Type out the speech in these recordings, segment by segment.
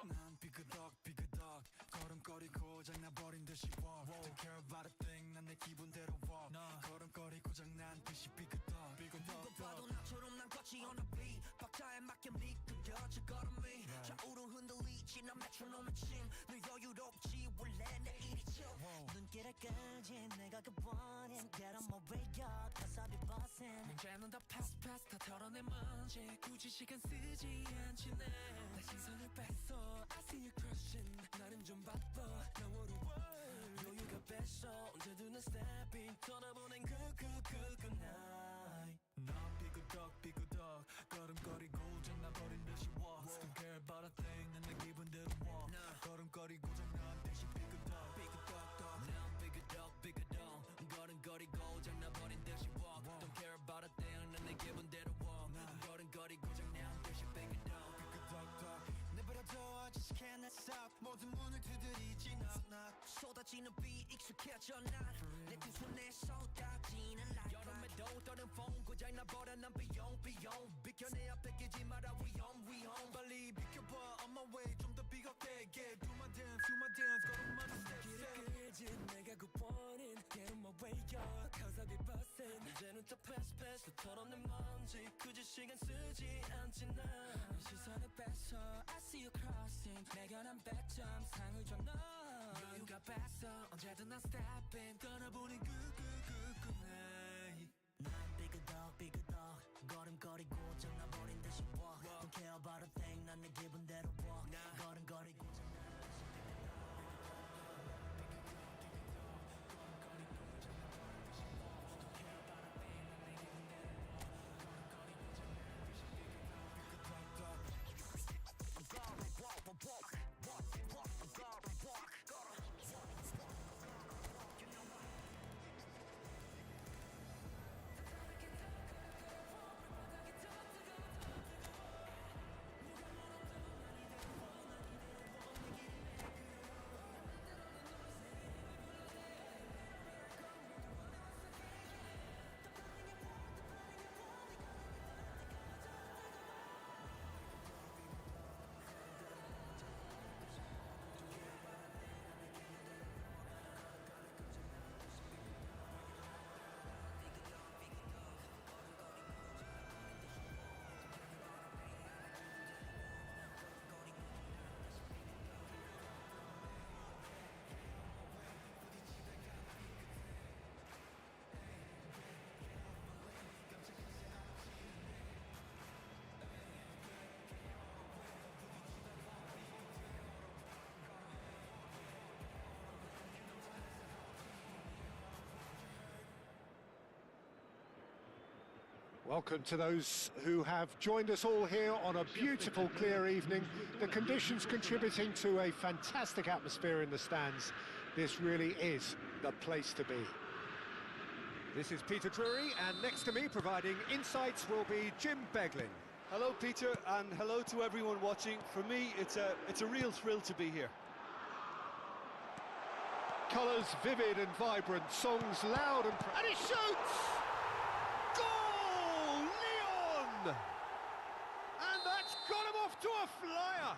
난 삐그덕 걸음걸이 고장나버린 듯이 walk Don't care about a thing 난 내 기분대로 walk 걸음걸이 고장난 듯이 삐그덕 누가 봐도 나처럼 난 걷지 on a beat 박자에 맞게 미끄러져 걸음이 좌우로 흔들리지 난 메트로놈의 침늘 여유롭지 원래 내 일이죠 눈길을 끌지 내가 그 원인 Get on my way up cause I'll be bossing 문제는 다 pass 다 털어내 먼지 굳이 시간 쓰지 않지 내 시선을 뺐어 I see you crushing 나는 좀 바빠 Now what a world 여유가 뺐어 언제든 난 stepping 떠나보낸 good night 난 삐그덕 걸음걸이 고장나버린 듯이 walk Don't care about a thing 난 내 기분대로 walk 걸음걸이 고장난 듯이 삐그덕 난 삐그덕 걸음걸이 고장나버린 듯이 walk Don't care about a thing 난 내 기분대로 walk 걸음걸이 고장난 듯이 삐그덕 내버려둬 I just can't stop 모든 문을 두드리지 knock 쏟아지는 비 익숙해져 난내 두 손에 쏟아지는 light 여름에도 떠는 폰 고장나버려 난 비용 비켜 내 앞에 끼지 마라 위험 빨리 비켜봐 on my way 좀 더 비겁되게 Do my dance 걸음만 step 길을 끌지 내가 그 원인 Get on my way up cause I'll be bustin' 이제는 또 pass 또 털어내 먼지 굳이 시간 쓰지 않지 난 시선을 뺐어 I see you crossing 내가 난 100점 상을 줘 너 여유가 뺐어 언제든 난 stepping 떠나보낸 good night 난 삐그덕 걸음걸이 고장나버린 듯이 walk Don't care about a thing 난 내 기분대로 walk 걸음걸이 고장나는 듯이 Welcome to those who have joined us all here on a beautiful, clear evening. The conditions contributing to a fantastic atmosphere in the stands. This really is the place to be. This is Peter Drury, and next to me, providing insights, will be Jim Beglin. Hello, Peter, and hello to everyone watching. For me, it's a real thrill to be here. Colours vivid and vibrant, songs loud and he shoots! And that's got him off to a flyer!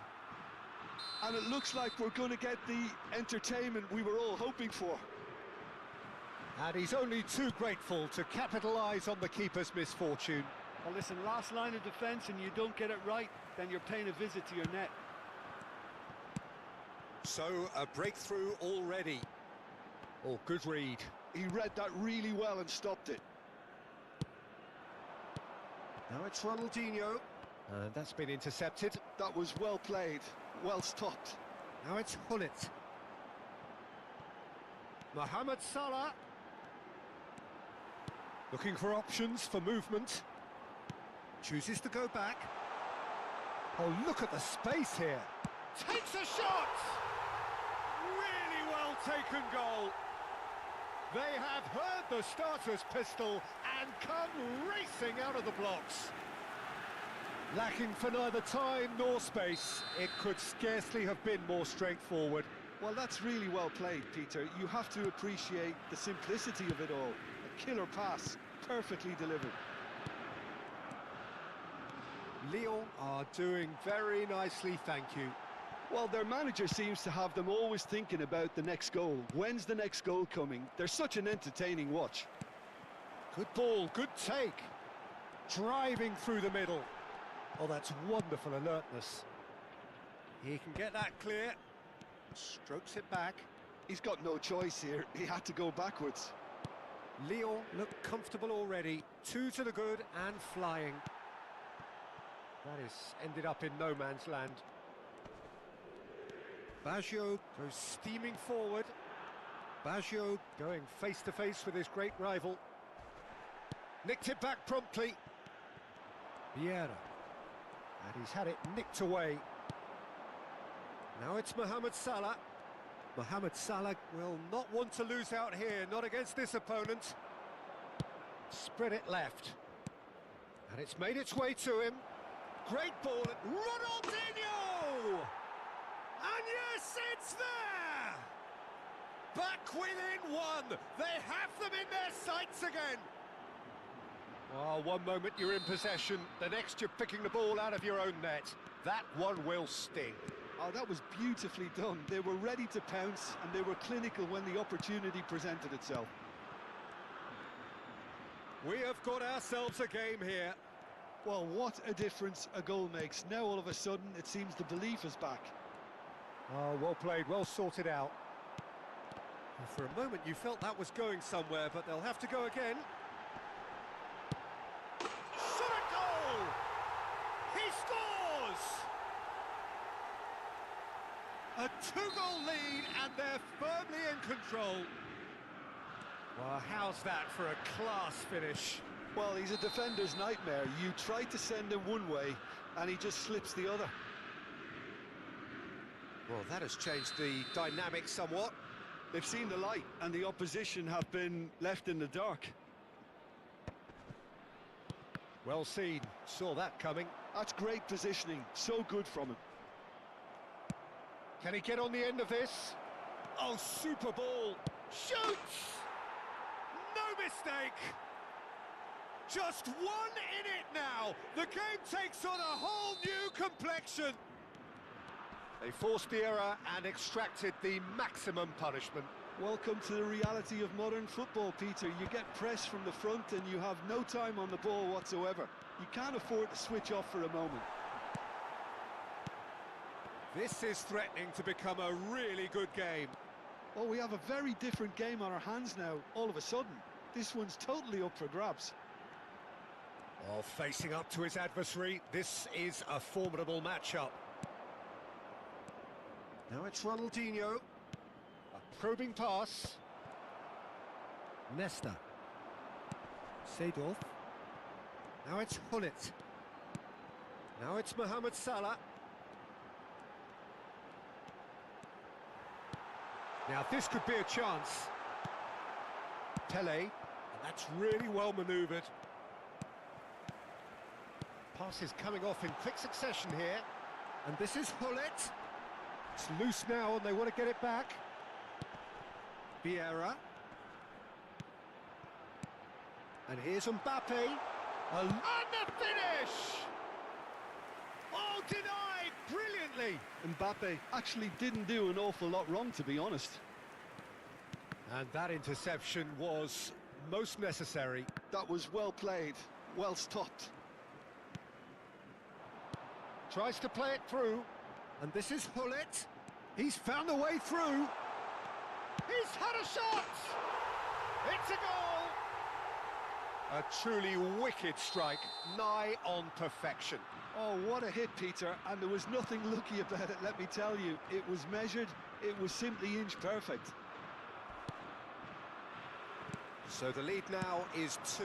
And it looks like we're going to get the entertainment we were all hoping for. And he's only too grateful to capitalise on the keeper's misfortune. Well, listen, last line of defence and you don't get it right, then you're paying a visit to your net. So, a breakthrough already. Oh, good read. He read that really well and stopped it. Now it's Ronaldinho, and that's been intercepted. That was well played, well stopped. Now it's Hullet. Mohamed Salah. Looking for options for movement. Chooses to go back. Oh, look at the space here. Takes a shot! Really well taken goal. They have heard the starter's pistol and come racing out of the blocks. Lacking for neither time nor space, it could scarcely have been more straightforward. Well, that's really well played, Peter. You have to appreciate the simplicity of it all. A killer pass, perfectly delivered. Lyon are doing very nicely, thank you. Well, their manager seems to have them always thinking about the next goal. When's the next goal coming? They're such an entertaining watch. Good ball, good take. Driving through the middle. Oh, that's wonderful alertness. He can get that clear. Strokes it back. He's got no choice here. He had to go backwards. Lyon look comfortable already. 2 to the good and flying. That is ended up in no man's land. Baggio goes steaming forward. Baggio going face to face with his great rival. Nicked it back promptly. Vieira. And he's had it nicked away. Now it's Mohamed Salah. Mohamed Salah will not want to lose out here, not against this opponent. Spread it left. And it's made its way to him. Great ball at Ronaldinho! And yes, it's there! Back within one! They have them in their sights again! Oh, one moment you're in possession, the next you're picking the ball out of your own net. That one will sting. Oh, that was beautifully done. They were ready to pounce and they were clinical when the opportunity presented itself. We have got ourselves a game here. Well, what a difference a goal makes. Now all of a sudden it seems the belief is back. Oh, well played, well sorted out. Well, for a moment you felt that was going somewhere, but they'll have to go again. Shot a goal! He scores! A 2-goal lead and they're firmly in control. Well, how's that for a class finish? Well, he's a defender's nightmare. You try to send him one way and he just slips the other. Well, that has changed the dynamic somewhat. They've seen the light and the opposition have been left in the dark. Well seen, saw that coming. That's great positioning, so good from him. Can he get on the end of this? Oh, super ball! Shoots! No mistake! Just one in it now! The game takes on a whole new complexion! They forced the error and extracted the maximum punishment. Welcome to the reality of modern football, Peter. You get pressed from the front and you have no time on the ball whatsoever. You can't afford to switch off for a moment. This is threatening to become a really good game. Oh, we have a very different game on our hands now, all of a sudden. This one's totally up for grabs. Oh, facing up to his adversary, this is a formidable matchup. Now it's Ronaldinho. A probing pass. Nesta. Seedorf. Now it's Hullet. Now it's Mohamed Salah. Now this could be a chance. Pele, and that's really well manoeuvred. Passes coming off in quick succession here. And this is Hullet. It's loose now and they want to get it back. Vieira. And here's Mbappe. And the finish! Oh, denied brilliantly! Mbappe actually didn't do an awful lot wrong, to be honest. And that interception was most necessary. That was well played, well stopped. Tries to play it through. And this is Hullet. He's found a way through. He's had a shot! It's a goal! A truly wicked strike, nigh on perfection. Oh, what a hit, Peter, and there was nothing lucky about it, let me tell you. It was measured, it was simply inch perfect. So the lead now is 2.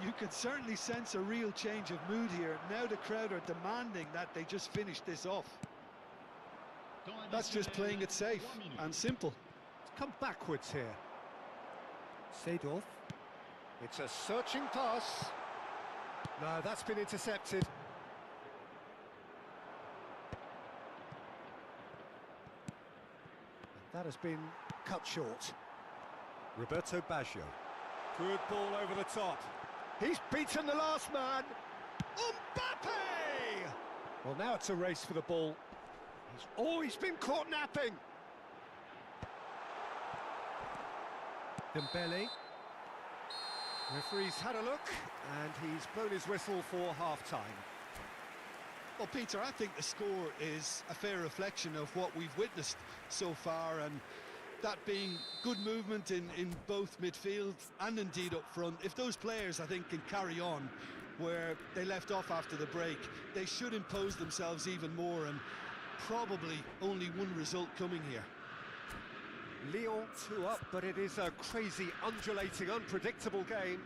You can certainly sense a real change of mood here. Now the crowd are demanding that they just finish this off. That's just playing it safe and simple. Let's come backwards here. Seedorf. It's a searching pass. No, that's been intercepted. And that has been cut short. Roberto Baggio. Good ball over the top. He's beaten the last man. Mbappe! Well, now it's a race for the ball. He's been caught napping. Dembele. Referee's had a look, and he's blown his whistle for half-time. Well, Peter, I think the score is a fair reflection of what we've witnessed so far, and that being good movement in both midfield and indeed up front. If those players, I think, can carry on where they left off after the break, they should impose themselves even more, and probably only one result coming here. Lyon 2 up, but it is a crazy, undulating, unpredictable game.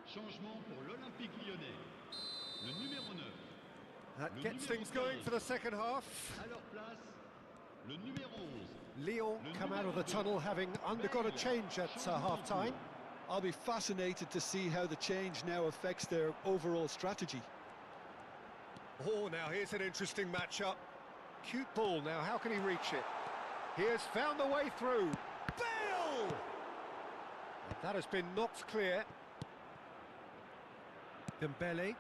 Changement pour l'Olympique Lyonnais. Le numéro 9. That gets things going for the second half. À leur place, le numéro 11. Lyon come out of the tunnel having undergone a change at half-time. I'll be fascinated to see how the change now affects their overall strategy. Oh, now here's an interesting matchup. Cute ball, now how can he reach it? He has found the way through. Bale! And that has been knocked clear. Dembele.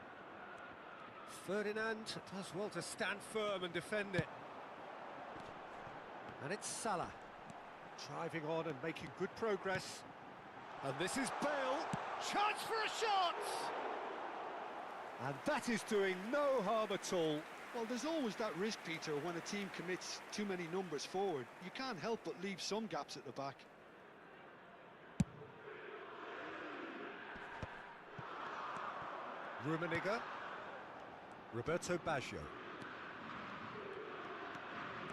Ferdinand does well to stand firm and defend it. And it's Salah. Driving on and making good progress. And this is Bale. Chance for a shot! And that is doing no harm at all. Well, there's always that risk, Peter, when a team commits too many numbers forward. You can't help but leave some gaps at the back. Rummenigge. Roberto Baggio.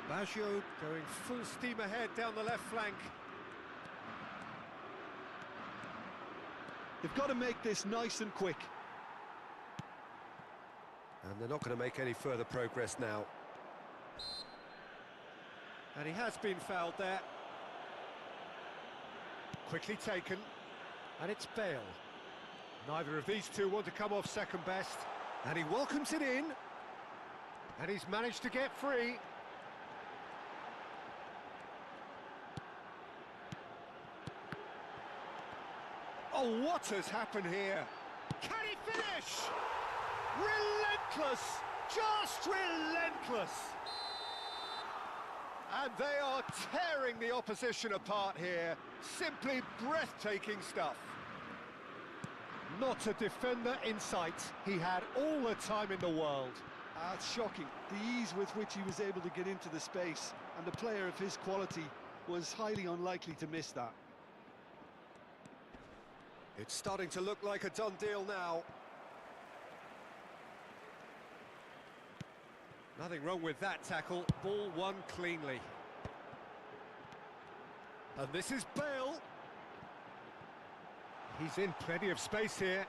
Baggio going full steam ahead down the left flank. They've got to make this nice and quick. And they're not going to make any further progress now. And he has been fouled there. Quickly taken. And it's Bale. Neither of these two want to come off second best. And he welcomes it in. And he's managed to get free. Oh, what has happened here? Can he finish? Relentless! Just relentless! And they are tearing the opposition apart here. Simply breathtaking stuff. Not a defender in sight. He had all the time in the world. It's shocking, the ease with which he was able to get into the space, and a player of his quality was highly unlikely to miss that. It's starting to look like a done deal now. Nothing wrong with that tackle. Ball won cleanly. And this is Bale. He's in plenty of space here.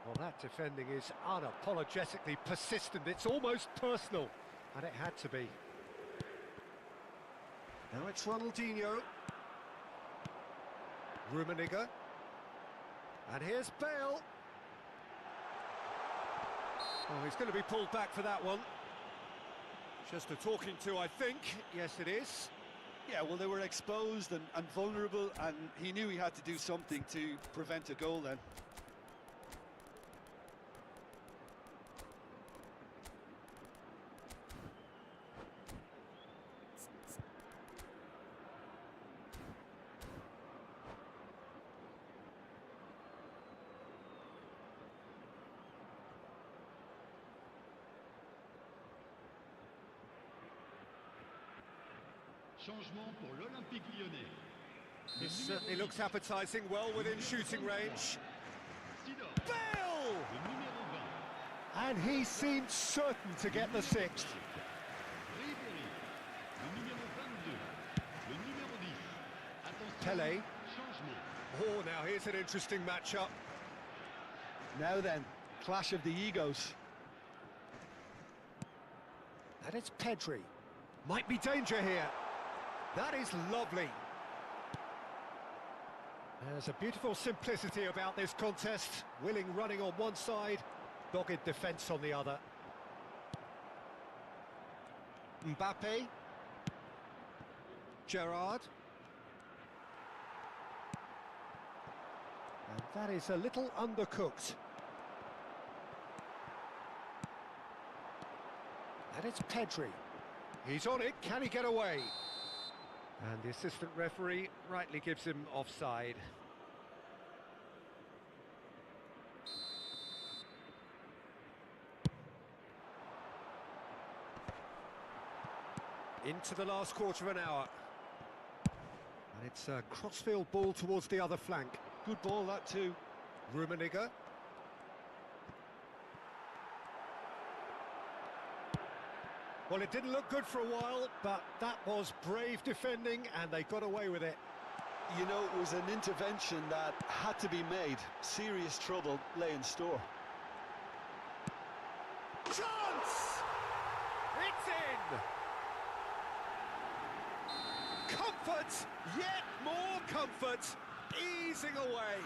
Well, that defending is unapologetically persistent. It's almost personal, and it had to be. Now it's Ronaldinho. Rummenigge. And here's Bale. Oh, he's going to be pulled back for that one. Just a talking to, I think. Yes, it is. Yeah, well, they were exposed and vulnerable, and he knew he had to do something to prevent a goal then. Changement pour l'Olympique Lyonnais. This certainly looks appetising, well within shooting range. Sidor. Bale! Le numéro 20. And he seemed certain to get the sixth. Ribéry. Le numéro 22. Le numéro 10. Attention. Pelé. Changement. Oh, now here's an interesting matchup. Now then, clash of the egos. And it's Pedri. Might be danger here. That is lovely. There's a beautiful simplicity about this contest. Willing running on one side, dogged defence on the other. Mbappe. Gerrard. And that is a little undercooked. And it's Pedri. He's on it, can he get away? And the assistant referee rightly gives him offside. Into the last quarter of an hour. And it's a crossfield ball towards the other flank. Good ball, that too. Rummenigge. Well, it didn't look good for a while, but that was brave defending, and they got away with it. You know, it was an intervention that had to be made. Serious trouble lay in store. Chance! It's in! Comfort! Yet more comfort! Easing away.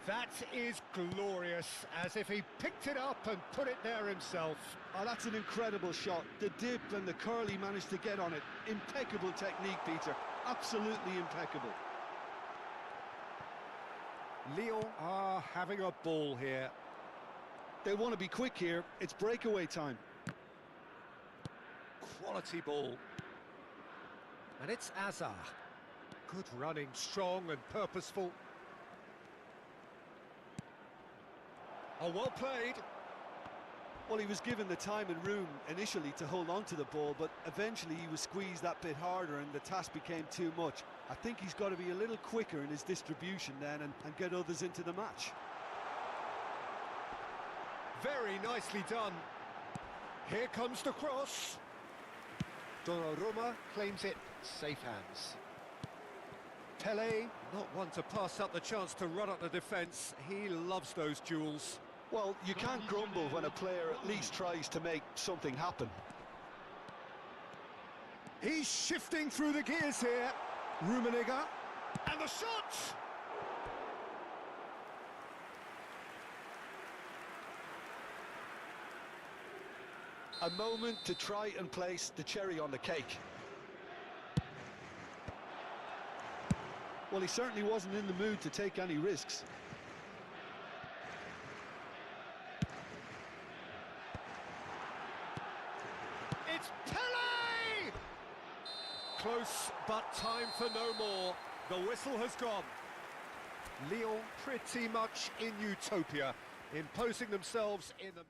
That is glorious, as if he picked it up and put it there himself. Oh, that's an incredible shot. The dip and the curl he managed to get on it. Impeccable technique, Peter. Absolutely impeccable. Lyon are having a ball here. They want to be quick here. It's breakaway time. Quality ball. And it's Azar. Good running, strong and purposeful. Oh, well played. Well, he was given the time and room initially to hold on to the ball, but eventually he was squeezed that bit harder and the task became too much. I think he's got to be a little quicker in his distribution then and get others into the match. Very nicely done. Here comes the cross. Donnarumma claims it. Safe hands. Pele, not one to pass up the chance to run up the defence. He loves those duels. Well, you can't grumble when a player at least tries to make something happen. He's shifting through the gears here. Rummenigge. And the shot! A moment to try and place the cherry on the cake. Well, he certainly wasn't in the mood to take any risks. It's Pele! Close, but time for no more. The whistle has gone. Lyon pretty much in utopia, imposing themselves in the...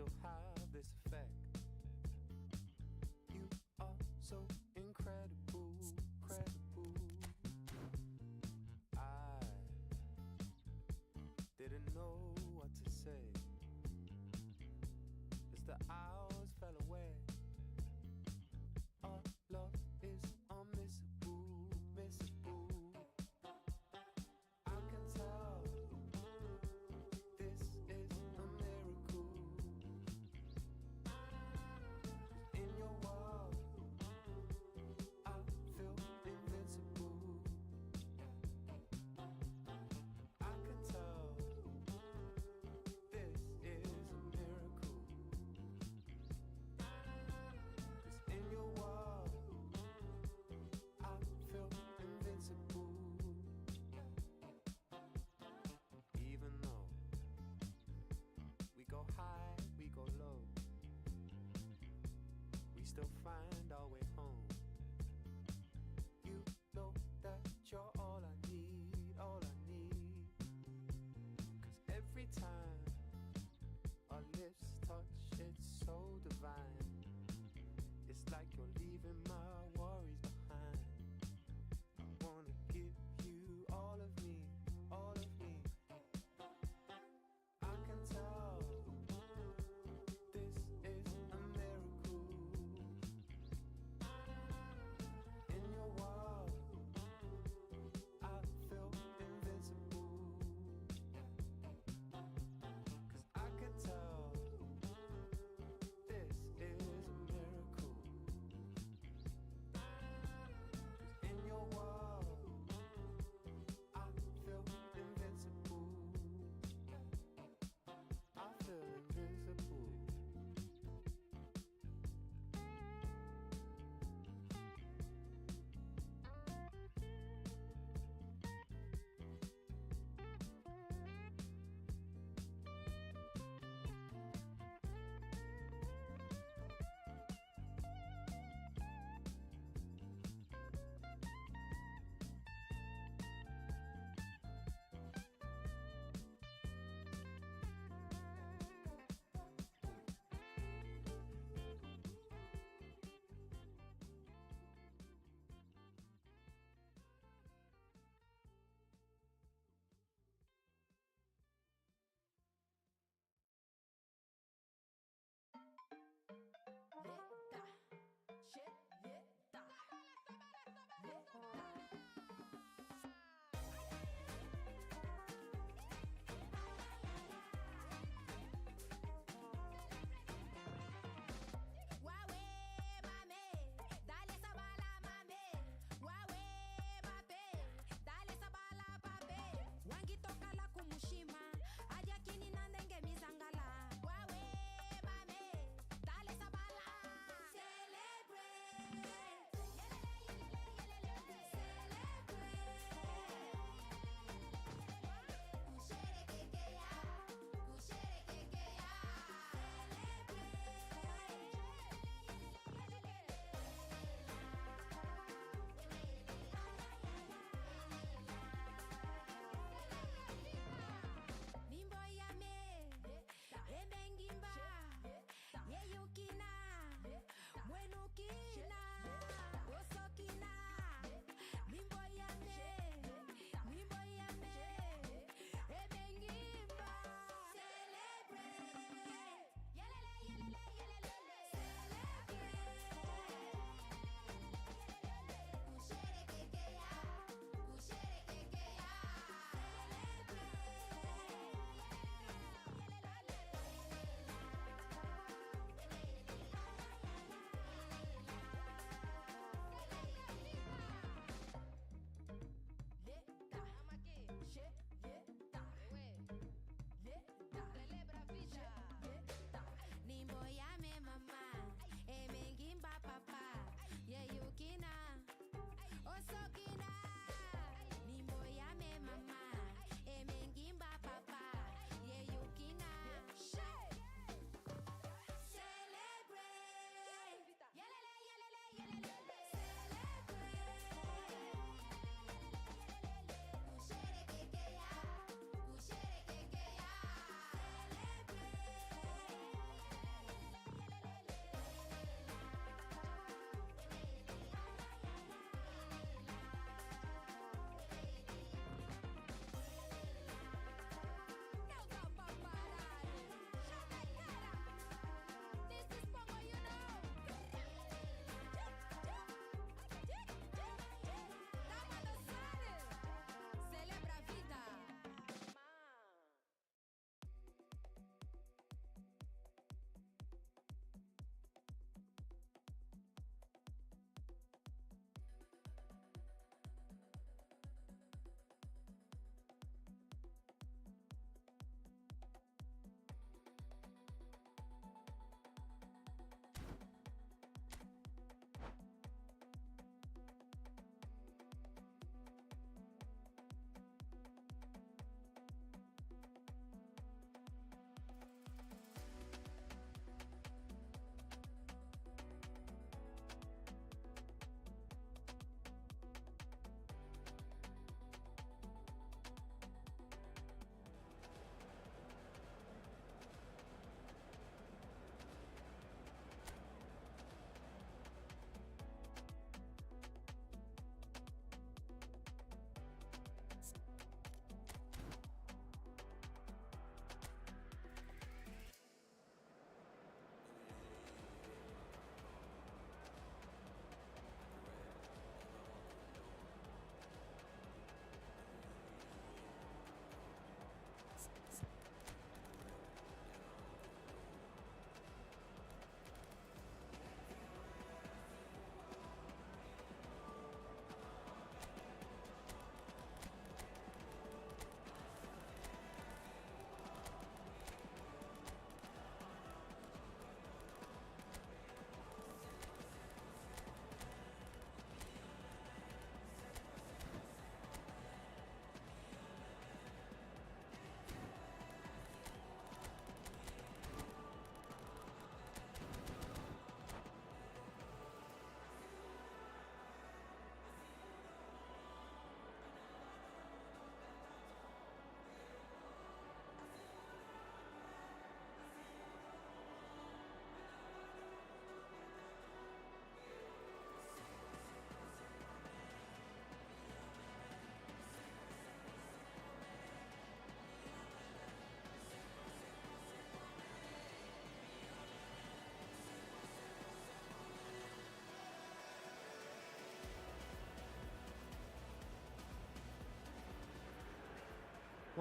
still have this effect. You are so incredible, credible. I didn't know what to say as the hours fell away. Our love is unmissable, missable. I can tell this is a miracle. In your world, I feel invincible. I can tell this is a miracle. 'Cause in your world, I feel invincible. Even though we go high, we go low, we still find our way home. You know that you're all I need, all I need. 'Cause every time our lips touch, it's so divine. It's like you're leaving my worries behind. I wanna give you all of me, all of me. I can tell this is a miracle. In your world, I feel invincible. 'Cause I can tell this is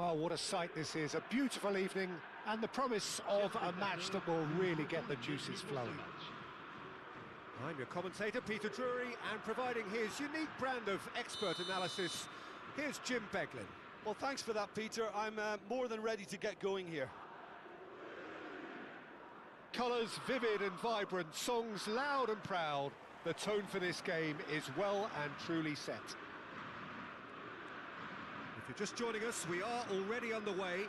Well, what a sight this is. A beautiful evening and the promise of a match that will really get the juices flowing. I'm your commentator, Peter Drury, and providing his unique brand of expert analysis, here's Jim Beglin. Well, thanks for that, Peter. I'm more than ready to get going here. Colours vivid and vibrant, songs loud and proud. The tone for this game is well and truly set. If you're just joining us, we are already underway.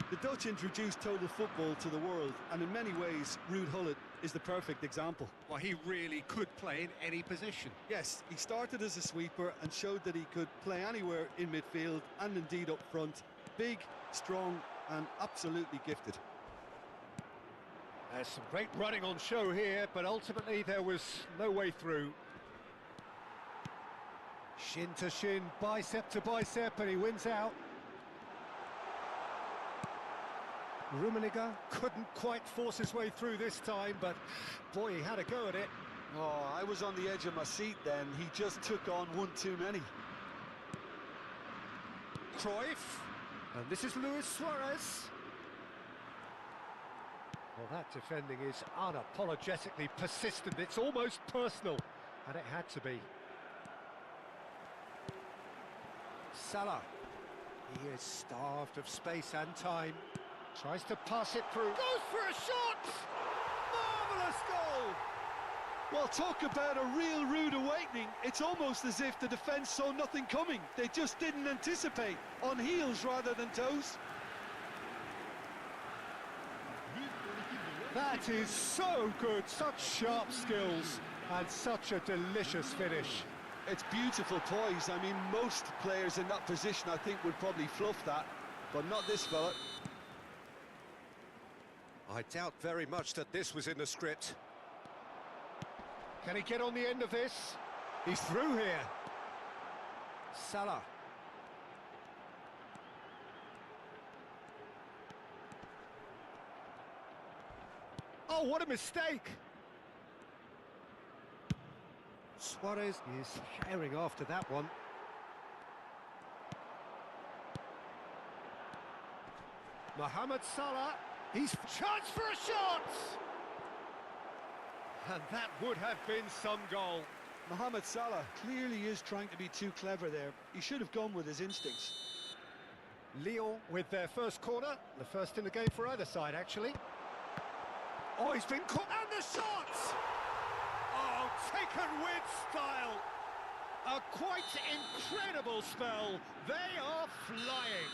The Dutch introduced total football to the world, and in many ways, Ruud Gullit is the perfect example. Well, he really could play in any position. Yes, he started as a sweeper and showed that he could play anywhere in midfield and indeed up front. Big, strong and absolutely gifted. There's some great running on show here, but ultimately there was no way through. Shin to shin, bicep to bicep, and he wins out. Rummenigge couldn't quite force his way through this time, but boy, he had a go at it. Oh, I was on the edge of my seat then. He just took on one too many. Cruyff, and this is Luis Suarez. Well, that defending is unapologetically persistent. It's almost personal, and it had to be. Salah, he is starved of space and time. Tries to pass it through. Goes for a shot! Marvellous goal! Well, talk about a real rude awakening. It's almost as if the defence saw nothing coming. They just didn't anticipate. On heels rather than toes. That is so good, such sharp skills and such a delicious finish. It's beautiful poise. I mean, most players in that position I think would probably fluff that, but not this fella. I doubt very much that this was in the script. Can he get on the end of this? He's through here. Salah. Oh, what a mistake! Suarez is herring after that one. Mohamed Salah, he's chance for a shot! And that would have been some goal. Mohamed Salah clearly is trying to be too clever there. He should have gone with his instincts. Lyon with their first corner, the first in the game for either side, actually. Oh, he's been caught, and the shot! Oh, taken with style. A quite incredible spell. They are flying.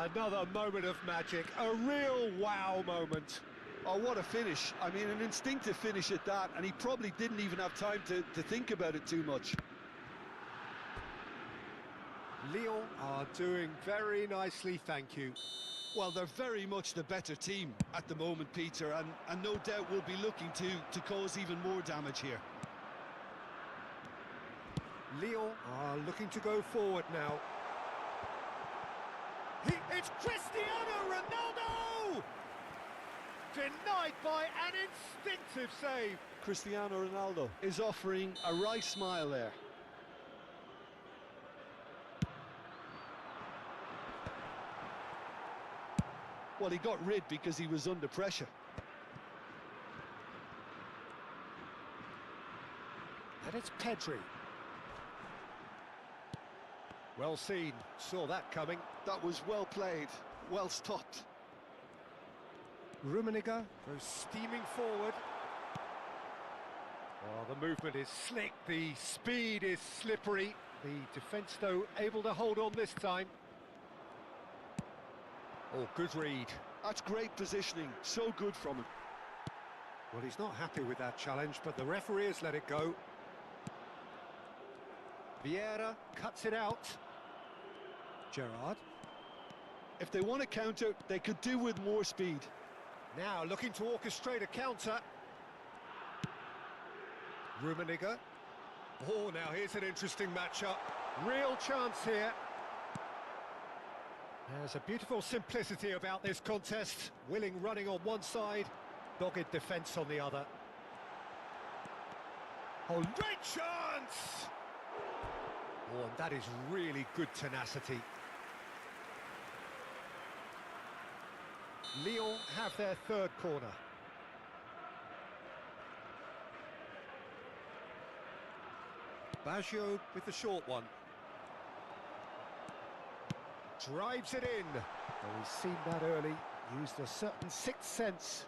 Another moment of magic, a real wow moment. Oh, what a finish. I mean, an instinctive finish at that, and he probably didn't even have time to think about it too much. Lyon are doing very nicely, thank you. Well, they're very much the better team at the moment, Peter, and no doubt will be looking to cause even more damage here. Lyon are looking to go forward now. It's Cristiano Ronaldo! Denied by an instinctive save. Cristiano Ronaldo is offering a wry smile there. Well, he got rid because he was under pressure. And it's Pedri. Well seen, saw that coming. That was well played, well stopped. Rummenigge goes steaming forward. Oh, the movement is slick, the speed is slippery. The defence, though, able to hold on this time. Oh, good read. That's great positioning, so good from him. Well, he's not happy with that challenge, but the referee has let it go. Vieira cuts it out. Gerrard. If they want to counter, they could do with more speed. Now looking to orchestrate a counter. Rummenigge. Oh, now here's an interesting matchup. Real chance here. There's a beautiful simplicity about this contest. Willing running on one side, dogged defence on the other. Oh, great chance! Oh, and that is really good tenacity. Lyon have their third corner. Baggio with the short one. Drives it in. Oh, he's seen that early, used a certain sixth sense.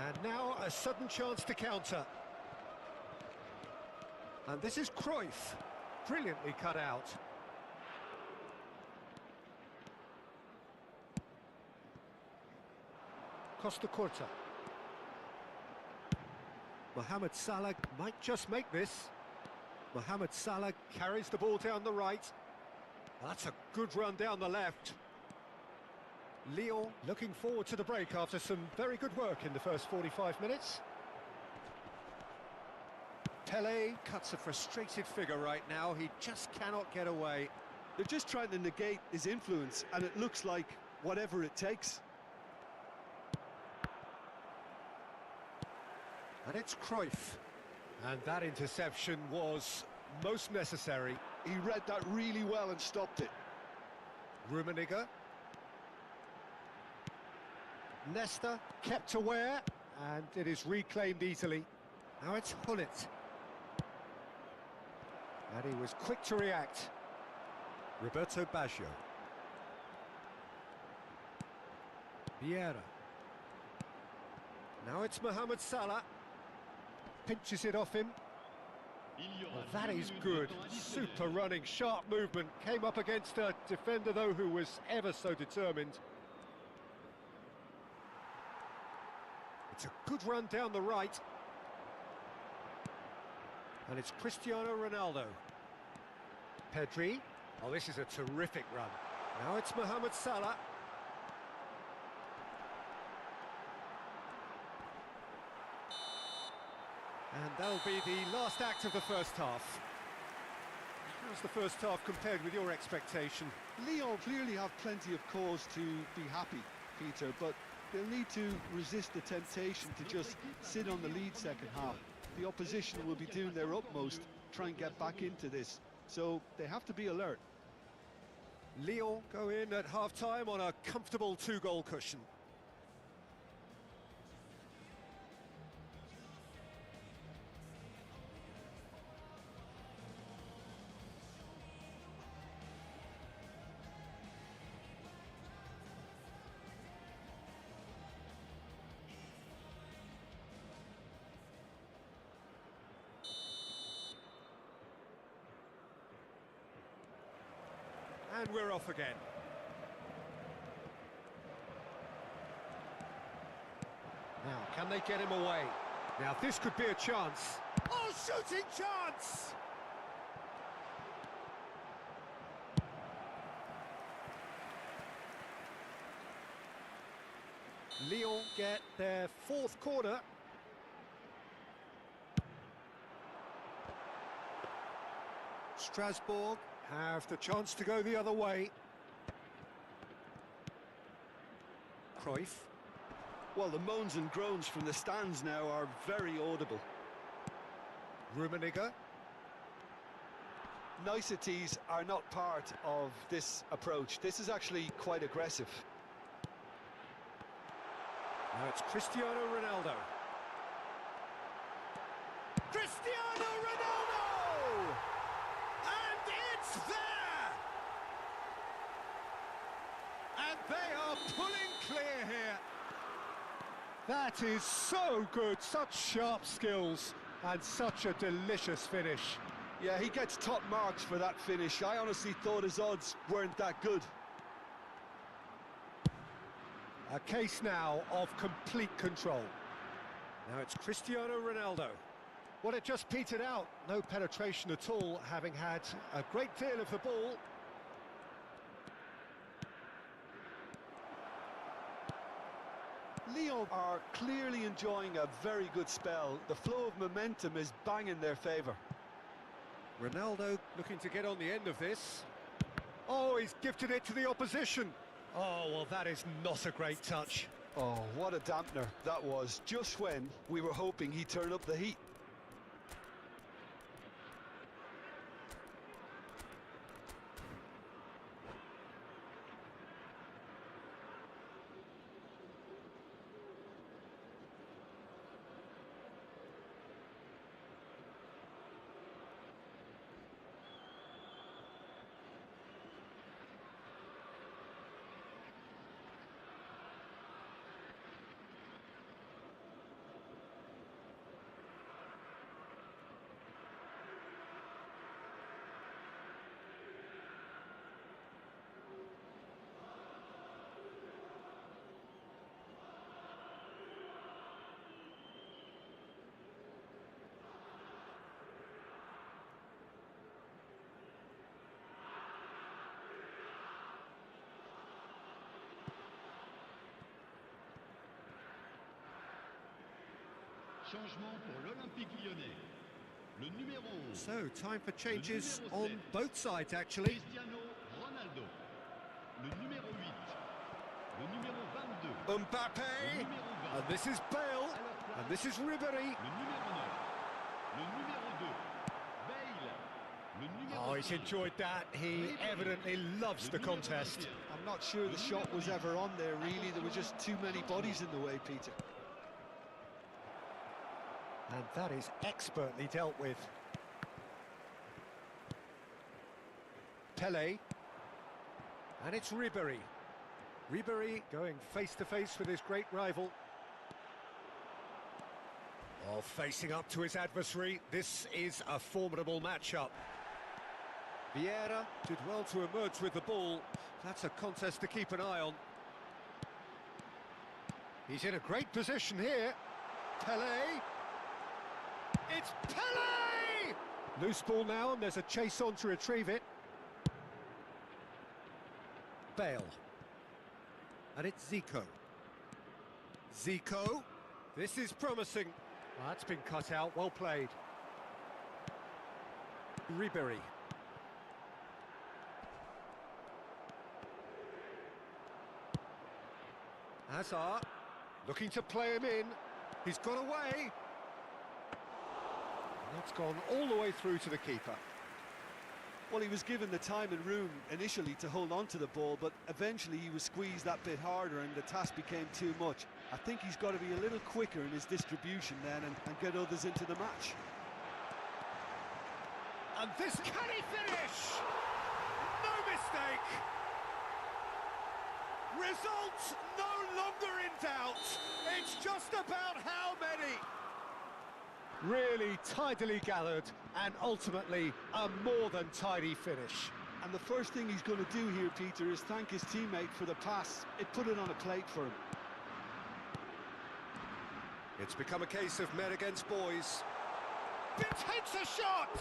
And now a sudden chance to counter. And this is Cruyff. Brilliantly cut out. Costa Curta. Mohamed Salah might just make this. Mohamed Salah carries the ball down the right. That's a good run down the left. Lyon looking forward to the break after some very good work in the first 45 minutes. Pelé cuts a frustrated figure right now. He just cannot get away. They're just trying to negate his influence, and it looks like whatever it takes. And it's Cruyff. And that interception was most necessary. He read that really well and stopped it. Rummenigge. Nesta kept aware, and it is reclaimed easily. Now it's Hullet. And he was quick to react. Roberto Baggio. Vieira. Now it's Mohamed Salah. Pinches it off him. Well, that is good. Super running, sharp movement. Came up against a defender, though, who was ever so determined. It's a good run down the right. And it's Cristiano Ronaldo. Pedri. Oh, this is a terrific run. Now it's Mohamed Salah. And that'll be the last act of the first half. How's the first half compared with your expectation? Lyon clearly have plenty of cause to be happy, Peter, but they'll need to resist the temptation to just sit on the lead second half. The opposition will be doing their utmost to try and get back into this, so they have to be alert. Lyon go in at half-time on a comfortable two-goal cushion. And we're off again. Now, can they get him away? Now, this could be a chance. Oh, shooting chance! Lyon get their fourth corner. Strasbourg have the chance to go the other way. Cruyff. Well, the moans and groans from the stands now are very audible. Rummenigge. Niceties are not part of this approach. This is actually quite aggressive. Now it's Cristiano Ronaldo. Cristiano Ronaldo! And it's there! And they are pulling clear here. That is so good, such sharp skills and such a delicious finish. Yeah, he gets top marks for that finish. I honestly thought his odds weren't that good. A case now of complete control. Now it's Cristiano Ronaldo. Well, it just petered out. No penetration at all, having had a great deal of the ball. Lyon are clearly enjoying a very good spell. The flow of momentum is bang in their favour. Ronaldo looking to get on the end of this. Oh, he's gifted it to the opposition. Oh, well, that is not a great touch. Oh, what a dampener that was, just when we were hoping he'd turn up the heat. Changement pour l'Olympique Lyonnais. Le numéro 11, So, time for changes on both sides, actually. Cristiano Ronaldo. Le numéro 8, le numéro 22, Mbappe, le numéro 20, and this is Bale, and this is Ribery. le numéro 9, le numéro 2, Bale, le numéro Oh, he's 5, enjoyed that. He evidently loves the contest. I'm not sure the shot was ever on there, really. There were just too many bodies in the way, Peter. And that is expertly dealt with. Pele. And it's Ribery. Ribery going face-to-face with his great rival. Oh, facing up to his adversary. This is a formidable matchup. Vieira did well to emerge with the ball. That's a contest to keep an eye on. He's in a great position here. Pele. It's Pele! Loose ball now, and there's a chase on to retrieve it. Bale. And it's Zico. Zico. This is promising. Oh, that's been cut out. Well played. Ribery. Hazard. Looking to play him in. He's got away. That's gone all the way through to the keeper. Well, he was given the time and room initially to hold on to the ball, but eventually he was squeezed that bit harder and the task became too much. I think he's got to be a little quicker in his distribution then and get others into the match. And this, can he finish? No mistake. Results no longer in doubt. It's just about how many. Really tidily gathered and ultimately a more than tidy finish. And the first thing he's going to do here, Peter, is thank his teammate for the pass. It put it on a plate for him. It's become a case of men against boys. It takes a shot!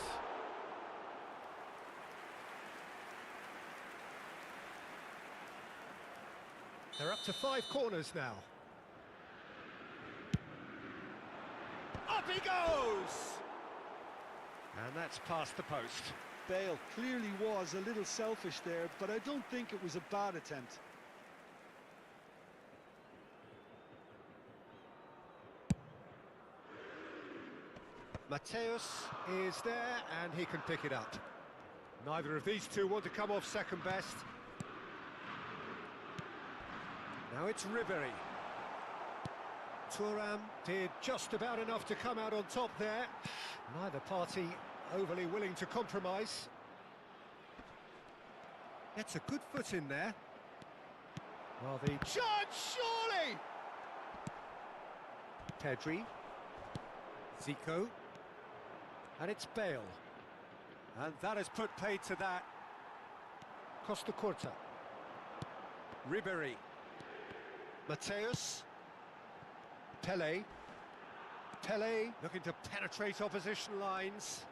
They're up to 5 corners now. Up he goes! And that's past the post. Bale clearly was a little selfish there, but I don't think it was a bad attempt. Mateus is there and he can pick it up. Neither of these two want to come off second best. Now it's Ribery. Thuram did just about enough to come out on top there. Neither party overly willing to compromise. Gets a good foot in there. Well, the chance, surely! Pedri. Zico. And it's Bale. And that has put paid to that. Costa Curta. Ribery. Mateus. Pele. Pele looking to penetrate opposition lines.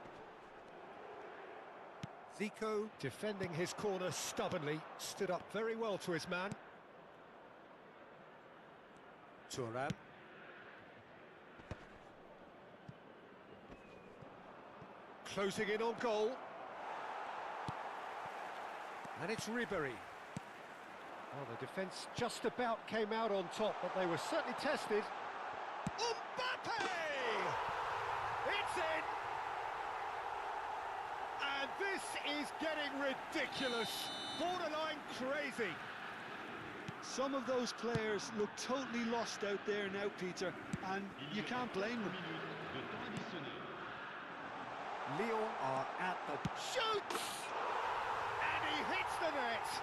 Zico defending his corner stubbornly, stood up very well to his man. Thuram. Closing in on goal. And it's Ribery. Well, the defence just about came out on top, but they were certainly tested. Mbappe! It's in! And this is getting ridiculous, borderline crazy. Some of those players look totally lost out there now, Peter, and you can't blame them. de temps additionnel. Lyon are at the shoots! And he hits the net!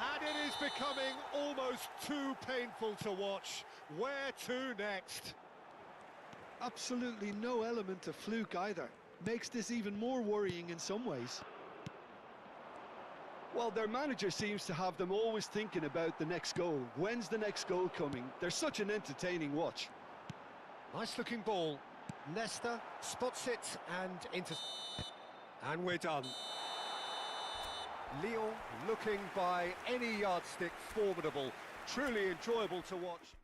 And it is becoming almost too painful to watch. Where to next? Absolutely no element of fluke either. Makes this even more worrying in some ways. Well, their manager seems to have them always thinking about the next goal. When's the next goal coming? They're such an entertaining watch. Nice looking ball. Nesta spots it and and we're done. Lyon looking by any yardstick formidable. Truly enjoyable to watch.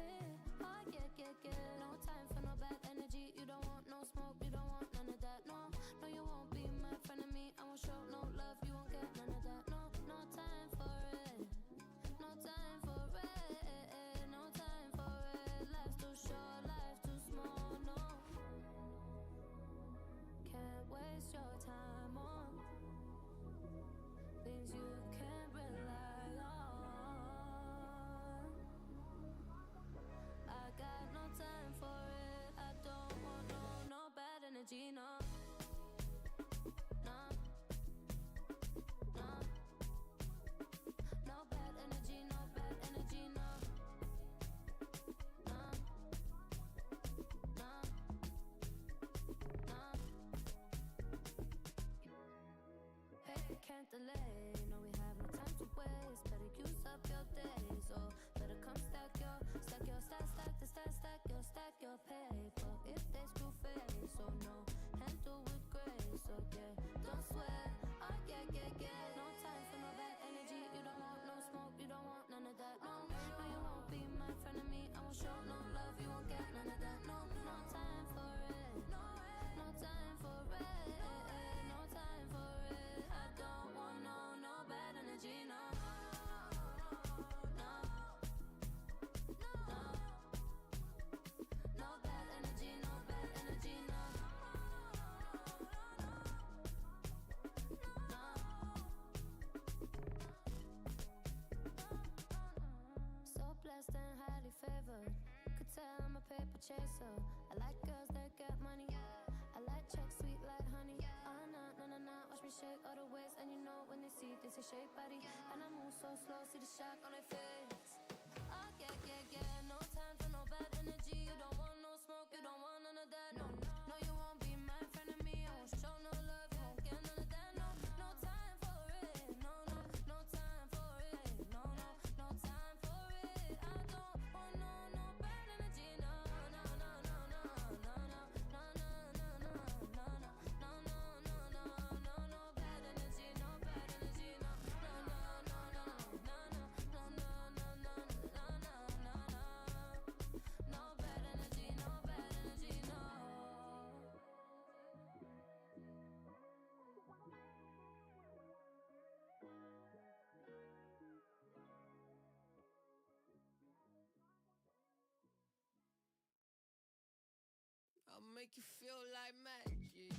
it. Oh yeah, yeah, yeah. No time for no bad energy. You don't want no smoke, you don't want none of that. No, no, you won't be my friend of me. I won't show no love, you won't get none of that. No, no time for it. No time for it. No time for it. Life's too short, life's too small. No, can't waste your time on things you can't rely on. I got no time for it. I don't want no bad energy, no. No, no. No bad energy, no bad energy, no. No, no, no. Paper can't delay. No, we have no time to waste. Better use up your days, or better come stack your stack the stack your paper. If they screw face, so no, handle with grace. So yeah, don't sweat. Oh yeah, yeah, yeah. No time for no bad energy. You don't want no smoke, you don't want none of that. No, no, you won't be my friend of me. I won't show no love, you won't get none of that. No, no time for it. No time for it. No time for it. I don't want no bad energy. No, no, no, no bad energy. No bad energy. No, no. So blessed and highly favored. Could tell I'm a paper chaser. I like girls that get money. I like checks sweet like honey. Oh no, no, no, no. Watch me shake all the ways, and you know when they see this, they shake body. And I move so slow, see the shock on their face. Oh yeah, yeah, yeah. No time for no bad energy. You don't want no smoke, you don't want none of that. No, no, you won't be my friend of me. I won't show no love, you won't get none of that. No, no time for it. No, no, no time for it. No, no, no time for it. I don't want no bad energy. No, no, no, no, no, no, no, no, no, no, no, no, no, no bad energy. No bad energy. No, no, no, no, no, no, no, no, no, no, no, no bad energy. No bad energy. No. I'll make you feel like magic.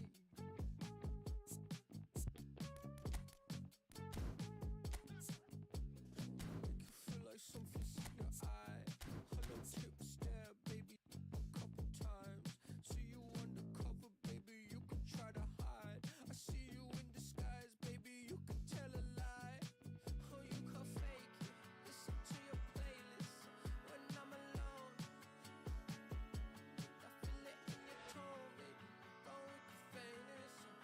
Make you feel like something's in your eye. Hello, tip stare, baby, a couple times. See you undercover, baby, you can try to hide. I see you in disguise, baby, you can tell a lie. Oh, you can fake it, listen to your playlist when I'm alone. I feel it in your tone, baby, going to famous.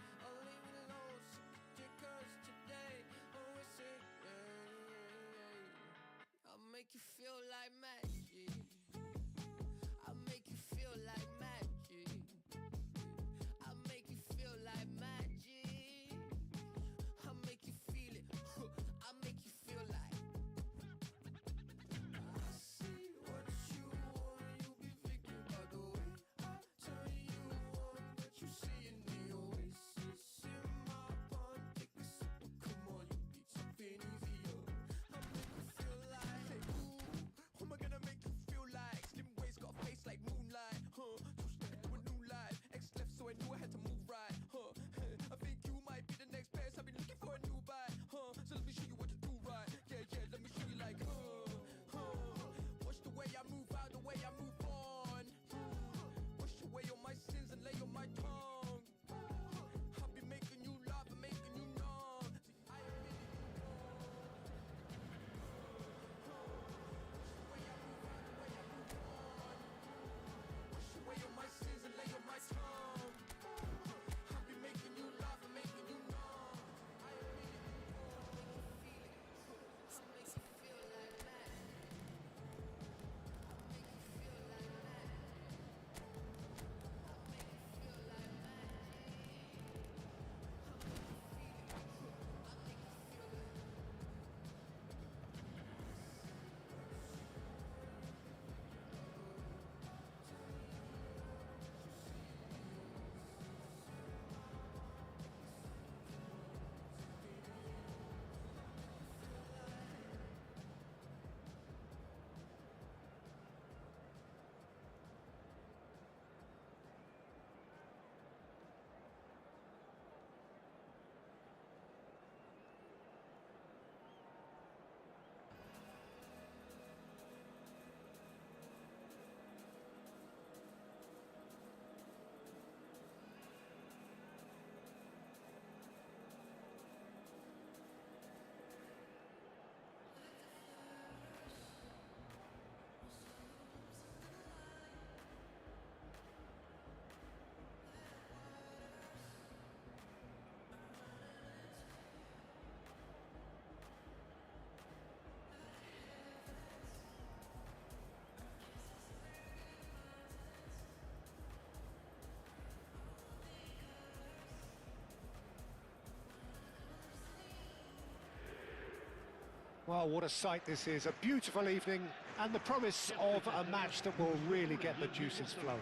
Well, what a sight this is. A beautiful evening and the promise of a match that will really get the juices flowing.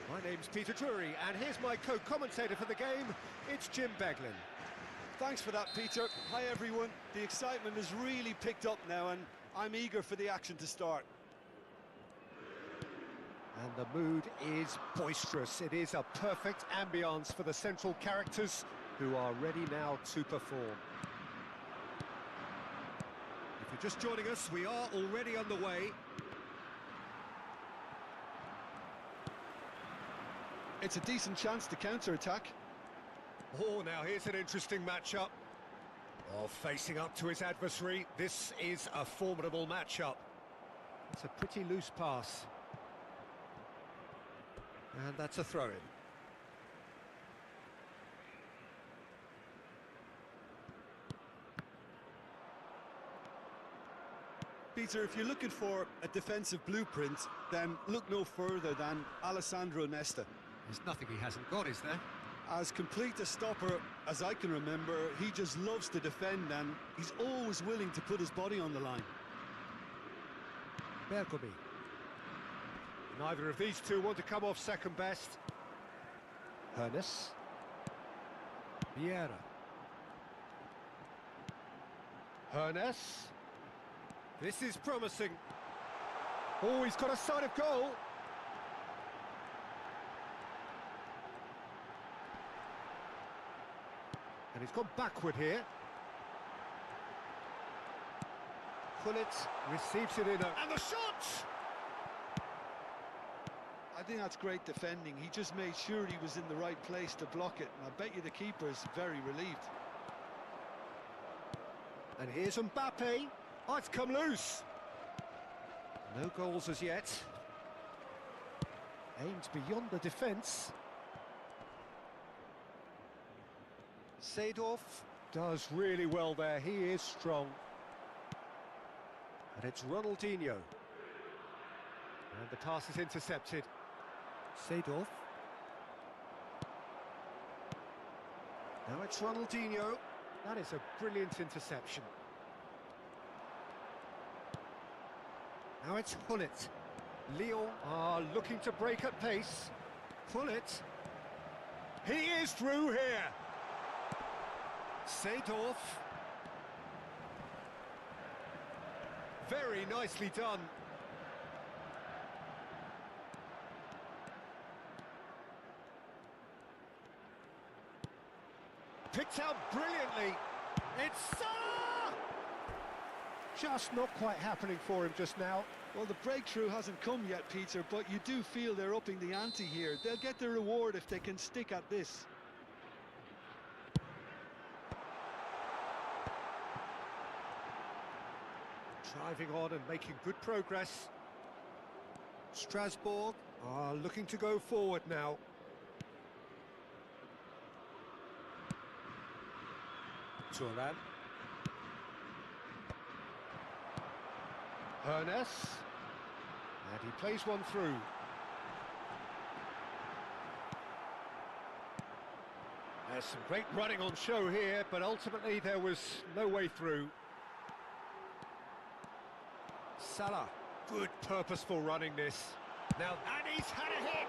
My name's Peter Drury, and here's my co-commentator for the game. It's Jim Beglin. Thanks for that, Peter. Hi, everyone. The excitement has really picked up now, and I'm eager for the action to start. And the mood is boisterous. It is a perfect ambience for the central characters who are ready now to perform. If you're just joining us, we are already underway. It's a decent chance to counter-attack. Oh, now here's an interesting matchup. Oh, facing up to his adversary, this is a formidable matchup. It's a pretty loose pass. And that's a throw-in. Peter, if you're looking for a defensive blueprint, then look no further than Alessandro Nesta. There's nothing he hasn't got, is there? As complete a stopper as I can remember, he just loves to defend, and he's always willing to put his body on the line. Bergomi. Neither of these two want to come off second best. Hernes. Vieira. Hernes. This is promising. Oh, he's got a sight of goal. And he's gone backward here. Gullit receives it in a... And the shot! I think that's great defending. He just made sure he was in the right place to block it, and I bet you the keeper's very relieved. And here's Mbappe. Oh, it's come loose. No goals as yet. Aimed beyond the defence. Seedorf does really well there. He is strong. And it's Ronaldinho. And the pass is intercepted. Seedorf. Now it's Ronaldinho. That is a brilliant interception. Now it's Gullit. Lyon are looking to break at pace. Gullit. He is through here. Seedorf. Very nicely done. Picked out brilliantly. It's Salah! Just not quite happening for him just now. Well, the breakthrough hasn't come yet, Peter, but you do feel they're upping the ante here. They'll get their reward if they can stick at this. Driving on and making good progress. Strasbourg are looking to go forward now. Thuram. Hernes. And he plays one through. There's some great running on show here, but ultimately there was no way through. Salah, good purposeful running this. Now, and he's had a hit!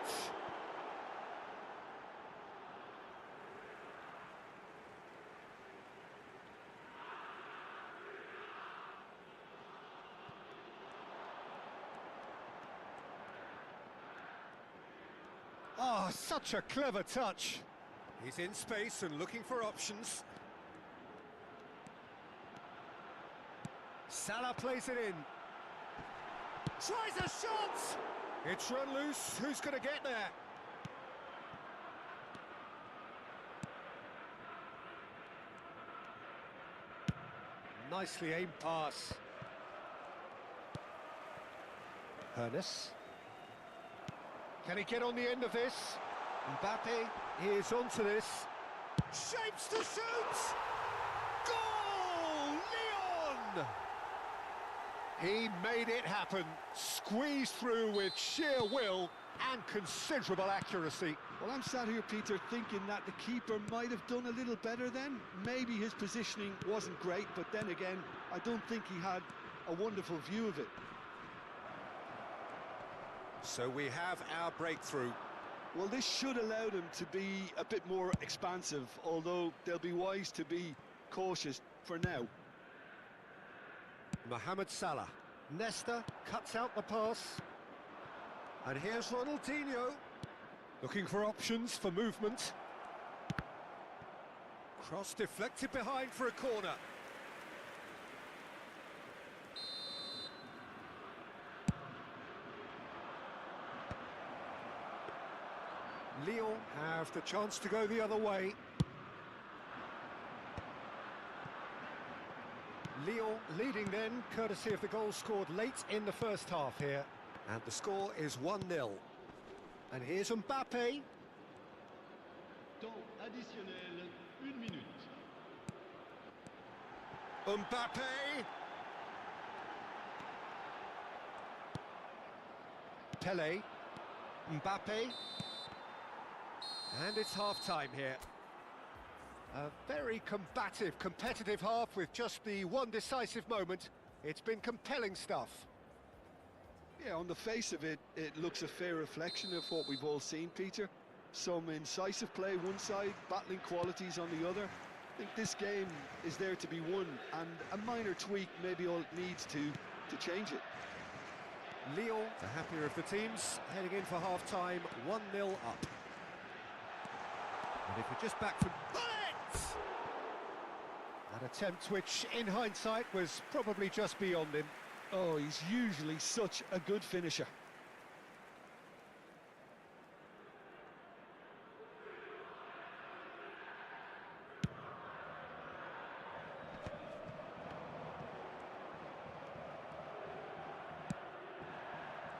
Oh, such a clever touch. He's in space and looking for options. Salah plays it in. Tries a shot! It's run loose. Who's going to get there? Nicely aimed pass. Hernes. Can he get on the end of this? Mbappe is onto this. Shapes to shoot! Goal! Lyon! He made it happen. Squeezed through with sheer will. and considerable accuracy. Well, I'm sat here, Peter, thinking that the keeper might have done a little better then. Maybe his positioning wasn't great, but then again, I don't think he had a wonderful view of it. So we have our breakthrough. Well, this should allow them to be a bit more expansive, although they'll be wise to be cautious for now. Mohamed Salah. Nesta cuts out the pass. And here's Ronaldinho. Looking for options for movement. Cross deflected behind for a corner. Lyon have the chance to go the other way. Lyon leading then, courtesy of the goal scored late in the first half here. And the score is 1-0. And here's Mbappe. Temps additionnel, 1 minute. Mbappe. Pele. Mbappe. And it's half-time here. A very combative, competitive half with just the one decisive moment. It's been compelling stuff. Yeah, on the face of it, it looks a fair reflection of what we've all seen, Peter. Some incisive play one side, battling qualities on the other. I think this game is there to be won, and a minor tweak maybe all it needs to change it. Lyon, the happier of the teams, heading in for half-time, 1-0 up. And if we're just back from... Bullet! An attempt which, in hindsight, was probably just beyond him. Oh, he's usually such a good finisher.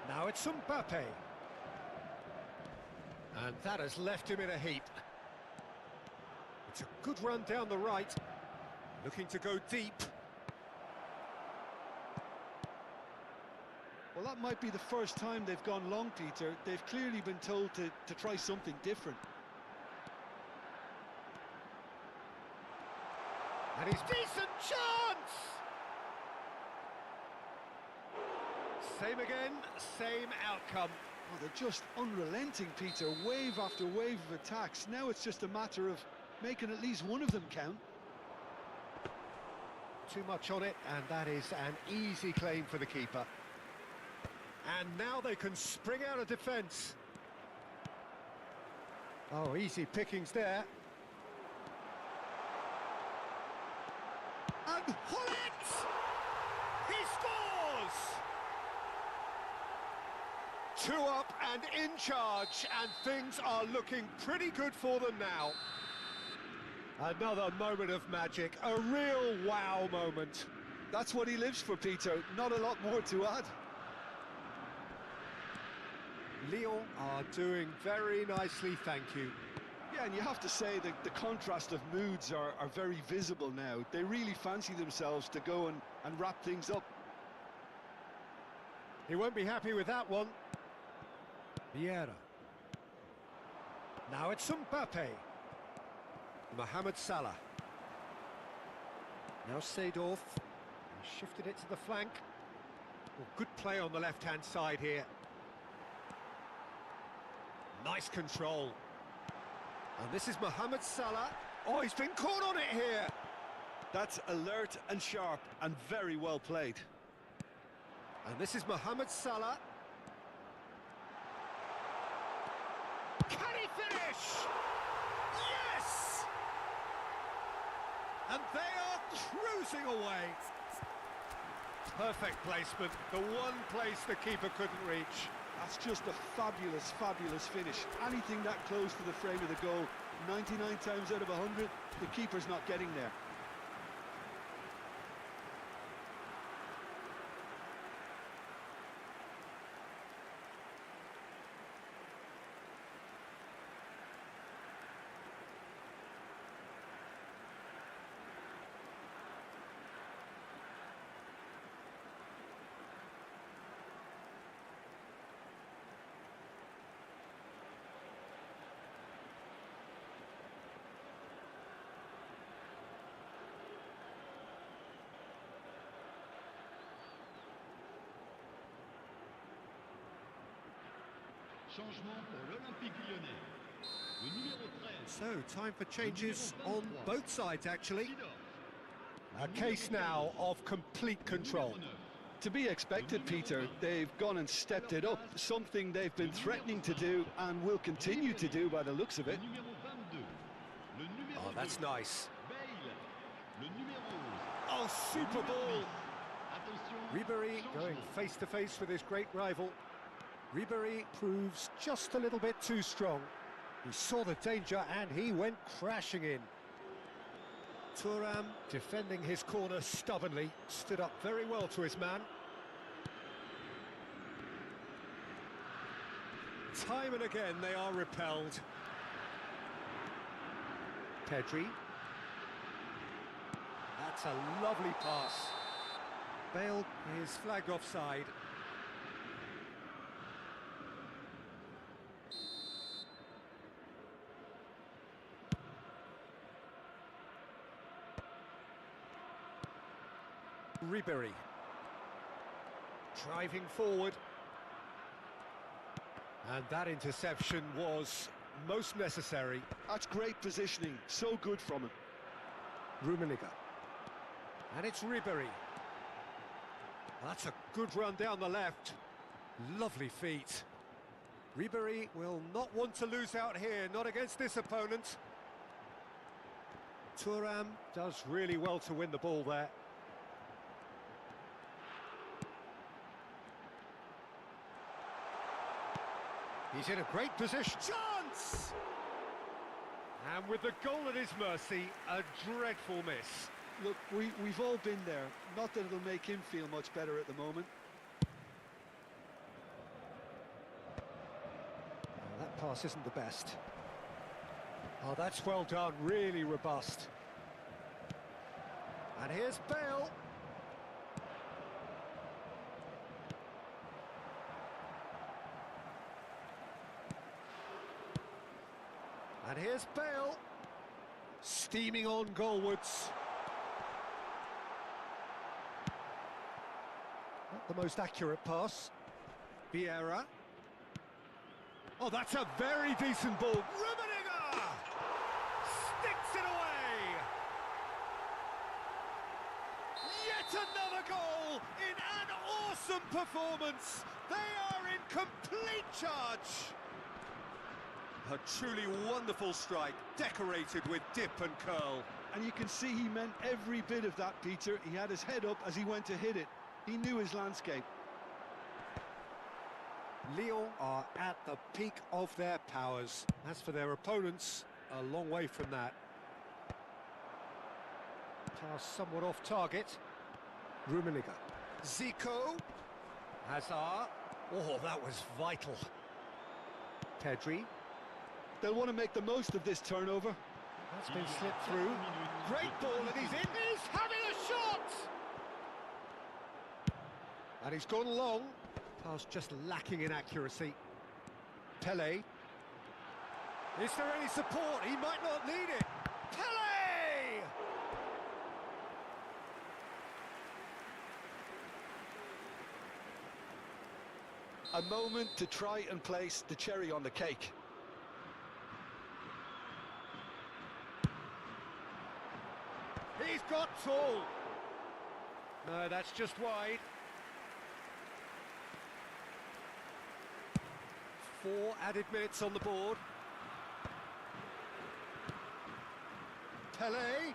Now it's Mbappe. And that has left him in a heap. It's a good run down the right. Looking to go deep. Well, that might be the first time they've gone long, Peter. They've clearly been told to try something different. And he's decent chance! Same again, same outcome. Oh, they're just unrelenting, Peter. Wave after wave of attacks. Now it's just a matter of making at least one of them count. Too much on it, and that is an easy claim for the keeper. And now they can spring out of defence. Oh, easy pickings there. And Hullet! He scores! 2 up and in charge, and things are looking pretty good for them now. Another moment of magic, a real wow moment. That's what he lives for, Peter. Not a lot more to add. Lyon are doing very nicely, thank you. Yeah, and you have to say that the contrast of moods are very visible now. They really fancy themselves to go and wrap things up. He won't be happy with that one. Vieira. Now it's Mbappe. Mohamed Salah. Now Seedorf. Shifted it to the flank. Well, good play on the left-hand side here. Nice control. And this is Mohamed Salah. Oh, he's been caught on it here. That's alert and sharp and very well played. And this is Mohamed Salah. Can he finish? Yes! And they are cruising away. Perfect placement, the one place the keeper couldn't reach. That's just a fabulous, fabulous finish. Anything that close to the frame of the goal, 99 times out of 100, the keeper's not getting there. Changement pour l'Olympique Lyonnais. Le numéro 13. So, time for changes on both sides, actually. Sidor. A case now of complete control. Numéro 9. To be expected, Peter. They've gone and stepped it up, something they've been threatening to do and will continue to do by the looks of Le it. numéro 22. Le numéro Oh, that's 2. nice. Bale. Le numéro 11. Oh, super ball! Attention. Ribéry going changement. face-to-face with his great rival. Ribéry proves just a little bit too strong. He saw the danger and he went crashing in. Thuram defending his corner stubbornly, stood up very well to his man. Time and again they are repelled. Pedri. That's a lovely pass. Bale is flagged offside. Ribéry. Driving forward. And that interception was most necessary. That's great positioning, so good from him. Rummenigge. And it's Ribéry. That's a good run down the left. Lovely feet. Ribéry will not want to lose out here, not against this opponent. Thuram does really well to win the ball there. He's in a great position. Chance! And with the goal at his mercy, a dreadful miss. Look, we've all been there. Not that it'll make him feel much better at the moment. Oh, that pass isn't the best. Oh, that's well done, really robust. And here's Bale. And here's Bale. Steaming on goalwards. Not the most accurate pass. Vieira. Oh, that's a very decent ball. Rummenigge! Sticks it away! Yet another goal in an awesome performance. They are in complete charge. A truly wonderful strike, decorated with dip and curl. And you can see he meant every bit of that, Peter. He had his head up as he went to hit it. He knew his landscape. Lyon are at the peak of their powers. As for their opponents, a long way from that. Pass somewhat off target. Rummenigge. Zico. Hazard. Oh, that was vital. Pedri. They'll want to make the most of this turnover. That's been slipped through. Great ball, and he's in. He's having a shot! And he's gone long. Pass just lacking in accuracy. Pele. Is there any support? He might not need it. Pele! A moment to try and place the cherry on the cake. He's got tall. No, that's just wide. 4 added minutes on the board. Pele.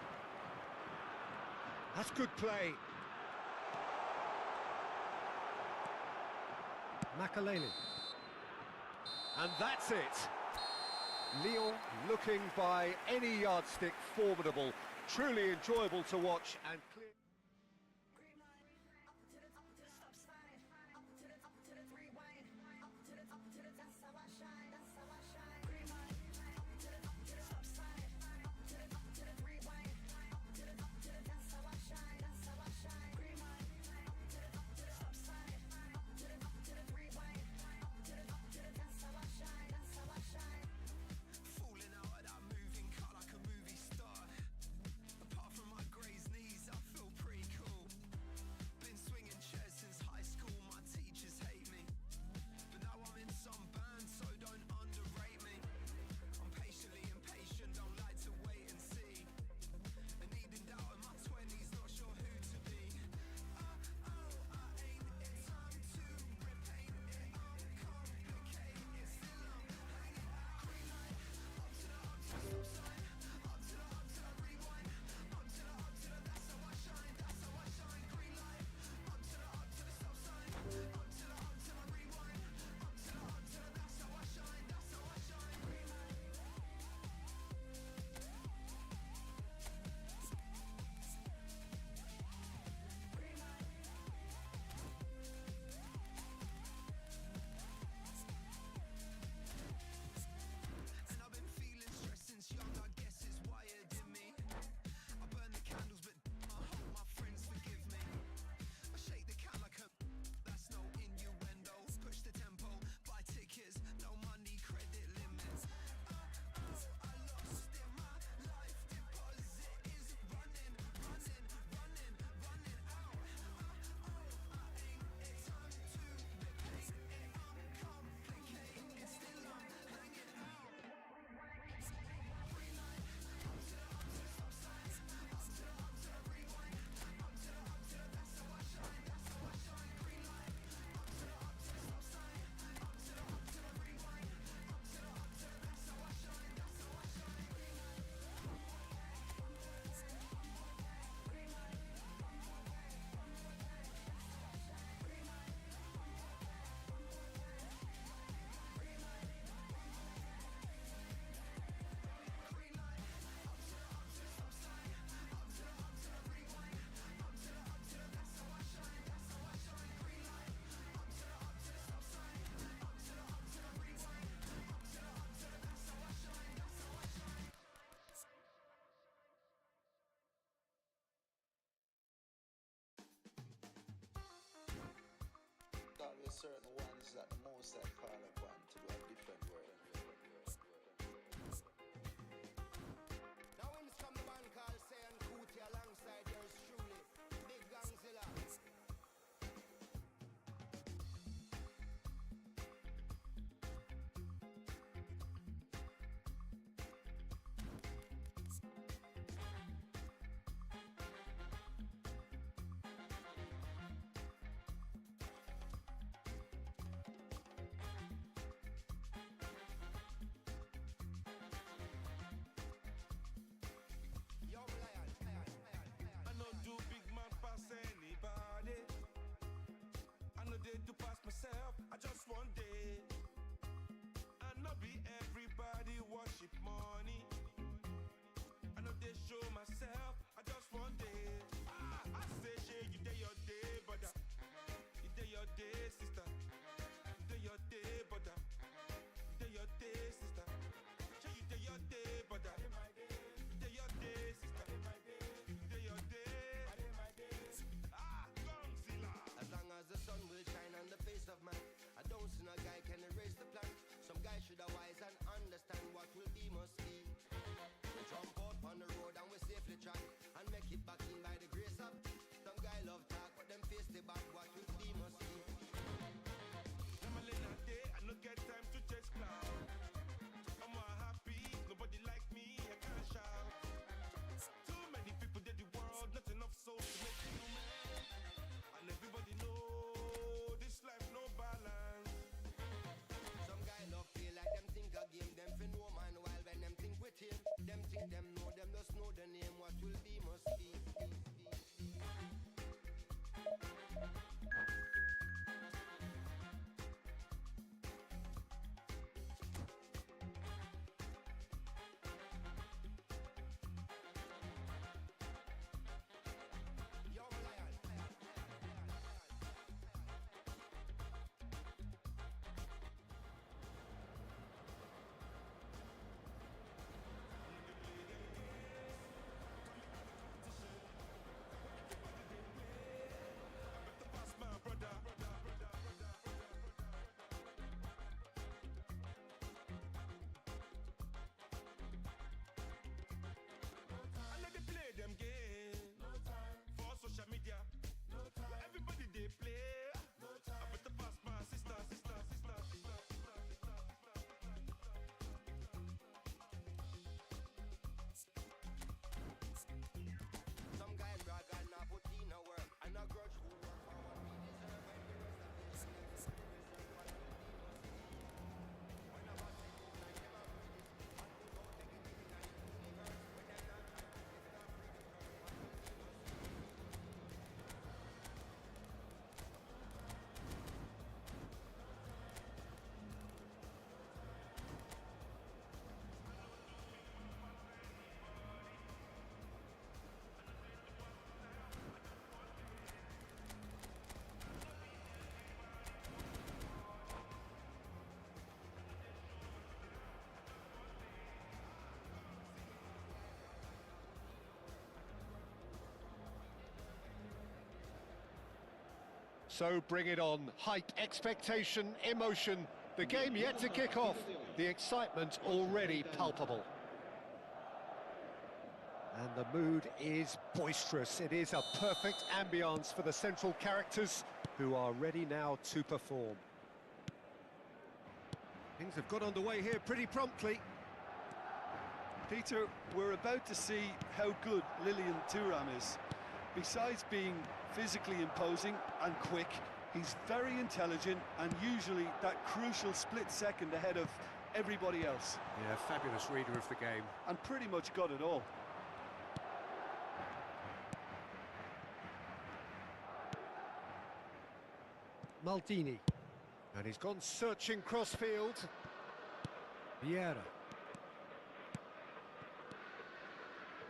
That's good play. Makaleli. And that's it. Lyon looking by any yardstick formidable. Truly enjoyable to watch and clear. Falling out of that moving car. Apart from my grey's knees, I feel certain ones that most I call upon to do a different work. Now when it's come the man called Sayan Kuti alongside yours truly, Big Gangzilla. I know do big man pass anybody. I know they do pass myself. I just one day. I know be everybody worship money. I know they show myself. I just one day. I say shit, you day your day, brother. You day your day, sister. You day your day, brother. You day your day, sister. Say you day your day, brother. You day your day, sister. Day your day. Gongzilla. As long as the sun will shine on the face of man, I don't see no guy can erase the plan. Some guy should have wise and understand what will be must be. We jump out on the road and we safely track and make it back in by the grace of. Some guy love talk, but them face the back. What will be must be. I'm a little day, I no get time to chase cloud. I'm all happy, nobody like me, I can't shout. Too many people did the world, not enough souls to make you man. And everybody know this life no balance. Some guy love feel like them think a game, them for no man while when them think with him. Them think them just know the name, what will be must be. Yo, Lion. Pass my brother. I let they play them game. For social media. Where everybody they play. I better pass my sister. Some guy brag and not put in a work and a grudge who work for what we deserve when the rest of this never deserve what we must be. When I was in it, I never read it. I could go take anything in the universe. When they're not happy, it's not free to turn what we must be. So bring it on. Hype, expectation, emotion. The game yet to kick off. The excitement already palpable. And the mood is boisterous. It is a perfect ambience for the central characters who are ready now to perform. Things have got underway here pretty promptly. Peter, we're about to see how good Lilian Thuram is. Besides being physically imposing and quick, he's very intelligent and usually that crucial split second ahead of everybody else. Yeah, fabulous reader of the game. And pretty much got it all. Maldini. And he's gone searching crossfield. Vieira.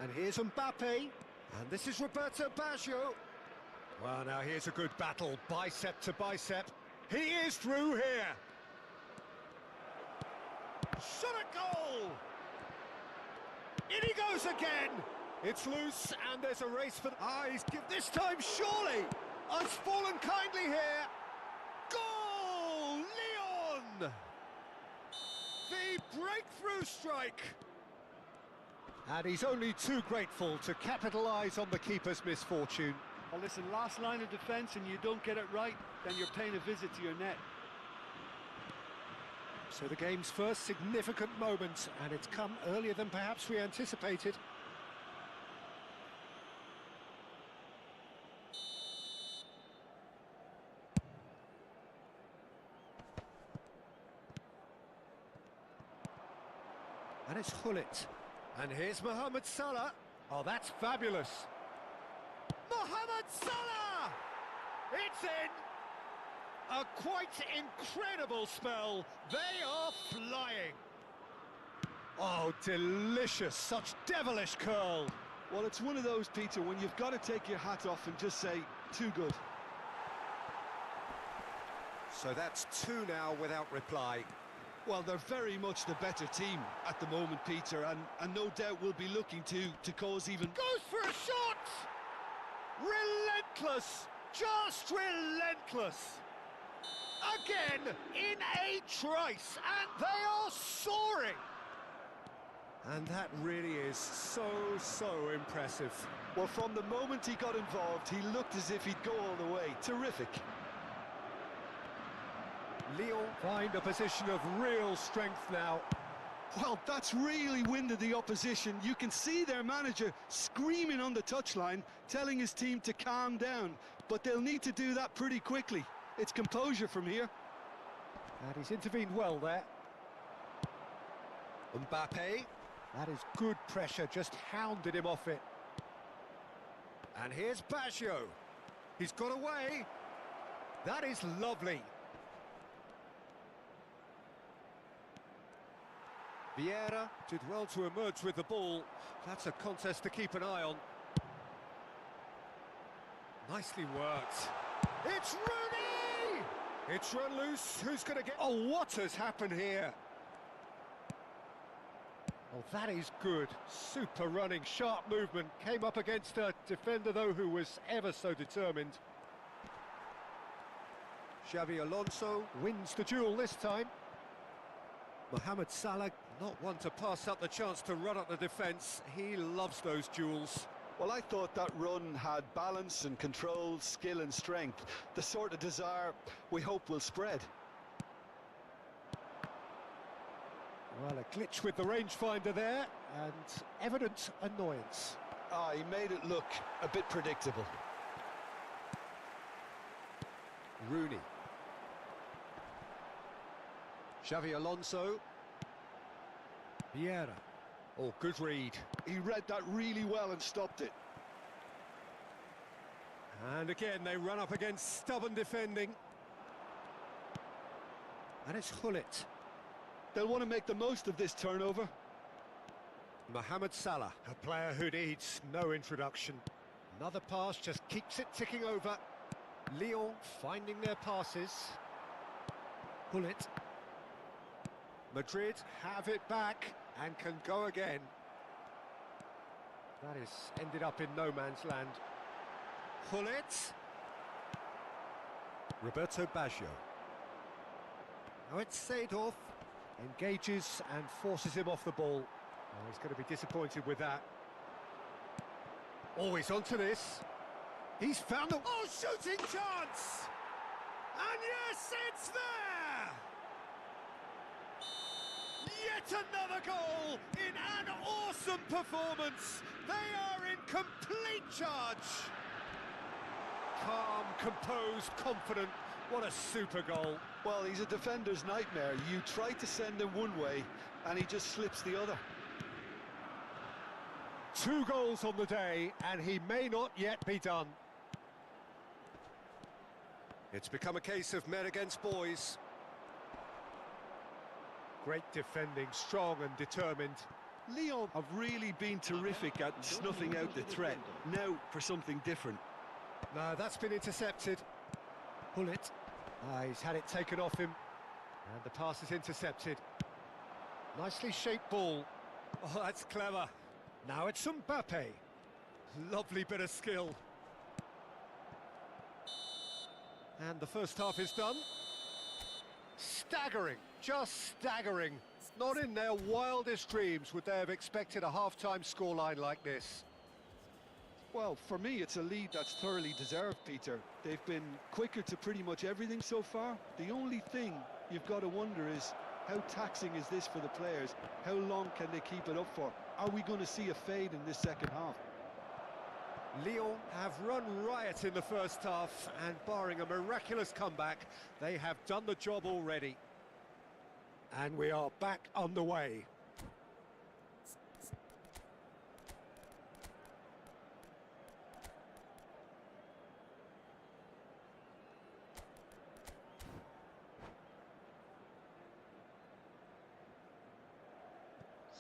And here's Mbappe. And this is Roberto Baggio. Well, now here's a good battle, bicep to bicep. He is through here. Shot a goal! In he goes again! It's loose, and there's a race for... He's this time, surely! Has fallen kindly here. Goal! breakthrough strike! And he's only too grateful to capitalise on the keeper's misfortune. Well, listen, last line of defence and you don't get it right, then you're paying a visit to your net. So the game's first significant moment, and it's come earlier than perhaps we anticipated. And it's Hullet. And here's Mohamed Salah. Oh, that's fabulous. Mohamed Salah! It's in! A quite incredible spell. They are flying. Oh, delicious. Such devilish curl. Well, it's one of those, Peter, when you've got to take your hat off and just say, too good. So that's two now without reply. Well, they're very much the better team at the moment, Peter, and no doubt will be looking to cause even... Goes for a shot! Relentless! Just relentless! Again, in a trice, and they are soaring! And that really is so impressive. Well, from the moment he got involved, he looked as if he'd go all the way. Terrific. Lyon find a position of real strength now. Well, that's really winded the opposition. You can see their manager screaming on the touchline, telling his team to calm down. But they'll need to do that pretty quickly. It's composure from here. And he's intervened well there. Mbappe. That is good pressure, just hounded him off it. And here's Baggio. He's got away. That is lovely. Vieira did well to emerge with the ball. That's a contest to keep an eye on. Nicely worked. It's Rooney! It's run loose. Who's going to get... Oh, what has happened here? Oh, that is good. Super running, sharp movement. Came up against a defender, though, who was ever so determined. Xabi Alonso wins the duel this time. Mohamed Salah, not one to pass up the chance to run up the defence. He loves those duels. Well, I thought that run had balance and control, skill and strength. The sort of desire we hope will spread. Well, a glitch with the rangefinder there, and evident annoyance. Ah, he made it look a bit predictable. Rooney. Xavi Alonso. Vieira. Oh, good read. He read that really well and stopped it. And again, they run up against stubborn defending. And it's Hullet. They'll want to make the most of this turnover. Mohamed Salah, a player who needs no introduction. Another pass just keeps it ticking over. Lyon finding their passes. Hullet. Madrid have it back and can go again. That is ended up in no man's land. Hullet. Roberto Baggio. Now it's Seedorf. Engages and forces him off the ball. Oh, he's going to be disappointed with that. Oh, he's onto this. He's found the... Oh, shooting chance! And yes, it's there! Yet another goal in an awesome performance. They are in complete charge. Calm, composed, confident. What a super goal. Well, he's a defender's nightmare. You try to send him one way, and he just slips the other. 2 goals on the day, and he may not yet be done. It's become a case of men against boys. Great defending, strong and determined. Lyon have really been terrific at snuffing out the threat. Now for something different. No, that's been intercepted. Hullet. He's had it taken off him. And the pass is intercepted. Nicely shaped ball. Oh, that's clever. Now it's Mbappe. Lovely bit of skill. And the first half is done. Staggering, just staggering. Not in their wildest dreams would they have expected a half-time scoreline like this. Well, for me, it's a lead that's thoroughly deserved, Peter. They've been quicker to pretty much everything so far. The only thing you've got to wonder is, how taxing is this for the players? How long can they keep it up for? Are we going to see a fade in this second half? Lyon have run riot in the first half, and barring a miraculous comeback, they have done the job already. And we are back underway.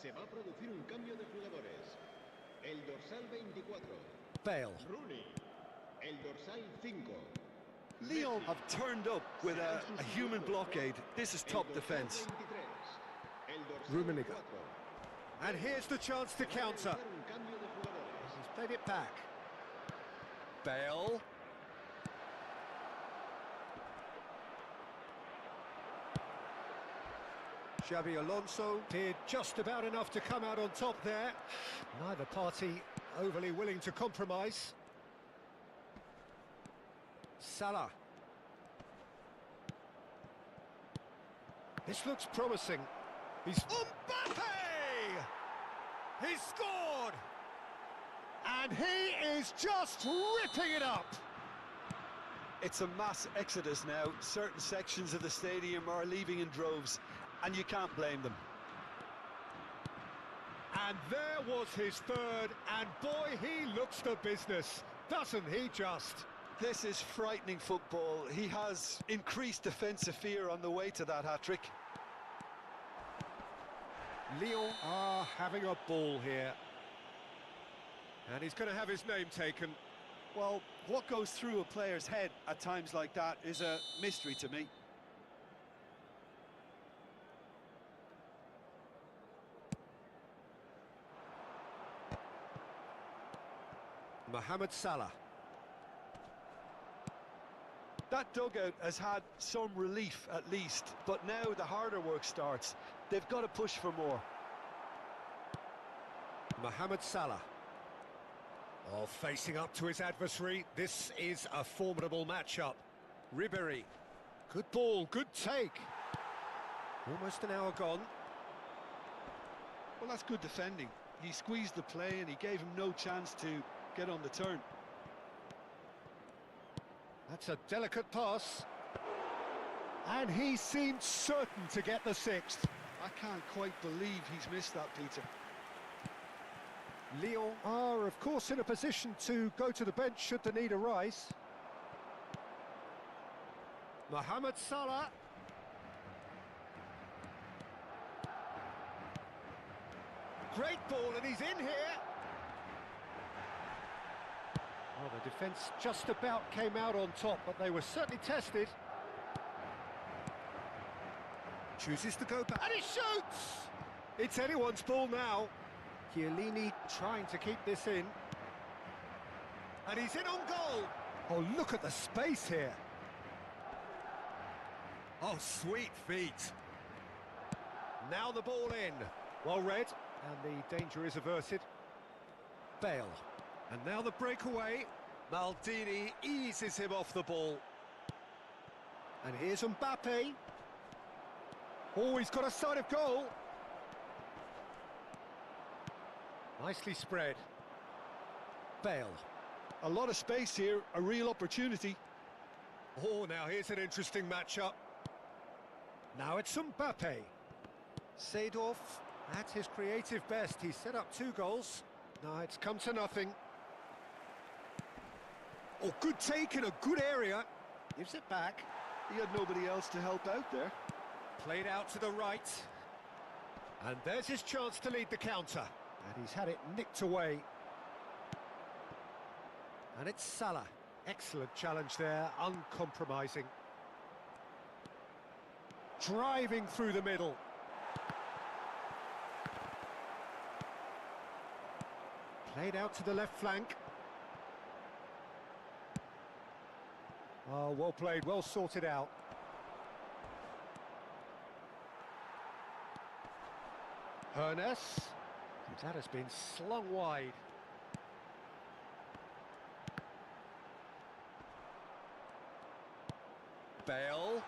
Se va a producir un cambio de jugadores. El dorsal 24. Bale. Rooney. El dorsal 5. Lyon have turned up with a human blockade. This is top defence. Rummenigge. And here's the chance to counter. He's played it back. Bale. Xabi Alonso did just about enough to come out on top there. Neither party overly willing to compromise. Salah. This looks promising. He's Mbappe! He's scored! And he is just ripping it up! It's a mass exodus now. Certain sections of the stadium are leaving in droves, and you can't blame them. And there was his third, and boy, he looks the business, doesn't he just? This is frightening football. He has increased defensive fear on the way to that hat-trick. Lyon are having a ball here. And he's going to have his name taken. Well, what goes through a player's head at times like that is a mystery to me. Mohamed Salah. That dugout has had some relief at least, but now the harder work starts. They've got to push for more. Mohamed Salah. Oh, facing up to his adversary. This is a formidable matchup. Ribéry. Good ball, good take. Almost an hour gone. Well, that's good defending. He squeezed the play and he gave him no chance to get on the turn. That's a delicate pass. And he seemed certain to get the sixth. I can't quite believe he's missed that, Peter. Lyon are, of course, in a position to go to the bench should the need arise. Mohamed Salah. Great ball, and he's in here. Well, the defence just about came out on top, but they were certainly tested. Chooses to go back, and he shoots! It's anyone's ball now. Chiellini trying to keep this in. And he's in on goal. Oh, look at the space here. Oh, sweet feet. Now the ball in. Well read, and the danger is averted. Bale. And now the breakaway. Maldini eases him off the ball. And here's Mbappe. Oh, he's got a sight of goal. Nicely spread. Bale. A lot of space here, a real opportunity. Oh, now here's an interesting matchup. Now it's Mbappe. Seedorf at his creative best. He's set up 2 goals. Now it's come to nothing. Oh, good take in a good area. Gives it back. He had nobody else to help out there. Played out to the right. And there's his chance to lead the counter. And he's had it nicked away. And it's Salah. Excellent challenge there, uncompromising. Driving through the middle. Played out to the left flank. Oh, well played, well sorted out. Hernes. That has been slung wide. Bale.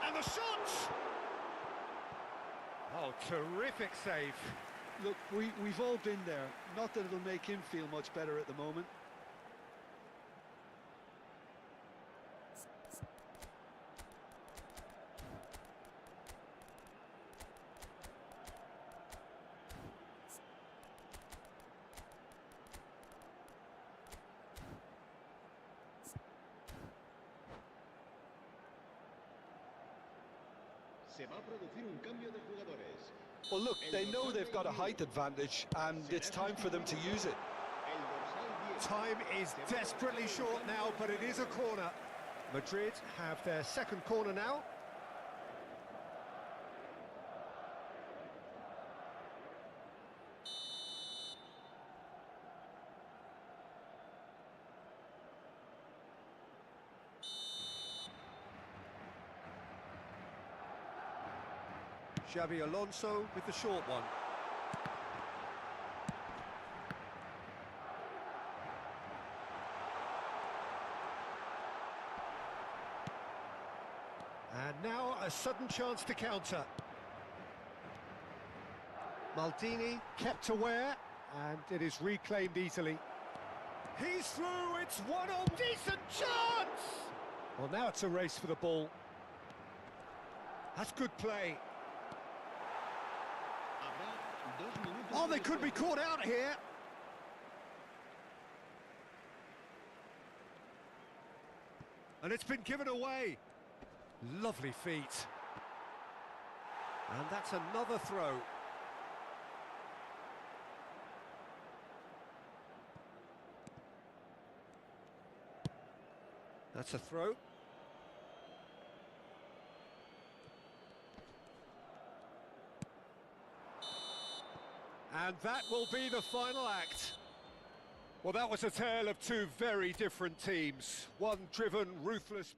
And the shot! Oh, terrific save. Look, we've all been there. Not that it'll make him feel much better at the moment. Se va a producir un cambio de jugadores. Well, look, they know they've got a height advantage, and it's time for them to use it. Time is desperately short now, but it is a corner. Madrid have their second corner now. Xabi Alonso with the short one. And now a sudden chance to counter. Maldini kept aware, and it is reclaimed easily. He's through, it's 1-0, decent chance! Well, now it's a race for the ball. That's good play. Oh, they could be caught out here. And it's been given away. Lovely feet. And that's another throw. That's a throw. And that will be the final act. Well, that was a tale of two very different teams. One driven, ruthless...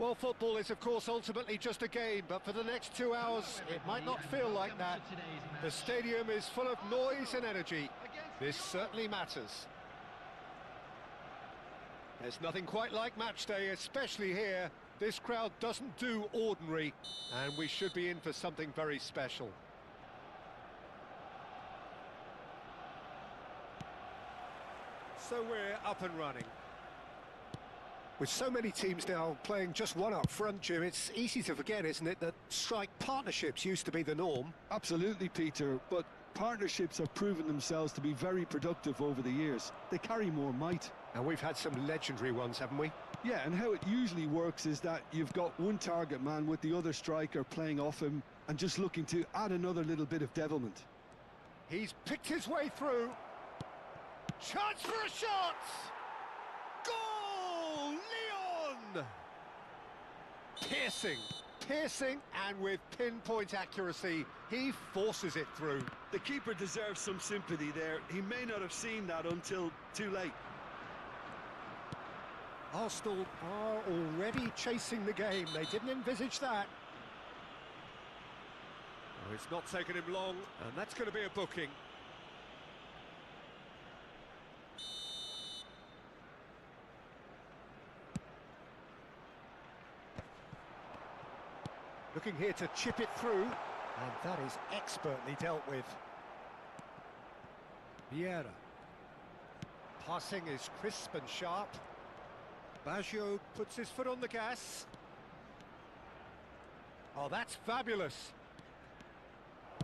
Well, football is, of course, ultimately just a game, but for the next 2 hours, it might not feel like that. The stadium is full of noise and energy. This certainly matters. There's nothing quite like match day, especially here. This crowd doesn't do ordinary, and we should be in for something very special. So we're up and running. With so many teams now playing just one up front, Jim, it's easy to forget, isn't it, that strike partnerships used to be the norm? Absolutely, Peter, but partnerships have proven themselves to be very productive over the years. They carry more might. And we've had some legendary ones, haven't we? Yeah, and how it usually works is that you've got one target man with the other striker playing off him and just looking to add another little bit of devilment. He's picked his way through. Chance for a shot! Goal! Leon! Piercing, and with pinpoint accuracy, he forces it through. The keeper deserves some sympathy there. He may not have seen that until too late. Arsenal are already chasing the game. They didn't envisage that. Oh, it's not taken him long, and that's going to be a booking. Looking here to chip it through, and that is expertly dealt with. Vieira. Passing is crisp and sharp. Baggio puts his foot on the gas. Oh, that's fabulous.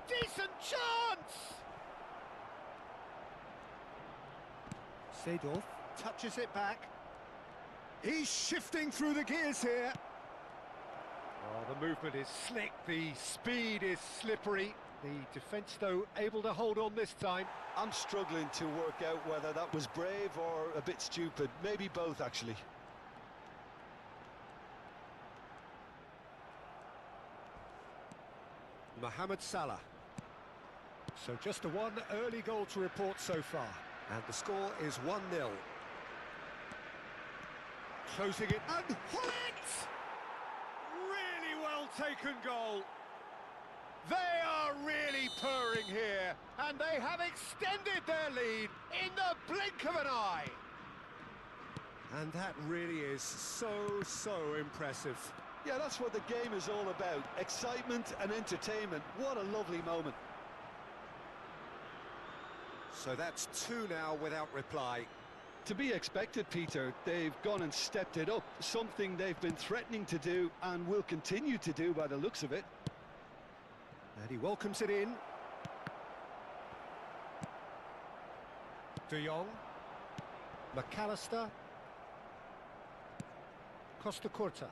Decent chance! Seedorf touches it back. He's shifting through the gears here. Oh, the movement is slick, the speed is slippery. The defence, though, able to hold on this time. I'm struggling to work out whether that was brave or a bit stupid. Maybe both, actually. Mohamed Salah. So just the one early goal to report so far. And the score is 1-0. Closing it, and hit! Really well taken goal. They are really purring here, and they have extended their lead in the blink of an eye. And that really is so impressive. Yeah, that's what the game is all about. Excitement and entertainment. What a lovely moment. So that's 2 now without reply. To be expected, Peter. They've gone and stepped it up. Something they've been threatening to do and will continue to do by the looks of it. And he welcomes it in. De Jong. McAllister. Costa Curta.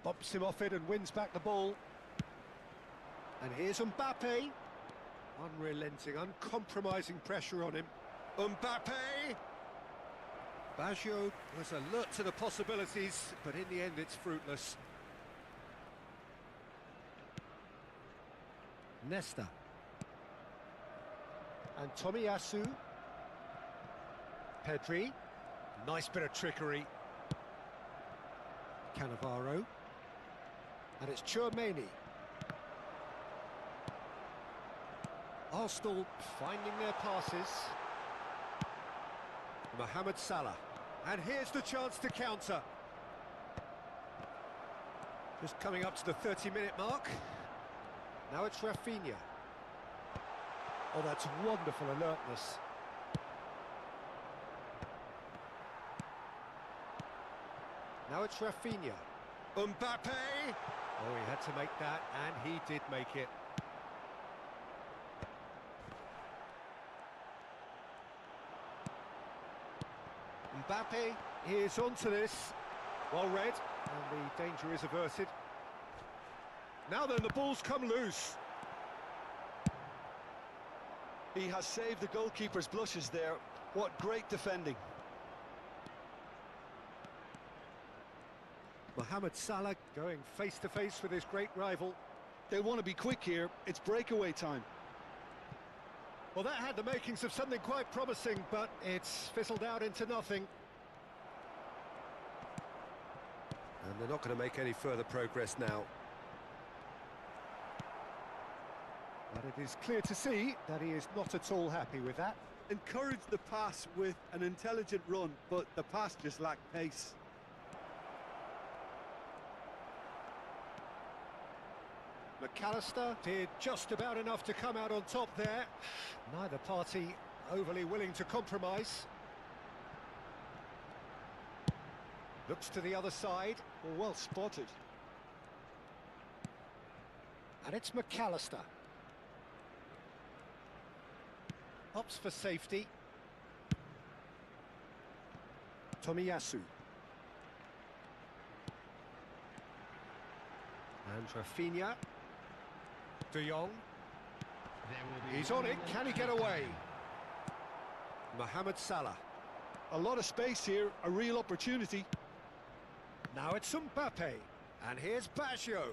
Bumps him off it and wins back the ball. And here's Mbappe. Unrelenting, uncompromising pressure on him. Mbappe! Baggio was alert to the possibilities, but in the end it's fruitless. Nesta. And Tomiyasu. Pedri. Nice bit of trickery. Cannavaro. And it's Chouameni. Arsenal finding their passes. Mohamed Salah. And here's the chance to counter. Just coming up to the 30-minute mark. Now it's Rafinha. Oh, that's wonderful alertness. Now it's Rafinha. Mbappe! Oh, he had to make that, and he did make it. Mbappe is onto this. Well read, and the danger is averted. Now then, the ball's come loose. He has saved the goalkeeper's blushes there. What great defending. Mohamed Salah going face-to-face with his great rival. They want to be quick here. It's breakaway time. Well, that had the makings of something quite promising, but it's fizzled out into nothing. And they're not going to make any further progress now. But it is clear to see that he is not at all happy with that. Encouraged the pass with an intelligent run, but the pass just lacked pace. McAllister did just about enough to come out on top there. Neither party overly willing to compromise. Looks to the other side. Well spotted. And it's McAllister. Opts for safety. Tomiyasu. And Rafinha. De Jong. He's on it. Can he get away? Mohamed Salah. A lot of space here, a real opportunity. Now it's Mbappe. And here's Baggio.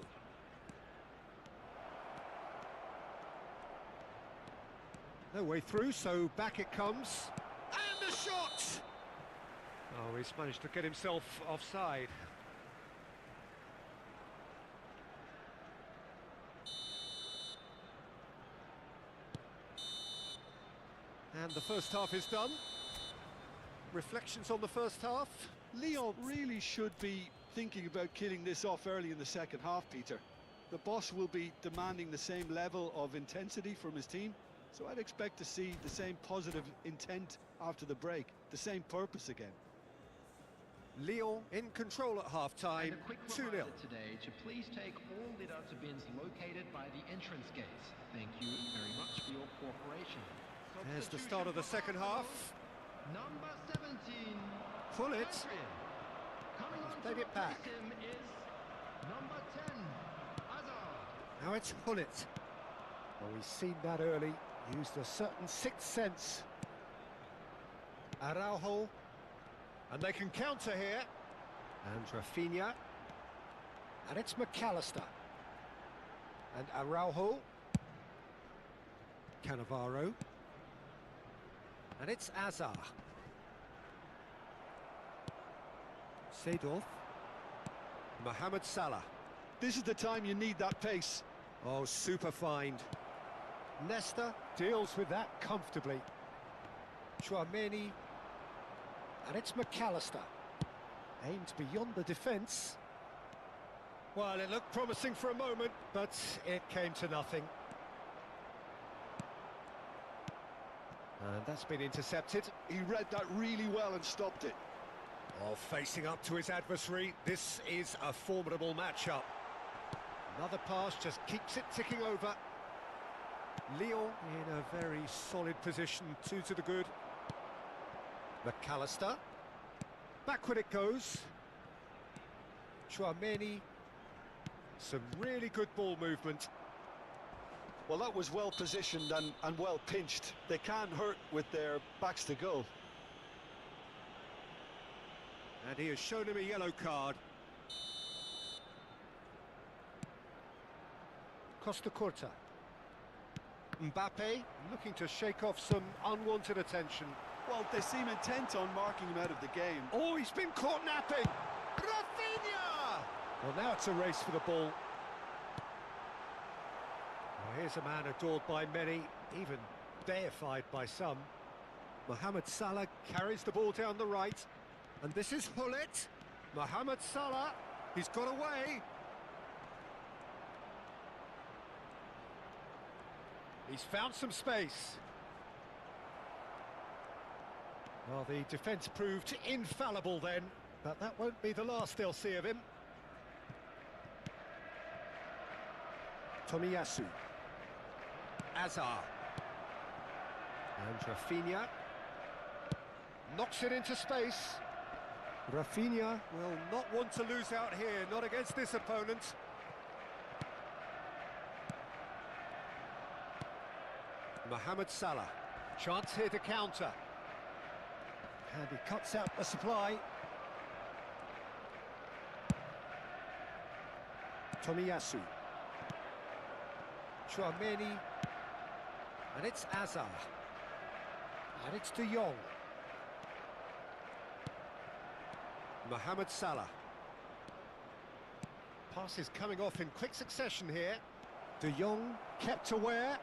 No way through, so back it comes. And the shot! Oh, he's managed to get himself offside. And the first half is done. Reflections on the first half? Lyon really should be thinking about killing this off early in the second half, Peter. The boss will be demanding the same level of intensity from his team, so I'd expect to see the same positive intent after the break, the same purpose again. Lyon in control at half-time, 2-0. Today to please take all litter to bins located by the entrance gates. Thank you very much for your cooperation. There's the start of the second half. Number 17. Pull it. Coming on Played it back. him is number 10. Hazard. Now it's Hullet. Well, we've seen that early. Used a certain sixth sense. Araujo. And they can counter here. And Rafinha. And it's McAllister. And Araujo. Cannavaro. And it's Azar. Seedorf. Mohamed Salah. This is the time you need that pace. Oh, super find. Nesta deals with that comfortably. Chouameni. And it's McAllister. Aimed beyond the defence. Well, it looked promising for a moment, but it came to nothing. And that's been intercepted. He read that really well and stopped it. Oh, facing up to his adversary, this is a formidable matchup. Another pass just keeps it ticking over. Lyon in a very solid position, 2 to the good. McAllister. Backward it goes. Chouameni. Some really good ball movement. Well, that was well positioned and well pinched. They can't hurt with their backs to goal. And he has shown him a yellow card. Costa Curta. Mbappe looking to shake off some unwanted attention. Well, they seem intent on marking him out of the game. Oh, he's been caught napping! Rafinha! Well, now it's a race for the ball. Well, here's a man adored by many, even deified by some. Mohamed Salah carries the ball down the right. And this is Hullet. Mohamed Salah. He's got away. He's found some space. Well, the defence proved infallible then, but that won't be the last they'll see of him. Tomiyasu. Azar. And Rafinha. Knocks it into space. Rafinha will not want to lose out here, not against this opponent. Mohamed Salah. Chance here to counter. And he cuts out the supply. Tomiyasu. Chouameni. And it's Azar. And it's De Jong. Mohamed Salah. Passes coming off in quick succession here. De Jong kept aware,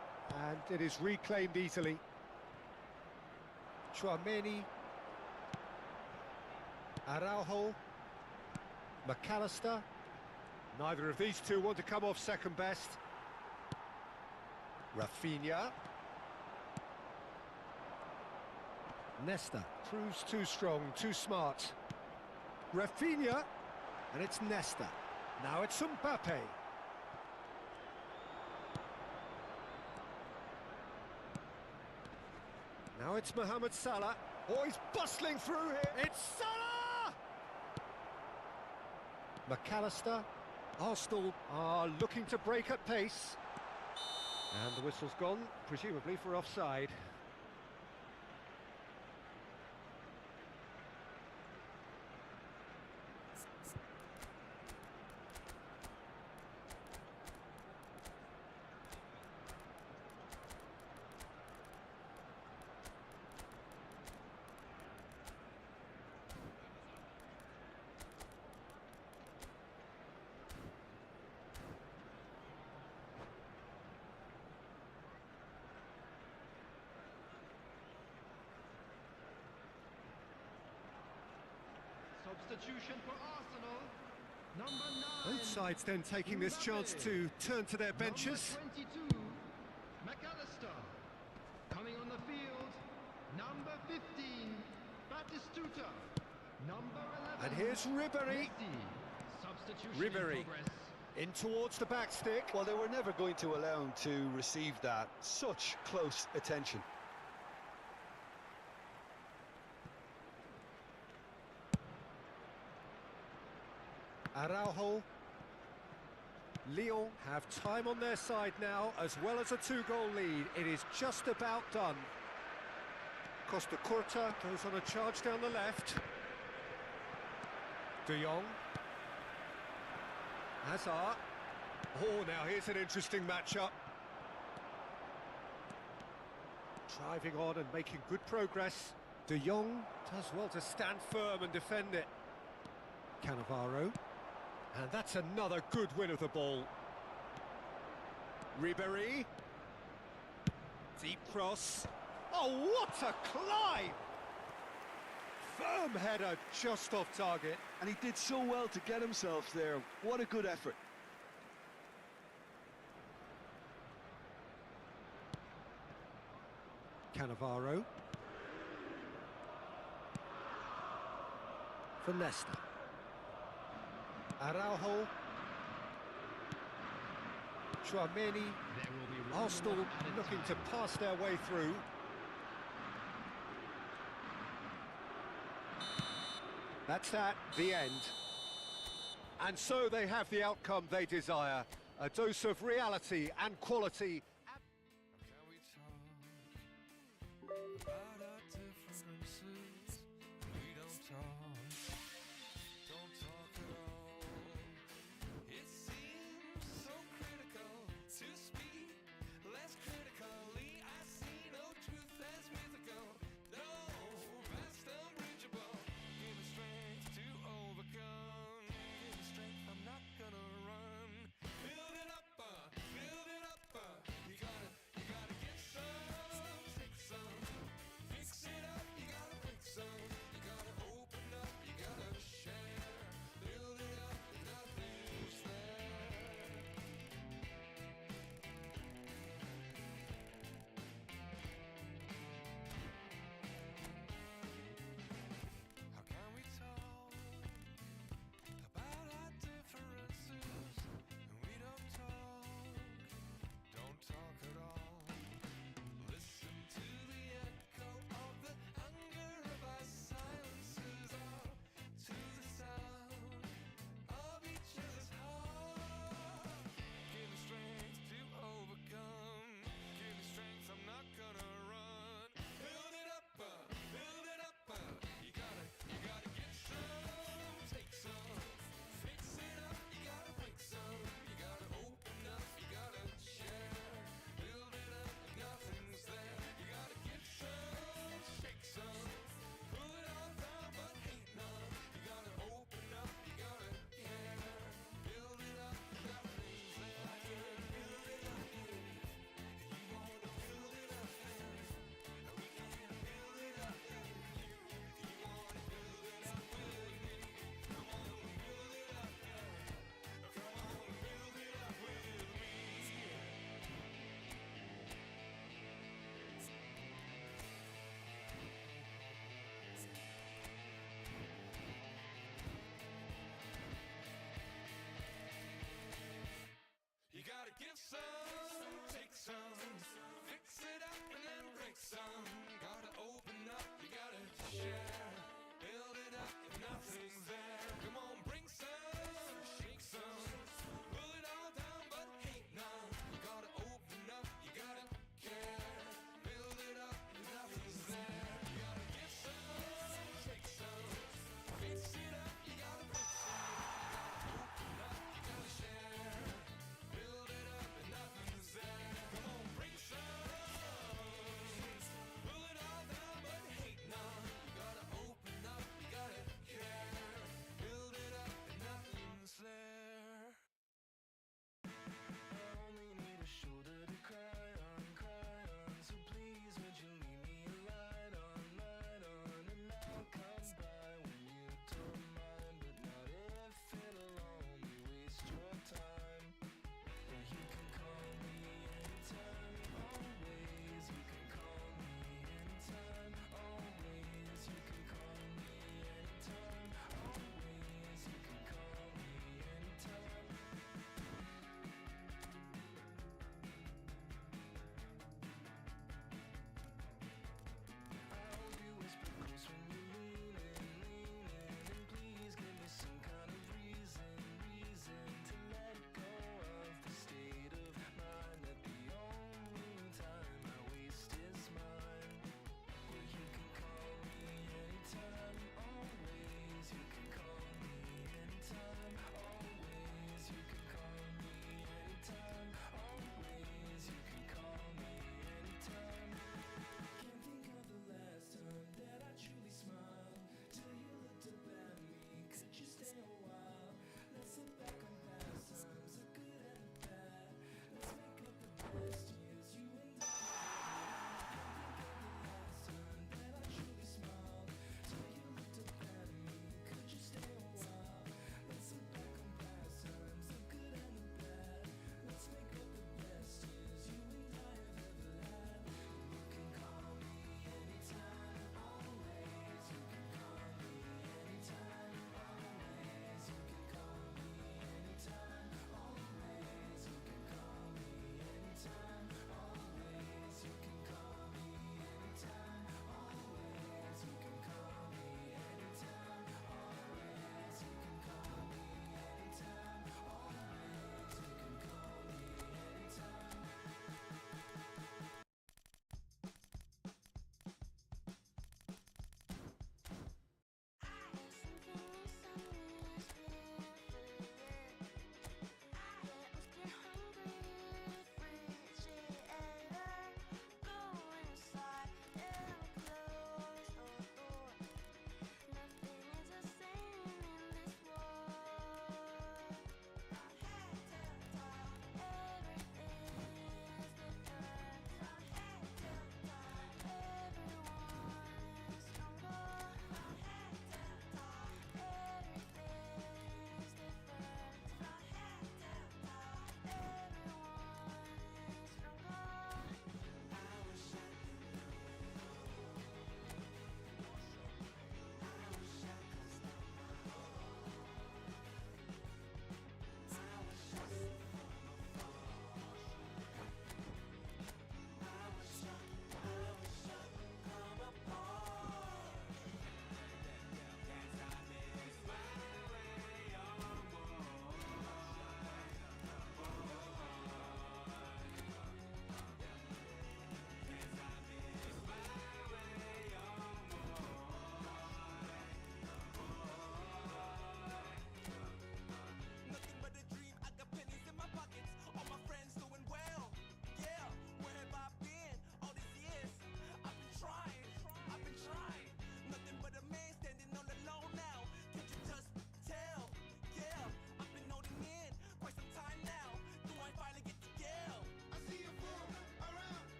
and it is reclaimed easily. Chouameni. Araujo. McAllister. Neither of these two want to come off second best. Rafinha. Nesta proves too strong, too smart. Rafinha, and it's Nesta. Now it's Mbappe. Now it's Mohamed Salah. Oh, he's bustling through here. It's Salah! McAllister. Arsenal are looking to break at pace. And the whistle's gone, presumably for offside. Substitution for Arsenal. Number 9. Both sides then taking this chance to turn to their benches. Number 22, McAllister. Coming on the field, number 15, Batistuta. Number 11. And here's Ribéry. Substitution Ribéry in progress. in towards the back stick. Well, they were never going to allow him to receive that. Such close attention. Araujo. Lyon have time on their side now, as well as a 2-goal lead. It is just about done. Costa Curta goes on a charge down the left. De Jong. Hazard. Oh, now here's an interesting matchup. Driving on and making good progress. De Jong does well to stand firm and defend it. Cannavaro. And that's another good win of the ball. Ribéry. Deep cross. Oh, what a climb! Firm header just off target. And he did so well to get himself there. What a good effort. Cannavaro. For Nesta. Araujo. Chouameni. Arsenal looking to pass their way through. That's that, the end. And so they have the outcome they desire. A dose of reality and quality. Can we talk about our differences? We don't talk at all. It seems so critical to speak less critically. I see no truth as mythical, no past unbridgeable. Give me strength to overcome. Give me strength, I'm not gonna run. Build it up,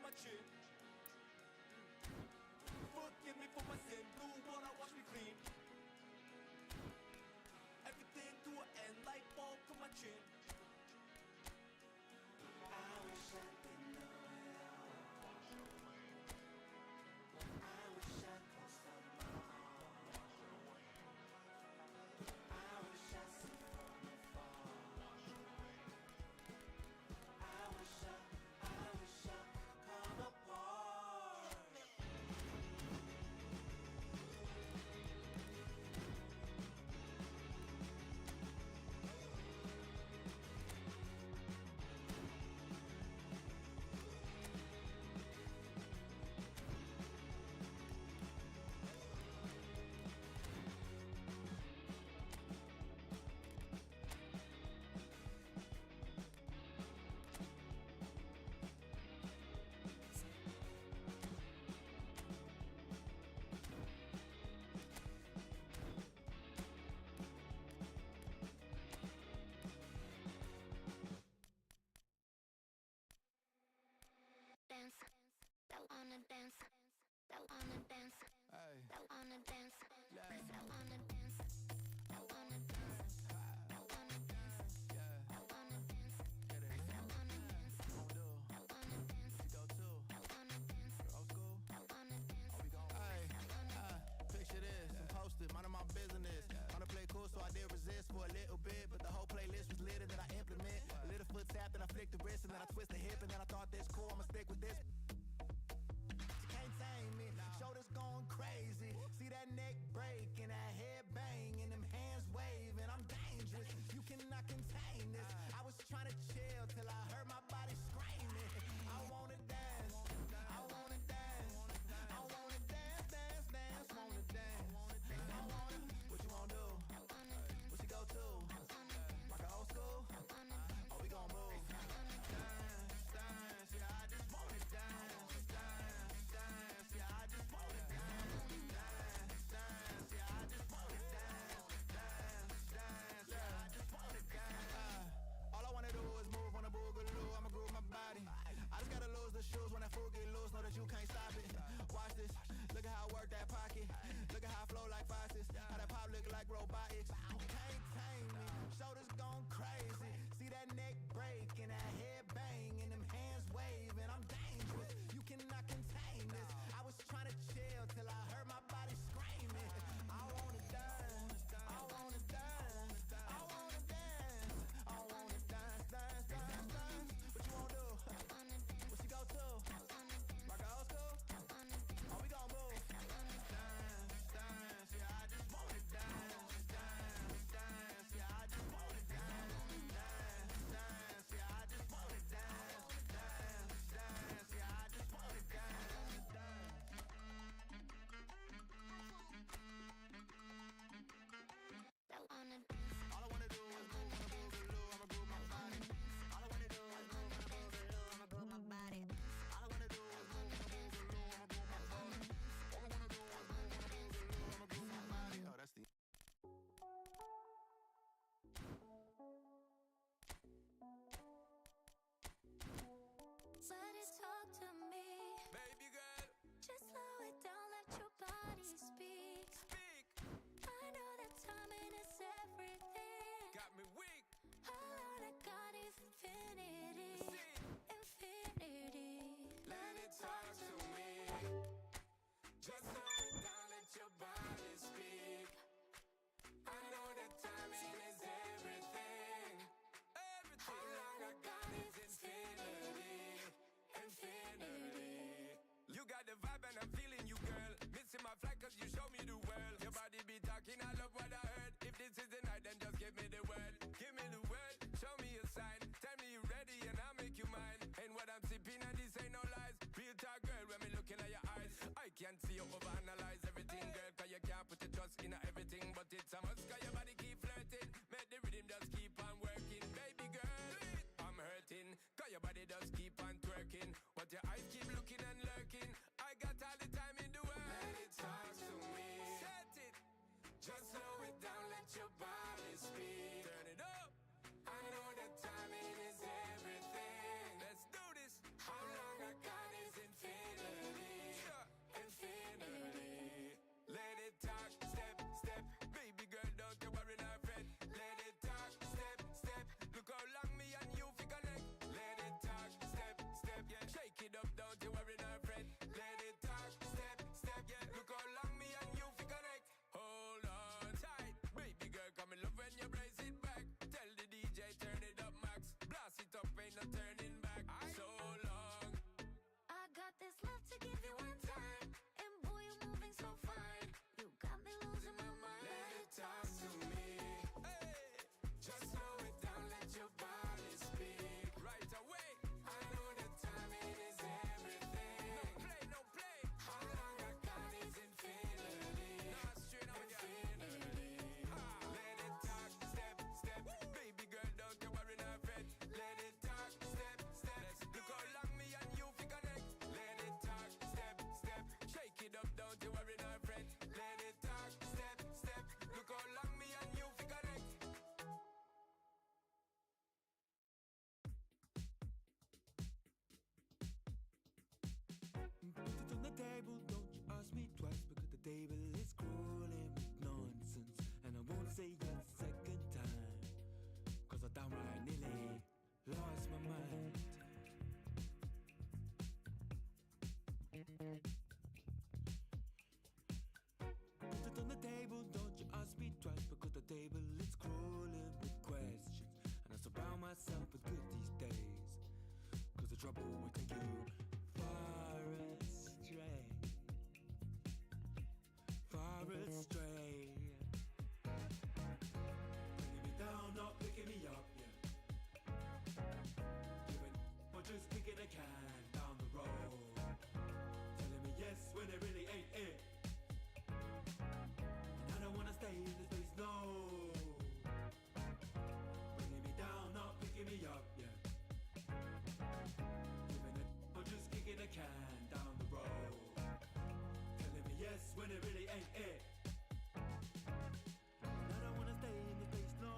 my chin. Forgive me for my sin, blue water wash me clean. Everything to an end, light bulb to my chin. I wish I could know it all. I wish I could stop my heart. I wish I see from afar. I wish I come apart. Dance, don't wanna dance, don't wanna dance, don't wanna dance, don't wanna dance, don't wanna dance, don't wanna dance, don't wanna dance, don't wanna dance, don't wanna dance, don't wanna dance, don't wanna dance. Picture this, I'm posted, minding my business. Wanna play cool, so I did resist for a little bit, but the whole playlist was lit and then I implement. A little foot tap, then I flick the wrist, and then I twist the hip, and then I thought this cool, I'ma stick with this. You can't tame me, shoulders going crazy. See that neck break and that head bang and them hands waving. I'm dangerous, you cannot contain this. I was trying to chill till I heard my body screaming. I wanna dance, I wanna dance, I wanna dance, dance, dance, wanna dance. I wanna, what you wanna do? What you go to? Rock a old school? Oh, we gon' move. Dance, dance, yeah, I just wanna dance, dance, dance, yeah, I just wanna dance, dance, dance, yeah, I just wanna dance, dance, dance, yeah, I just wanna dance. All I wanna do is move on the boogaloo, I'ma groove my body. I just gotta lose the shoes when that fool get loose, know that you can't stop it. Watch this, look at how I work that pocket, look at how I flow like faucets, how that pop look like robotics. You can't tame me, shoulders gone crazy. See that neck break and that head bang and them hands waving. I'm dangerous, you cannot contain this. I was trying to chill till I heard my body screaming. I wanna dance, I wanna dance, I wanna dance, I wanna dance, dance, dance, dance. What you wanna do? What you go to? Rock a old school? Oh, we gon' move. Dance, dance, yeah, I just wanna dance, dance, dance, yeah, I just wanna dance, dance, dance, yeah, I just wanna dance, dance, dance, yeah, I just wanna dance, dance. Don't wanna dance. All I wanna do is move on the boogaloo, I'ma groove my body. All I wanna do is move on the boogaloo, I'ma groove my body. All I wanna do is move on the boogaloo, I'ma groove my body. All I wanna do is move on the boogaloo, I'ma groove my body. Oh, that's the Let it talk to me. baby girl. Just slow it down, let your body speak. Speak, I know that timing is everything. got me weak. All I got is infinity. Infinity. Let it talk to me. Just slow it down, let your body speak. I know that timing is everything. Everything. How long I got is infinity. Infinity. You got the vibe and I'm feeling you, girl. Missing my flight cause you show me the world. Your body be talking, I love what I heard. If this is the night, then just give me the word. Give me the word, show me a sign. Tell me you ready and I'll make you mine. And what I'm sipping and this ain't no lies. Real talk, girl, when me looking at your eyes. I can't see you overanalyze everything, girl. Cause you can't put your trust in everything. But it's a must cause your body keep flirting. Make the rhythm just keep on working. Baby girl, I'm hurting. Cause your body just keep on twerking. But your eyes keep looking and lurking. I got all the time in the world. Let it talk to me. Set it. Just slow it down, let your body speak. Turn it up. I know that timing is everything. Let's do this. How long I got is table is crawling with nonsense, and I won't say it a second time, cause I downright nearly lost my mind. Put it on the table, don't you ask me twice, because the table is crawling with questions, and I surround myself with good these days, cause the trouble will take you far astray, far astray. Bringing me down, not picking me up, yeah. Giving or just kicking a can down the road, telling me yes when it really ain't it. And I don't wanna stay in this place, no. Bringing me down, not picking me up, yeah. Giving it or just kicking a can down the road, telling me yes when it really ain't it. And I don't wanna stay in this place, no.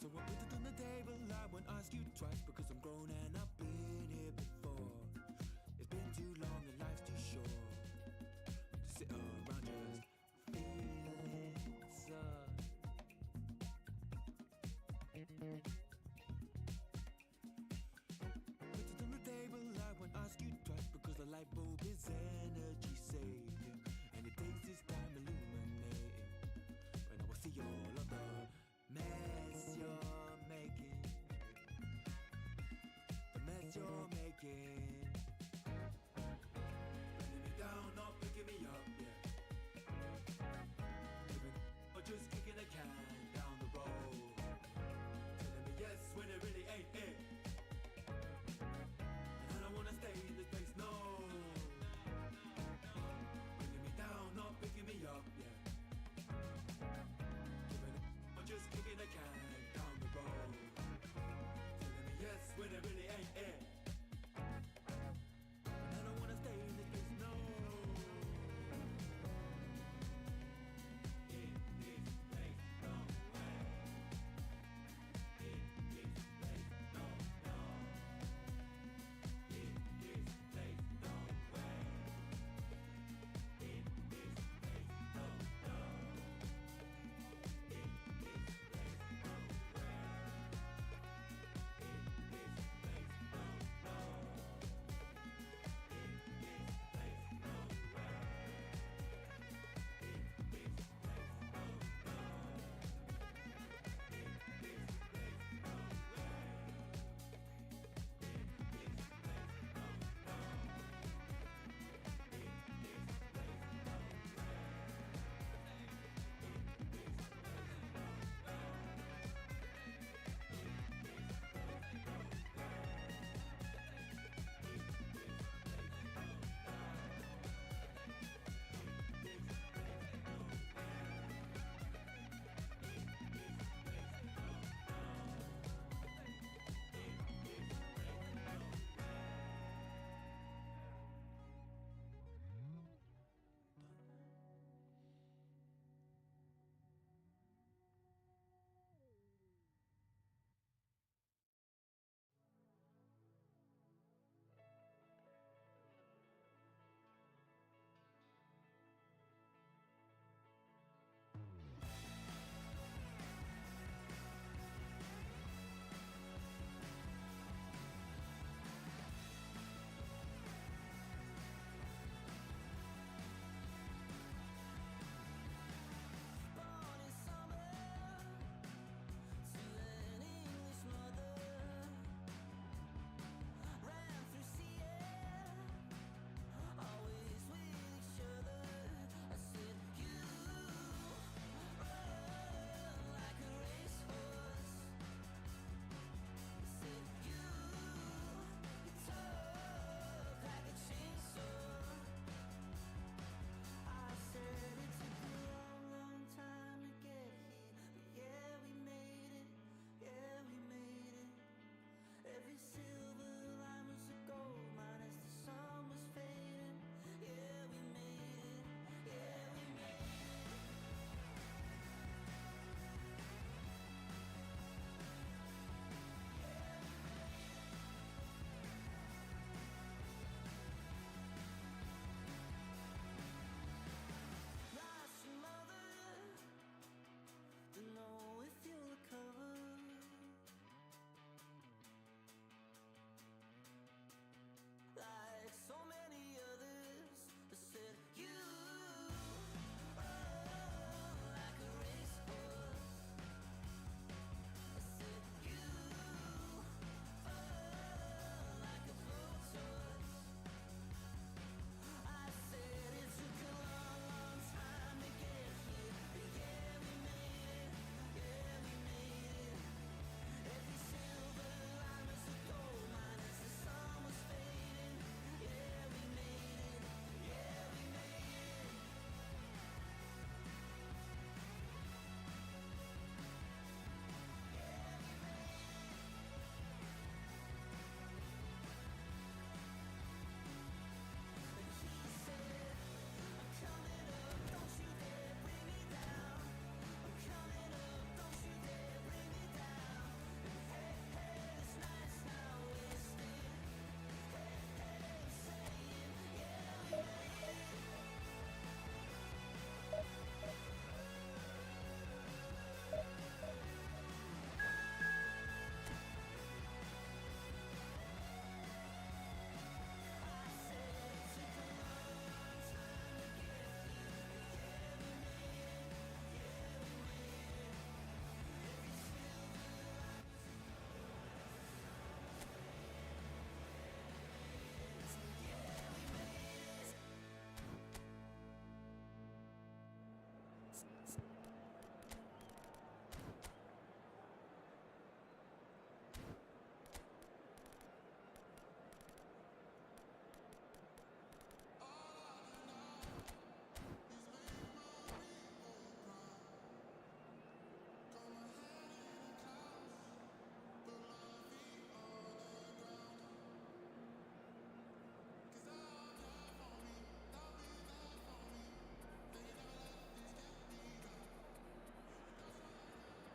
So I put it on the table, I won't ask you twice, because I'm grown and I've been here before. It's been too long and life's too short to sit around just feeling sad. Put it on the table, I won't ask you twice, because the light bulb is energy saving, and it takes its time illuminating. When I will see all of the mess you're making, the mess you're making. Bringing me down, not picking me up, yeah. Giving or just kicking a can down the road, telling me yes when it really ain't it. And I don't wanna stay in this place, no. Bringing me down, not picking me up, yeah. Giving or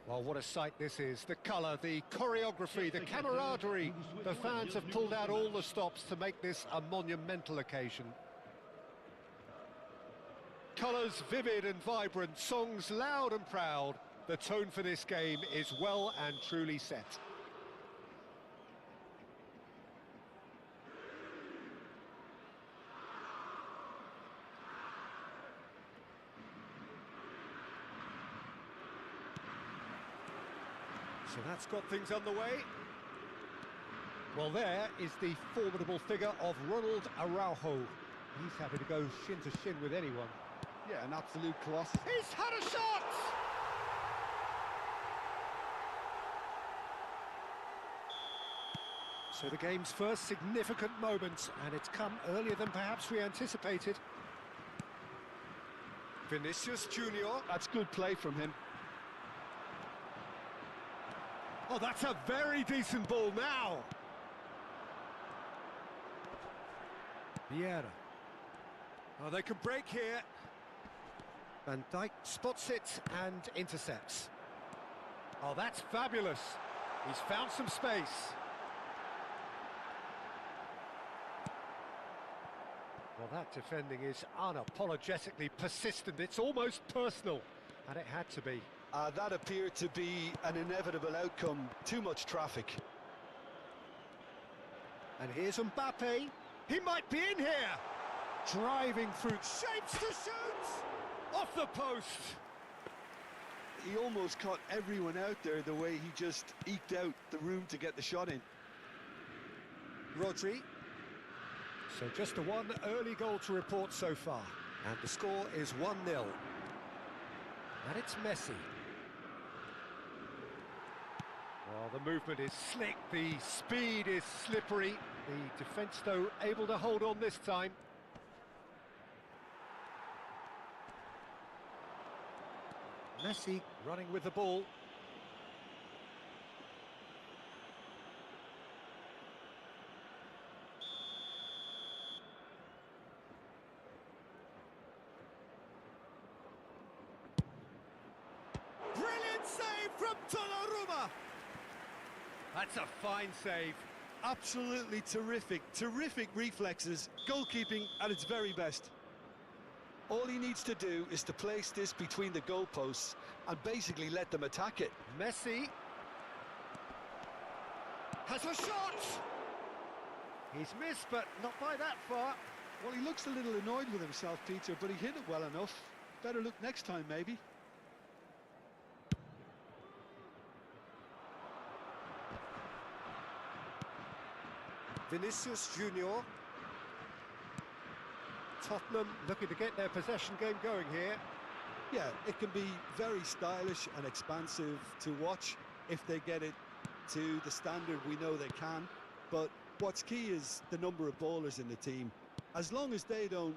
Well, what a sight this is. The colour, the choreography, the camaraderie. The fans have pulled out all the stops to make this a monumental occasion. Colours vivid and vibrant, songs loud and proud. The tone for this game is well and truly set. So that's got things underway. Well, there is the formidable figure of Ronald Araujo. He's happy to go shin to shin with anyone. Yeah, an absolute colossus. He's had a shot! So the game's first significant moment, and it's come earlier than perhaps we anticipated. Vinicius Junior. That's good play from him. Oh, that's a very decent ball now. Vieira. Oh, they can break here. Van Dijk spots it and intercepts. Oh, that's fabulous. He's found some space. Well, that defending is unapologetically persistent. It's almost personal, and it had to be. That appeared to be an inevitable outcome. Too much traffic. And here's Mbappe. He might be in here. Driving through, shapes to shoot! Off the post. He almost caught everyone out there the way he just eked out the room to get the shot in. Rodri. So just the one early goal to report so far. And the score is 1-0. And it's Messi. Well, the movement is slick, the speed is slippery. The defence, though, able to hold on this time. Messi running with the ball. Brilliant save from Donnarumma. That's a fine save. Absolutely terrific, terrific reflexes. Goalkeeping at its very best. All he needs to do is to place this between the goalposts and basically let them attack it. Messi has a shot! He's missed, but not by that far. Well, he looks a little annoyed with himself, Peter, but he hit it well enough. Better look next time, maybe. Vinicius Junior. Tottenham looking to get their possession game going here. Yeah, it can be very stylish and expansive to watch if they get it to the standard we know they can. But what's key is the number of ballers in the team. As long as they don't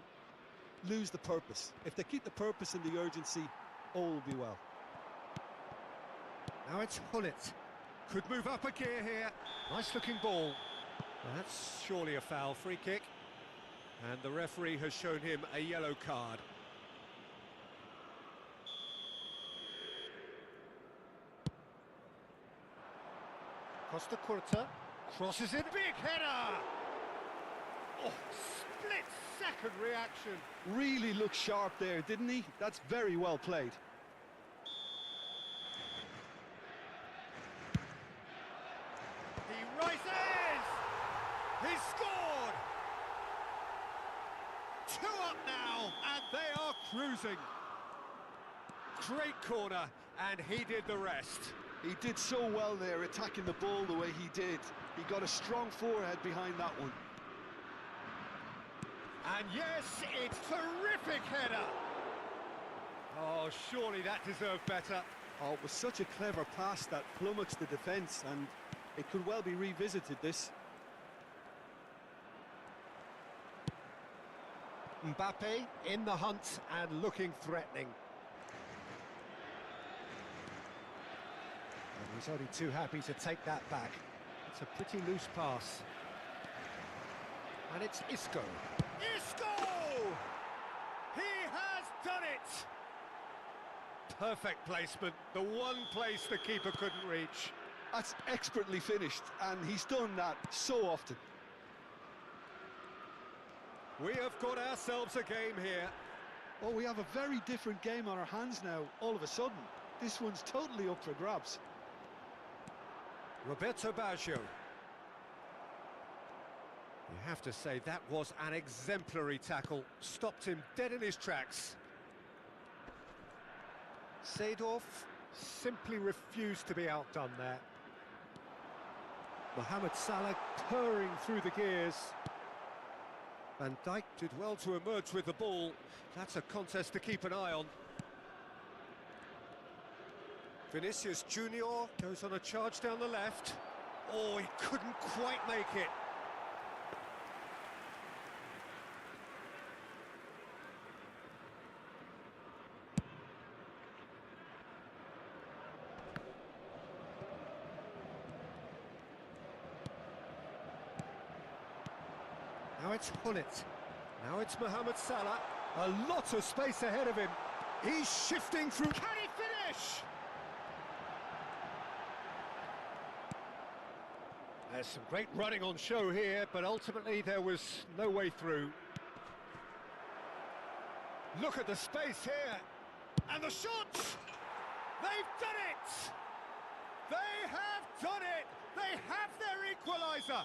lose the purpose. If they keep the purpose and the urgency, all will be well. Now it's Hullet. Could move up a gear here. Nice looking ball. That's surely a foul. Free kick. And the referee has shown him a yellow card. Costa Curta crosses it. Big header! Oh, split-second reaction. Really looked sharp there, didn't he? That's very well played. He rises! He scored! 2 up now, and they are cruising. Great corner, and he did the rest. He did so well there, attacking the ball the way he did. He got a strong forehead behind that one. And yes, it's terrific header. Oh, surely that deserved better. Oh, it was such a clever pass that flummoxed the defence, and it could well be revisited, this. Mbappe in the hunt and looking threatening. And he's only too happy to take that back. It's a pretty loose pass. And it's Isco. Isco! He has done it! Perfect placement, the one place the keeper couldn't reach. That's expertly finished, and he's done that so often. We have got ourselves a game here. Oh, we have a very different game on our hands now, all of a sudden. This one's totally up for grabs. Roberto Baggio. You have to say that was an exemplary tackle. Stopped him dead in his tracks. Seedorf simply refused to be outdone there. Mohamed Salah purring through the gears. Van Dijk did well to emerge with the ball. That's a contest to keep an eye on. Vinicius Junior goes on a charge down the left. Oh, he couldn't quite make it. Now it's Hullet. Now it's Mohamed Salah. A lot of space ahead of him. He's shifting through. Can he finish? There's some great running on show here, but ultimately there was no way through. Look at the space here. And the shot! They've done it! They have done it! They have their equaliser!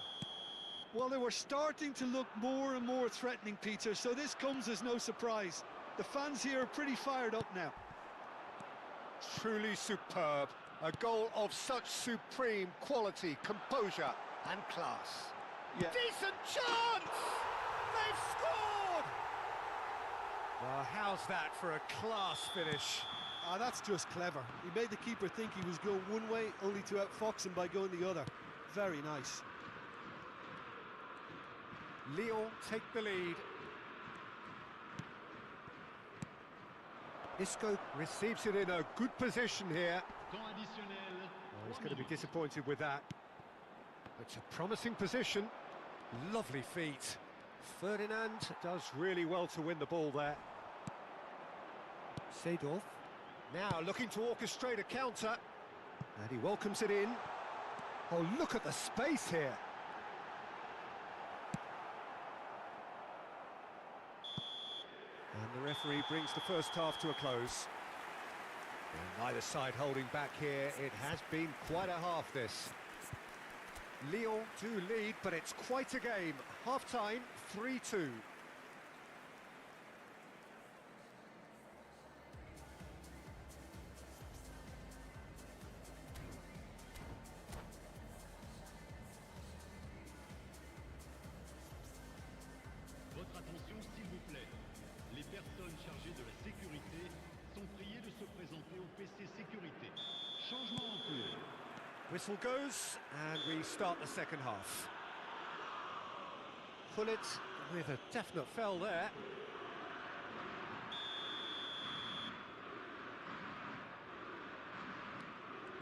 Well, they were starting to look more and more threatening, Peter, so this comes as no surprise. The fans here are pretty fired up now. Truly superb. A goal of such supreme quality, composure and class. Yeah. Decent chance! They've scored! Well, how's that for a class finish? Ah, that's just clever. He made the keeper think he was going one way, only to outfox him by going the other. Very nice. Lyon take the lead. Isco receives it in a good position here. Temps additionnel. Oh, he's going to be disappointed with that. It's a promising position. Lovely feet. Ferdinand does really well to win the ball there. Seedorf now looking to orchestrate a counter. And he welcomes it in. Oh, look at the space here. And the referee brings the first half to a close. And neither side holding back here. It has been quite a half, this. Lyon do lead, but it's quite a game. Half-time, 3-2. Votre attention, s'il vous plaît. Les personnes chargées de la sécurité sont priées de se présenter au PC sécurité. Changement en cours. Whistle goes, and we start the second half. Hullet with a definite foul there.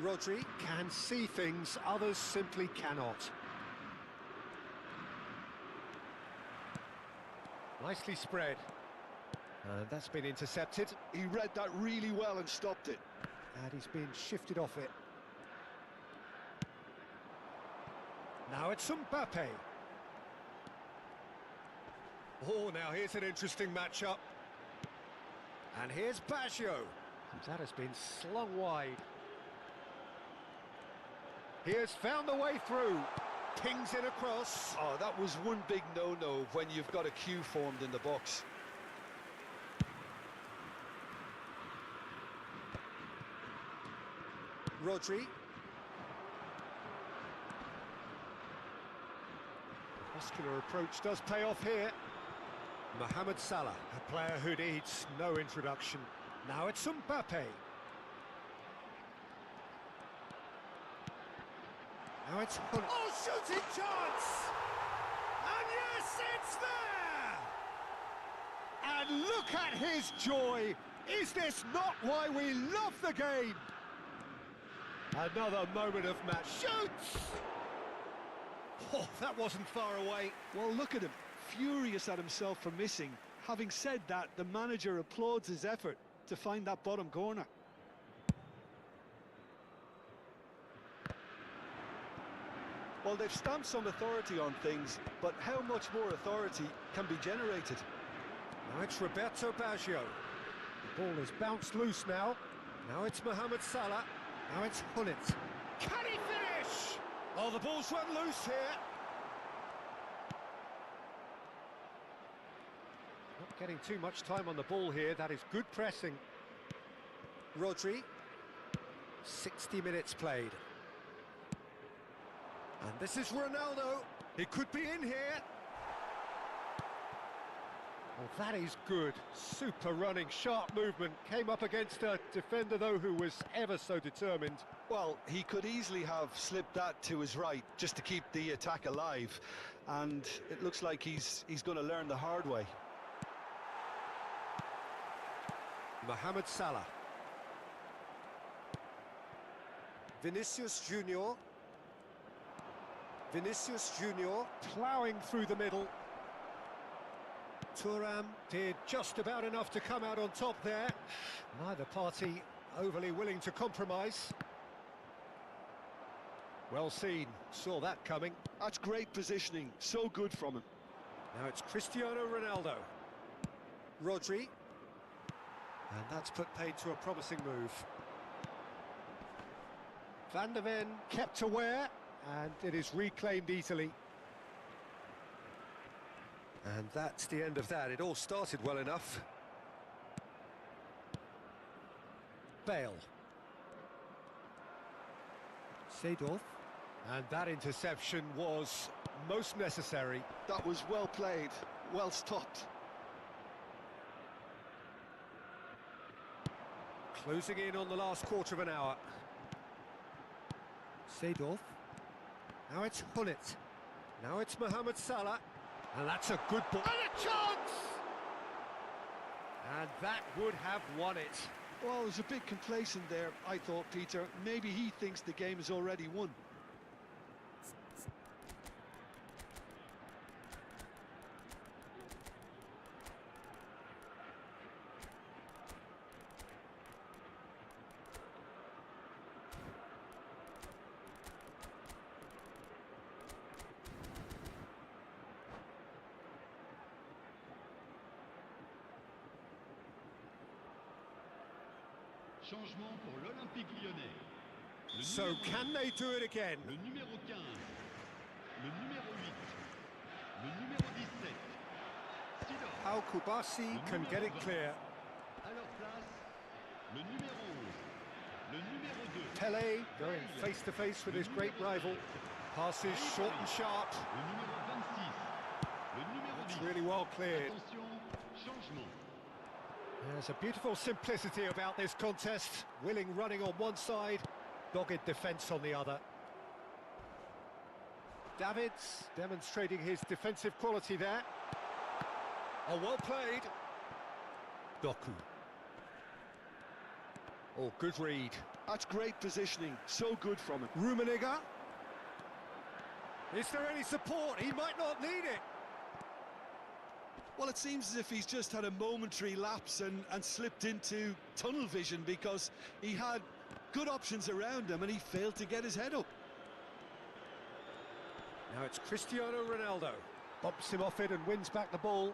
Rodri can see things others simply cannot. Nicely spread. And that's been intercepted. He read that really well and stopped it. And he's been shifted off it. Now it's Mbappe. Oh, now here's an interesting matchup. And here's Baggio. That has been slung wide. He has found the way through. Pings it across. Oh, that was one big no-no when you've got a queue formed in the box. Rodri. Muscular approach does pay off here. Mohamed Salah, a player who needs no introduction. Now it's Mbappe. Now it's Hunt. Oh, shooting chance! And yes, it's there! And look at his joy! Is this not why we love the game? Another moment of match. Shoots! Oh, that wasn't far away. Well, look at him, furious at himself for missing. Having said that, the manager applauds his effort to find that bottom corner. Well, they've stamped some authority on things, but how much more authority can be generated? Now it's Roberto Baggio. The ball is bounced loose now. Now it's Mohamed Salah. Now it's Hullet. Can he finish? Oh, the ball's run loose here. Not getting too much time on the ball here. That is good pressing. Rodri. 60 minutes played. And this is Ronaldo. He could be in here. Well, that is good. Super running, sharp movement. Came up against a defender, though, who was ever so determined. Well, he could easily have slipped that to his right just to keep the attack alive. And it looks like he's going to learn the hard way. Mohamed Salah. Vinicius Junior. Vinicius Junior ploughing through the middle. Thuram did just about enough to come out on top there. Neither party overly willing to compromise. Well seen, saw that coming. That's great positioning, so good from him. Now it's Cristiano Ronaldo. Rodri. And that's put paid to a promising move. Van de Ven kept aware, and it is reclaimed easily. And that's the end of that. It all started well enough. Bale. Seedorf. And that interception was most necessary. That was well played, well stopped. Closing in on the last quarter of an hour. Seedorf. Now it's Hullet. Now it's Mohamed Salah. And that's a good ball. And a chance! And that would have won it. Well, it was a bit complacent there, I thought, Peter. Maybe he thinks the game is already won. Changement pour l'Olympique Lyonnais. So can they do it again? Le numéro 15, le numéro 8, le numéro 17. Sidor. Al Koubasi can get it clear. À leur place, le numéro 11, le numéro 2. Pele going face to face with his great rival. Passes short and sharp. Le numéro 26, le numéro 10. It's really well cleared. Attention, changement. There's a beautiful simplicity about this contest. Willing running on one side, dogged defence on the other. Davids demonstrating his defensive quality there. Oh, well played. Doku. Oh, good read. That's great positioning, so good from him. Rummenigge. Is there any support? He might not need it. Well, it seems as if he's just had a momentary lapse and slipped into tunnel vision because he had good options around him and he failed to get his head up. Now it's Cristiano Ronaldo. Bumps him off it and wins back the ball.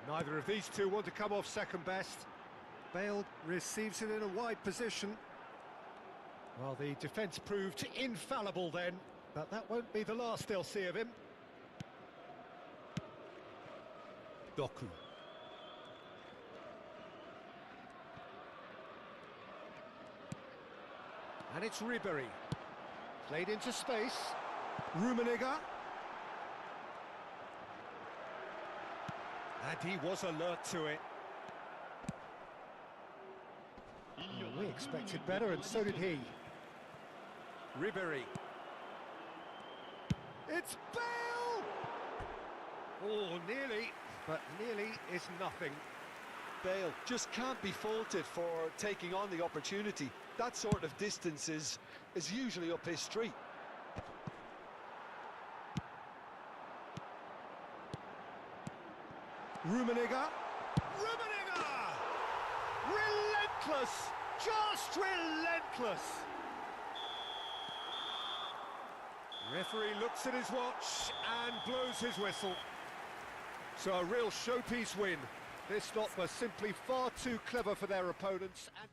Neither of these two want to come off second best. Bale receives it in a wide position. Well, the defence proved infallible then, but that won't be the last they'll see of him. Doku. And it's Ribéry. Played into space. Rummenigge. And he was alert to it. Well, we expected better, and so did he. Ribery. It's Bale! Oh, nearly, but nearly is nothing. Bale just can't be faulted for taking on the opportunity. That sort of distance is usually up his street. Rummenigge. Relentless! Just relentless! Referee looks at his watch and blows his whistle. So a real showpiece win. This lot were simply far too clever for their opponents. And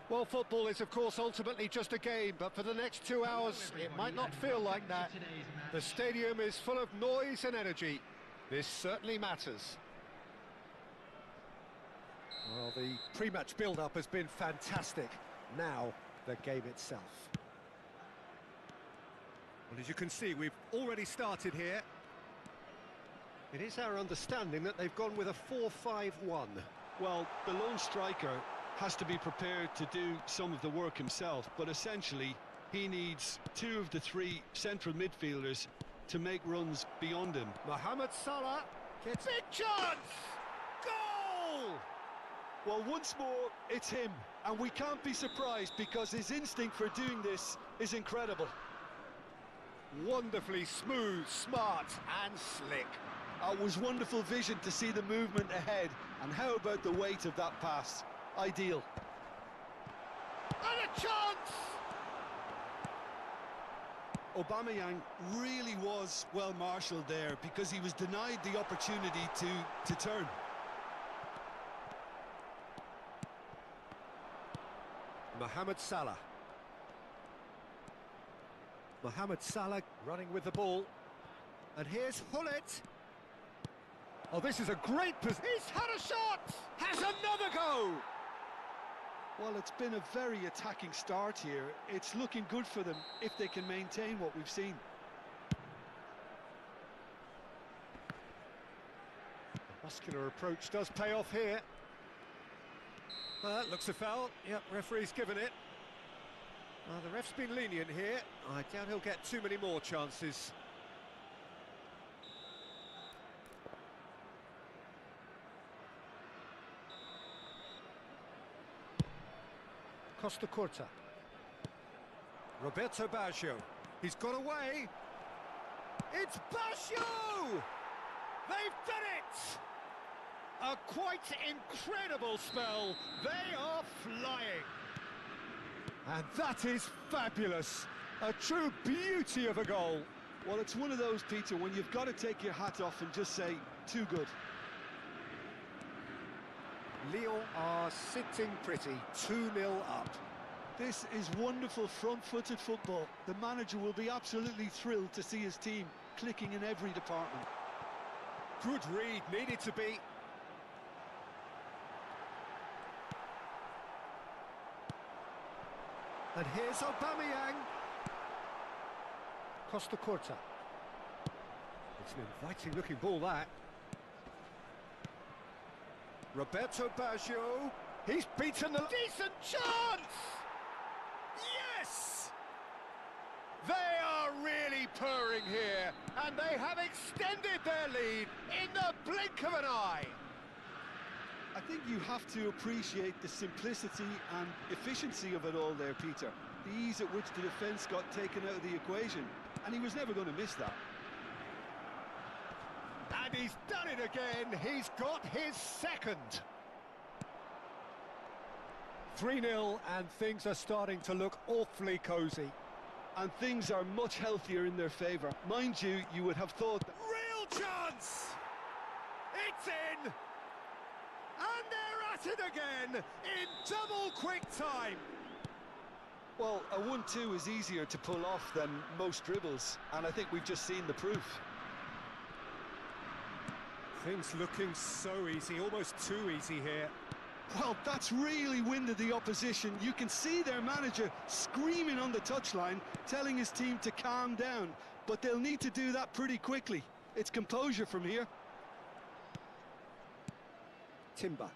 well, football is, of course, ultimately just a game, but for the next 2 hours, it might not feel like that. The stadium is full of noise and energy. This certainly matters. Well, the pre-match build-up has been fantastic. Now, the game itself. Well, as you can see, we've already started here. It is our understanding that they've gone with a 4-5-1. Well, the lone striker has to be prepared to do some of the work himself, but essentially he needs two of the three central midfielders to make runs beyond him. Mohamed Salah gets big chance! Goal! Well, once more, it's him, and we can't be surprised because his instinct for doing this is incredible. Wonderfully smooth, smart and slick. It was wonderful vision to see the movement ahead, and how about the weight of that pass? Ideal. And a chance! Aubameyang really was well marshalled there because he was denied the opportunity to turn. Mohamed Salah. Mohamed Salah running with the ball. And here's Hullet. Oh, this is a great position. He's had a shot! Has another go! Well, it's been a very attacking start here. It's looking good for them if they can maintain what we've seen. Muscular approach does pay off here. Looks a foul. Yep, referee's given it. The ref's been lenient here. I doubt he'll get too many more chances. Costa Curta. Roberto Baggio. He's got away. It's Baggio! They've done it! A quite incredible spell. They are flying. And that is fabulous. A true beauty of a goal. Well, it's one of those, Peter, when you've got to take your hat off and just say, too good. Lyon are sitting pretty, 2-0 up. This is wonderful front-footed football. The manager will be absolutely thrilled to see his team clicking in every department. Good read, needed to be. And here's Aubameyang. Costa Curta. It's an inviting-looking ball, that. Roberto Baggio. He's beaten the... Decent chance! Yes! They are really purring here, and they have extended their lead in the blink of an eye. I think you have to appreciate the simplicity and efficiency of it all there, Peter. The ease at which the defence got taken out of the equation, and he was never going to miss that. And he's done it again. He's got his second. 3-0, and things are starting to look awfully cosy. And things are much healthier in their favour. Mind you, you would have thought that... Real chance! It's in! And they're at it again in double quick time. Well, a 1-2 is easier to pull off than most dribbles, and I think we've just seen the proof. Things looking so easy, almost too easy here. Well, that's really winded the opposition. You can see their manager screaming on the touchline, telling his team to calm down, but they'll need to do that pretty quickly. It's composure from here. Timber.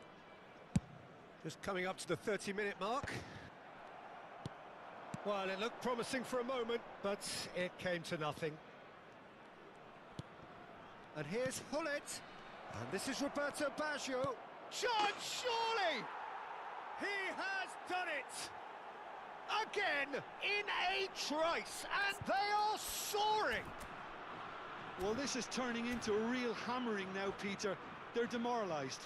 Just coming up to the 30-minute mark. Well, it looked promising for a moment, but it came to nothing. And here's Hullet. And this is Roberto Baggio. Chance, surely! He has done it! Again, in a trice, and they are soaring! Well, this is turning into a real hammering now, Peter. They're demoralised.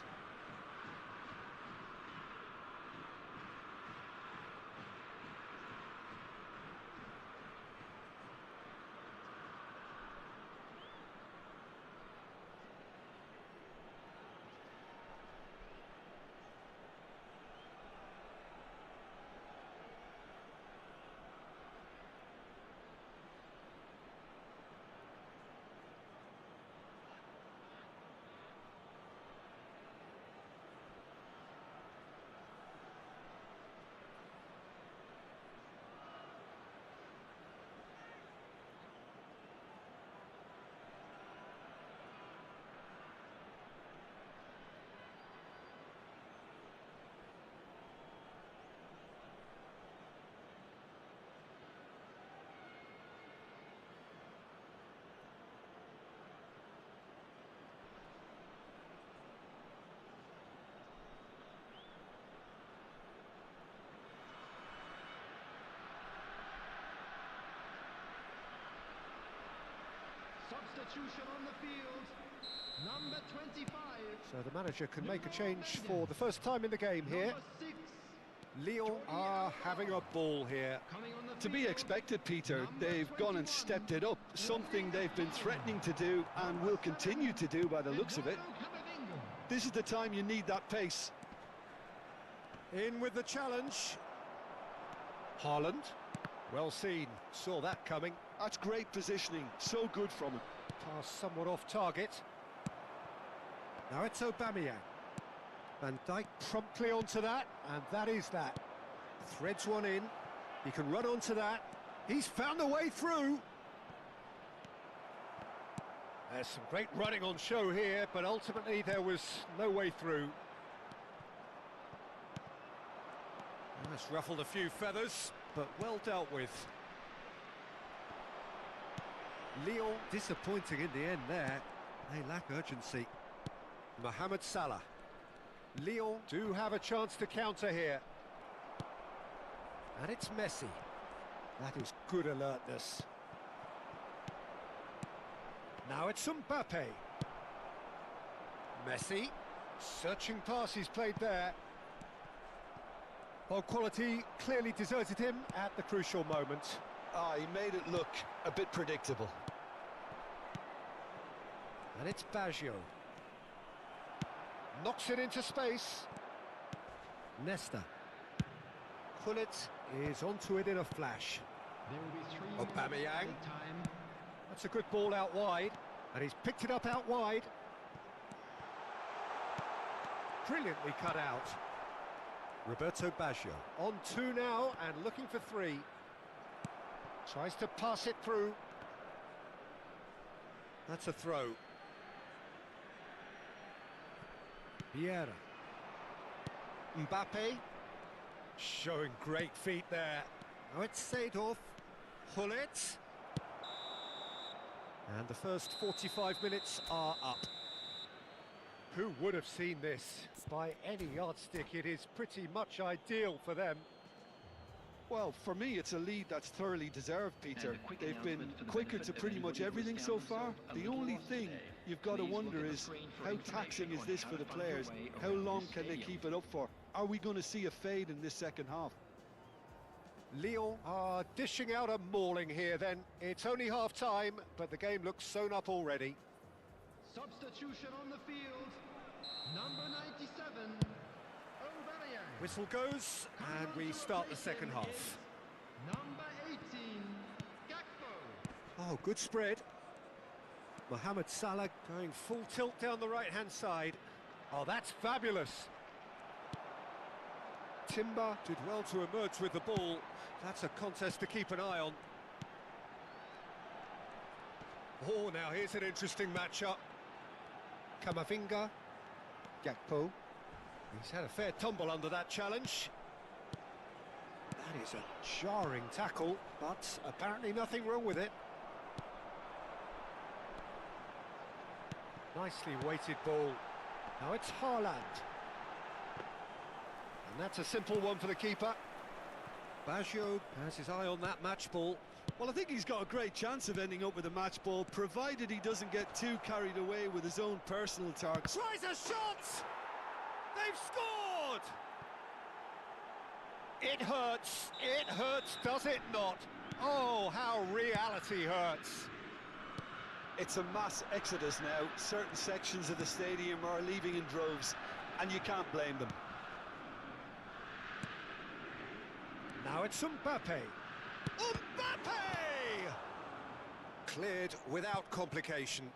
Substitution on the field, number 25. So the manager can make a change for the first time in the game here. Lyon are having a ball here. To be expected, Peter. They've gone and stepped it up, something they've been threatening to do and will continue to do by the looks of it. This is the time you need that pace. In with the challenge. Haaland. Well seen, saw that coming. That's great positioning, so good from him. Pass somewhat off target. Now it's Aubameyang. Van Dijk promptly onto that, and that is that. Threads one in, he can run onto that. He's found a way through. There's some great running on show here, but ultimately there was no way through. That's ruffled a few feathers, but well dealt with. Lyon disappointing in the end there. They lack urgency. Mohamed Salah. Lyon do have a chance to counter here. And it's Messi. That is good alertness. Now it's Mbappe. Messi. Searching pass he's played there. Well, quality clearly deserted him at the crucial moment. Ah, he made it look a bit predictable. And it's Baggio. Knocks it into space. Nesta. Gullit is onto it in a flash. There will be 3 Aubameyang. time. That's a good ball out wide. And he's picked it up out wide. Brilliantly cut out. Roberto Baggio on 2 now and looking for 3. Tries to pass it through. That's a throw. Vieira. Mbappe. Showing great feet there. Now it's Seedorf. Gullit. And the first 45 minutes are up. Who would have seen this? By any yardstick, it is pretty much ideal for them. Well, for me, it's a lead that's thoroughly deserved, Peter. They've been quicker to pretty much everything so far. The only thing you've got to wonder is, how taxing is this for the players? How long can they keep it up for? Are we going to see a fade in this second half? Lyon are dishing out a mauling here then. It's only half-time, but the game looks sewn up already. Substitution on the field. Number 97, Aubameyang. Whistle goes, and we start the second half. Number 18, Gakpo. Oh, good spread. Mohamed Salah going full tilt down the right-hand side. Oh, that's fabulous. Timber did well to emerge with the ball. That's a contest to keep an eye on. Oh, now here's an interesting matchup. Camavinga. Gakpo. He's had a fair tumble under that challenge. That is a jarring tackle, but apparently nothing wrong with it. Nicely weighted ball. Now it's Haaland. And that's a simple one for the keeper. Baggio has his eye on that match ball. Well, I think he's got a great chance of ending up with a match ball, provided he doesn't get too carried away with his own personal targets. Tries a shot! They've scored! It hurts, does it not? Oh, how reality hurts. It's a mass exodus now. Certain sections of the stadium are leaving in droves, and you can't blame them. Now it's Mbappe. Mbappe! Cleared without complication.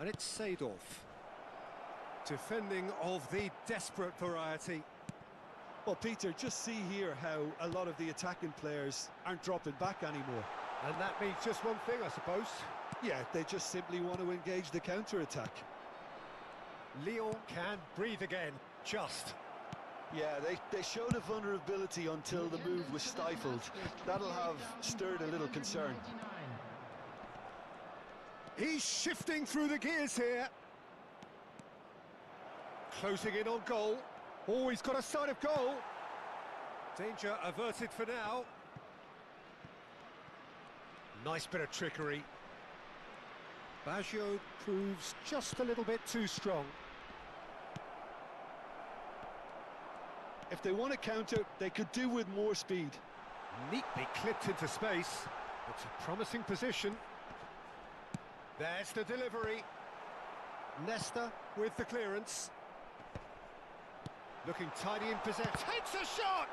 And it's Seedorf. Defending of the desperate variety. Well, Peter, just see here how a lot of the attacking players aren't dropping back anymore. And that means just one thing, I suppose. Yeah, they just simply want to engage the counter-attack. Lyon can breathe again, just. Yeah, they showed a vulnerability until the move was stifled. That'll have stirred a little concern. He's shifting through the gears here. Closing in on goal. Oh, he's got a sight of goal. Danger averted for now. Nice bit of trickery. Baggio proves just a little bit too strong. If they want to counter, they could do with more speed. Neatly clipped into space. It's a promising position. There's the delivery. Nesta with the clearance. Looking tidy in possession. Takes a shot!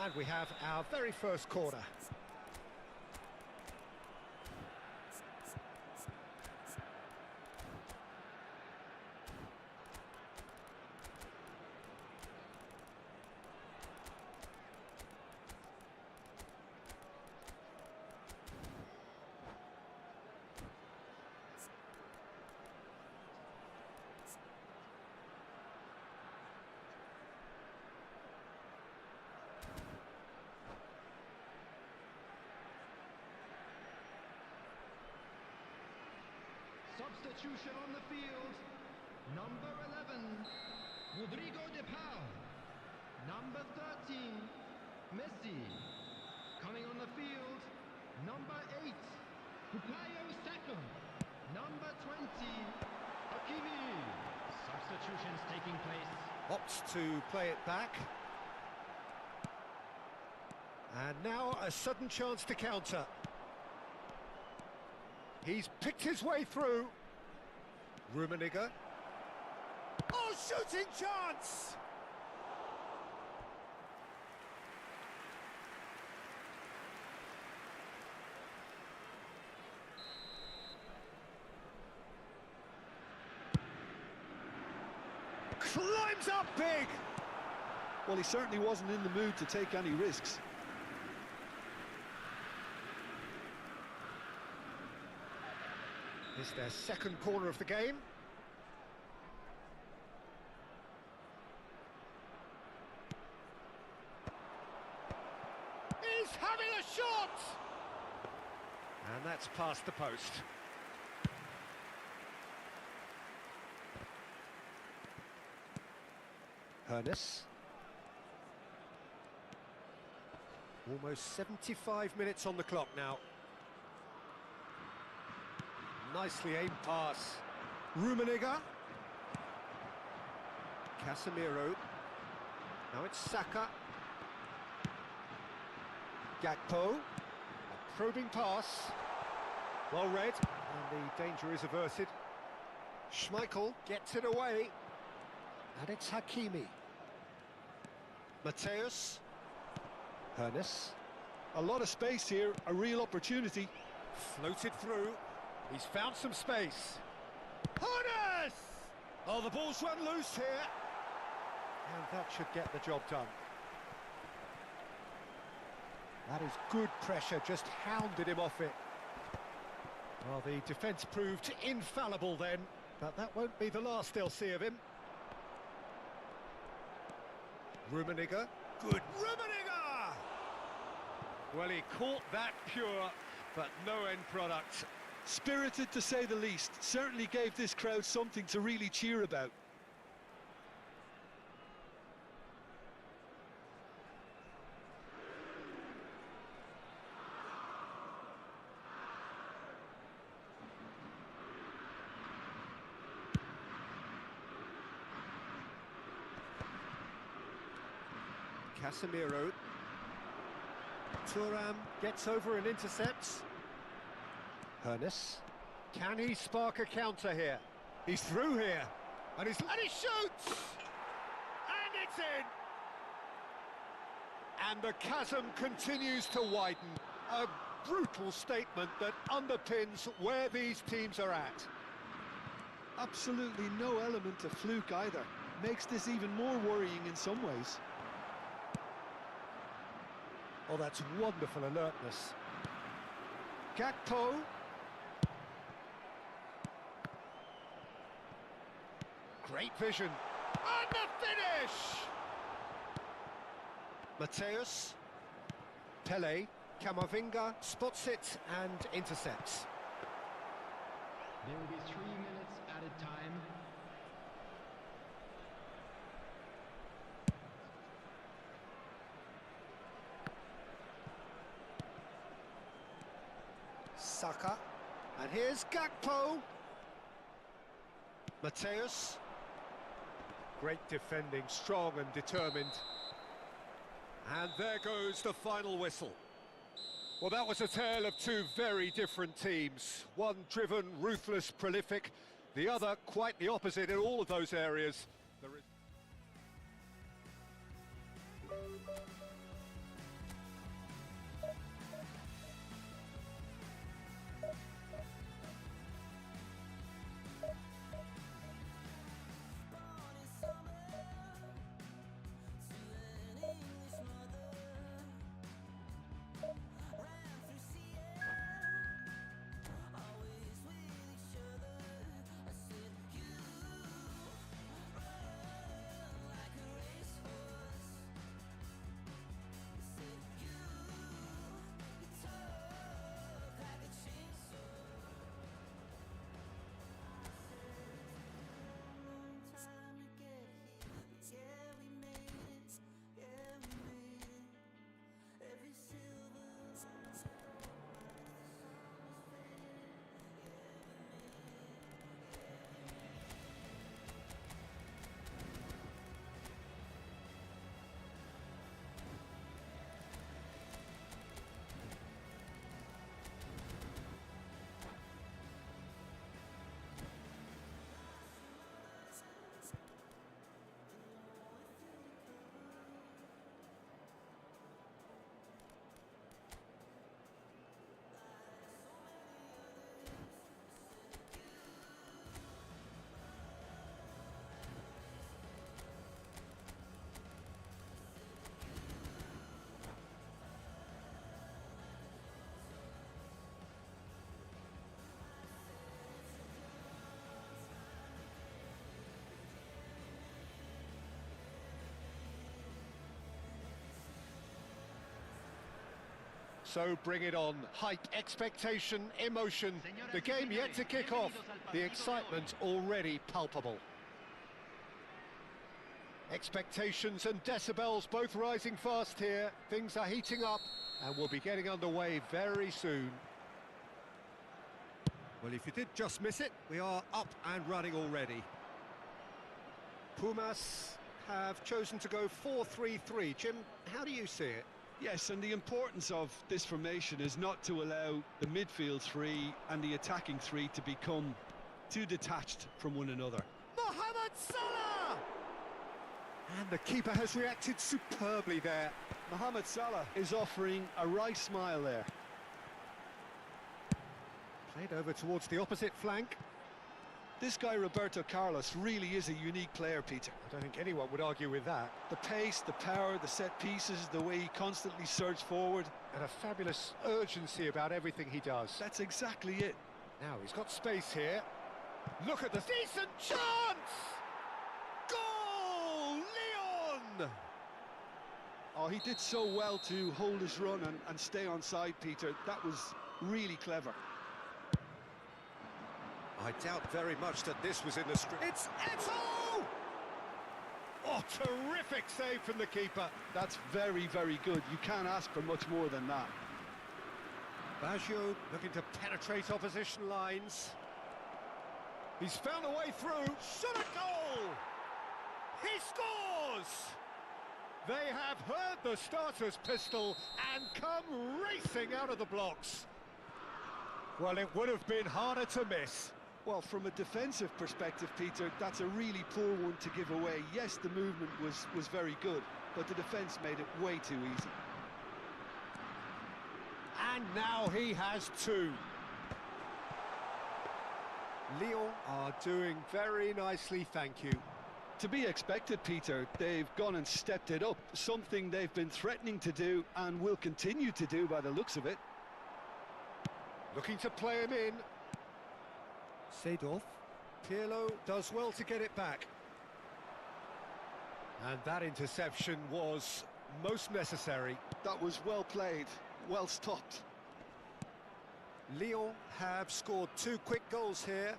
And we have our very first corner. Substitution on the field. Number 11, Rodrigo de Paul. Number 13, Messi. Coming on the field, number 8, Bukayo Saka. Number 20, Hakimi. Substitutions taking place. Opts to play it back. And now a sudden chance to counter. He's picked his way through. Rummenigge. Oh, shooting chance! Climbs up big! Well, he certainly wasn't in the mood to take any risks. It's their second corner of the game. He's having a shot! And that's past the post. Hernes. Almost 75 minutes on the clock now. Nicely aimed pass. Rummenigge. Casemiro. Now it's Saka. Gakpo. A probing pass. Well read. And the danger is averted. Schmeichel gets it away. And it's Hakimi. Mateus. Hernes. A lot of space here, a real opportunity. Floated through. He's found some space. Hernes! Oh, the ball's run loose here. And that should get the job done. That is good pressure, just hounded him off it. Well, the defence proved infallible then, but that won't be the last they'll see of him. Rummenigge. Good Rummenigge! Well, he caught that pure, but no end product. Spirited to say the least. Certainly gave this crowd something to really cheer about. Casemiro. Thuram gets over and intercepts. Hernes. Can he spark a counter here? He's through here. And he shoots! And it's in! And the chasm continues to widen. A brutal statement that underpins where these teams are at. Absolutely no element of fluke either. Makes this even more worrying in some ways. Oh, that's wonderful alertness. Gakpo. Great vision. And the finish! Mateus. Pele. Camavinga spots it and intercepts. There will be 3 minutes added time. Saka. And here's Gakpo. Mateus. Great defending, strong and determined. And there goes the final whistle. Well, that was a tale of two very different teams. One driven, ruthless, prolific. The other quite the opposite in all of those areas. So bring it on. Hype, expectation, emotion. The game yet to kick off. The excitement already palpable. Expectations and decibels both rising fast here. Things are heating up and we'll be getting underway very soon. Well, if you did just miss it, we are up and running already. Pumas have chosen to go 4-3-3. Jim, how do you see it? Yes, and the importance of this formation is not to allow the midfield three and the attacking three to become too detached from one another. Mohamed Salah! And the keeper has reacted superbly there. Mohamed Salah is offering a wry smile there. Played over towards the opposite flank. This guy, Roberto Carlos, really is a unique player, Peter. I don't think anyone would argue with that. The pace, the power, the set pieces, the way he constantly surges forward. And a fabulous urgency about everything he does. That's exactly it. Now he's got space here. Look at the decent chance! Goal! Leon! Oh, he did so well to hold his run and stay on side, Peter. That was really clever. I doubt very much that this was in the script. It's Eto'o! Oh, terrific save from the keeper. That's very, very good. You can't ask for much more than that. Baggio looking to penetrate opposition lines. He's found a way through. Shot a goal! He scores! They have heard the starter's pistol and come racing out of the blocks. Well, it would have been harder to miss. Well, from a defensive perspective, Peter, that's a really poor one to give away. Yes, the movement was very good, but the defence made it way too easy. And now he has two. Lyon are doing very nicely, thank you. To be expected, Peter. They've gone and stepped it up, something they've been threatening to do and will continue to do by the looks of it. Looking to play him in. Seedorf. Pirlo does well to get it back. And that interception was most necessary. That was well played, well stopped. Lyon have scored two quick goals here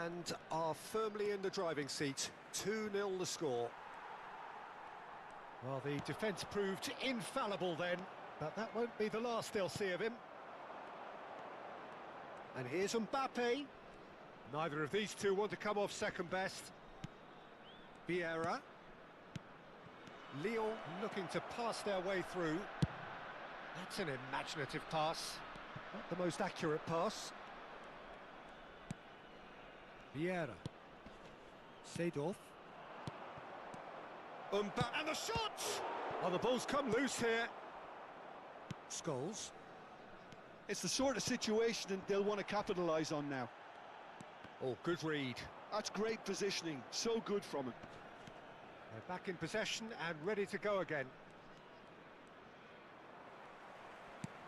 and are firmly in the driving seat. 2-0 the score. Well, the defence proved infallible then, but that won't be the last they'll see of him. And here's Mbappe. Neither of these two want to come off second best. Vieira. Lyon looking to pass their way through. That's an imaginative pass. Not the most accurate pass. Vieira. Seedorf. And the shot! Oh, the ball's come loose here. Scholes. It's the sort of situation they'll want to capitalise on now. Oh, good read. That's great positioning, so good from him. They're back in possession and ready to go again.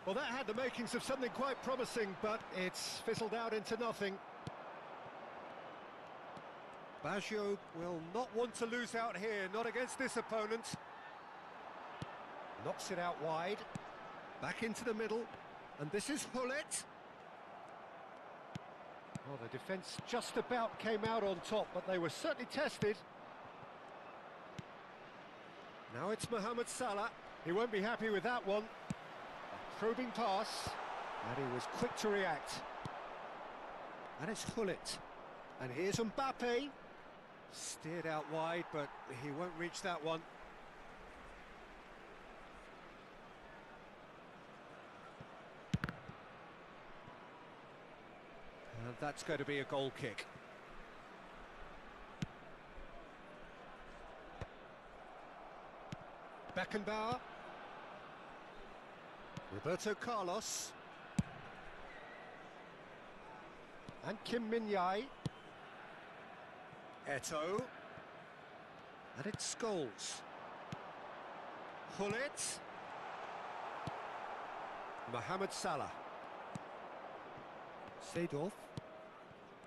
Well, that had the makings of something quite promising, but it's fizzled out into nothing. Baggio will not want to lose out here, not against this opponent. Knocks it out wide. Back into the middle. And this is Hullet. Well, the defence just about came out on top, but they were certainly tested. Now it's Mohamed Salah. He won't be happy with that one. A probing pass. And he was quick to react. And it's Hullet. And here's Mbappe. Steered out wide, but he won't reach that one. And that's going to be a goal kick. Beckenbauer. Roberto Carlos. And Kim Min-jae. Eto'o. And it's Scholes. Hullet. Mohamed Salah. Seedorf.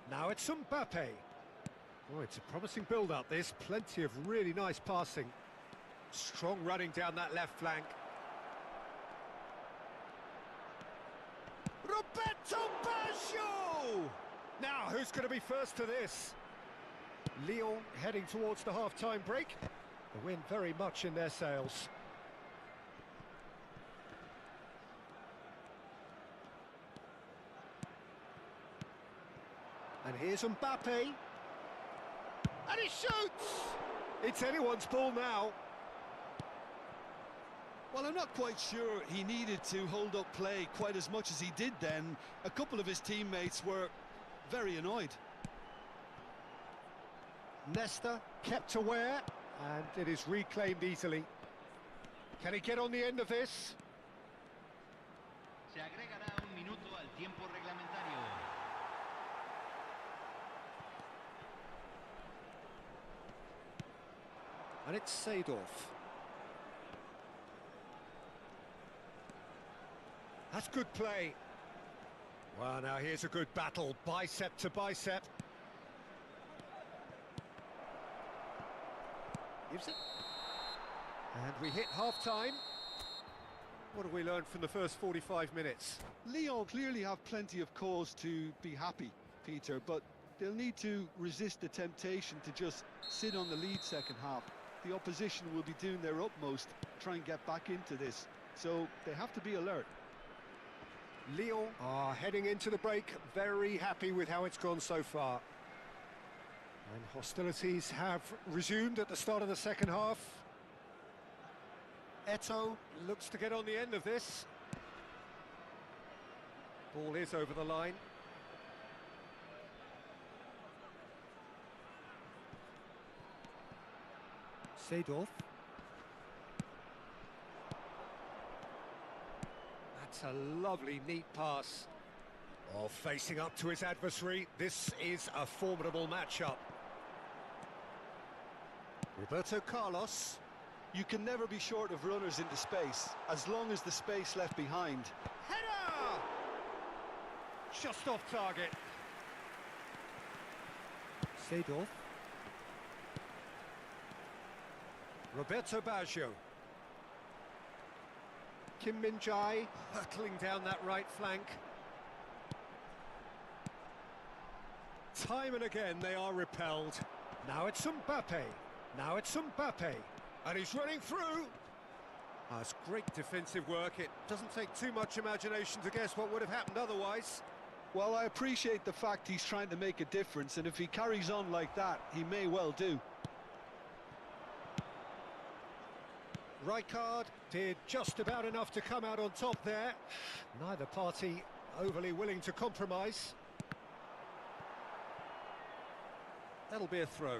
Now it's Mbappe. Oh, it's a promising build-up, this. Plenty of really nice passing. Strong running down that left flank. Roberto Baggio! Now, who's going to be first to this? Lyon heading towards the half-time break. The wind very much in their sails. And here's Mbappe. And he shoots! It's anyone's ball now. Well, I'm not quite sure he needed to hold up play quite as much as he did then. A couple of his teammates were very annoyed. Nesta kept aware, and it is reclaimed easily. Can he get on the end of this? Se agregará un minuto al tiempo reglamentario. And it's Seedorf. That's good play. Well, now here's a good battle, bicep to bicep. Gives it. And we hit half-time. What have we learned from the first 45 minutes? Lyon clearly have plenty of cause to be happy, Peter, but they'll need to resist the temptation to just sit on the lead second half. The opposition will be doing their utmost to try and get back into this, so they have to be alert. Lyon are heading into the break, very happy with how it's gone so far. And hostilities have resumed at the start of the second half. Eto'o looks to get on the end of this. Ball is over the line. Seedorf. That's a lovely, neat pass. Oh, facing up to his adversary, this is a formidable matchup. Roberto Carlos. You can never be short of runners into space, as long as the space left behind. Header! Just off target. Seedorf. Roberto Baggio. Kim Min-jae hurtling down that right flank. Time and again they are repelled. Now it's Mbappe. Now it's Mbappe. And he's running through. That's great defensive work. It doesn't take too much imagination to guess what would have happened otherwise. Well, I appreciate the fact he's trying to make a difference, and if he carries on like that, he may well do. Rijkaard did just about enough to come out on top there. Neither party overly willing to compromise. That'll be a throw.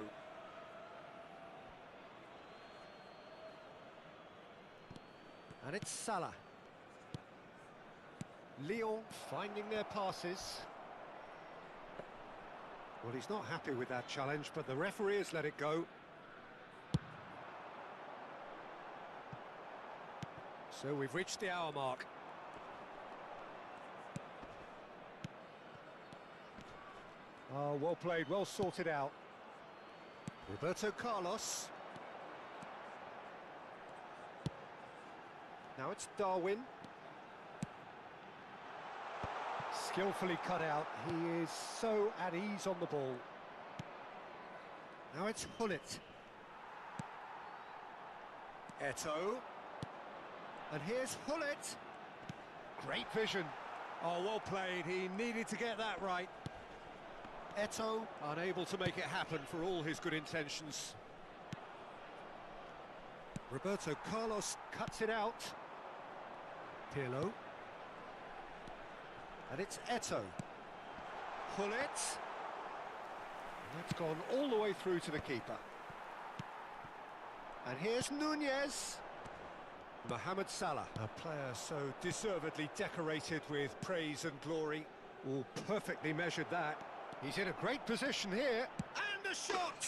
And it's Salah. Lyon finding their passes. Well, he's not happy with that challenge, but the referee has let it go. So we've reached the hour mark. Oh, well played, well sorted out. Roberto Carlos. Now it's Darwin. Skillfully cut out. He is so at ease on the ball. Now it's Hullet. Eto'o. And here's Hullet. Great vision. Oh, well played. He needed to get that right. Eto'o unable to make it happen for all his good intentions. Roberto Carlos cuts it out. Pirlo. And it's Eto'o. Hullet. And that's gone all the way through to the keeper. And here's Nunez. Mohamed Salah, a player so deservedly decorated with praise and glory. All perfectly measured that. He's in a great position here. And a shot!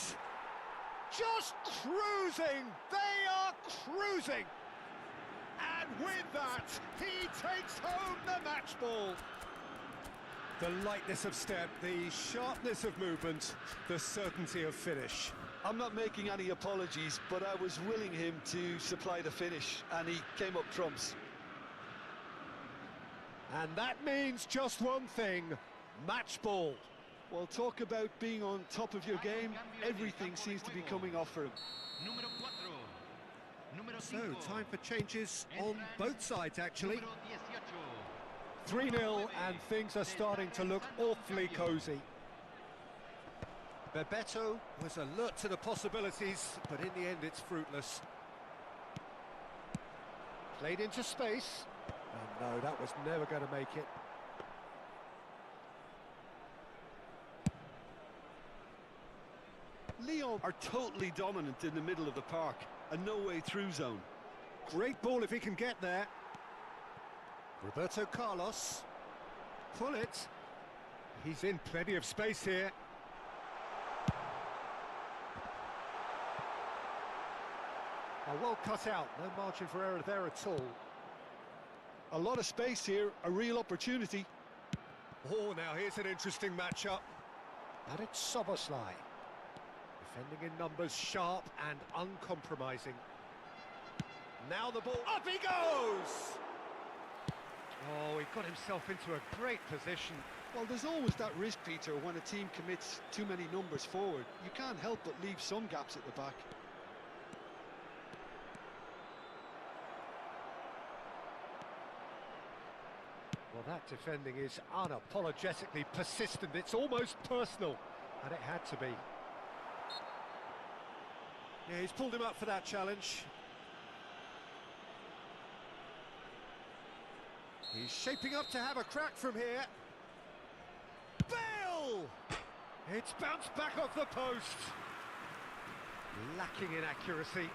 Just cruising! They are cruising! And with that, he takes home the match ball. The lightness of step, the sharpness of movement, the certainty of finish. I'm not making any apologies, but I was willing him to supply the finish, and he came up trumps. And that means just one thing, match ball. Well, talk about being on top of your game. Everything seems to be coming off for him. So, time for changes on both sides, actually. 3-0, and things are starting to look awfully cosy. Bebeto was alert to the possibilities, but in the end it's fruitless. Played into space. And no, that was never going to make it. Lyon are totally dominant in the middle of the park. A no-way through zone. Great ball if he can get there. Roberto Carlos. Pull it. He's in plenty of space here. Well cut out, no margin for error there at all. A lot of space here, a real opportunity. Oh, now here's an interesting matchup. And it's Soboslai. Defending in numbers, sharp and uncompromising. Now the ball, up he goes! Oh, he got himself into a great position. Well, there's always that risk, Peter, when a team commits too many numbers forward. You can't help but leave some gaps at the back. Well, that defending is unapologetically persistent. It's almost personal, and it had to be. Yeah, he's pulled him up for that challenge. He's shaping up to have a crack from here. Bale! It's bounced back off the post. Lacking in accuracy.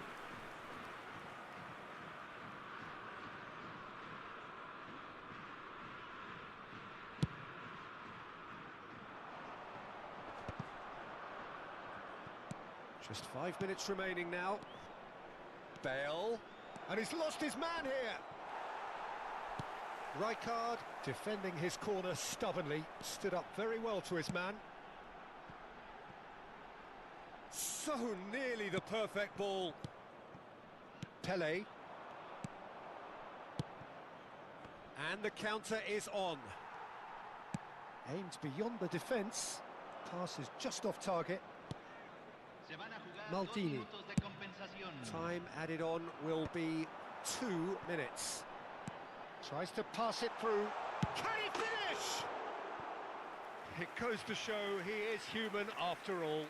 Just 5 minutes remaining now. Bale, and he's lost his man here. Rijkaard defending his corner stubbornly, stood up very well to his man. So nearly the perfect ball. Pele. And the counter is on. Aimed beyond the defence. Pass is just off target. Maldini. Time added on will be 2 minutes. Tries to pass it through. Can he finish? It goes to show he is human after all.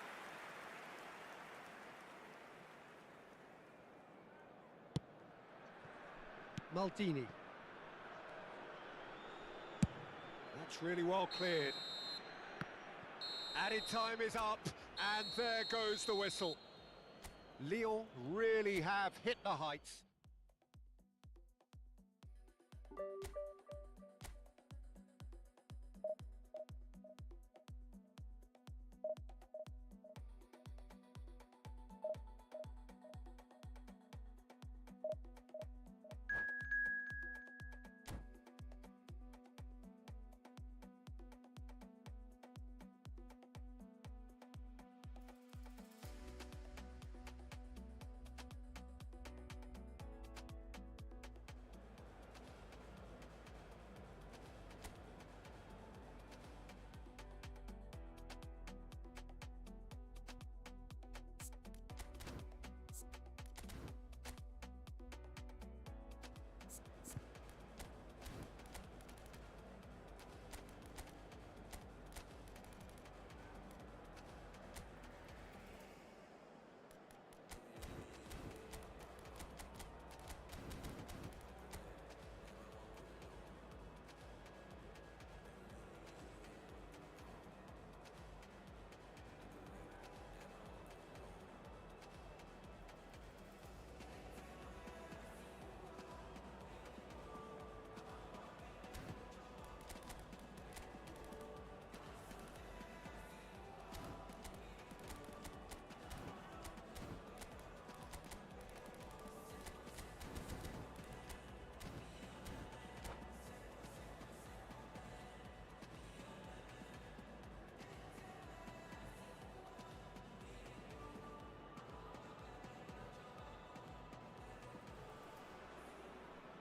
Maldini. That's really well cleared. Added time is up, and there goes the whistle. Lyon really have hit the heights.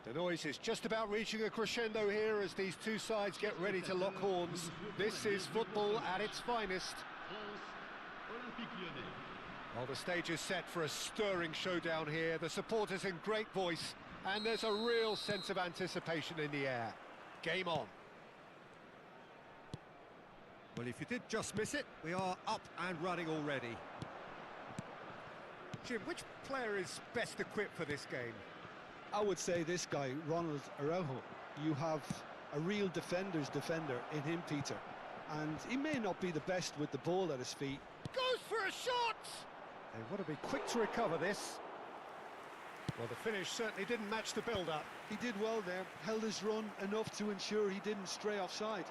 The noise is just about reaching a crescendo here as these two sides get ready to lock horns. This is football at its finest. France, Olympique Lyonnais. Well, the stage is set for a stirring showdown here. The supporters in great voice, and there's a real sense of anticipation in the air. Game on. Well, if you did just miss it, we are up and running already. Jim, which player is best equipped for this game? I would say this guy, Ronald Araujo. You have a real defender's defender in him, Peter. And he may not be the best with the ball at his feet. Goes for a shot! They want to be quick to recover this. Well, the finish certainly didn't match the build-up. He did well there, held his run enough to ensure he didn't stray offside.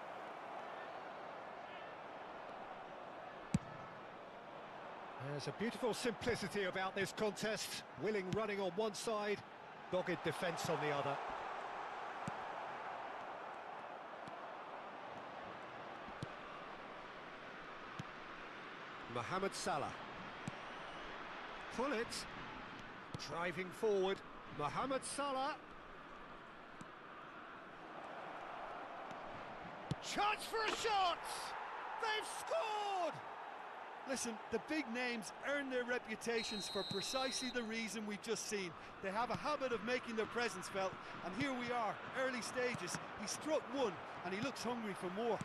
There's a beautiful simplicity about this contest. Willing running on one side, dogged defence on the other. Mohamed Salah. Pull it. Driving forward. Mohamed Salah. Chance for a shot! They've scored! Listen, the big names earn their reputations for precisely the reason we've just seen. They have a habit of making their presence felt, and here we are, early stages. He struck one, and he looks hungry for more.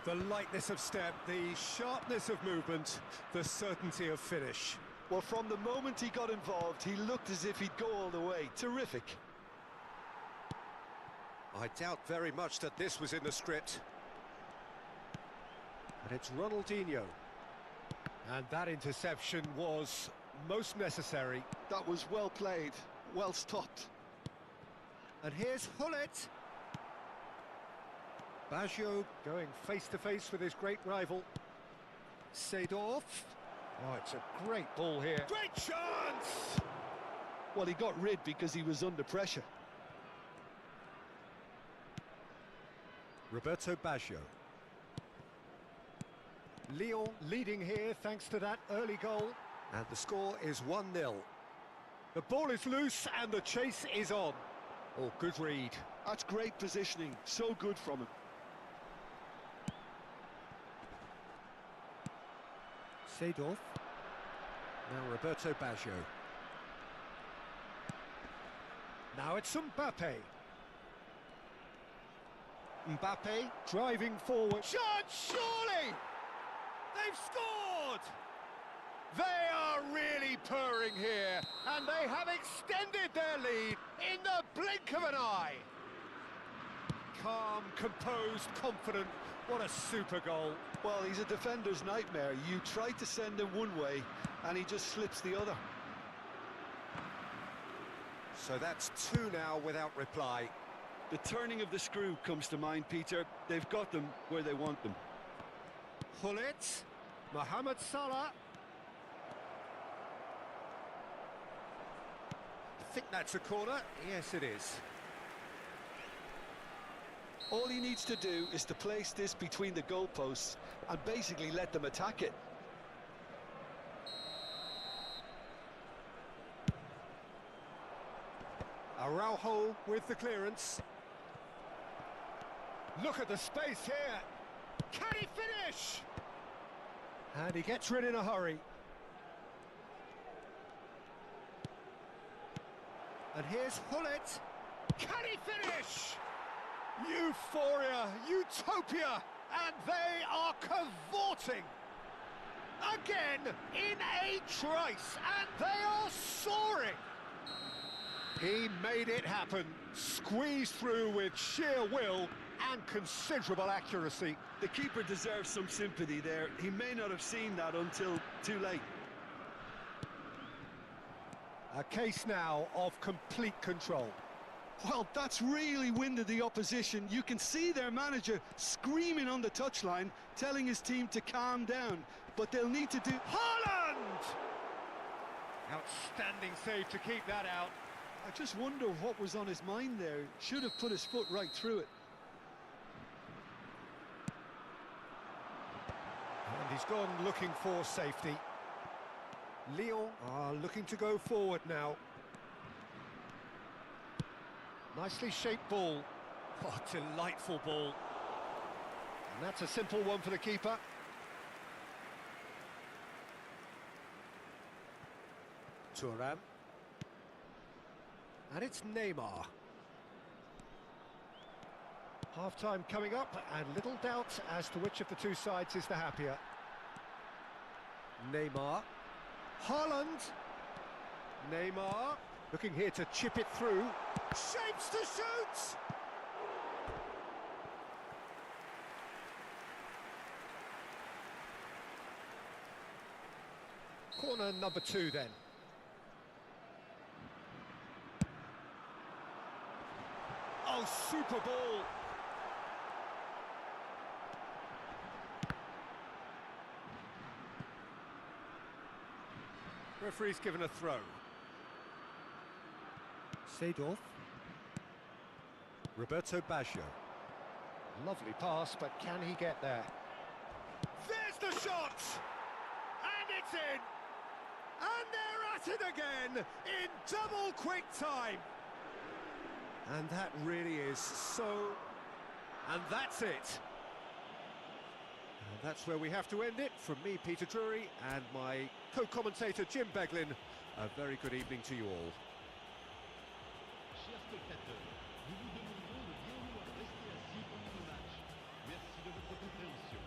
The lightness of step, the sharpness of movement, the certainty of finish. Well, from the moment he got involved, he looked as if he'd go all the way. Terrific. I doubt very much that this was in the script. And it's Ronaldinho. And that interception was most necessary. That was well played, well stopped. And here's Hullet. Baggio going face-to-face with his great rival. Seedorf. Oh, it's a great ball here. Great chance! Well, he got rid because he was under pressure. Roberto Baggio. Lyon leading here thanks to that early goal. And the score is 1-0. The ball is loose and the chase is on. Oh, good read. That's great positioning. So good from him. Seedorf. Now Roberto Baggio. Now it's Mbappe. Mbappe driving forward. Shot, surely! They've scored! They are really purring here, and they have extended their lead in the blink of an eye. Calm, composed, confident. What a super goal. Well, he's a defender's nightmare. You try to send him one way, and he just slips the other. So that's two now without reply. The turning of the screw comes to mind, Peter. They've got them where they want them. Hullet, Mohamed Salah. I think that's a corner. Yes, it is. All he needs to do is to place this between the goalposts and basically let them attack it. Araujo with the clearance. Look at the space here. Can he finish? And he gets rid in a hurry. And here's Hullet. Can he finish? Euphoria, utopia, and they are cavorting. Again, in a trice, and they are soaring. He made it happen, squeezed through with sheer will and considerable accuracy. The keeper deserves some sympathy there. He may not have seen that until too late. A case now of complete control. Well, that's really winded the opposition. You can see their manager screaming on the touchline, telling his team to calm down. But they'll need to do... Haaland! Outstanding save to keep that out. I just wonder what was on his mind there. Should have put his foot right through it. And he's gone looking for safety. Lyon are looking to go forward now. Nicely shaped ball. Oh, delightful ball. And that's a simple one for the keeper. Thuram. And it's Neymar. Half-time coming up, and little doubt as to which of the two sides is the happier. Neymar. Haaland. Neymar. Looking here to chip it through. Shapes to shoot! Corner number 2 then. Oh, super ball! Referee's given a throw. Seedorf. Roberto Baggio. Lovely pass, but can he get there? There's the shot! And it's in! And they're at it again in double quick time! And that really is so... And that's it! And that's where we have to end it. From me, Peter Drury, and my co-commentator, Jim Beglin. A very good evening to you all. Chers spectateurs, nous vous demandons de bien vouloir rester assis pendant le match. Merci de votre compréhension.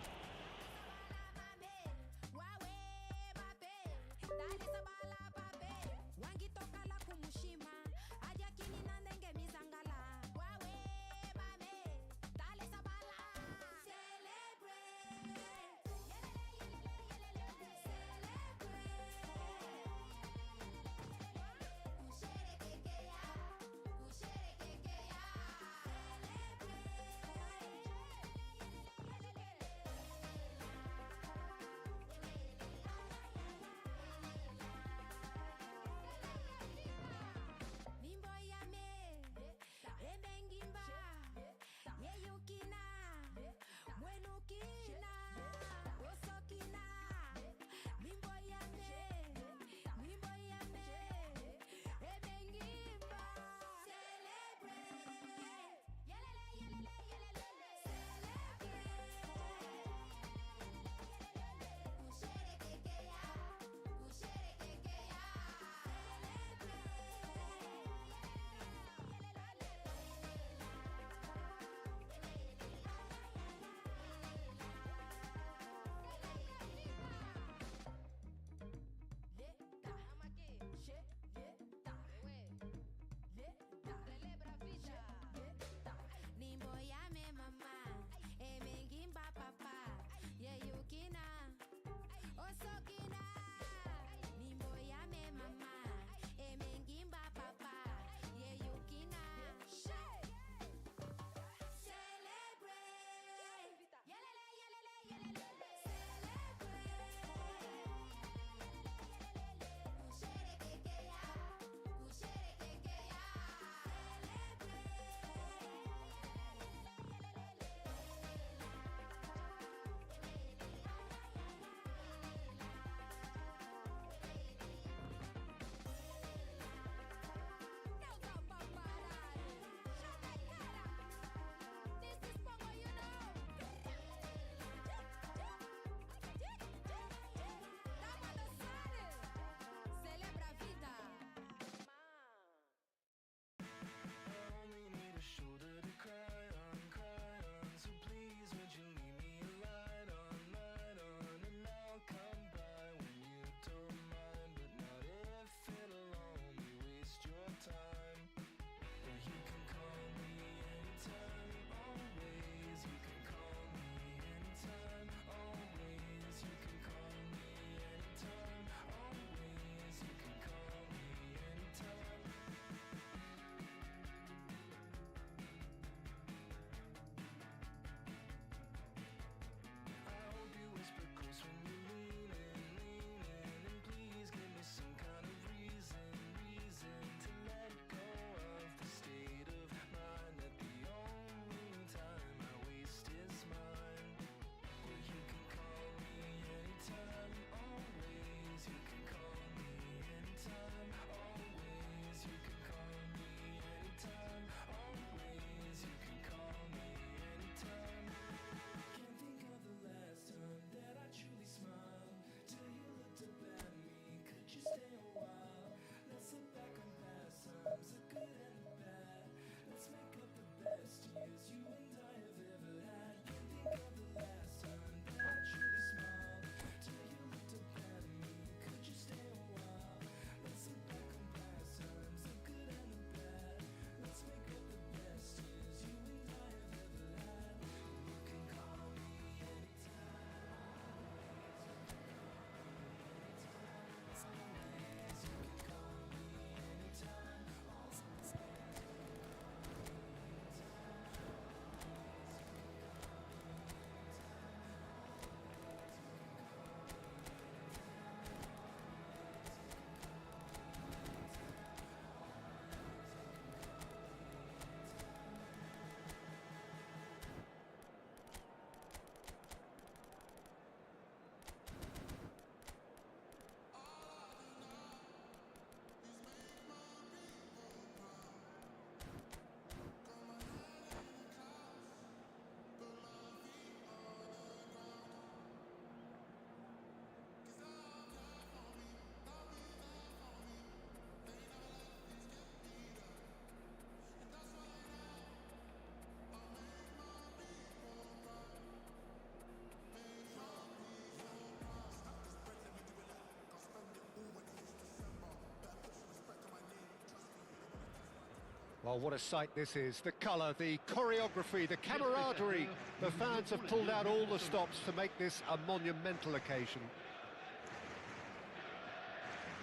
Well, what a sight this is. The colour, the choreography, the camaraderie. The fans have pulled out all the stops to make this a monumental occasion.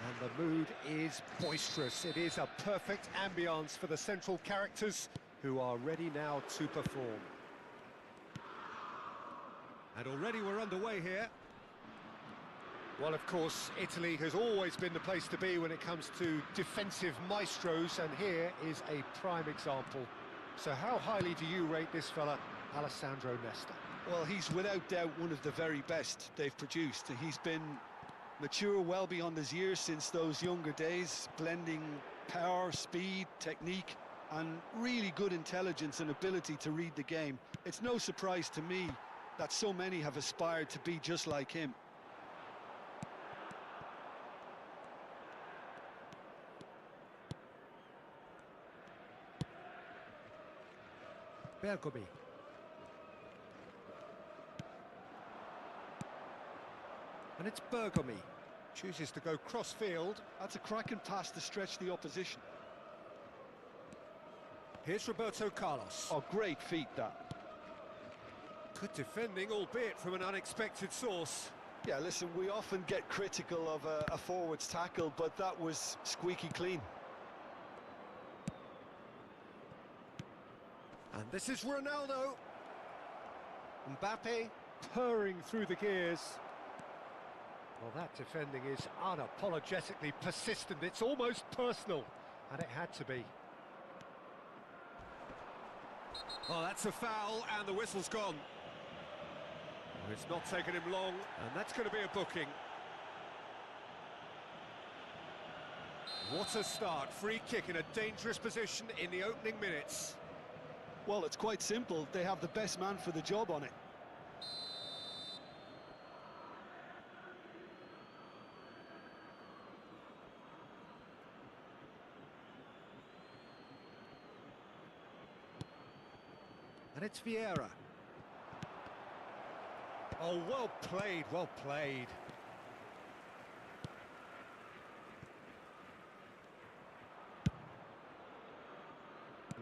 And the mood is boisterous. It is a perfect ambience for the central characters who are ready now to perform. And already we're underway here. Well, of course, Italy has always been the place to be when it comes to defensive maestros, and here is a prime example. So how highly do you rate this fella, Alessandro Nesta? Well, he's without doubt one of the very best they've produced. He's been mature well beyond his years since those younger days, blending power, speed, technique, and really good intelligence and ability to read the game. It's no surprise to me that so many have aspired to be just like him. Bergomi. And it's Bergomi. Chooses to go cross-field. That's a cracking pass to stretch the opposition. Here's Roberto Carlos. Oh, great feat, that. Good defending, albeit from an unexpected source. Yeah, listen, we often get critical of a forward's tackle, but that was squeaky clean. And this is Ronaldo. Mbappe purring through the gears. Well, that defending is unapologetically persistent. It's almost personal, and it had to be. Oh, that's a foul, and the whistle's gone. Oh, it's not taken him long, and that's going to be a booking. What a start. Free kick in a dangerous position in the opening minutes. Well, it's quite simple. They have the best man for the job on it. And it's Vieira. Oh, well played, well played.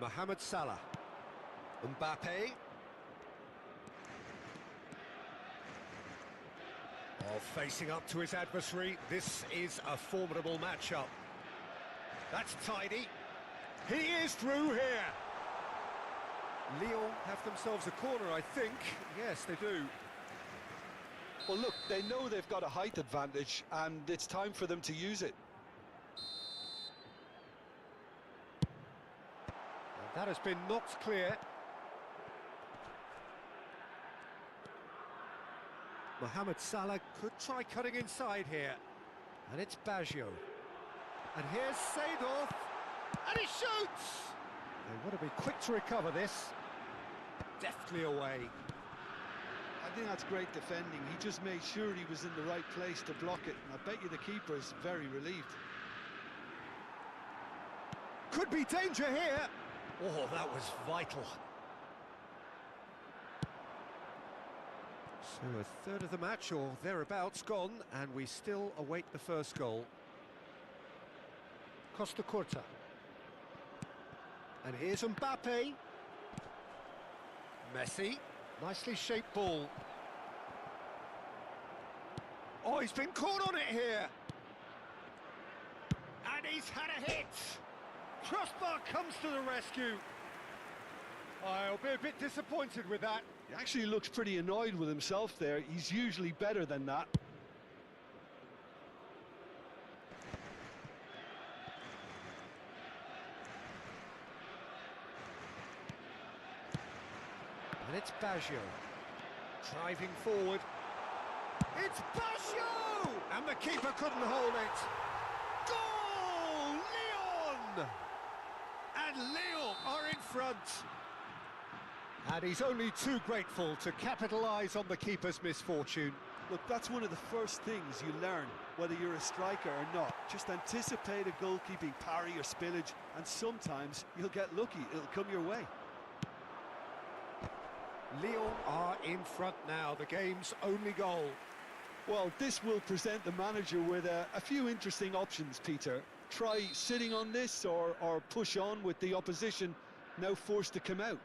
Mohamed Salah. Mbappe. Oh, facing up to his adversary. This is a formidable matchup. That's tidy. He is through here. Lyon have themselves a corner, I think. Yes, they do. Well, look, they know they've got a height advantage, and it's time for them to use it. And that has been knocked clear. Mohamed Salah could try cutting inside here. And it's Baggio. And here's Seedorf. And he shoots! They want to be quick to recover this. Deftly away. I think that's great defending. He just made sure he was in the right place to block it. And I bet you the keeper is very relieved. Could be danger here. Oh, that was vital. So a third of the match or thereabouts gone, and we still await the first goal. Costa Curta. And here's Mbappe. Messi. Nicely shaped ball. Oh, he's been caught on it here. And he's had a hit. Crossbar comes to the rescue. I'll be a bit disappointed with that. He actually looks pretty annoyed with himself there. He's usually better than that. And it's Baggio. Driving forward. It's Baggio! And the keeper couldn't hold it. Goal! Lyon! And Lyon are in front. And he's only too grateful to capitalise on the keeper's misfortune. Look, that's one of the first things you learn, whether you're a striker or not. Just anticipate a goalkeeping parry or spillage, and sometimes you'll get lucky. It'll come your way. Lyon are in front now, the game's only goal. Well, this will present the manager with a few interesting options, Peter. try sitting on this or push on with the opposition now forced to come out.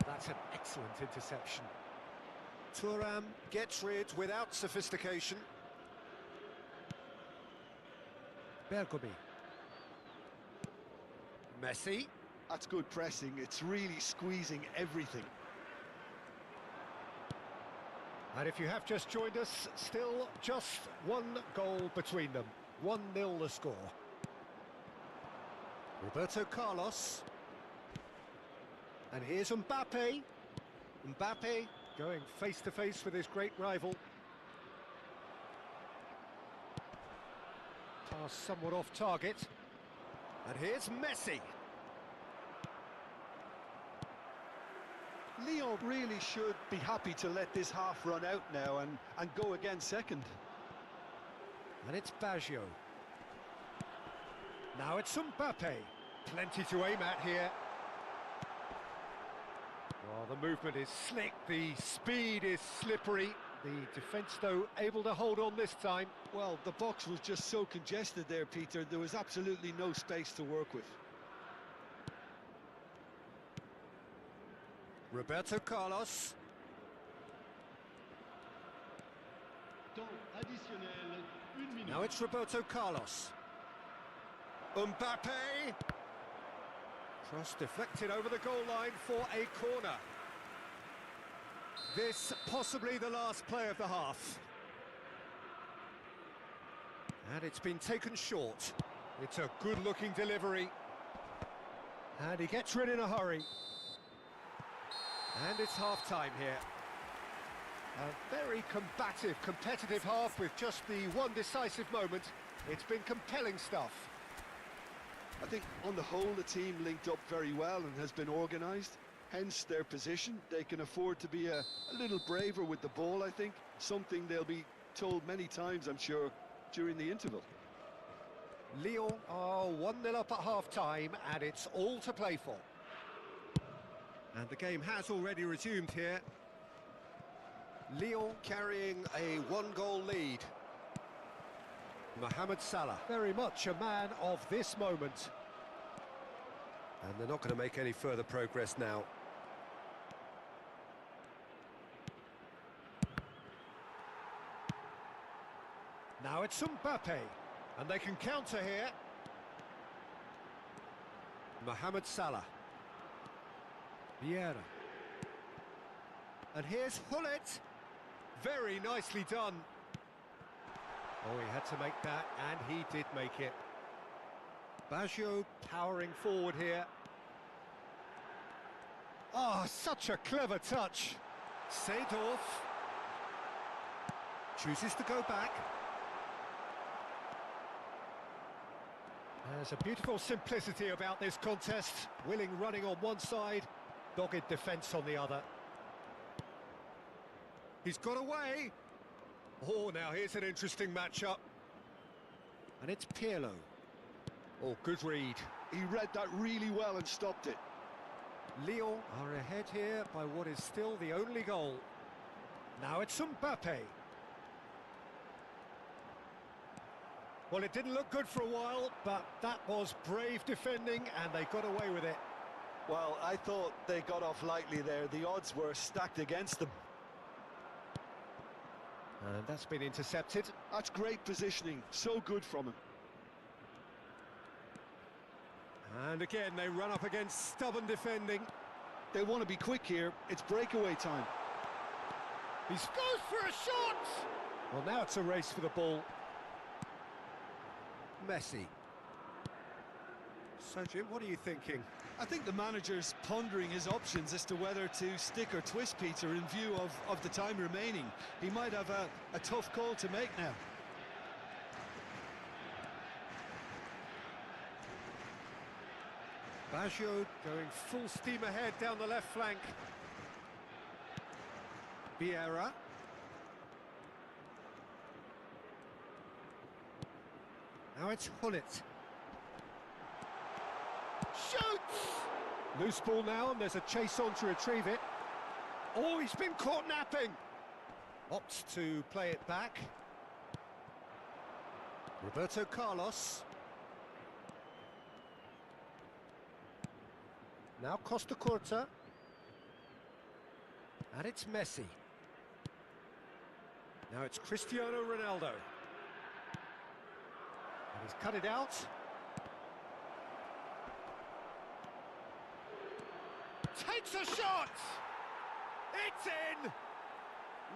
That's an excellent interception. Thuram gets rid without sophistication. Bergomi. Messi. That's good pressing. It's really squeezing everything. And if you have just joined us, still just one goal between them. 1-0 the score. Roberto Carlos. And here's Mbappe. Mbappe going face-to-face with his great rival. Pass somewhat off target. And here's Messi. Lyon really should be happy to let this half run out now and go again second. And it's Baggio. Now it's Mbappe. Plenty to aim at here. Well, the movement is slick, the speed is slippery. The defence, though, able to hold on this time. Well, the box was just so congested there, Peter. There was absolutely no space to work with. Roberto Carlos. Temps additionnel, 1 minute. Now it's Roberto Carlos. Mbappe. Cross deflected over the goal line for a corner. This possibly the last play of the half. And it's been taken short. It's a good-looking delivery. And he gets rid in a hurry. And it's half-time here. A very combative, competitive half with just the one decisive moment. It's been compelling stuff. I think on the whole the team linked up very well and has been organised, hence their position. They can afford to be a little braver with the ball, I think, something they'll be told many times, I'm sure, during the interval. Lyon are 1-0 up at half-time and it's all to play for. And the game has already resumed here. Lyon carrying a one-goal lead. Mohamed Salah, very much a man of this moment. And they're not going to make any further progress now. Now it's Mbappe, and they can counter here. Mohamed Salah. Vieira. And here's Hullet. Very nicely done. Oh, he had to make that, and he did make it. Baggio powering forward here. Oh, such a clever touch. Seedorf chooses to go back. There's a beautiful simplicity about this contest. Willing running on one side, dogged defence on the other. He's got away. Oh, now here's an interesting matchup. And it's Pirlo. Oh, good read. He read that really well and stopped it. Lyon are ahead here by what is still the only goal. Now it's Mbappe. Well, it didn't look good for a while, but that was brave defending and they got away with it. Well, I thought they got off lightly there. The odds were stacked against them. And that's been intercepted. That's great positioning, so good from him. And again, they run up against stubborn defending. They want to be quick here. It's breakaway time. He goes for a shot! Well, now it's a race for the ball. Messi. So, Jim, what are you thinking? I think the manager's pondering his options as to whether to stick or twist, Peter, in view of the time remaining. He might have a tough call to make now. Baggio going full steam ahead down the left flank. Vieira. Now it's Hullet. Shoots! Loose ball now, and there's a chase on to retrieve it. Oh, he's been caught napping. Opts to play it back. Roberto Carlos. Now Costa Curta. And it's Messi. Now it's Cristiano Ronaldo. And he's cut it out. Takes a shot! It's in!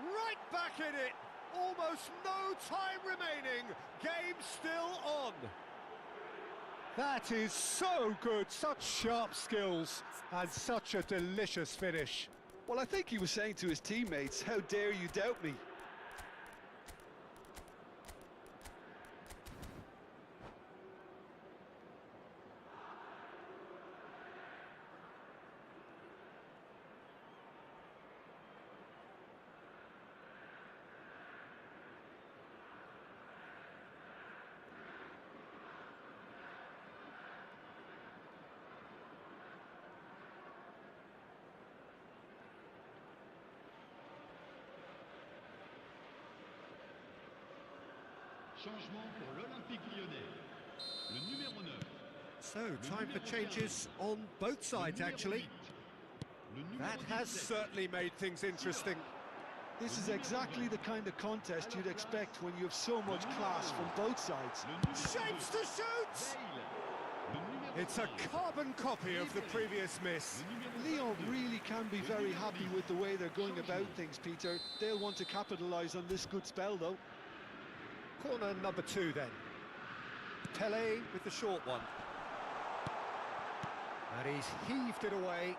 Right back in it! Almost no time remaining. Game still on. That is so good. Such sharp skills and such a delicious finish. Well, I think he was saying to his teammates, how dare you doubt me? Changement pour l'Olympique Lyonnais. Le numéro 9. So, time for changes on both sides, actually. That has certainly made things interesting. This is exactly the kind of contest you'd expect when you have so much class from both sides. Shapes to shoot! It's a carbon copy of the previous miss. Lyon really can be very happy with the way they're going about things, Peter. They'll want to capitalise on this good spell, though. Corner number 2 then. Pele with the short one. And he's heaved it away.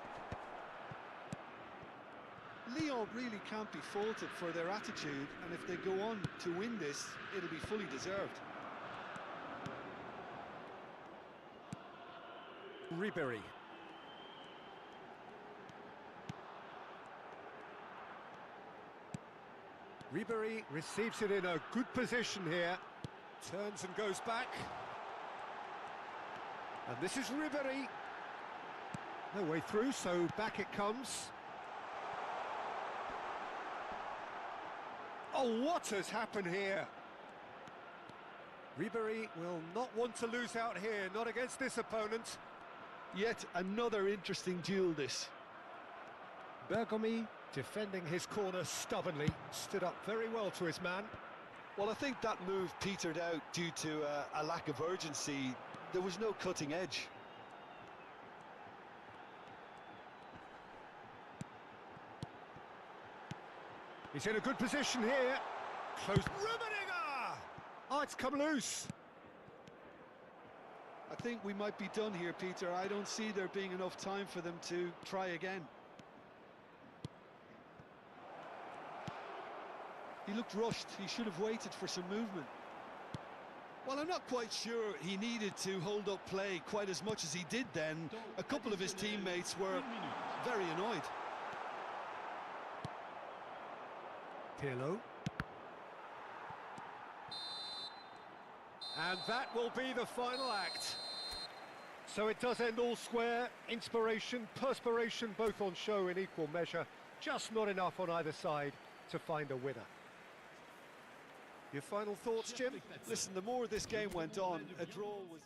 Lyon really can't be faulted for their attitude, and if they go on to win this, it'll be fully deserved. Ribéry. Ribéry receives it in a good position here. Turns and goes back. And this is Ribéry. No way through, so back it comes. Oh, what has happened here? Ribéry will not want to lose out here, not against this opponent. Yet another interesting duel, this. Bergomi, defending his corner stubbornly, stood up very well to his man. Well, I think that move petered out due to a lack of urgency. There was no cutting edge. He's in a good position here. Close. Rummenigge! Oh, it's come loose. I think we might be done here, Peter. I don't see there being enough time for them to try again. He looked rushed. He should have waited for some movement. Well, I'm not quite sure he needed to hold up play quite as much as he did then. A couple of his teammates were very annoyed. Pirlo. And that will be the final act. So it does end all square. Inspiration, perspiration, both on show in equal measure. Just not enough on either side to find a winner. Your final thoughts, Jim? Listen, the more this game went on, a draw was...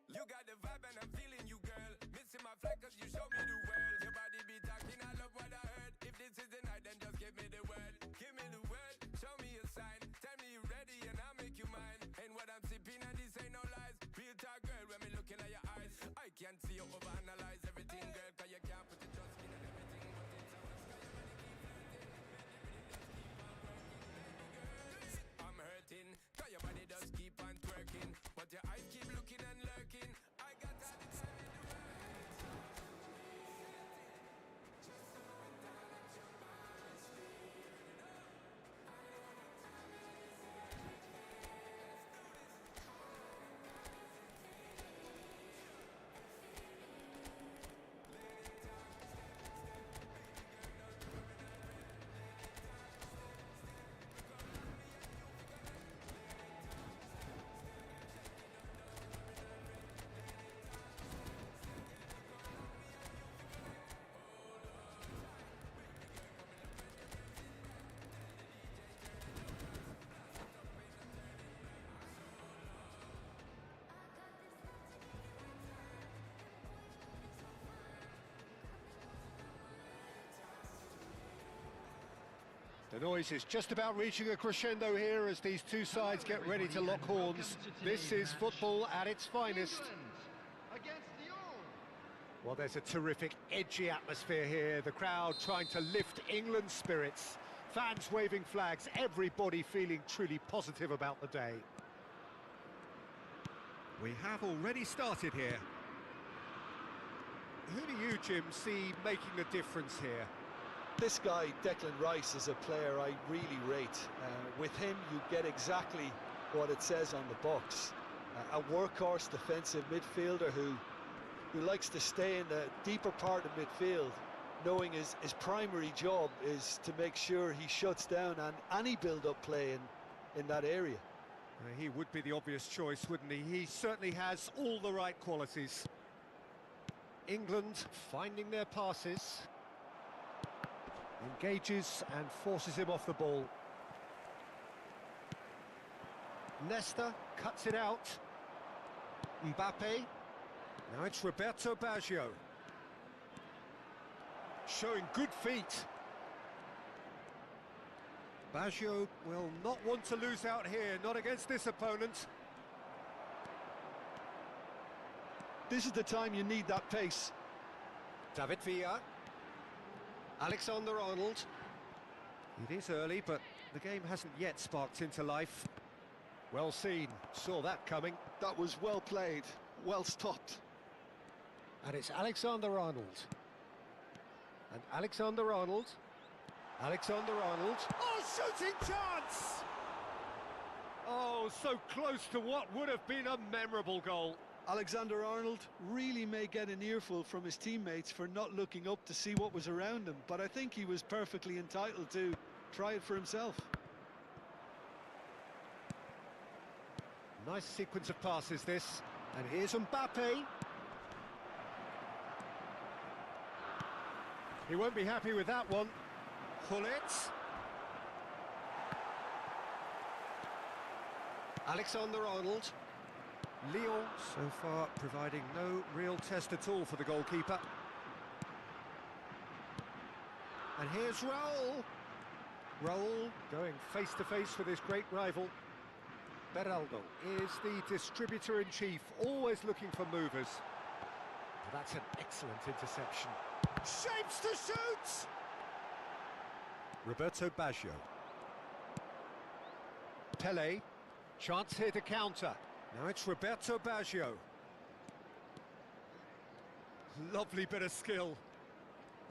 You got the vibe and I'm feeling you, girl. Missing my flight cause you show me the world. Your body be talking, I love what I heard. The noise is just about reaching a crescendo here as these two sides get ready to lock horns. This is football at its finest. Well, there's a terrific, edgy atmosphere here. The crowd trying to lift England's spirits. Fans waving flags, everybody feeling truly positive about the day. We have already started here. Who do you, Jim, see making a difference here? This guy, Declan Rice, is a player I really rate. With him, you get exactly what it says on the box. A workhorse defensive midfielder who likes to stay in the deeper part of midfield, knowing his primary job is to make sure he shuts down any build-up play in that area. He would be the obvious choice, wouldn't he? He certainly has all the right qualities. England finding their passes. Engages and forces him off the ball. Nesta cuts it out. Mbappe. Now it's Roberto Baggio. Showing good feet. Baggio will not want to lose out here, not against this opponent. This is the time you need that pace. David Villa. Alexander-Arnold. It is early, but the game hasn't yet sparked into life. Well seen, saw that coming. That was well played, well stopped. And it's Alexander-Arnold. And Alexander-Arnold. Alexander-Arnold. Oh, shooting chance! Oh, so close to what would have been a memorable goal. Alexander-Arnold really may get an earful from his teammates for not looking up to see what was around him, but I think he was perfectly entitled to try it for himself. Nice sequence of passes, this. And here's Mbappe. He won't be happy with that one. Hullet. Alexander-Arnold. Lyon so far providing no real test at all for the goalkeeper. And here's Raul. Raul going face to face with his great rival. Beraldo is the distributor-in-chief, always looking for movers. That's an excellent interception. Shapes to shoot! Roberto Baggio. Pele. Chance here to counter. Now it's Roberto Baggio. Lovely bit of skill.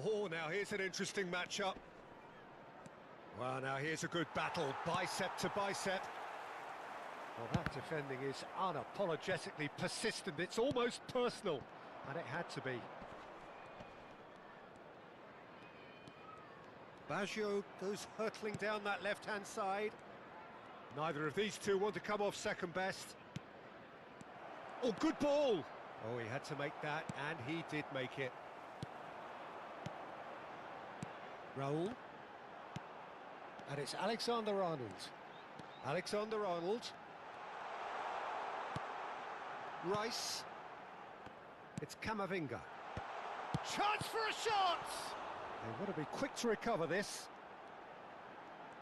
Oh, now here's an interesting matchup. Well, now here's a good battle, bicep to bicep. Well, that defending is unapologetically persistent. It's almost personal, and it had to be. Baggio goes hurtling down that left-hand side. Neither of these two want to come off second best. Oh, good ball! Oh, he had to make that, and he did make it. Raul. And it's Alexander-Arnold. Alexander-Arnold. Rice. It's Camavinga. Chance for a shot! They want to be quick to recover this.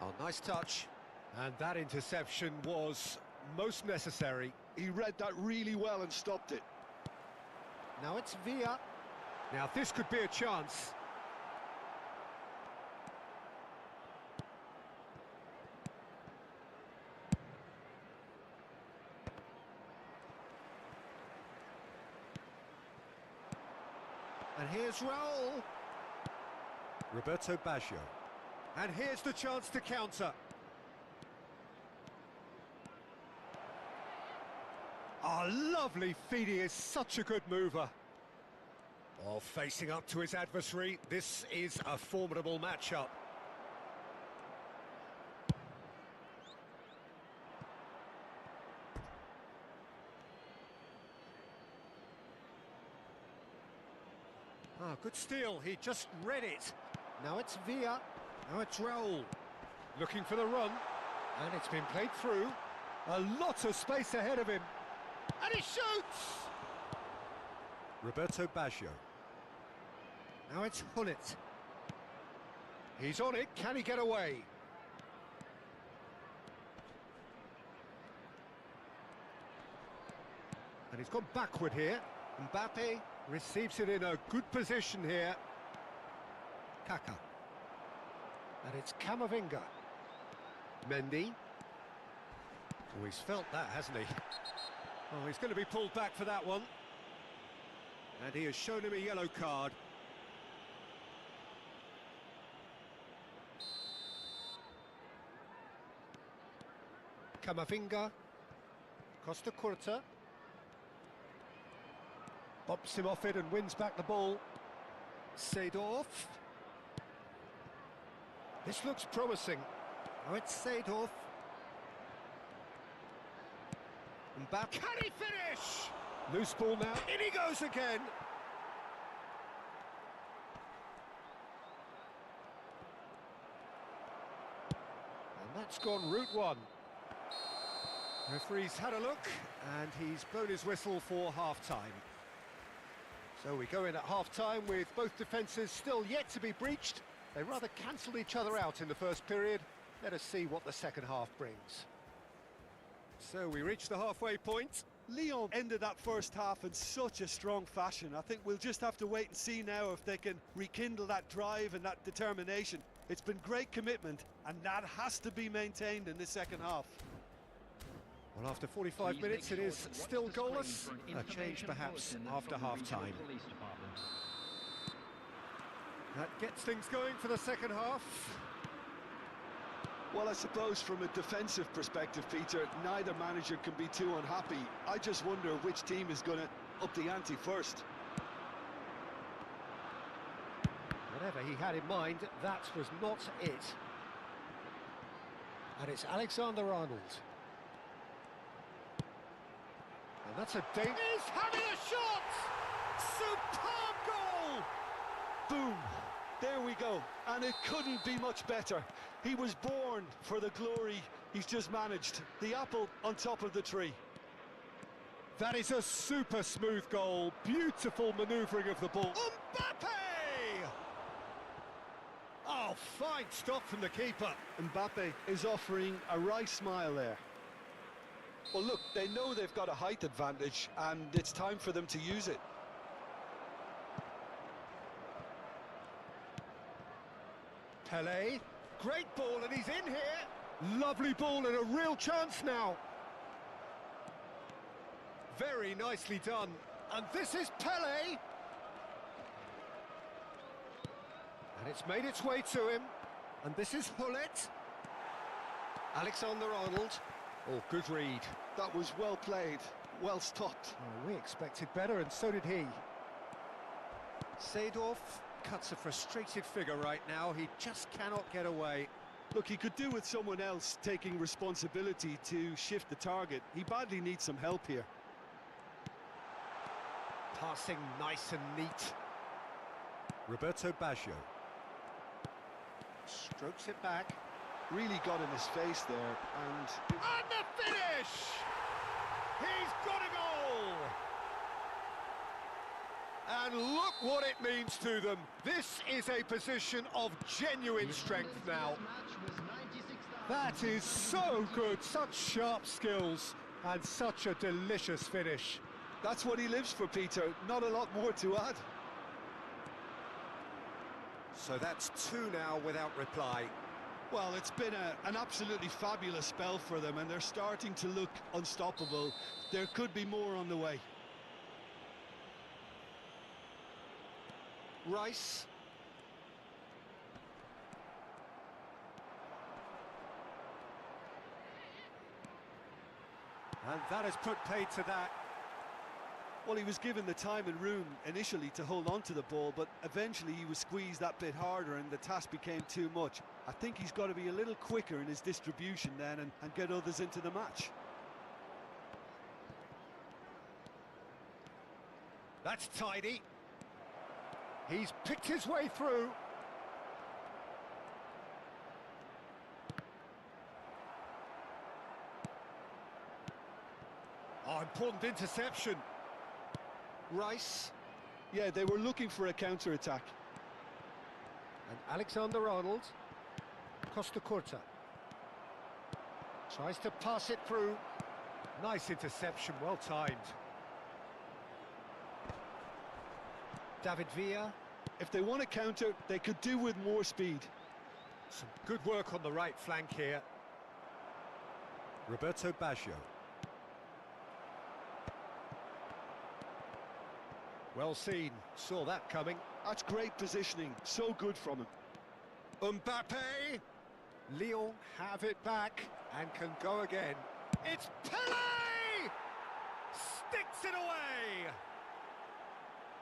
Oh, nice touch. And that interception was most necessary. He read that really well and stopped it. Now it's Villa. Now this could be a chance. And here's Raul. Roberto Baggio. And here's the chance to counter. Oh, lovely feed. He is such a good mover. Oh, facing up to his adversary. This is a formidable matchup. Ah, good steal. He just read it. Now it's Villa. Now it's Raul. Looking for the run. And it's been played through. A lot of space ahead of him. And he shoots! Roberto Baggio. Now it's Hullet. He's on it. Can he get away? And he's gone backward here. Mbappe receives it in a good position here. Kaka. And it's Camavinga. Mendy. Oh, he's felt that, hasn't he? Oh, he's going to be pulled back for that one. And he has shown him a yellow card. Camavinga. Costa Curta. Bumps him off it and wins back the ball. Seedorf. This looks promising. Oh, it's Seedorf. Mbappe. Can he finish? Loose ball now. In he goes again. And that's gone route one. Referee's had a look, and he's blown his whistle for half-time. So we go in at half-time with both defences still yet to be breached. They rather cancelled each other out in the first period. Let us see what the second half brings. So we reach the halfway point. Lyon ended that first half in such a strong fashion. I think we'll just have to wait and see now if they can rekindle that drive and that determination. It's been great commitment, and that has to be maintained in the second half. Well, after 45 minutes, it is still goalless. A change, perhaps, after half-time. That gets things going for the second half. Well, I suppose from a defensive perspective, Peter, neither manager can be too unhappy. I just wonder which team is going to up the ante first. Whatever he had in mind, that was not it. And it's Alexander-Arnold. And that's a danger. He's having a shot! Superb goal! Boom! There we go. And it couldn't be much better. He was born for the glory he's just managed. The apple on top of the tree. That is a super smooth goal. Beautiful manoeuvring of the ball. Mbappe! Oh, fine stop from the keeper. Mbappe is offering a wry smile there. Well, look, they know they've got a height advantage, and it's time for them to use it. Pelé, great ball, and he's in here. Lovely ball and a real chance now. Very nicely done. And this is Pelé. And it's made its way to him. And this is Hullet. Alexander-Arnold. Oh, good read. That was well played, well stopped. Oh, we expected better, and so did he. Seedorf cuts a frustrated figure right now. He just cannot get away. Look, he could do with someone else taking responsibility to shift the target. He badly needs some help here. Passing nice and neat. Roberto Baggio. Strokes it back. Really got in his face there, and the finish! He's got a goal! And look what it means to them. This is a position of genuine strength now. That is so good, such sharp skills, and such a delicious finish. That's what he lives for, Peter. Not a lot more to add. So that's two now without reply. Well, it's been an absolutely fabulous spell for them, and they're starting to look unstoppable. There could be more on the way. Rice. And that has put paid to that. Well, he was given the time and room initially to hold on to the ball, but eventually he was squeezed that bit harder and the task became too much. I think he's got to be a little quicker in his distribution then and get others into the match. That's tidy. He's picked his way through. Oh, important interception. Rice. Yeah, they were looking for a counter-attack. And Alexander-Arnold. Costa Curta. Tries to pass it through. Nice interception, well timed. David Villa. If they want to counter, they could do with more speed. Some good work on the right flank here. Roberto Baggio. Well seen, saw that coming. That's great positioning, so good from him. Mbappe! Lyon have it back and can go again. It's Pele! Sticks it away!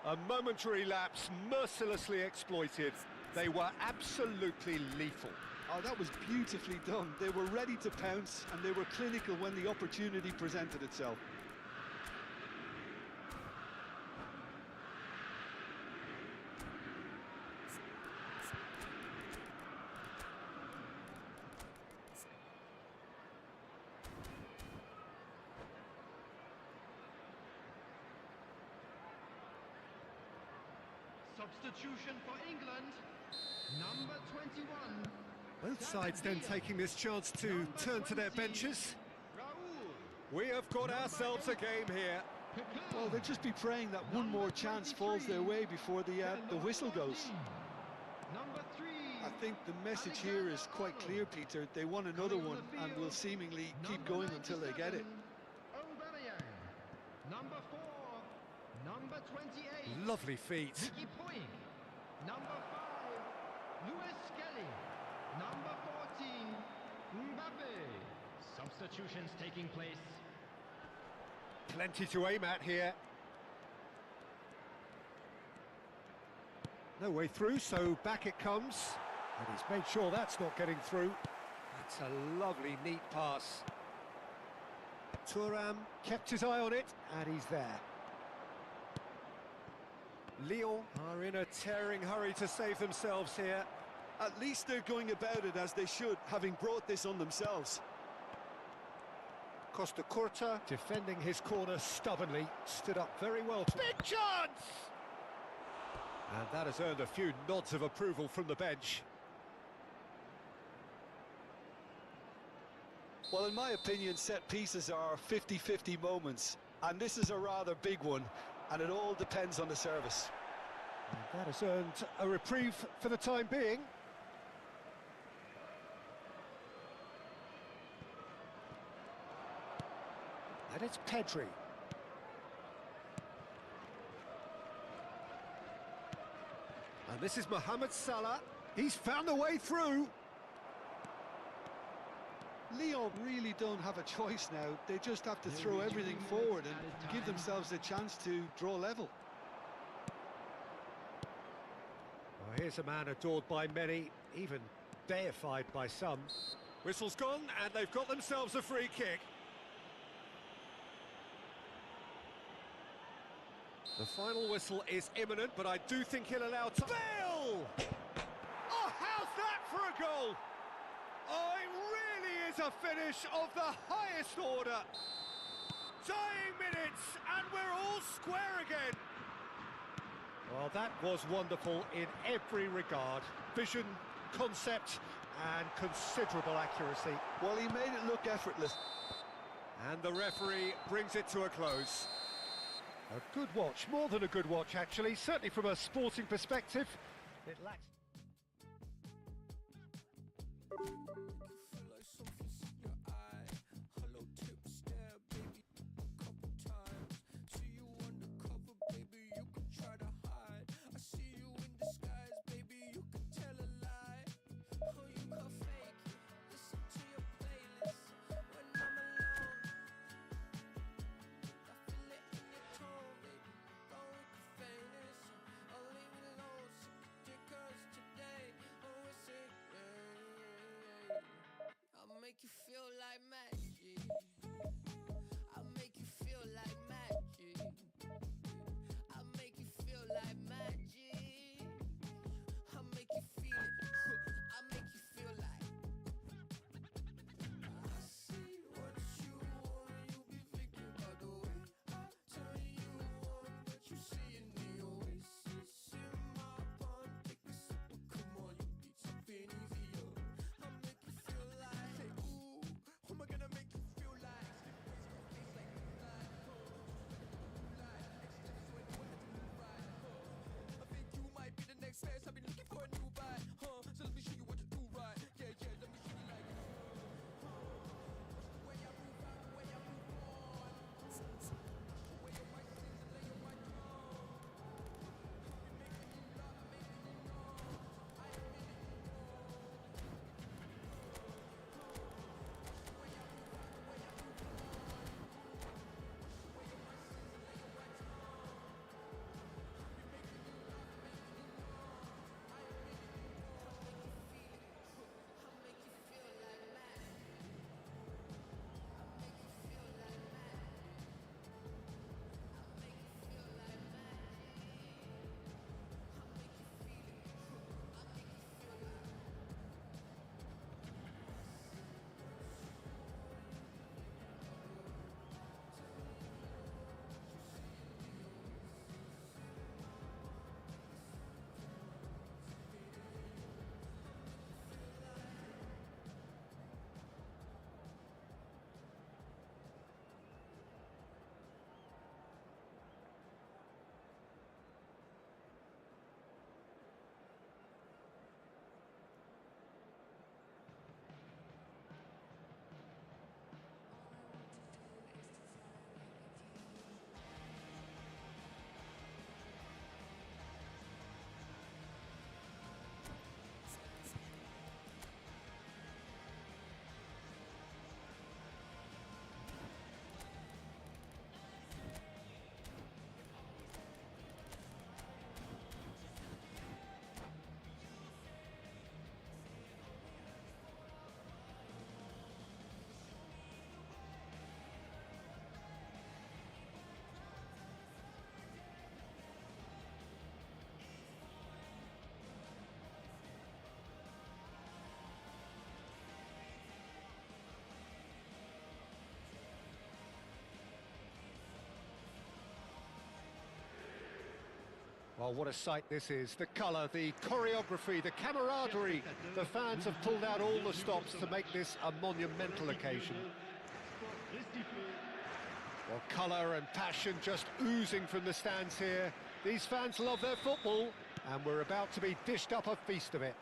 A momentary lapse mercilessly exploited. They were absolutely lethal. Oh, that was beautifully done. They were ready to pounce and they were clinical when the opportunity presented itself. Substitution for England, number 21. Both sides then taking this chance to turn to their benches. Raul. We have got ourselves a game here. Well, they'll just be praying that one more chance falls their way before the whistle goes. Number 3. I think the message here is quite clear, Peter. They want another one and will seemingly keep going until they get it. Aubameyang. Number 4. Number 28. Lovely feet. Ricky Puig. Number 5. Lewis Kelly. Number 14. Mbappe. Substitutions taking place. Plenty to aim at here. No way through, so back it comes. And he's made sure that's not getting through. That's a lovely, neat pass. Thuram kept his eye on it, and he's there. Lyon are in a tearing hurry to save themselves here. At least they're going about it as they should, having brought this on themselves. Costa Curta defending his corner stubbornly, stood up very well. Big chance! And that has earned a few nods of approval from the bench. Well, in my opinion, set pieces are 50-50 moments, and this is a rather big one, and it all depends on the service. And that has earned a reprieve for the time being. And it's Pedri. And this is Mohamed Salah. He's found a way through. Lyon really don't have a choice now. They just have to throw everything forward and give themselves a chance to draw level. Well, here's a man adored by many, even deified by some. Whistle's gone, and they've got themselves a free kick. The final whistle is imminent, but I do think he'll allow time. Bale! Oh, how's that for a goal? Oh, it really is a finish of the highest order. Dying minutes, and we're all square again. Well, that was wonderful in every regard. Vision, concept, and considerable accuracy. Well, he made it look effortless. And the referee brings it to a close. A good watch, more than a good watch actually, certainly from a sporting perspective. It lacks... Make you feel like magic. I'll make you feel like magic. I'll make you feel like magic. I'll make you feel it. I'll make you feel like. I see what you want. You be thinking about the way I turn you on. But you see in the oasis in my pond. Take a sip, come on, you need something easier. I'll make you feel like. Who am I gonna make Oh, what a sight this is. The colour, the choreography, the camaraderie. The fans have pulled out all the stops to make this a monumental occasion. Well, colour and passion just oozing from the stands here. These fans love their football, and we're about to be dished up a feast of it.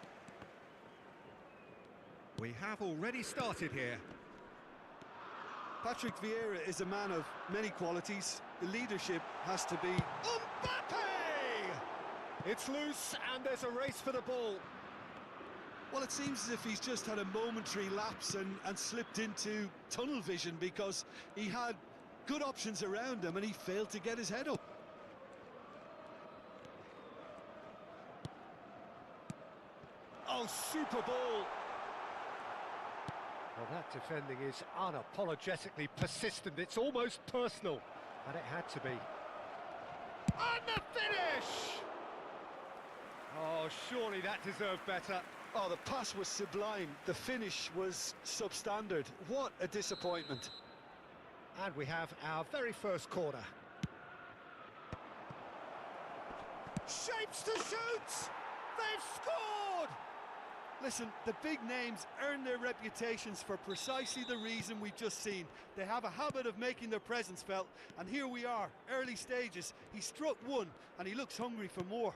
We have already started here. Patrick Vieira is a man of many qualities. The leadership has to be... Mbappe! It's loose, and there's a race for the ball. Well, it seems as if he's just had a momentary lapse and slipped into tunnel vision, because he had good options around him and he failed to get his head up. Oh, super ball! Well, that defending is unapologetically persistent. It's almost personal, and it had to be. And the finish! Oh, surely that deserved better. Oh, the pass was sublime. The finish was substandard. What a disappointment. And we have our very first corner. Shapes to shoot! They've scored! Listen, the big names earn their reputations for precisely the reason we've just seen. They have a habit of making their presence felt, and here we are, early stages. He struck one, and he looks hungry for more.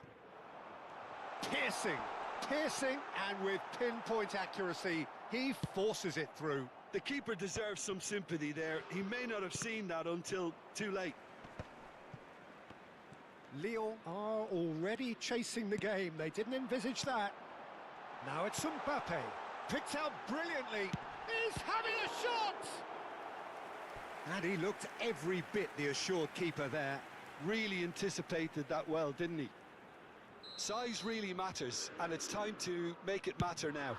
Piercing, and with pinpoint accuracy, he forces it through. The keeper deserves some sympathy there. He may not have seen that until too late. Lyon are already chasing the game. They didn't envisage that. Now it's Mbappe, picked out brilliantly. He's having a shot! And he looked every bit the assured keeper there. Really anticipated that well, didn't he? Size really matters, and it's time to make it matter now.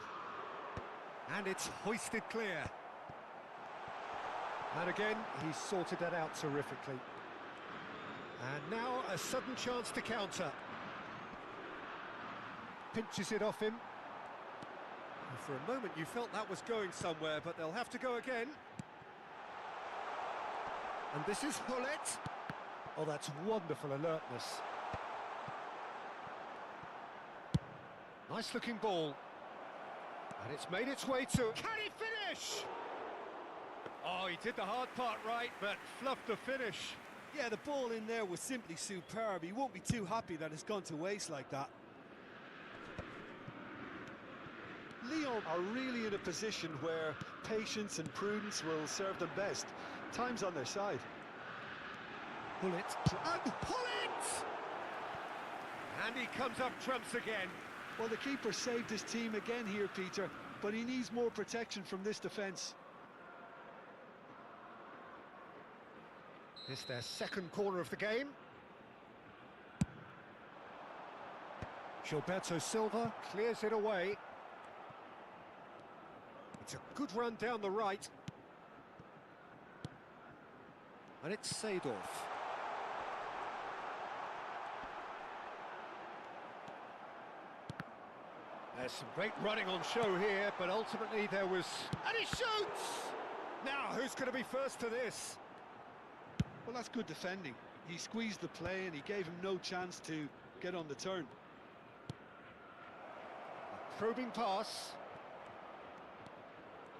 And it's hoisted clear. And again, he's sorted that out terrifically. And now a sudden chance to counter. Pinches it off him. And for a moment you felt that was going somewhere, but they'll have to go again. And this is Hullet. Oh, that's wonderful alertness. Nice looking ball. And it's made its way to... Can he finish? Oh, he did the hard part right, but fluffed the finish. Yeah, the ball in there was simply superb. He won't be too happy that it's gone to waste like that. Lyon are really in a position where patience and prudence will serve them best. Time's on their side. Pull it. And pull it! And he comes up trumps again. Well, the keeper saved his team again here, Peter, but he needs more protection from this defence. It's their second corner of the game. Gilberto Silva clears it away. It's a good run down the right. And it's Seedorf. There's some great running on show here, but ultimately there was... And he shoots! Now, who's going to be first to this? Well, that's good defending. He squeezed the play and he gave him no chance to get on the turn. A probing pass.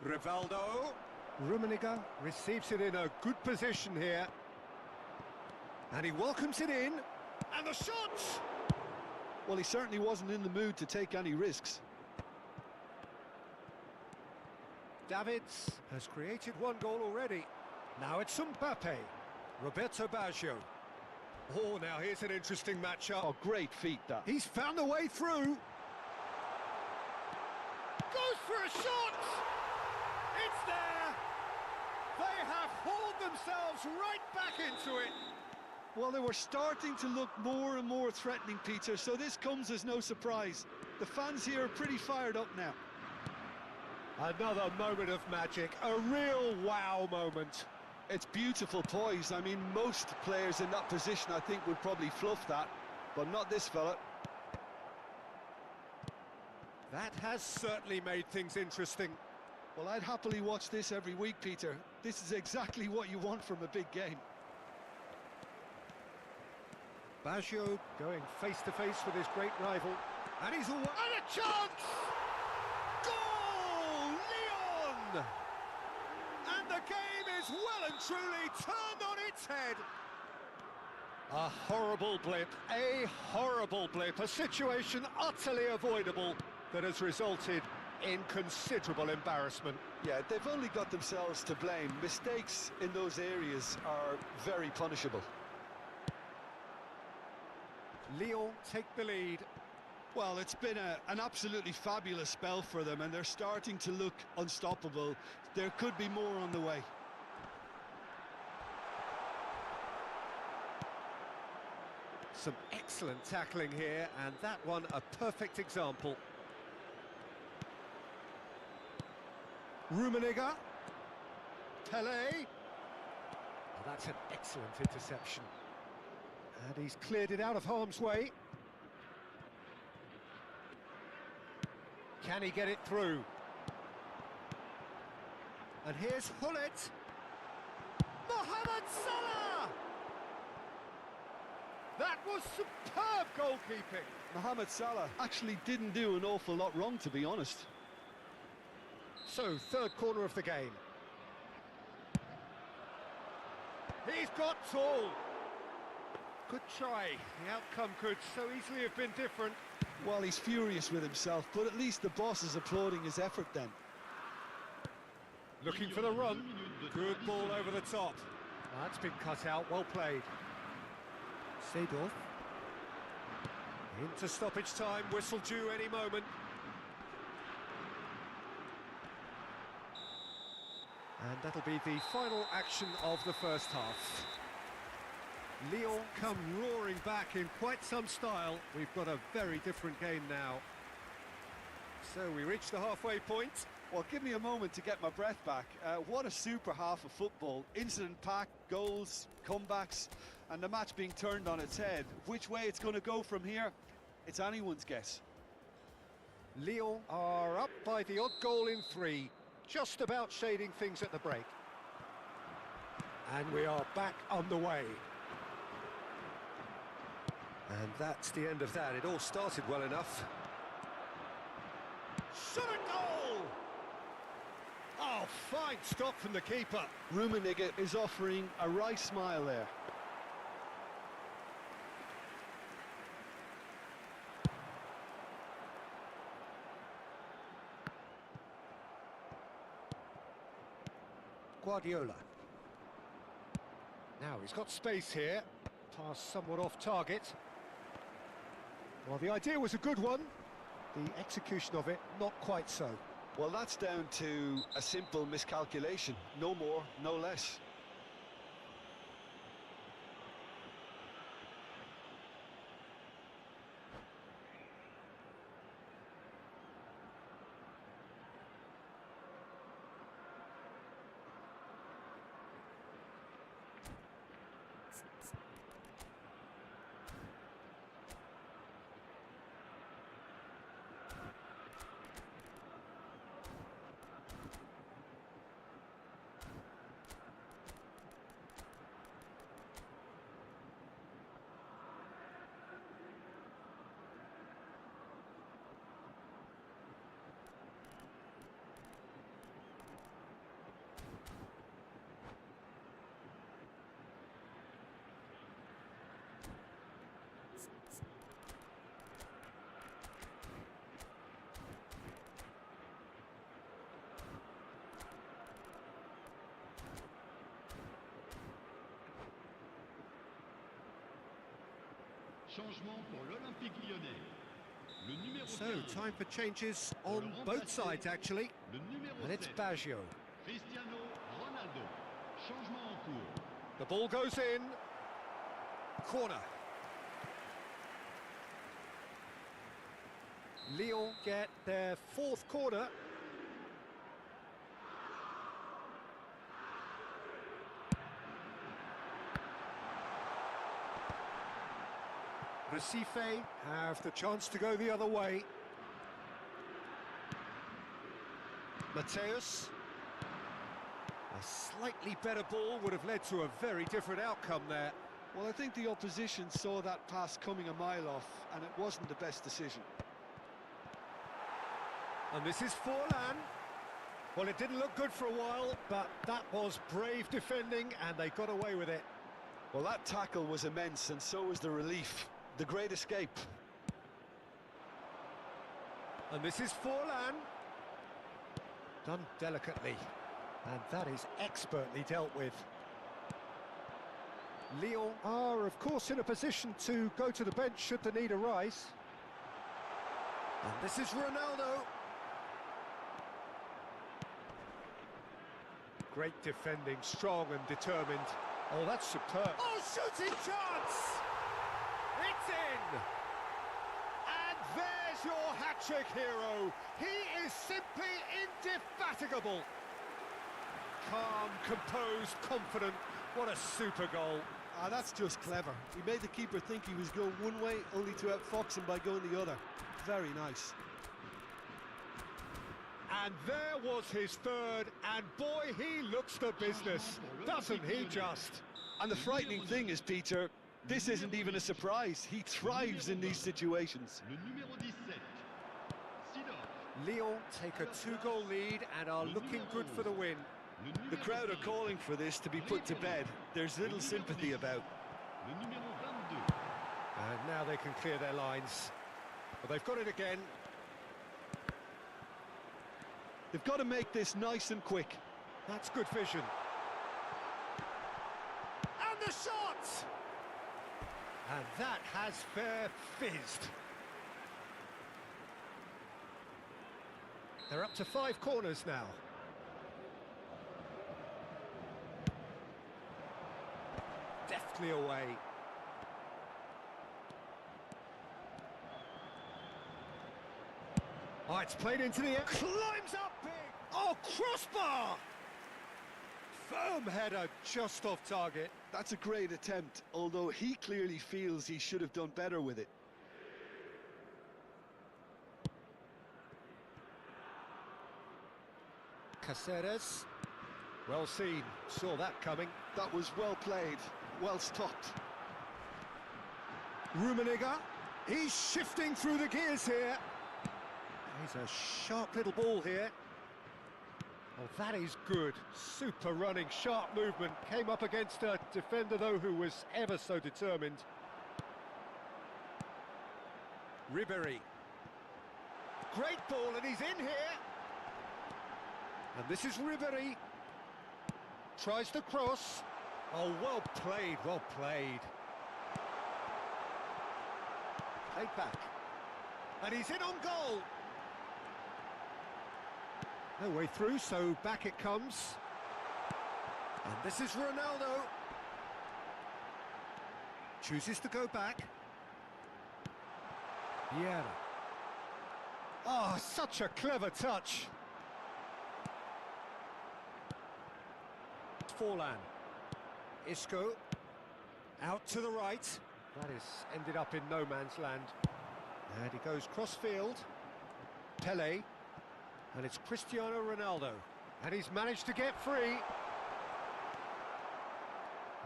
Rivaldo. Rummenigge receives it in a good position here. And he welcomes it in. And the shot! Well, he certainly wasn't in the mood to take any risks. Davids has created one goal already. Now it's Mbappe. Roberto Baggio. Oh, now here's an interesting matchup. Oh, great feat, that. He's found a way through. Goes for a shot! It's there! They have hauled themselves right back into it. Well, they were starting to look more and more threatening, Peter, so this comes as no surprise. The fans here are pretty fired up now. Another moment of magic, a real wow moment. It's beautiful poise. I mean, most players in that position, I think, would probably fluff that, but not this fella. That has certainly made things interesting. Well, I'd happily watch this every week, Peter. This is exactly what you want from a big game. Baggio going face-to-face with his great rival. And he's away. And a chance! Goal! Lyon! And the game is well and truly turned on its head. A horrible blip, a situation utterly avoidable that has resulted in considerable embarrassment. Yeah, they've only got themselves to blame. Mistakes in those areas are very punishable. Lyon take the lead. Well, it's been an absolutely fabulous spell for them, and they're starting to look unstoppable. There could be more on the way. Some excellent tackling here, and that one a perfect example. Rummenigge. Pele. Oh, that's an excellent interception. And he's cleared it out of harm's way. Can he get it through? And here's Hullet. Mohamed Salah! That was superb goalkeeping. Mohamed Salah actually didn't do an awful lot wrong, to be honest. So, third corner of the game. He's got tall. Good try. The outcome could so easily have been different. Well, he's furious with himself, but at least the boss is applauding his effort then. Looking for the run. Good ball over the top. That's been cut out. Well played. Seedorf. Into stoppage time. Whistle due any moment. And that'll be the final action of the first half. Lyon come roaring back in quite some style. We've got a very different game now. So we reach the halfway point. Well, give me a moment to get my breath back. What a super half of football. Incident-packed, goals, comebacks, and the match being turned on its head. Which way it's going to go from here, it's anyone's guess. Lyon are up by the odd goal in 3. Just about shading things at the break. And we are back on the way. And that's the end of that. It all started well enough. Shot a goal! Oh, fine stop from the keeper. Rummenigge is offering a right smile there. Guardiola. Now he's got space here. Pass somewhat off target. Well, the idea was a good one. The execution of it, not quite so. Well, that's down to a simple miscalculation. No more, no less. Changement pour l'Olympique Lyonnais. Le numéro So, 15, time for changes on both sides, actually. le numéro And it's 7, Baggio. Cristiano Ronaldo. Changement en cours. The ball goes in. Corner. Lyon get their 4th corner. Recife have the chance to go the other way. Mateus. A slightly better ball would have led to a very different outcome there. Well, I think the opposition saw that pass coming a mile off, and it wasn't the best decision. And this is Forlan. Well, it didn't look good for a while, but that was brave defending, and they got away with it. Well, that tackle was immense, and so was the relief. The great escape. And this is Forlan. Done delicately, and that is expertly dealt with. Lyon are, of course, in a position to go to the bench should the need arise. And this is Ronaldo. Great defending, strong and determined. Oh, that's superb. Oh, shooting chance! It's in! And there's your hat-trick hero. He is simply indefatigable. Calm, composed, confident. What a super goal. Ah, that's just clever. He made the keeper think he was going one way, only to outfox him by going the other. Very nice. And there was his third, and boy, he looks the business, doesn't he just? And the frightening thing is, Peter, this isn't even a surprise. He thrives in these situations. Le numéro 17, Sidor. Lyon take a 2-goal lead and are looking good for the win. The crowd are calling for this to be put to bed. There's little sympathy about. Le numéro 22. And now they can clear their lines. But they've got it again. They've got to make this nice and quick. That's good vision. And the shot! And that has fair fizzed. They're up to 5 corners now. Deftly away. Oh, it's played into the air. Climbs up big. Oh, crossbar! Firm header just off target. That's a great attempt, although he clearly feels he should have done better with it. Caceres. Well seen. Saw that coming. That was well played. Well stopped. Rummenigge. He's shifting through the gears here. He's a sharp little ball here. Oh, that is good. Super running, sharp movement. Came up against a defender, though, who was ever so determined. Ribéry. Great ball, and he's in here. And this is Ribéry. Tries to cross. Oh, well played, well played. Played back. And he's in on goal. No way through, so back it comes. And this is Ronaldo. Chooses to go back. Vieira. Oh, such a clever touch. Forlan. Isco. Out to the right. That is ended up in no man's land. And he goes cross-field. Pelé. And it's Cristiano Ronaldo. And he's managed to get free.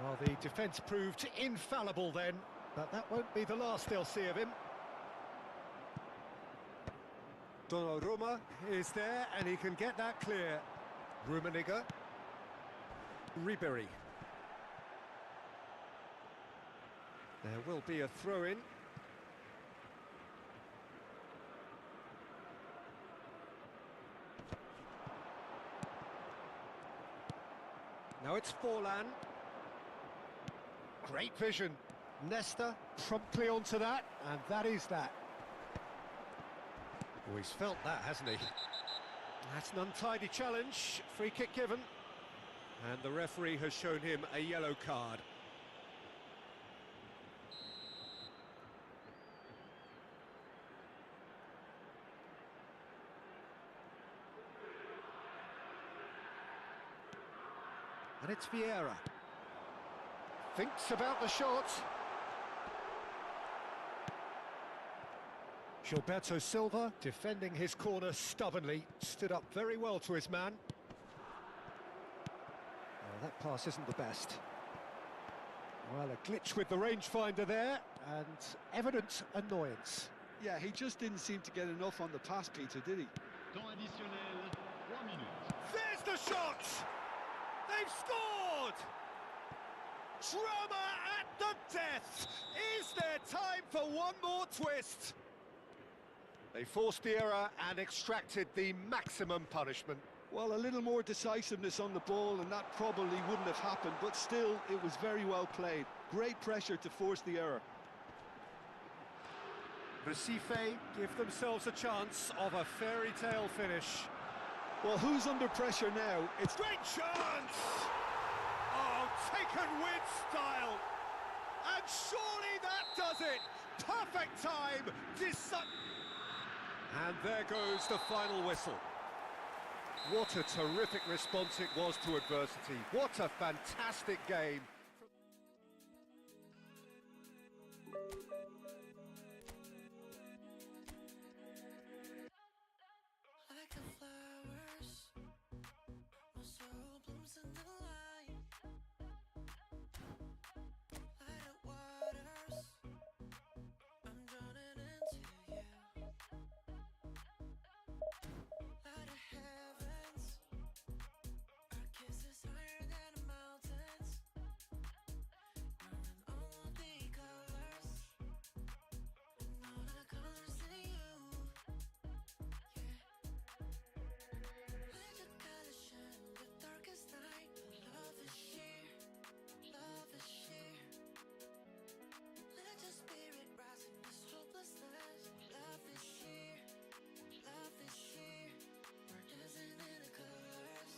Well, the defence proved infallible then, but that won't be the last they'll see of him. Donnarumma is there, and he can get that clear. Rummenigge. Ribéry. There will be a throw-in. Now it's Forlan. Great vision. Nesta promptly onto that, and that is that. Oh, he's felt that, hasn't he? That's an untidy challenge. Free kick given. And the referee has shown him a yellow card. And it's Vieira. Thinks about the shot. Gilberto Silva defending his corner stubbornly. Stood up very well to his man. Oh, that pass isn't the best. Well, a glitch with the rangefinder there, and evident annoyance. Yeah, he just didn't seem to get enough on the pass, Peter, did he? Temps additionnel, 3 minutes. There's the shot! They've scored! Drama at the death! Is there time for one more twist? They forced the error and extracted the maximum punishment. Well, a little more decisiveness on the ball and that probably wouldn't have happened, but still, it was very well played. Great pressure to force the error. Recife give themselves a chance of a fairy tale finish. Well, who's under pressure now? It's Great chance! Oh, taken with style! And surely that does it! Perfect time! And there goes the final whistle. What a terrific response it was to adversity. What a fantastic game. Like the flowers, my soul blooms in the light. Like the waters, I'm drowning into you. Like the heavens, our kiss is higher than the mountains. We're in all of the colors, and all of the colors in you. Let your colors shine in the darkest night. Love is sheer, love is sheer. Let your spirit rise in this hopelessness. Love is sheer, love is sheer. We're dancing in the colors.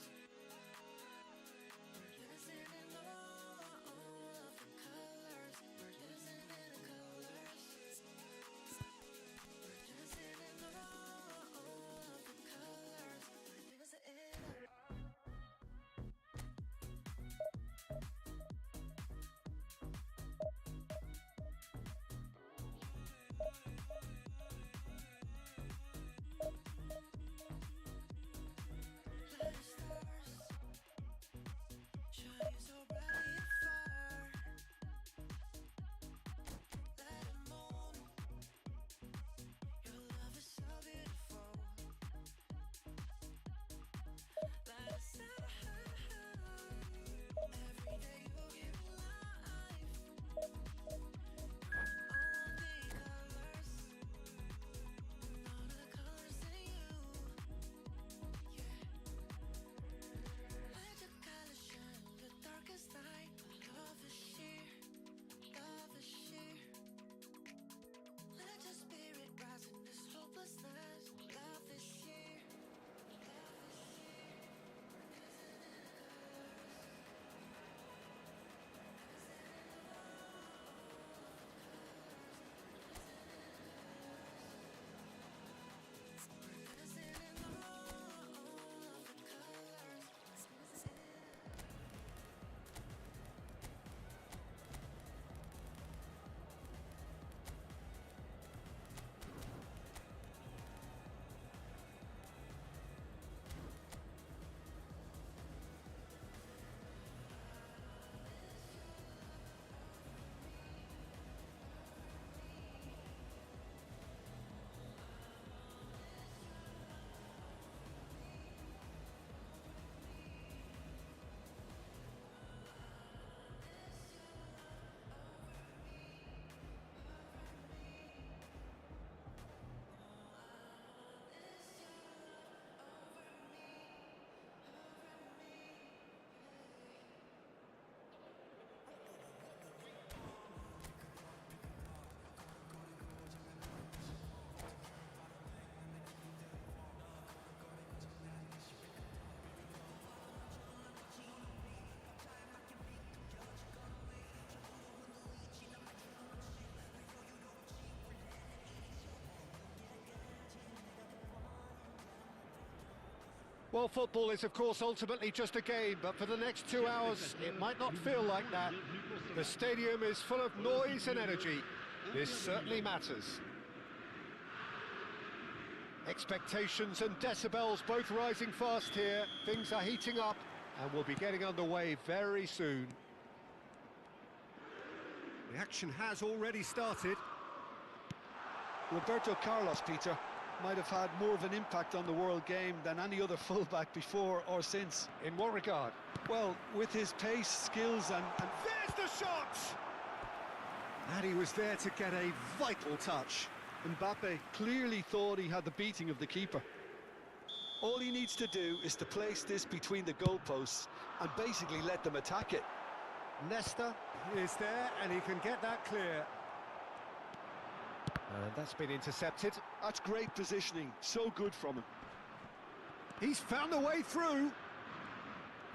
We're dancing in all of the colors. We're dancing in the colors. We're dancing in all of the colors. We're dancing in Let the stars shine so brightly afar. Let the moon, your love is so beautiful. Let the sun, every day you give life. All of the colors, and all of the colors in you. Yeah. Let your colors shine in the darkest night. Love is sheer, love is sheer. Let your spirit rise in this hopelessness. Love is sheer, love is sheer. We're dancing in the colors. We're dancing in all of the colors. Well, football is, of course, ultimately just a game, but for the next 2 hours, it might not feel like that. The stadium is full of noise and energy. This certainly matters. Expectations and decibels both rising fast here. Things are heating up, and we'll be getting underway very soon. The action has already started. Roberto Carlos, Peter, might have had more of an impact on the world game than any other fullback before or since. In what regard? Well, with his pace, skills and there's the shot! And he was there to get a vital touch. Mbappe clearly thought he had the beating of the keeper. All he needs to do is to place this between the goalposts and basically let them attack it. Nesta is there and he can get that clear. And that's been intercepted. That's great positioning, so good from him. He's found a way through.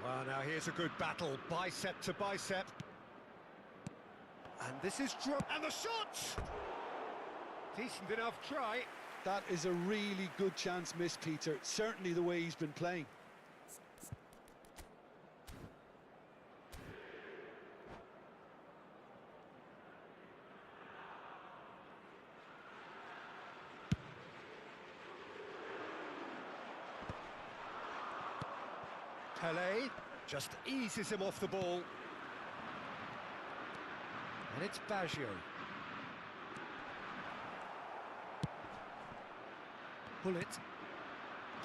Well, now here's a good battle, bicep to bicep. And this is drop, and the shot! Decent enough try. That is a really good chance missed, Peter. Certainly the way he's been playing. Pelé just eases him off the ball. And it's Baggio. Pull it.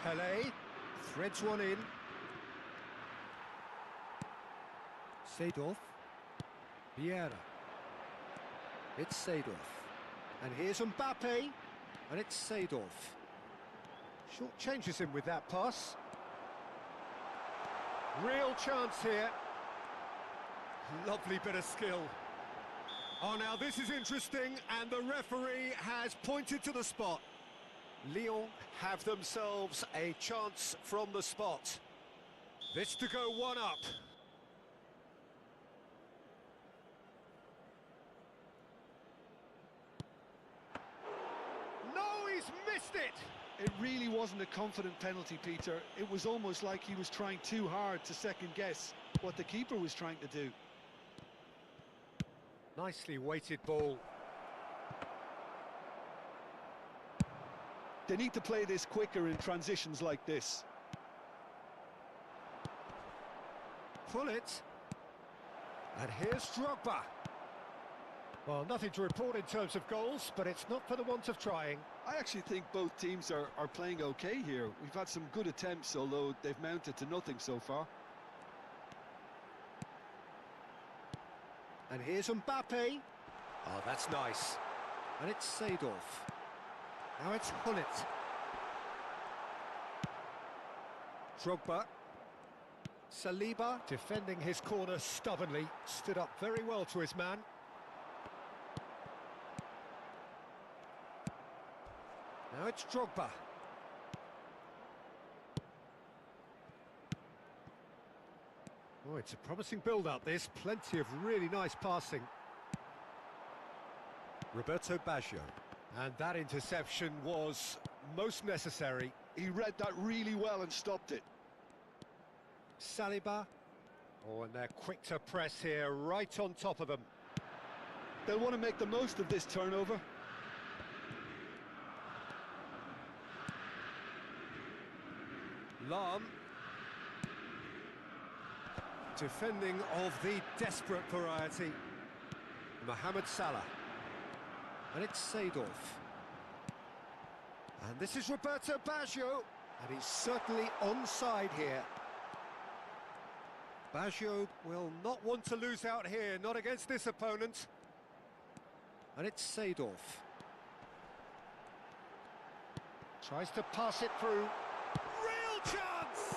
Pelé threads one in. Seedorf. Vieira. It's Seedorf. And here's Mbappe. And it's Seedorf. Short changes him with that pass. Real chance here. Lovely bit of skill. Oh, now this is interesting, and the referee has pointed to the spot. Lyon have themselves a chance from the spot. This to go one up. No, he's missed it! It really wasn't a confident penalty, Peter. It was almost like he was trying too hard to second-guess what the keeper was trying to do. Nicely weighted ball. They need to play this quicker in transitions like this. Pull it. And here's Drogba. Well, nothing to report in terms of goals, but it's not for the want of trying. I actually think both teams are playing okay here. We've had some good attempts, although they've mounted to nothing so far. And here's Mbappe. Oh, that's nice. And it's Seedorf. Now it's Hullet. Drogba. Saliba, defending his corner stubbornly, stood up very well to his man. Now it's Drogba. Oh, it's a promising build-up, this. Plenty of really nice passing. Roberto Baggio. And that interception was most necessary. He read that really well and stopped it. Saliba. Oh, and they're quick to press here, right on top of them. They'll want to make the most of this turnover. Lam. Defending of the desperate variety. Mohamed Salah. And it's Seedorf. And this is Roberto Baggio. And he's certainly onside here. Baggio will not want to lose out here, not against this opponent. And it's Seedorf. Tries to pass it through. Real chance!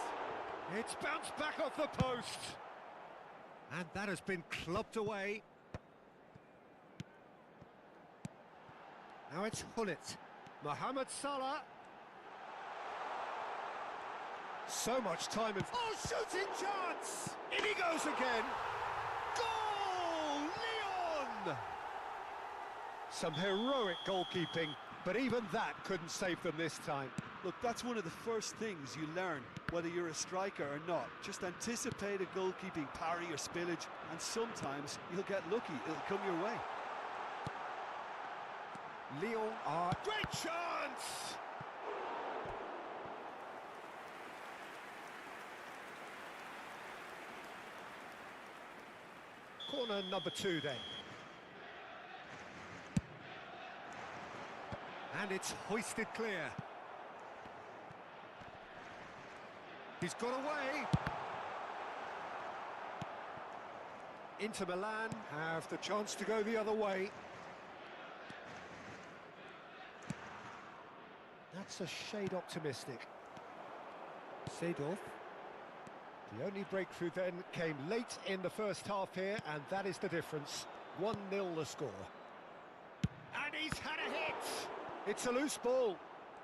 It's bounced back off the post. And that has been clubbed away. Now it's Hullet. Mohamed Salah. So much time and... Oh, shooting chance! In he goes again. Goal! Lyon! Some heroic goalkeeping, but even that couldn't save them this time. Look, that's one of the first things you learn, whether you're a striker or not. Just anticipate a goalkeeping parry or spillage, and sometimes you'll get lucky. It'll come your way. Lyon are... Great chance! Corner number 2 then. And it's hoisted clear. He's got away. Inter Milan have the chance to go the other way. That's a shade optimistic. Seedorf. The only breakthrough then came late in the first half here, and that is the difference. 1-0 the score. And he's had a hit! It's a loose ball.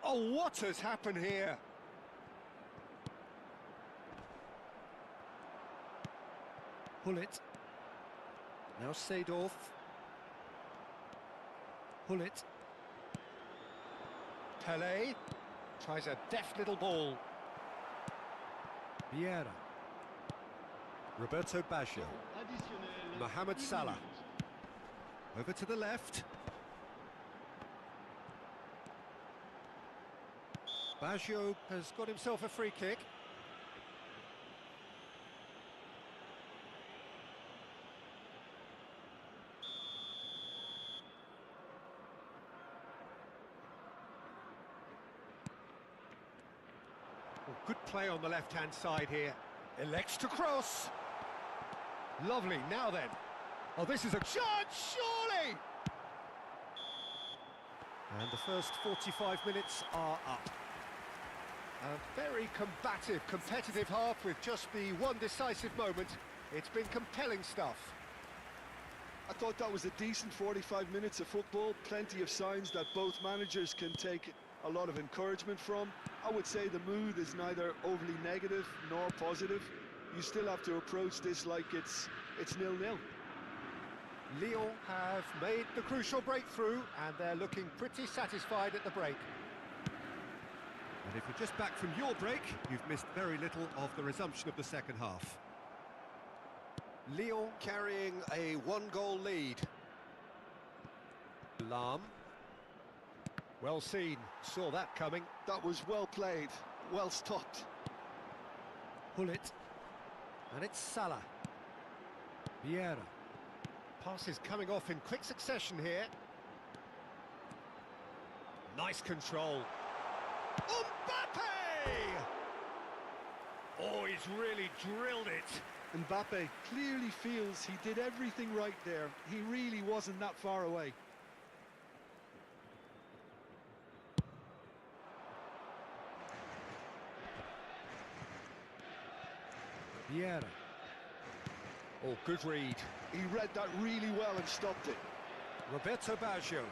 Oh, what has happened here? Hullet. Now Seedorf. Hullet. Pelé tries a deft little ball. Vieira. Roberto Baggio. Additionnel. Mohamed Une Salah. minute. Over to the left. Baggio has got himself a free kick. Oh, good play on the left-hand side here. Elects to cross. Lovely, now then. Oh, this is a chance, surely! And the first 45 minutes are up. A very combative, competitive half with just the one decisive moment. It's been compelling stuff. I thought that was a decent 45 minutes of football. Plenty of signs that both managers can take a lot of encouragement from. I would say the mood is neither overly negative nor positive. You still have to approach this like it's 0-0. Lyon have made the crucial breakthrough, and they're looking pretty satisfied at the break. And if you're just back from your break, you've missed very little of the resumption of the second half. Lyon carrying a one-goal lead. Lahm. Well seen, saw that coming. That was well played, well stopped. Hullet. And it's Salah. Vieira. Passes coming off in quick succession here. Nice control. Mbappe! Oh, he's really drilled it. Mbappe clearly feels he did everything right there. He really wasn't that far away. Vieira. Oh, good read. He read that really well and stopped it. Roberto Baggio.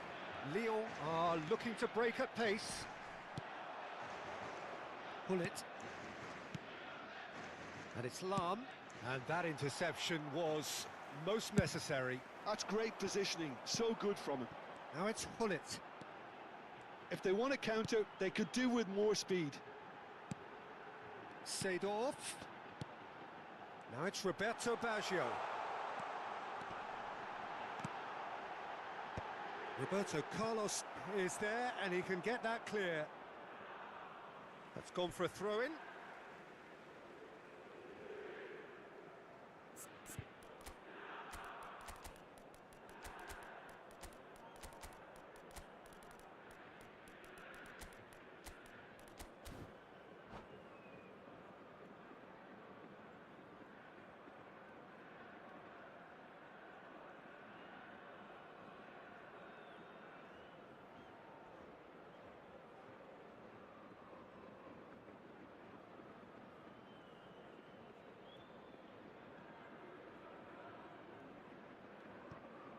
Lyon are looking to break at pace. Hullet. And it's Lahm. And that interception was most necessary. That's great positioning, so good from him. Now it's Hullet. If they want to counter, they could do with more speed. Seedorf. Now it's Roberto Baggio. Roberto Carlos is there, and he can get that clear. That's gone for a throw-in.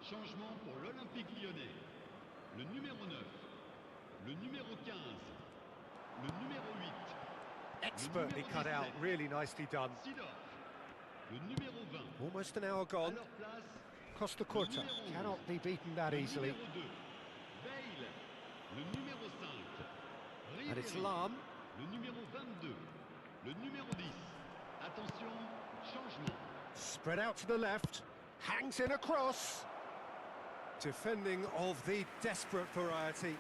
Changement pour l'Olympique lyonnais. Le numéro 9, le numéro 15, le numéro 8. Expertly cut out, really nicely done. Seedorf, le numéro 20. Almost an hour À gone. leur place, Costa Curta le numéro 11, cannot be beaten that le easily. numéro 2. Bale, le numéro 5. And it's Ribéry, Lahm. le numéro 22. Le numéro 10. Attention, changement. Spread out to the left. Hangs in a cross. Defending of the desperate variety.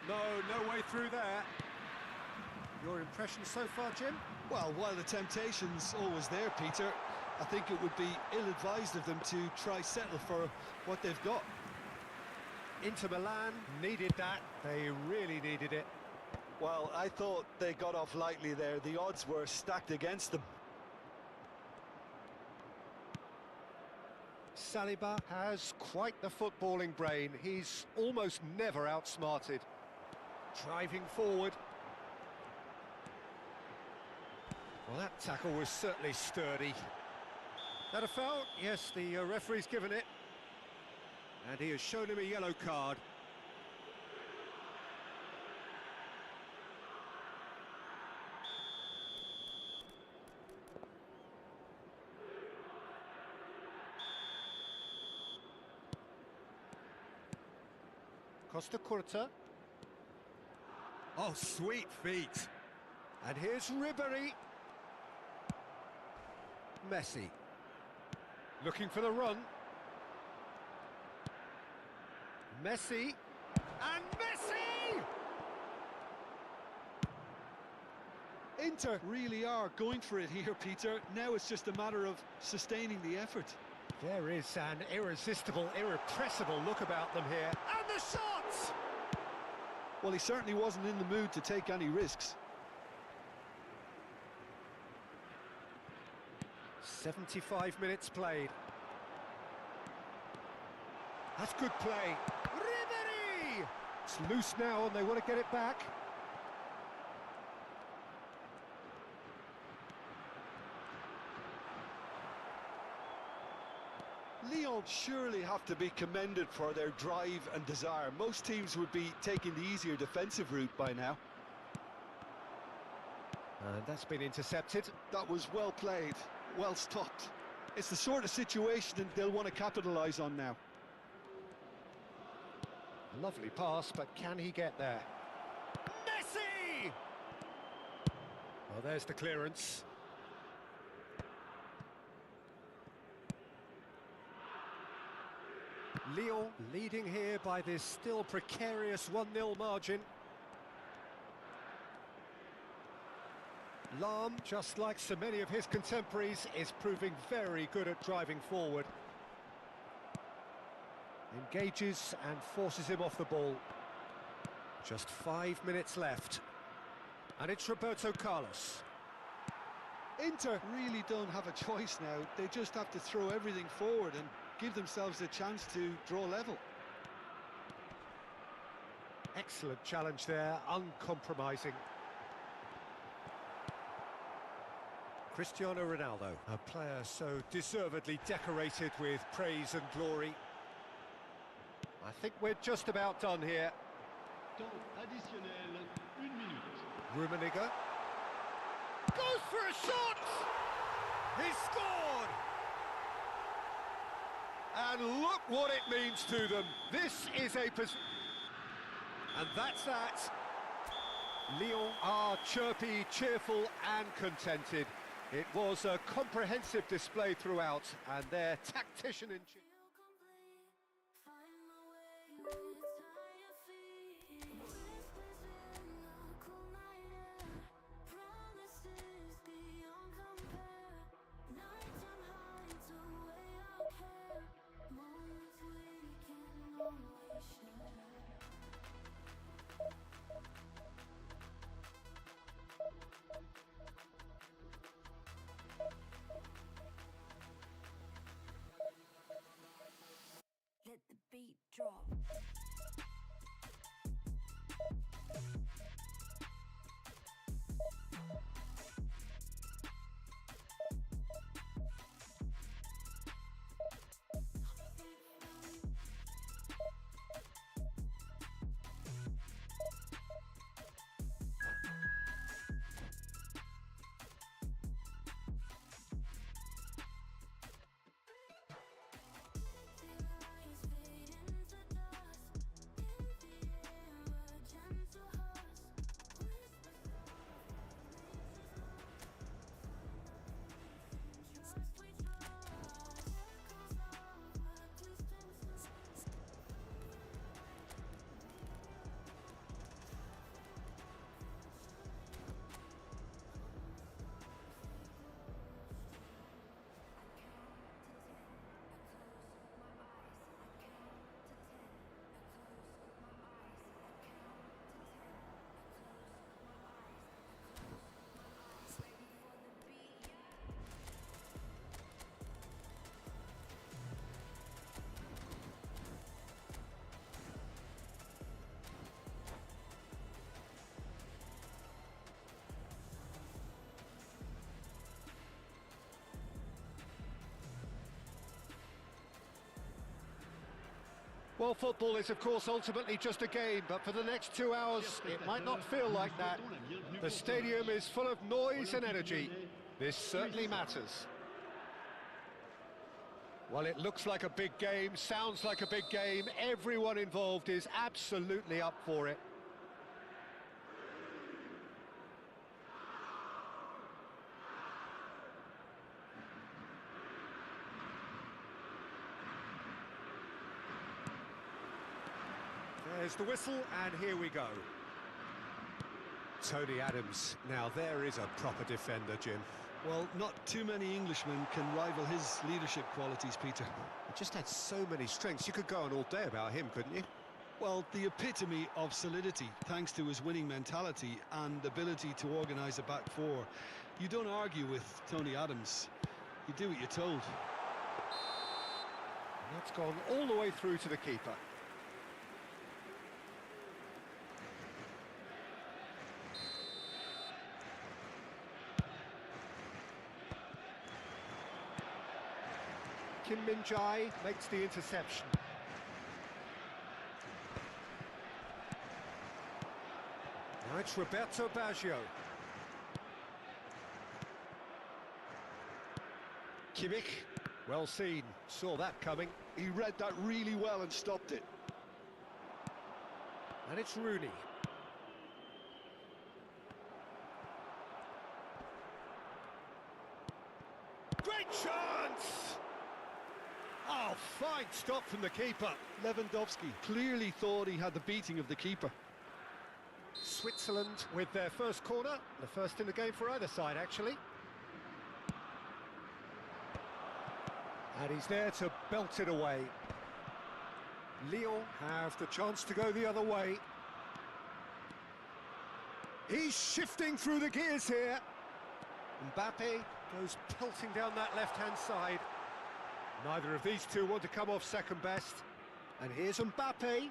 No way through there. Your impression so far, Jim? Well, while the temptation's always there, Peter, I think it would be ill-advised of them to try settle for what they've got. Inter Milan needed that. They really needed it. Well, I thought they got off lightly there. The odds were stacked against them. Saliba has quite the footballing brain. He's almost never outsmarted. Driving forward. Well, that tackle was certainly sturdy. That a foul? Yes, the referee's given it. And he has shown him a yellow card. Costa Curta. Oh, sweet feet. And here's Ribery. Messi. Looking for the run. Messi. And Messi! Inter really are going for it here, Peter. Now it's just a matter of sustaining the effort. There is an irresistible, irrepressible look about them here. And the shots! Well, he certainly wasn't in the mood to take any risks. 75 minutes played. That's good play. Ribery! It's loose now and they want to get it back. Lyon surely have to be commended for their drive and desire. Most teams would be taking the easier defensive route by now. And that's been intercepted. That was well played, well stopped. It's the sort of situation that they'll want to capitalise on now. Lovely pass, but can he get there? Messi! Well, there's the clearance. Lyon leading here by this still precarious 1-0 margin. Lahm, just like so many of his contemporaries, is proving very good at driving forward. Engages and forces him off the ball. Just 5 minutes left. And it's Roberto Carlos. Inter really don't have a choice now. They just have to throw everything forward and give themselves a chance to draw level. Excellent challenge there, uncompromising. Cristiano Ronaldo, a player so deservedly decorated with praise and glory. I think we're just about done here. Temps additionnel, 1 minute. Rummenigge goes for a shot! He scored! And look what it means to them. This is a position. And that's that. Lyon are chirpy, cheerful and contented. It was a comprehensive display throughout, and their tactician in chief. Well, football is, of course, ultimately just a game, but for the next 2 hours, it might not feel like that. The stadium is full of noise and energy. This certainly matters. Well, it looks like a big game, sounds like a big game. Everyone involved is absolutely up for it. There's the whistle, and here we go. Tony Adams. Now, there is a proper defender, Jim. Well, not too many Englishmen can rival his leadership qualities, Peter. He just had so many strengths. You could go on all day about him, couldn't you? Well, the epitome of solidity, thanks to his winning mentality and ability to organise a back four. You don't argue with Tony Adams. You do what you're told. And that's gone all the way through to the keeper. Kim Min-jae makes the interception. Now it's Roberto Baggio. Kimmich, well seen, saw that coming. He read that really well and stopped it. And it's Rooney. Great chance! Oh, fine stop from the keeper. Lewandowski clearly thought he had the beating of the keeper. Switzerland with their first corner, the first in the game for either side, actually. And he's there to belt it away. Lyon have the chance to go the other way. He's shifting through the gears here. Mbappe goes pelting down that left-hand side. Neither of these two want to come off second best. And here's Mbappe.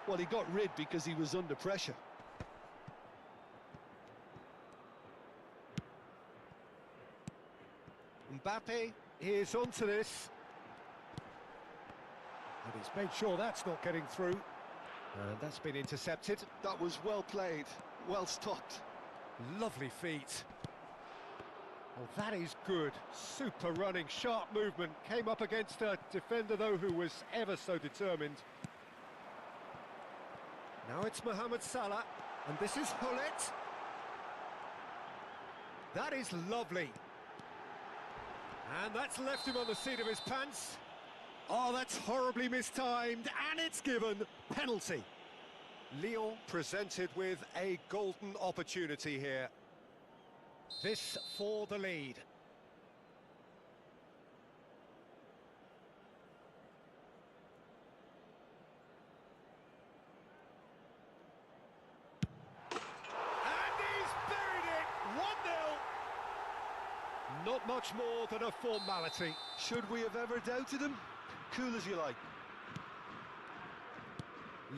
Well, he got rid because he was under pressure. Mbappe is onto this. And he's made sure that's not getting through. And that's been intercepted. That was well played, well stopped. Lovely feet. Well, that is good. Super running, sharp movement. Came up against a defender, though, who was ever so determined. Now it's Mohamed Salah, and this is Hullet. That is lovely. And that's left him on the seat of his pants. Oh, that's horribly mistimed, and it's given penalty. Lyon presented with a golden opportunity here. This for the lead. And he's buried it! 1-0. Not much more than a formality. Should we have ever doubted him? Cool as you like.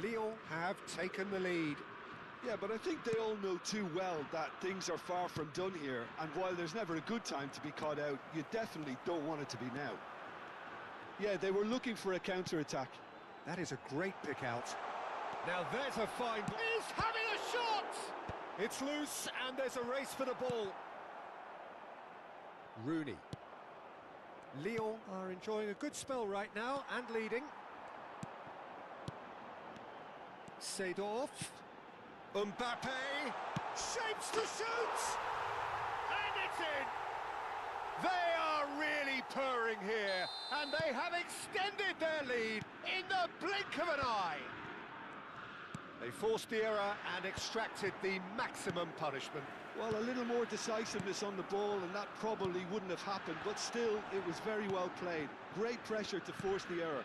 Lyon have taken the lead. Yeah, but I think they all know too well that things are far from done here, and while there's never a good time to be caught out, you definitely don't want it to be now. Yeah, they were looking for a counter-attack. That is a great pick out. Now there's a fine... He's having a shot! It's loose, and there's a race for the ball. Rooney. Lyon are enjoying a good spell right now, and leading. Seedorf. Mbappe shapes to shoot, and it's in. They are really purring here, and they have extended their lead in the blink of an eye. They forced the error and extracted the maximum punishment. Well, a little more decisiveness on the ball, and that probably wouldn't have happened, but still, it was very well played. Great pressure to force the error.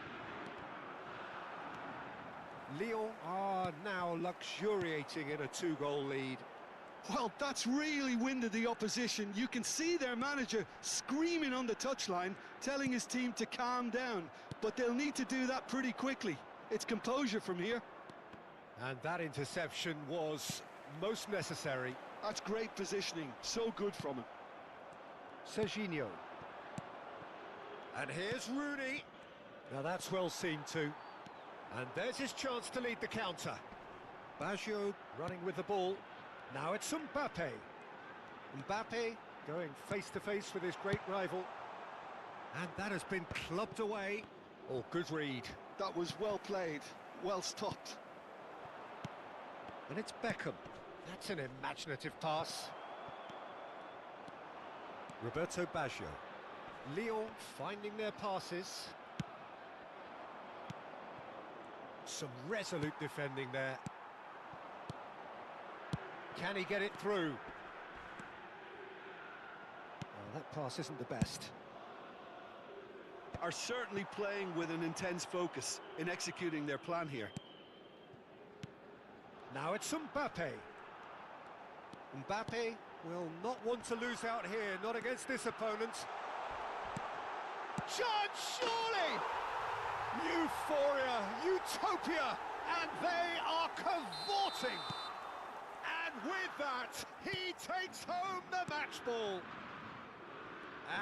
Lyon are now luxuriating in a 2-goal lead. Well, that's really winded the opposition. You can see their manager screaming on the touchline, telling his team to calm down, but they'll need to do that pretty quickly. It's composure from here. And that interception was most necessary. That's great positioning, so good from him. Serginho. And here's Rooney. Now that's well seen too. And there's his chance to lead the counter. Baggio running with the ball. Now it's Mbappe. Mbappe going face-to-face with his great rival. And that has been clubbed away. Oh, good read. That was well played, well stopped. And it's Beckham. That's an imaginative pass. Roberto Baggio. Lyon finding their passes. Some resolute defending there. Can he get it through? Well, that pass isn't the best. Are certainly playing with an intense focus in executing their plan here. Now it's Mbappe. Mbappe will not want to lose out here, not against this opponent. Chance, surely! Euphoria, utopia, and they are cavorting. And with that, he takes home the match ball.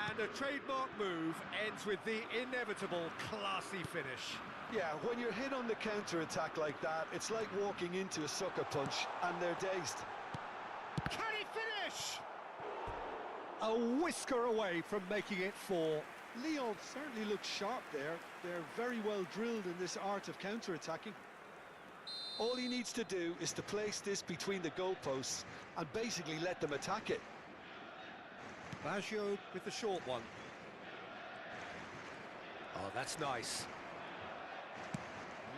And a trademark move ends with the inevitable classy finish. Yeah, when you're hit on the counter-attack like that, it's like walking into a sucker punch and they're dazed. Can he finish? A whisker away from making it 4. Lyon certainly looks sharp there. They're very well drilled in this art of counter-attacking. All he needs to do is to place this between the goalposts and basically let them attack it. Baggio with the short one. Oh, that's nice.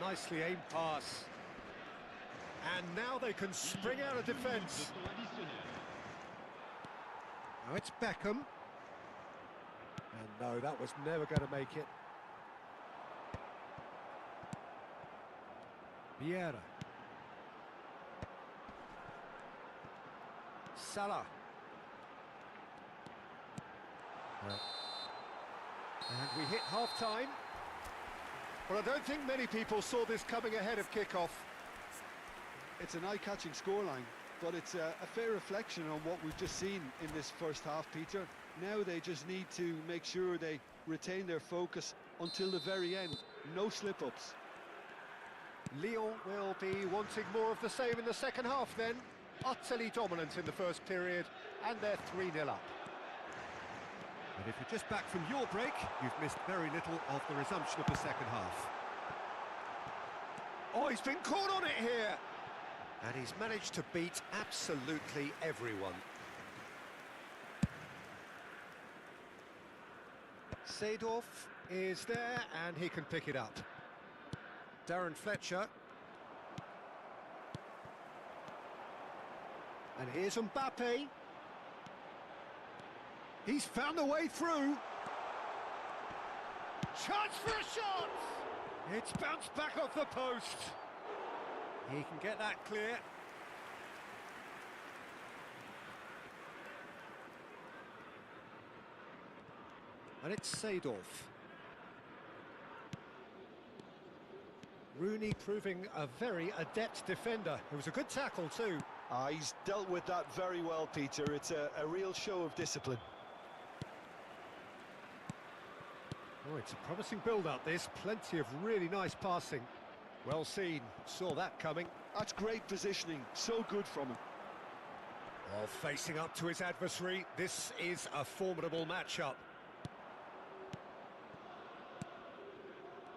Nicely aimed pass. And now they can spring out of defence. Now it's Beckham. And no, that was never going to make it. Vieira. Salah. And we hit half-time. Well, I don't think many people saw this coming ahead of kick-off. It's an eye-catching scoreline, but it's a fair reflection on what we've just seen in this first half, Peter. Now they just need to make sure they retain their focus until the very end. No slip-ups. Lyon will be wanting more of the same in the second half then. Utterly dominant in the first period, and they're 3-0 up. And if you're just back from your break, you've missed very little of the resumption of the second half. Oh, he's been caught on it here! And he's managed to beat absolutely everyone. Seedorf is there, and he can pick it up. Darren Fletcher. And here's Mbappe. He's found a way through. Chance for a shot! It's bounced back off the post. He can get that clear. And it's Seedorf. Rooney proving a very adept defender. It was a good tackle too. He's dealt with that very well, Peter. It's a real show of discipline. Oh, it's a promising build-up, this. Plenty of really nice passing. Well seen. Saw that coming. That's great positioning. So good from him. Oh, facing up to his adversary. This is a formidable matchup.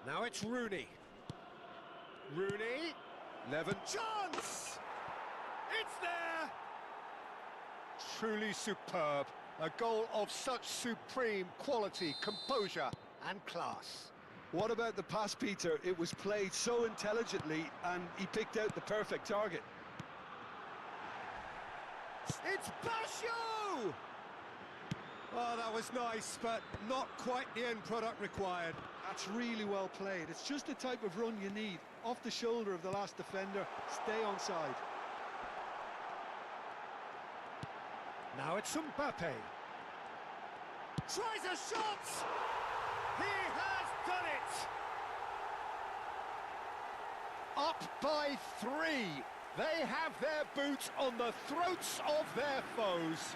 Now it's Rooney. Rooney. Levin chance! It's there! Truly superb. A goal of such supreme quality, composure and class. What about the pass, Peter? It was played so intelligently and he picked out the perfect target. It's Baggio! Oh, that was nice, but not quite the end product required. That's really well played. It's just the type of run you need. Off the shoulder of the last defender, stay onside. Now it's Mbappe. Tries a shot! He has done it! Up by 3. They have their boot on the throats of their foes.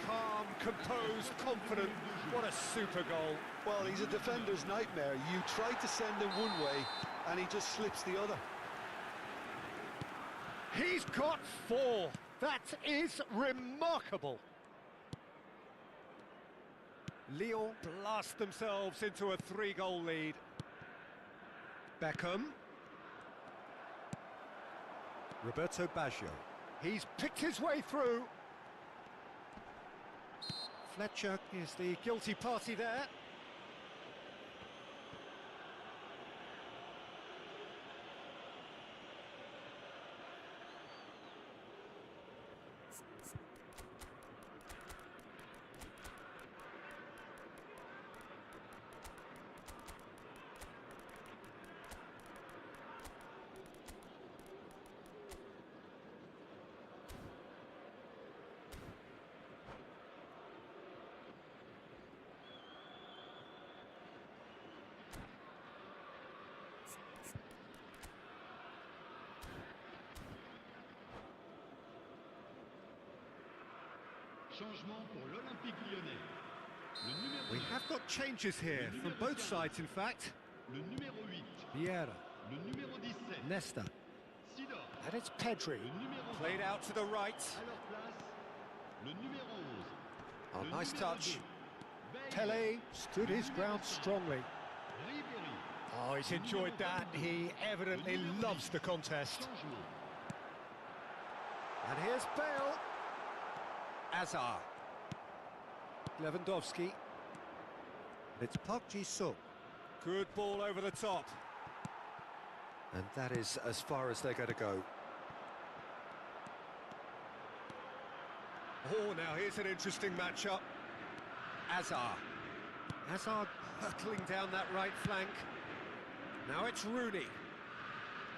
calm, composed, confident. What a super goal. Well, he's a defender's nightmare. You try to send him one way, and he just slips the other. He's got 4. That is remarkable. Lyon blast themselves into a 3-goal lead. Beckham. Roberto Baggio. He's picked his way through. Fletcher is the guilty party there. Changement pour l'Olympique Lyonnais. Le numéro We have got changes here from both sides, in fact. Le numéro 8. Vieira. Le numéro 17. Nesta. Sidor. And it's Pedri. Le numéro Played out to the right. À leur place, le numéro 11. Oh, Le nice numéro touch. 2. Pele stood his ground strongly. Ribéry. Oh, he's enjoyed that. He evidently loves the contest. Changement. And here's Bale. Azar. Lewandowski. It's Park Ji-sung. Good ball over the top. And that is as far as they're going to go. Oh, now here's an interesting matchup. Azar. Azar hurtling down that right flank. Now it's Rooney.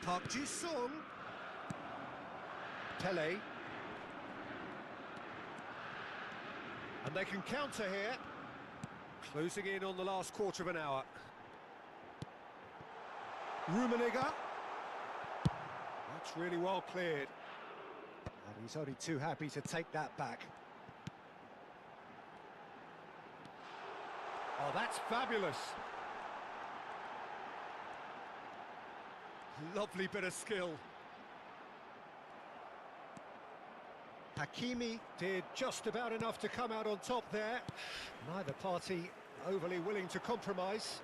Park Ji-sung. Pele. And they can counter here. Closing in on the last quarter of an hour. Rummenigge. That's really well cleared. And he's only too happy to take that back. Oh, that's fabulous. Lovely bit of skill. Hakimi did just about enough to come out on top there. Neither party overly willing to compromise.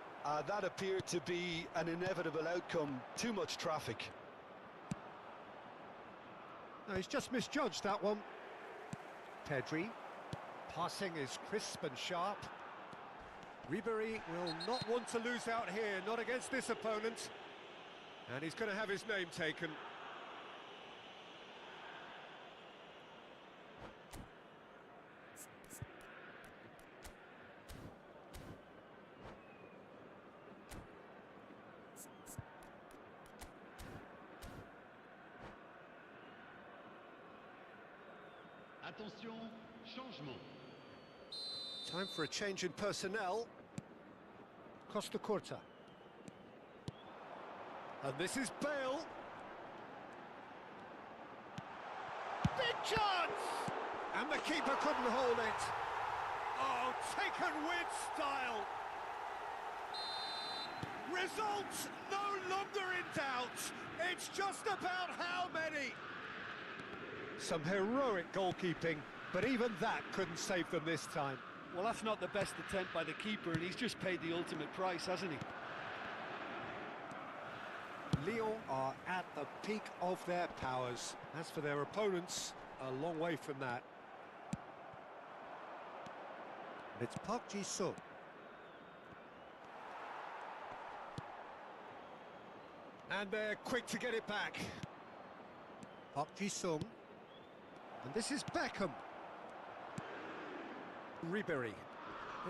That appeared to be an inevitable outcome. Too much traffic. No, he's just misjudged that one. Pedri. Passing is crisp and sharp. Ribéry will not want to lose out here, not against this opponent. And he's going to have his name taken. Attention, changement. Time for a change in personnel. Costa Curta. And this is Bale. Big chance! And the keeper couldn't hold it. Oh, taken with style. Results no longer in doubt. It's just about how many. Some heroic goalkeeping, but even that couldn't save them this time. Well, that's not the best attempt by the keeper, and he's just paid the ultimate price, hasn't he? Lyon are at the peak of their powers. As for their opponents, a long way from that. It's Park Ji-sung. And they're quick to get it back. Park Ji-sung. And this is Beckham. Ribéry.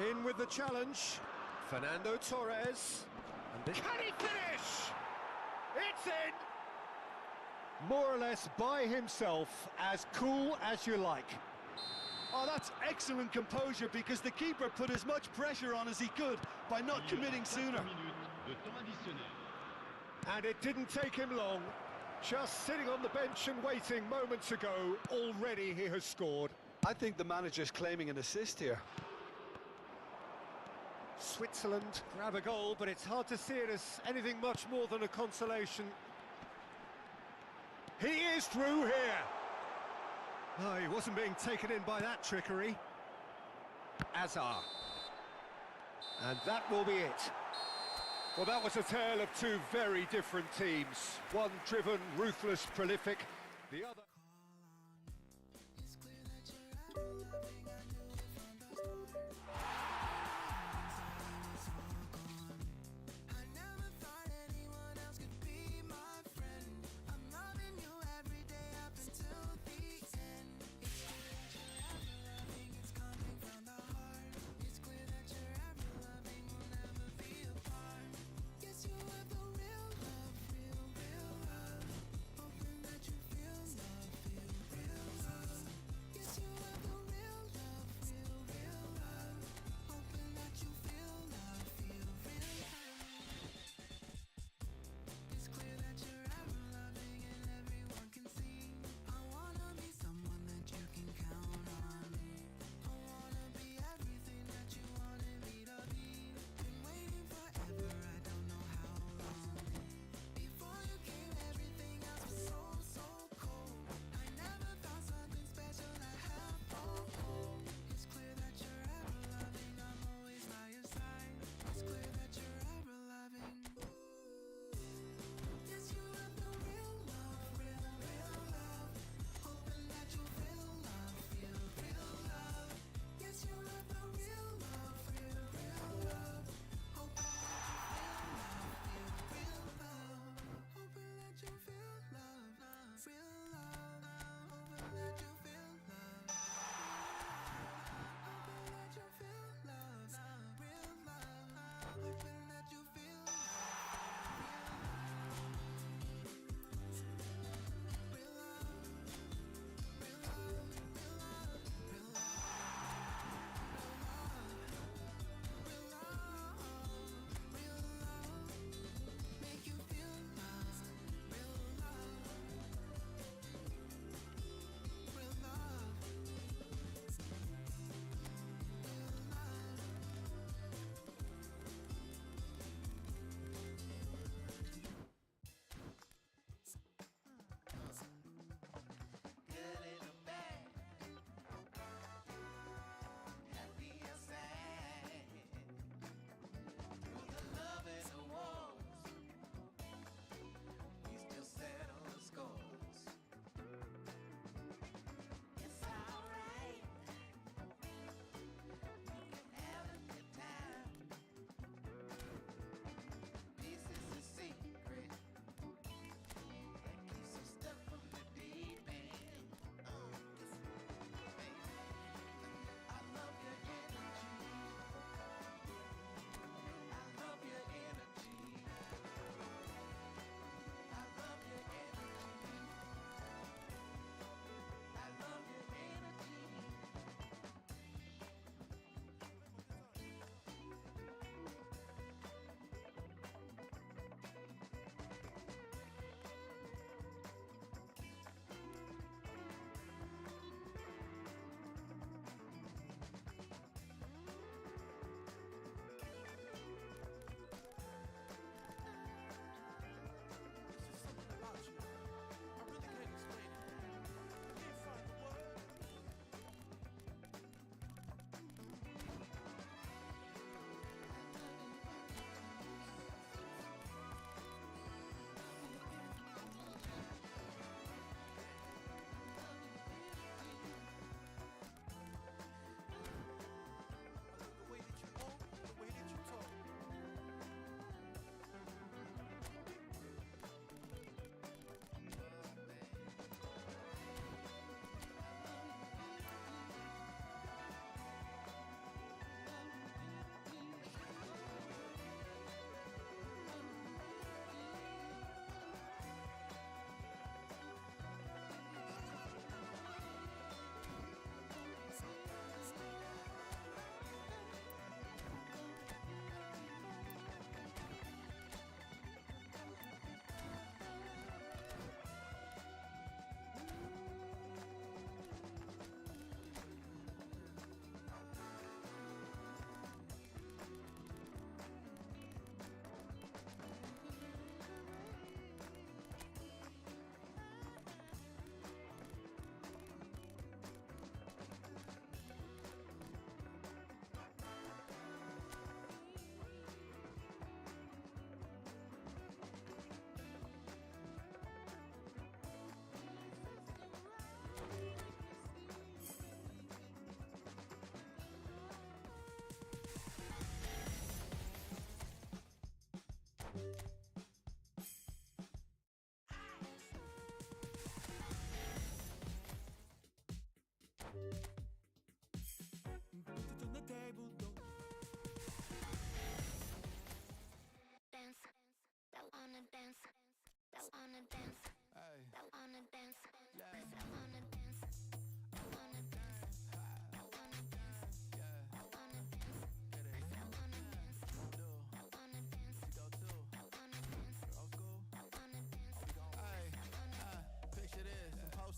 In with the challenge. Fernando Torres. And this... Can he finish? It's in! More or less by himself, as cool as you like. Oh, that's excellent composure, because the keeper put as much pressure on as he could by not committing sooner. And it didn't take him long. Just sitting on the bench and waiting moments ago, already he has scored. I think the manager's claiming an assist here. Switzerland grab a goal, but it's hard to see it as anything much more than a consolation. He is through here. No, he wasn't being taken in by that trickery. Azar. And that will be it. Well, that was a tale of two very different teams. One driven, ruthless, prolific. The other...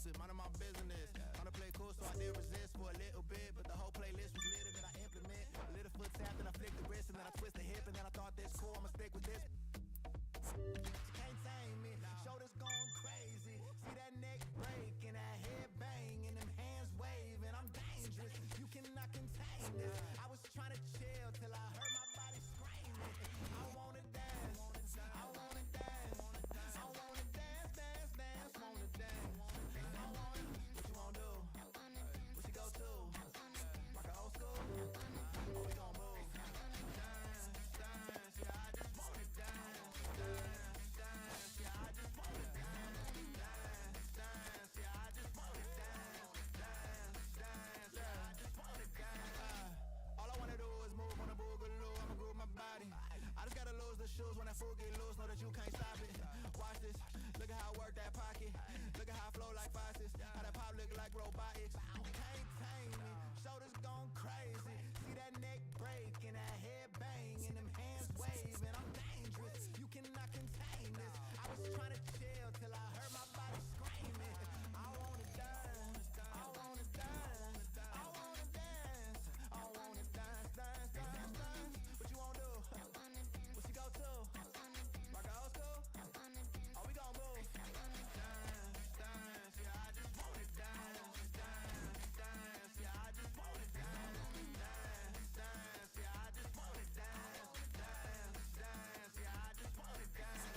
it, minding my business. Trying to play cool, so I did resist for a little bit, but the whole playlist was litter that I implement. A little foot tap, then I flick the wrist, and then I twist the hip, and then I thought this cool, I'ma stick with this. She can't tame me, shoulders going crazy. See that neck break and that head bang and them hands waving. I'm dangerous, you cannot contain this. I was trying to chill till I heard my body screaming. I wanna dance, I wanna dance, I wanna dance, dance, dance, wanna dance. I wanna, what you wanna do? What you go to? Rock a old school? Oh, we gon' move. Dance, dance, yeah, I just wanna dance. Shoes when that fool get loose, know that you can't stop it. Watch this, look at how I work that pocket. Look at how I flow like faucets. How that pop look like robotics. You can't tame me, shoulders gone crazy. See that neck break and that head bang and them hands waving. I'm dangerous, you cannot contain this. I was trying to chill till I heard my body screaming. I wanna dance, I wanna dance, I wanna dance, I wanna dance, dance, dance, dance. What you wanna do? What you go to? Rock a old school? Oh, we gon' move. Dance, dance, yeah, I just wanna dance. Dance, dance, yeah, I just wanna dance. Dance, dance, yeah, I just wanna dance. Dance, dance, yeah, I just wanna dance.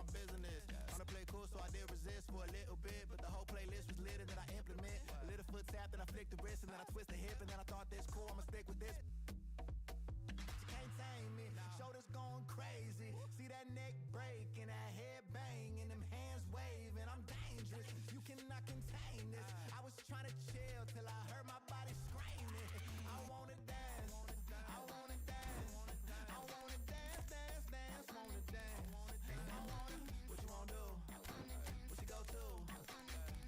my business. Wanna play cool, so I did resist for a little bit, but the whole playlist was lit and then I implement. A little foot tap, then I flick the wrist, and then I twist the hip, and then I thought this cool, I'ma stick with this. You can't tame me, shoulders going crazy. See that neck break and that head bang and them hands waving. I'm dangerous, you cannot contain this. I was trying to chill till I heard my body screaming. I wanna dance, I wanna dance, I wanna dance, dance, dance, wanna dance. I wanna, what you wanna do? What you go to?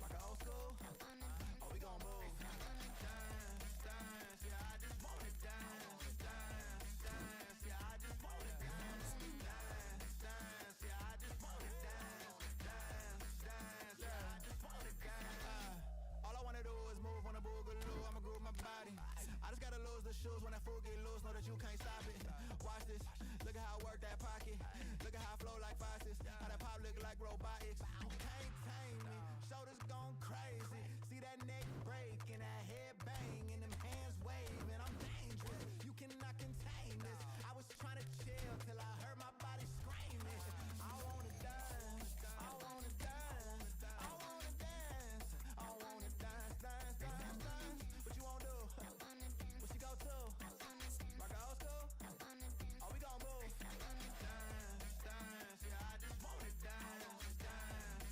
Rock a old school? Oh, we gon' move. Dance, dance, yeah, I just wanna dance, dance, dance, yeah, I just wanna dance, dance, dance, yeah, I just wanna dance, dance, dance, yeah, I just wanna dance. All I wanna do is move on a boogaloo, I'ma groove my body. I just gotta lose the shoes when that fool get loose, know that you can't stop it. Watch this, look at how I work that pocket. Look at how I flow like faucets, how that pop look like robotics. You can't tame me, shoulders gone crazy. See that neck break and that head bang and them hands waving. I'm dangerous, you cannot contain this. I was trying to chill till I heard my body screaming. I wanna dance, I wanna dance, I wanna dance, I wanna dance, dance, dance, dance. What you wanna do? What you go to? Rock a old school? Oh, we gon' move. Dance, dance, yeah, I just wanna dance, dance,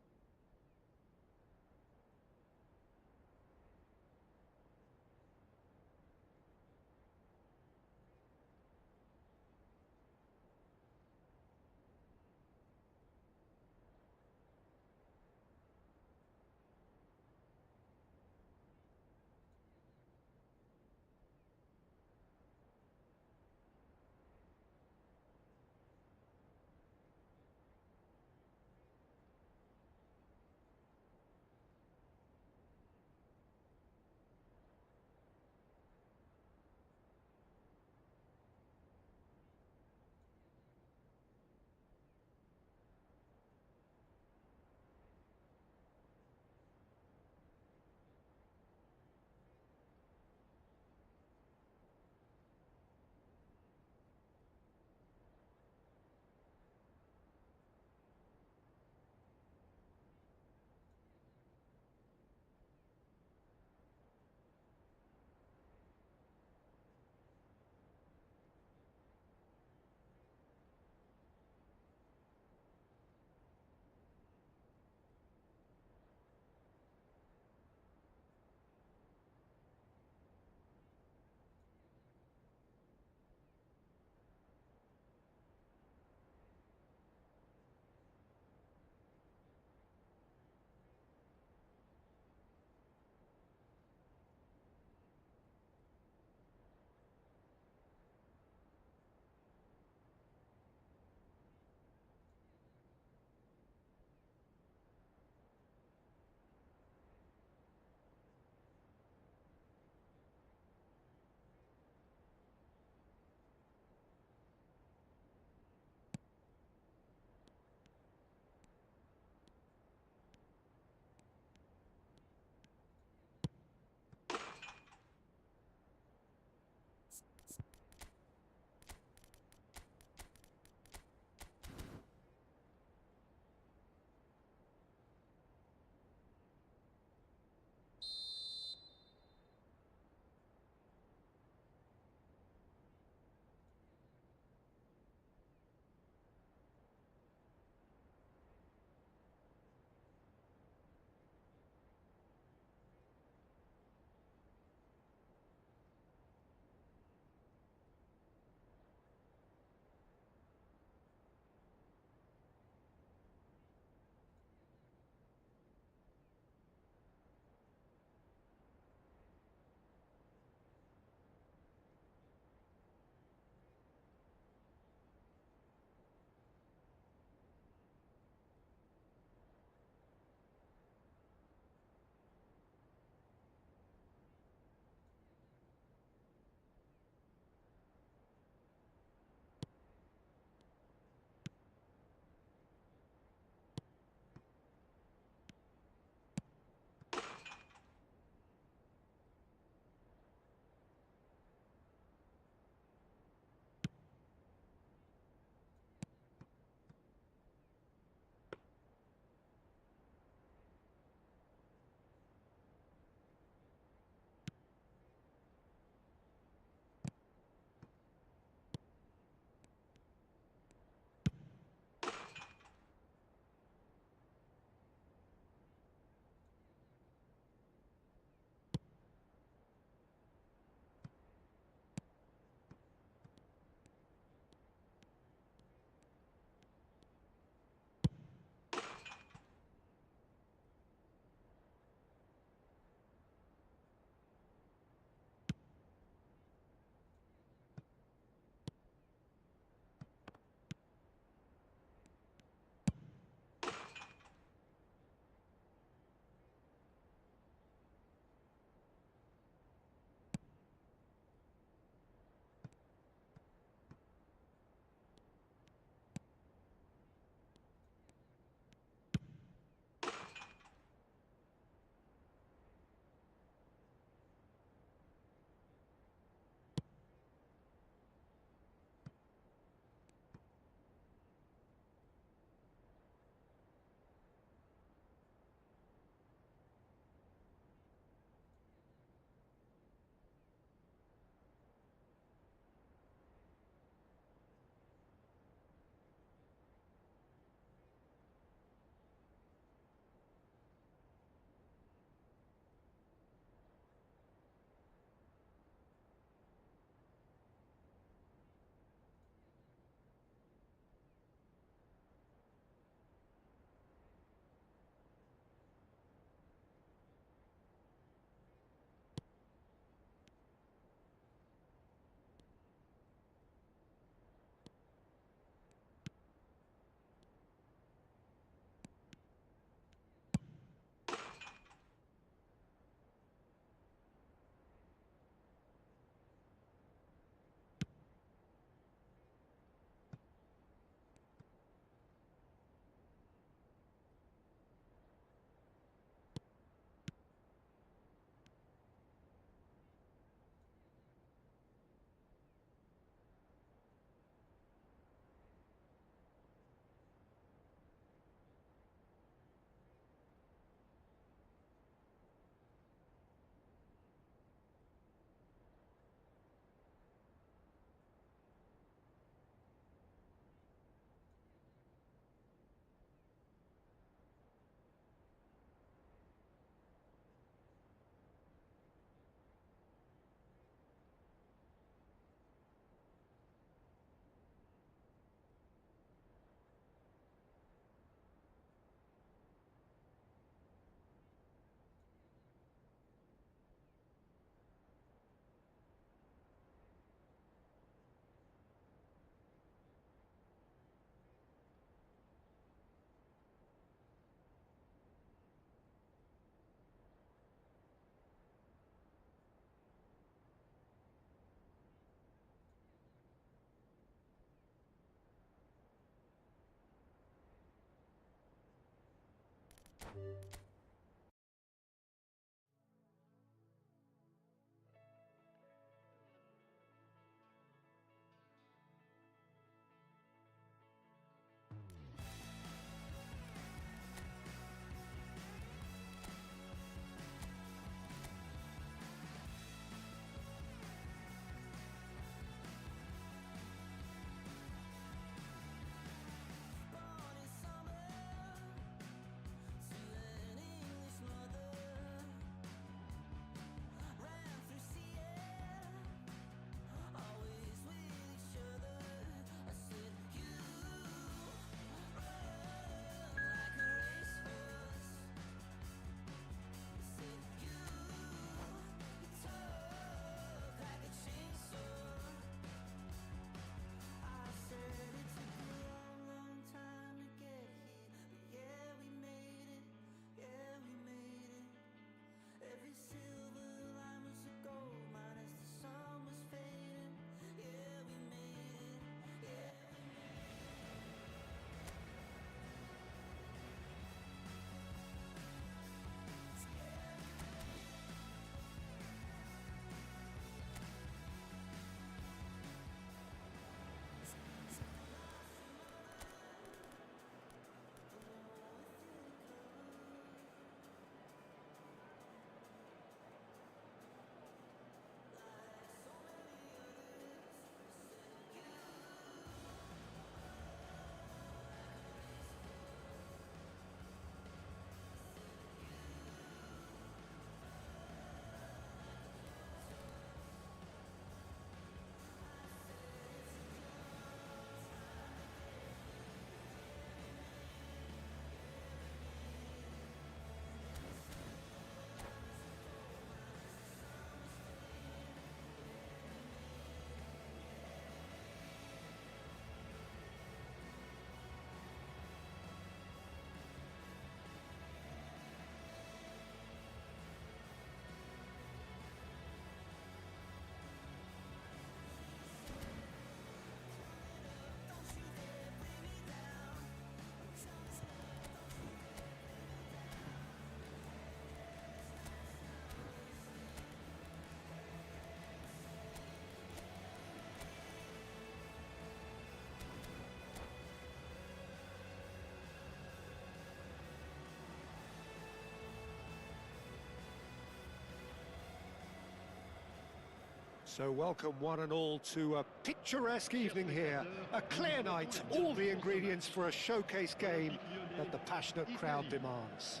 So welcome one and all to a picturesque evening here. A clear night, all the ingredients for a showcase game that the passionate crowd demands.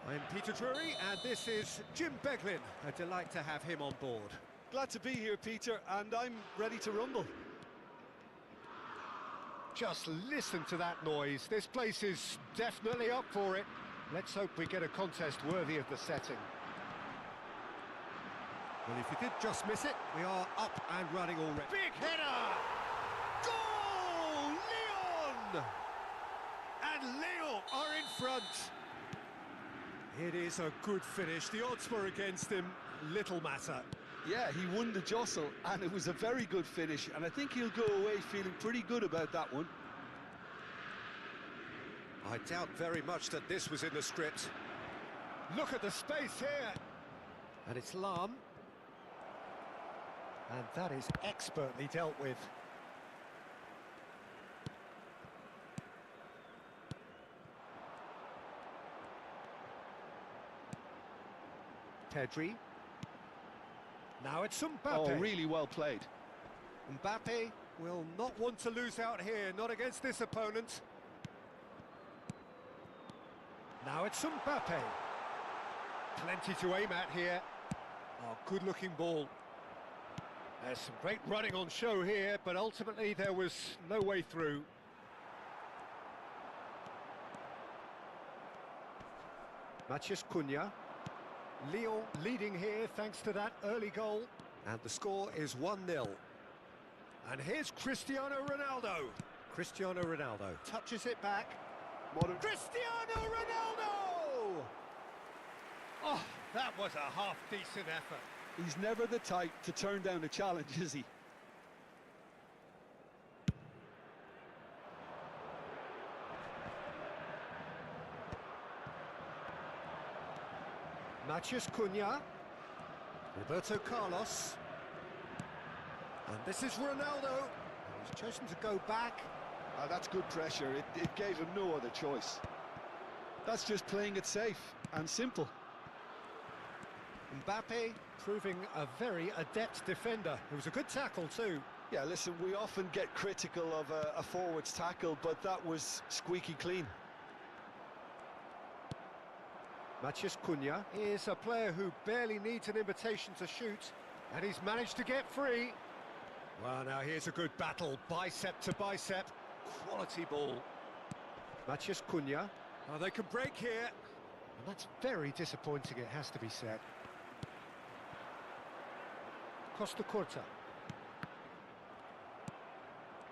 I'm Peter Drury and this is Jim Beglin. A delight to have him on board. Glad to be here, Peter, and I'm ready to rumble. Just listen to that noise. This place is definitely up for it. Let's hope we get a contest worthy of the setting. Well, if you did just miss it, we are up and running already. Big header! Goal! Lyon! And Lyon are in front. It is a good finish. The odds were against him. Little matter. Yeah, he won the jostle, and it was a very good finish, and I think he'll go away feeling pretty good about that one. I doubt very much that this was in the script. Look at the space here. And it's Lam. And that is expertly dealt with. Pedri. Now it's Mbappe. Oh, really well played. Mbappe will not want to lose out here, not against this opponent. Now it's Mbappe. Plenty to aim at here. Oh, good-looking ball. There's some great running on show here, but ultimately there was no way through. Matheus Cunha. Lyon leading here thanks to that early goal. And the score is 1-0. And here's Cristiano Ronaldo. Cristiano Ronaldo touches it back. Cristiano Ronaldo! Oh, that was a half-decent effort. He's never the type to turn down a challenge, is he? Matheus Cunha. Roberto Carlos. And this is Ronaldo. He's chosen to go back. That's good pressure. It gave him no other choice. That's just playing it safe and simple. Mbappe proving a very adept defender. It was a good tackle too. Yeah, listen, we often get critical of a forward's tackle, but that was squeaky clean. Matheus Cunha is a player who barely needs an invitation to shoot, and he's managed to get free. Well, now here's a good battle, bicep to bicep. Quality ball. Matheus Cunha. Oh, they can break here. And that's very disappointing, it has to be said. Costa Curta.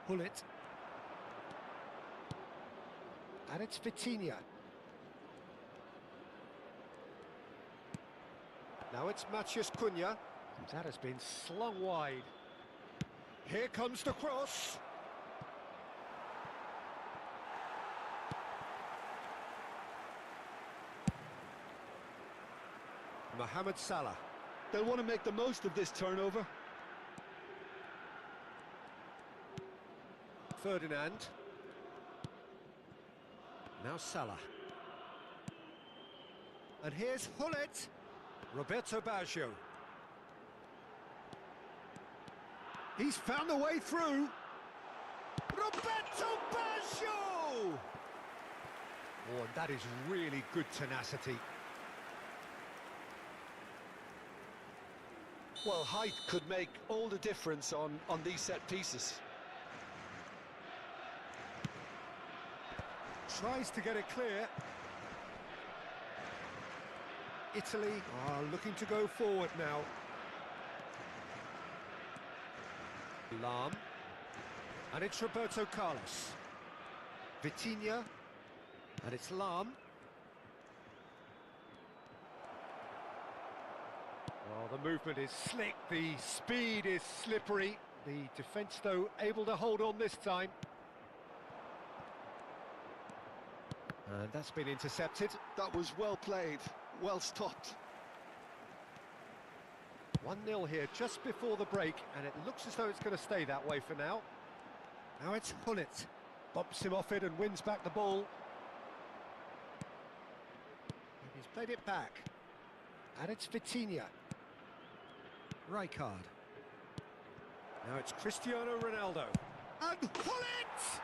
Hullet. And it's Vitinha. Now it's Matheus Cunha. That has been slung wide. Here comes the cross. Mohamed Salah. They'll want to make the most of this turnover. Ferdinand. Now Salah. And here's Hullet. Roberto Baggio. He's found a way through. Roberto Baggio! Oh, and that is really good tenacity. Well, height could make all the difference on these set pieces. Tries to get it clear. Italy are looking to go forward now. Lam. And it's Roberto Carlos. Vitinha. And it's Lam. Oh, the movement is slick, the speed is slippery. The defence, though, able to hold on this time. And that's been intercepted. That was well played, well stopped. 1-0 here just before the break, and it looks as though it's going to stay that way for now. Now it's Hullet. Bumps him off it and wins back the ball. And he's played it back. And it's Vitinha. Rijkaard. Now it's Cristiano Ronaldo. And Hullet!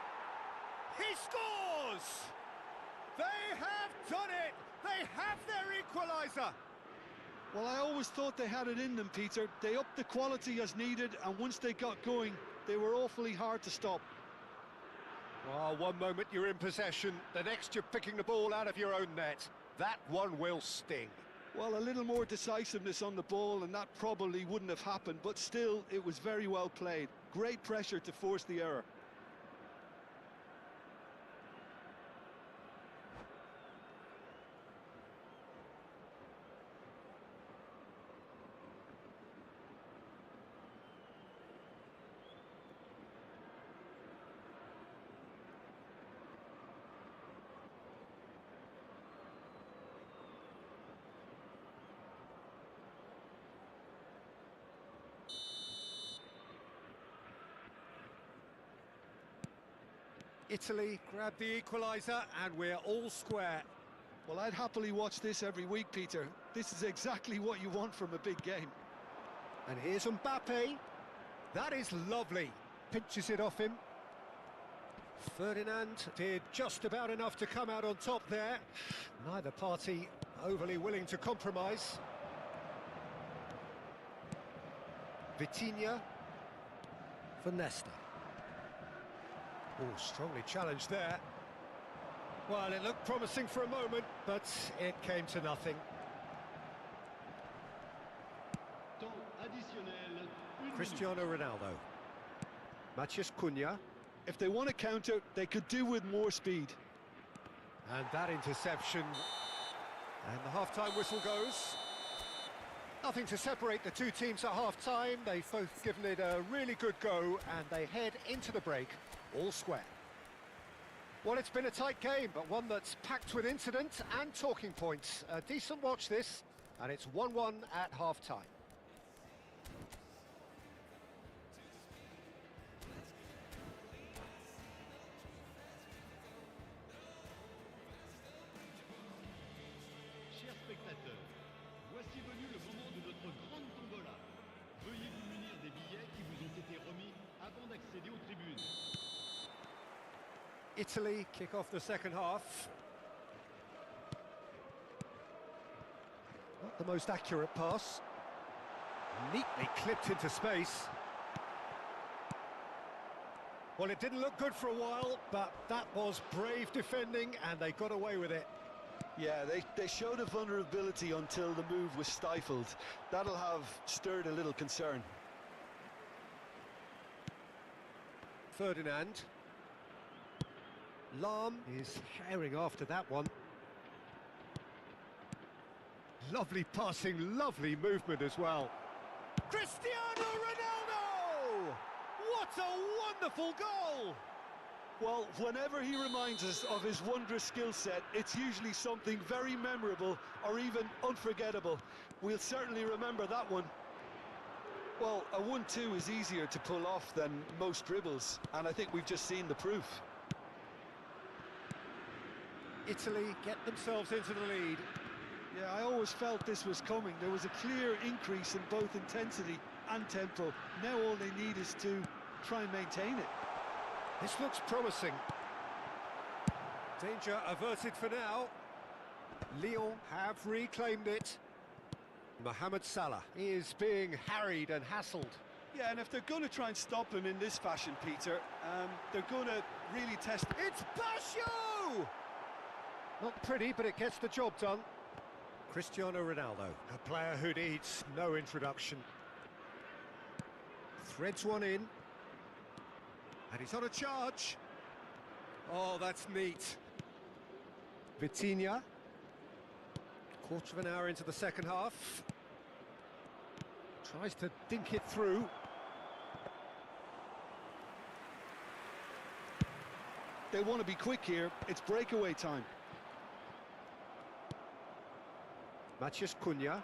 He scores! They have done it! They have their equaliser! Well, I always thought they had it in them, Peter. They upped the quality as needed, and once they got going, they were awfully hard to stop. Oh, one moment you're in possession, the next you're picking the ball out of your own net. That one will sting. Well, a little more decisiveness on the ball, and that probably wouldn't have happened, but still, it was very well played. Great pressure to force the error. Italy grab the equaliser, and we're all square. Well, I'd happily watch this every week, Peter. This is exactly what you want from a big game. And here's Mbappe. That is lovely. Pinches it off him. Ferdinand did just about enough to come out on top there. Neither party overly willing to compromise. Vitinha for Nesta. Oh, strongly challenged there. Well, it looked promising for a moment, but it came to nothing. Temps additionnel. Cristiano Ronaldo. Matheus Cunha. If they want to counter, they could do with more speed. And that interception. And the half-time whistle goes. Nothing to separate the two teams at half-time. They've both given it a really good go, and they head into the break all square. Well, it's been a tight game, but one that's packed with incident and talking points. A decent watch, this. And it's 1-1 at half-time. Chers spectateurs, voici venu le moment de notre grande tombola. Veuillez vous munir des billets qui vous ont été remis avant d'accéder aux tribunes. Italy kick off the second half. Not the most accurate pass. Neatly clipped into space. Well, it didn't look good for a while, but that was brave defending and they got away with it. Yeah, they showed a vulnerability until the move was stifled. That'll have stirred a little concern. Ferdinand. Lahm is herring after that one. Lovely passing, lovely movement as well. Cristiano Ronaldo! What a wonderful goal! Well, whenever he reminds us of his wondrous skill set, it's usually something very memorable or even unforgettable. We'll certainly remember that one. Well, a 1-2 is easier to pull off than most dribbles, and I think we've just seen the proof. Italy get themselves into the lead. Yeah, I always felt this was coming. There was a clear increase in both intensity and tempo. Now all they need is to try and maintain it. This looks promising. Danger averted for now. Lyon have reclaimed it. Mohamed Salah is being harried and hassled. Yeah, and if they're going to try and stop him in this fashion, Peter, they're going to really test... It's Basho! Not pretty, but it gets the job done. Cristiano Ronaldo, a player who needs no introduction. Threads one in. And he's on a charge. Oh, that's neat. Vitinha. Quarter of an hour into the second half. Tries to dink it through. They want to be quick here. It's breakaway time. Matheus Cunha.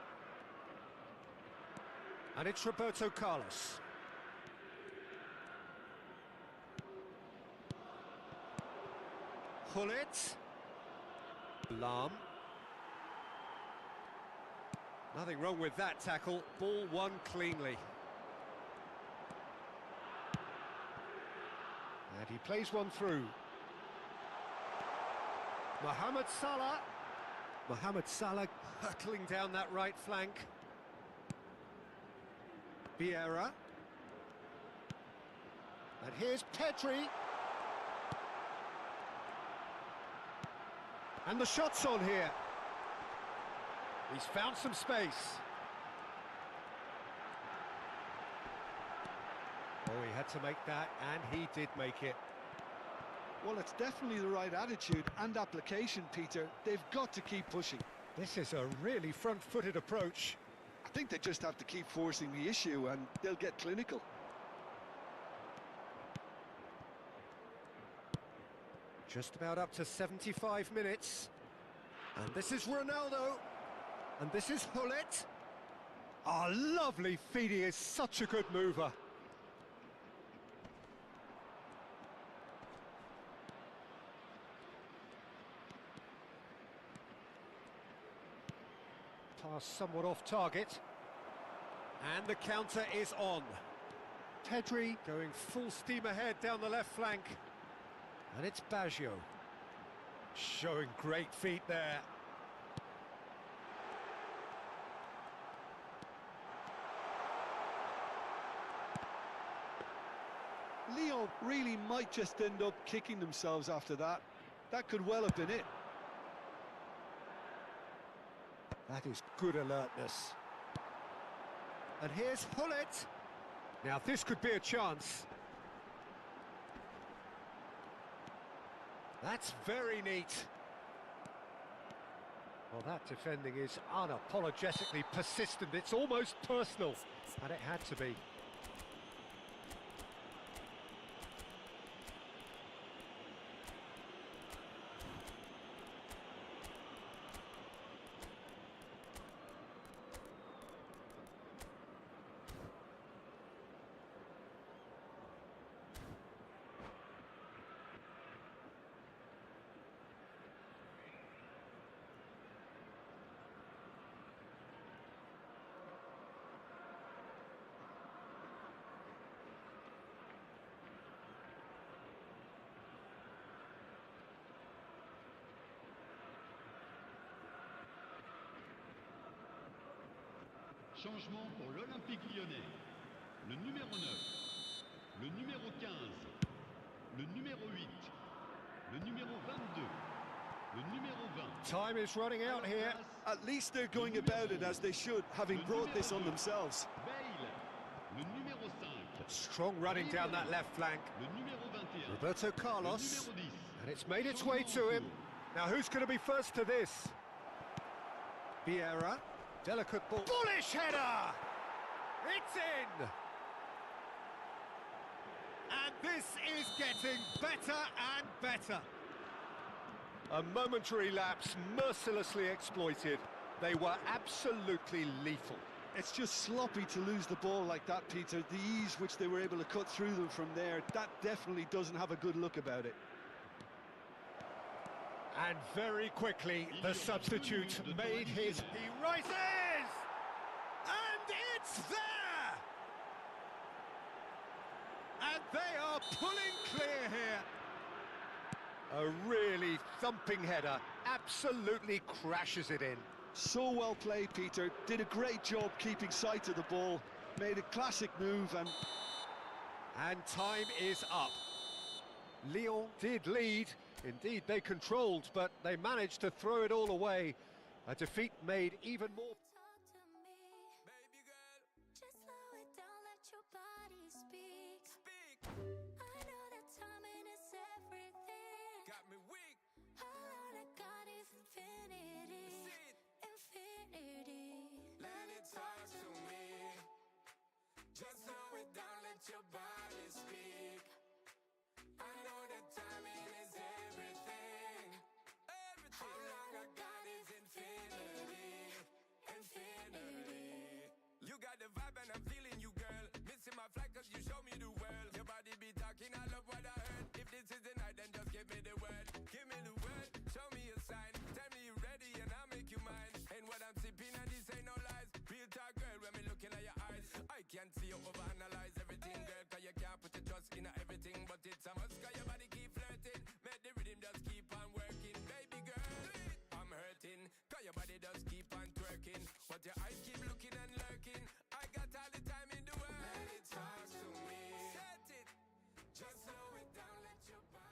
And it's Roberto Carlos. Hullet. Lahm. Nothing wrong with that tackle. Ball won cleanly. And he plays one through. Mohamed Salah. Mohamed Salah hurtling down that right flank. Vieira. And here's Pedri. And the shot's on here. He's found some space. Oh, he had to make that, and he did make it. Well, it's definitely the right attitude and application, Peter. They've got to keep pushing. This is a really front-footed approach. I think they just have to keep forcing the issue and they'll get clinical. Just about up to 75 minutes. And this is Ronaldo. And this is Hullet. Oh, lovely feed. He is such a good mover. Pass somewhat off target. And the counter is on. Pedri going full steam ahead down the left flank. And it's Baggio. Showing great feet there. Lyon really might just end up kicking themselves after that. That could well have been it. That is good alertness. And here's Hullet. Now this could be a chance. That's very neat. Well, that defending is unapologetically persistent. It's almost personal. And it had to be. Changement pour l'Olympique lyonnais. Le numéro 9, le numéro 15, le numéro 8, le numéro 22, le numéro 20. Time is running out here. At least they're going about it as they should, having brought this on themselves. Bale, le numéro 5. Strong running down that left flank. Le numéro 21. Roberto Carlos. Le numéro 10. And it's made its way to him. Now who's going to be first to this? Vieira. Delicate ball. Bullish header! It's in! And this is getting better and better. A momentary lapse mercilessly exploited. They were absolutely lethal. It's just sloppy to lose the ball like that, Peter. The ease which they were able to cut through them from there, that definitely doesn't have a good look about it. And very quickly, the substitute made his... He rises! And it's there! And they are pulling clear here. A really thumping header, absolutely crashes it in. So well played, Peter. Did a great job keeping sight of the ball. Made a classic move and time is up. Lyon did lead. Indeed, they controlled, but they managed to throw it all away. A defeat made even more... Just slow it down, let your body speak. I know that timing is everything. Got me weak. All I got is infinity. Infinity. Let it talk to me. Just slow it down, let your body speak. I know that timing is everything. Everything. All I got is infinity. Infinity. You got the vibe and I'm feeling you, girl. Missing my flight cause you show me the world. Your body be talking, I love what I heard. If this is the night, then just give me the word. Give me the word, show me a sign. Tell me you're ready and I'll make you mine. Ain't what I'm sipping and this ain't no lies. Real talk, girl, when me looking at your eyes. I can't see you overanalyze everything, girl. Cause you can't put your trust in everything. But it's a must cause your body keep flirting. Make the rhythm just keep on working. Baby girl, I'm hurting. Cause your body just keep on twerking. But your eyes keep looking and lurking. I got all the time in the world. Let it talk to me. Set it. Just slow it down, let your body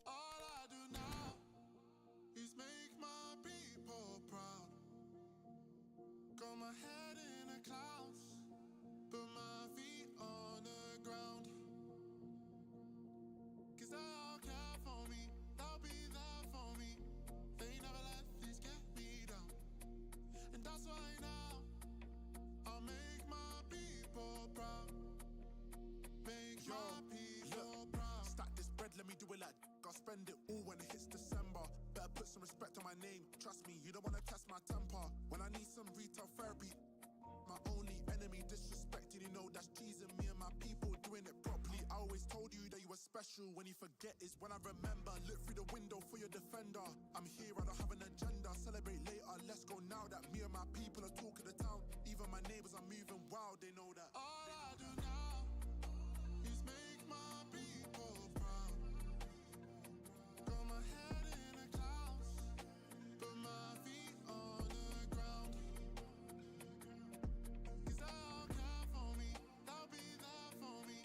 All I do now is make my people proud. Got my head in the clouds, put my feet on the ground. Cause they all care for me, they'll be there for me. They never let this get me down. And that's why now I'll make my people proud. Make my people proud. Stack this bread, let me do it like I'll spend it all when it hits December. Better put some respect on my name. Trust me, you don't wanna test my temper. When I need some retail therapy, my only enemy disrespecting, you know that's cheesing me and my people doing it properly. I always told you that you were special. When you forget is when I remember. Look through the window for your defender. I'm here, I don't have an agenda. Celebrate later, let's go now. that me and my people are talking the town. Even my neighbors are moving wild, they know that. All I do now is make my people proud. Got my head in the clouds, put my feet on the ground. 'Cause they'll care for me, they'll be there for me.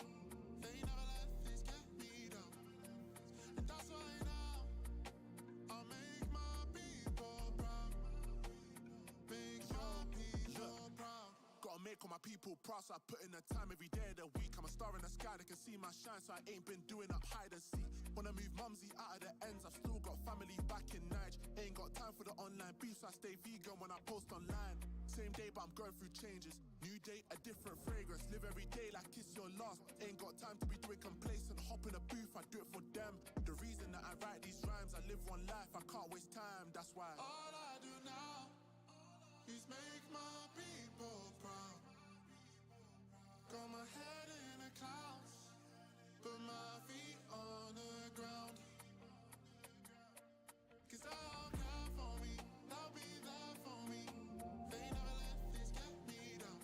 They never let this get me down. And that's why now I'll make my people proud. Make your people proud. Gotta make all my people proud, so I put in the time every day of the week. I'm a star in the sky, they can see my shine, so I ain't been doing up hide and seek. Wanna move mumsy out of the ends, I've still got family back in Nige. Ain't got time for the online beef, so I stay vegan when I post online. Same day, but I'm going through changes. New day, a different fragrance. Live every day like it's your last. Ain't got time to be doing complacent. Hop in a booth, I do it for them. The reason that I write these rhymes, I live one life, I can't waste time, that's why. All I do now is make my people proud. Got my head in the clouds, put my feet on the ground. 'Cause they'll care for me, they'll be there for me. They never let this get me down.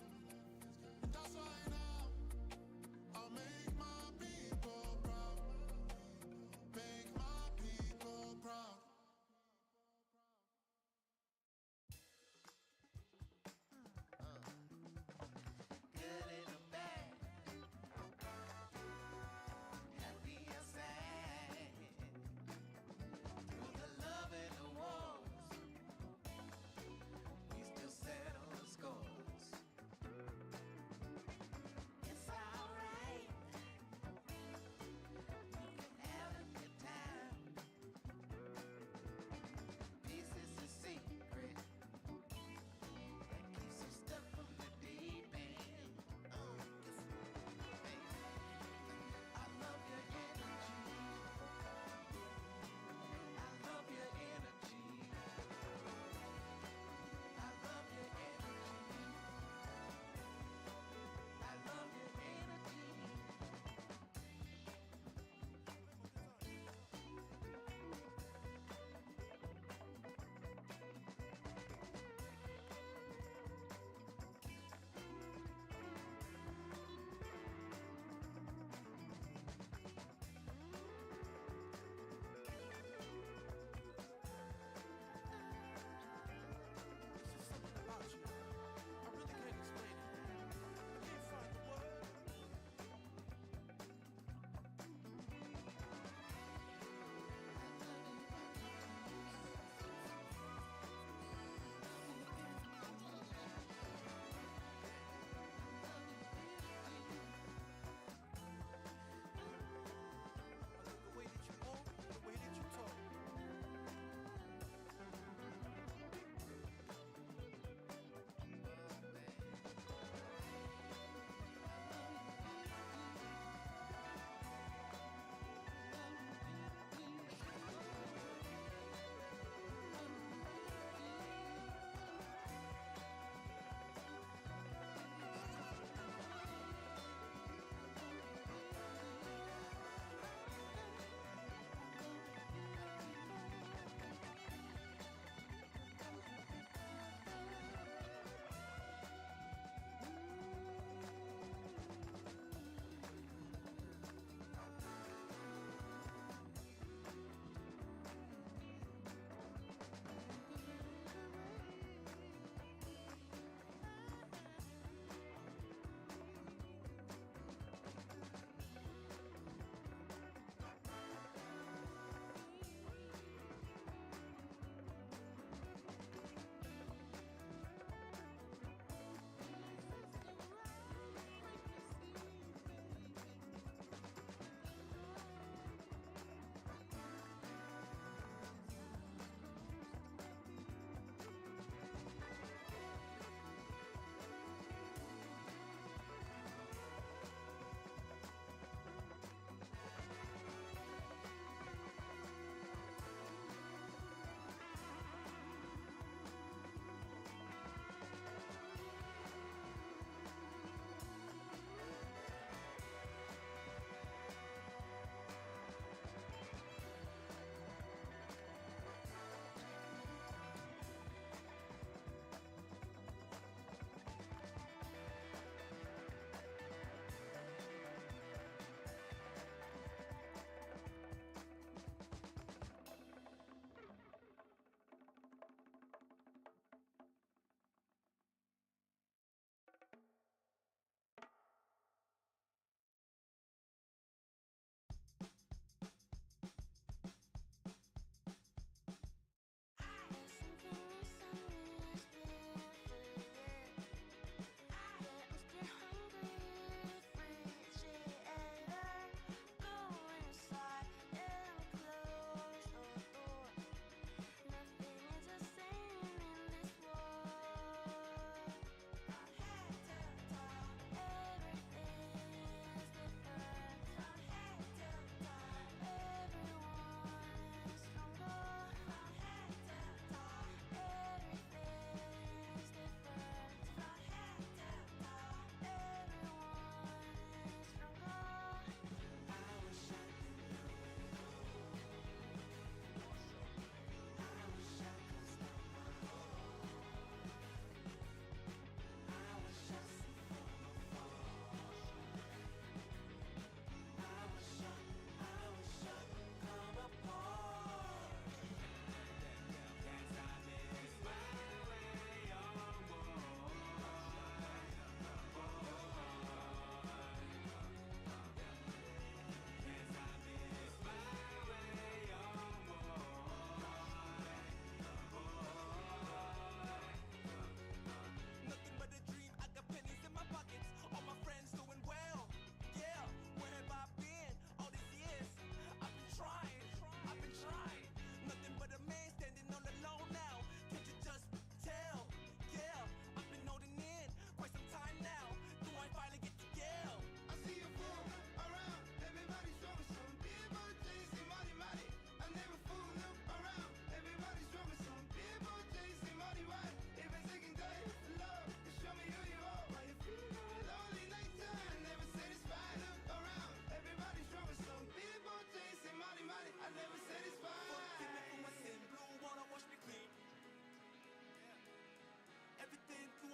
And that's why now I'll make my people proud. Make my people proud.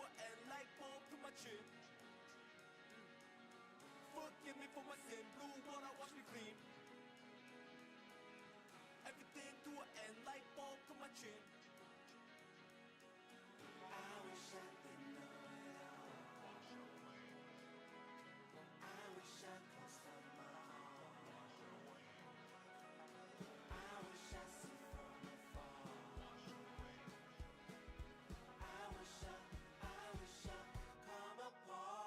an end like bulb to my chin. Forgive me for my sin, blue water wash me clean. Everything to an end like bulb to my chin. I wish I could know it all. I wish I could stop my heart. I wish I see from afar. I wish I come apart.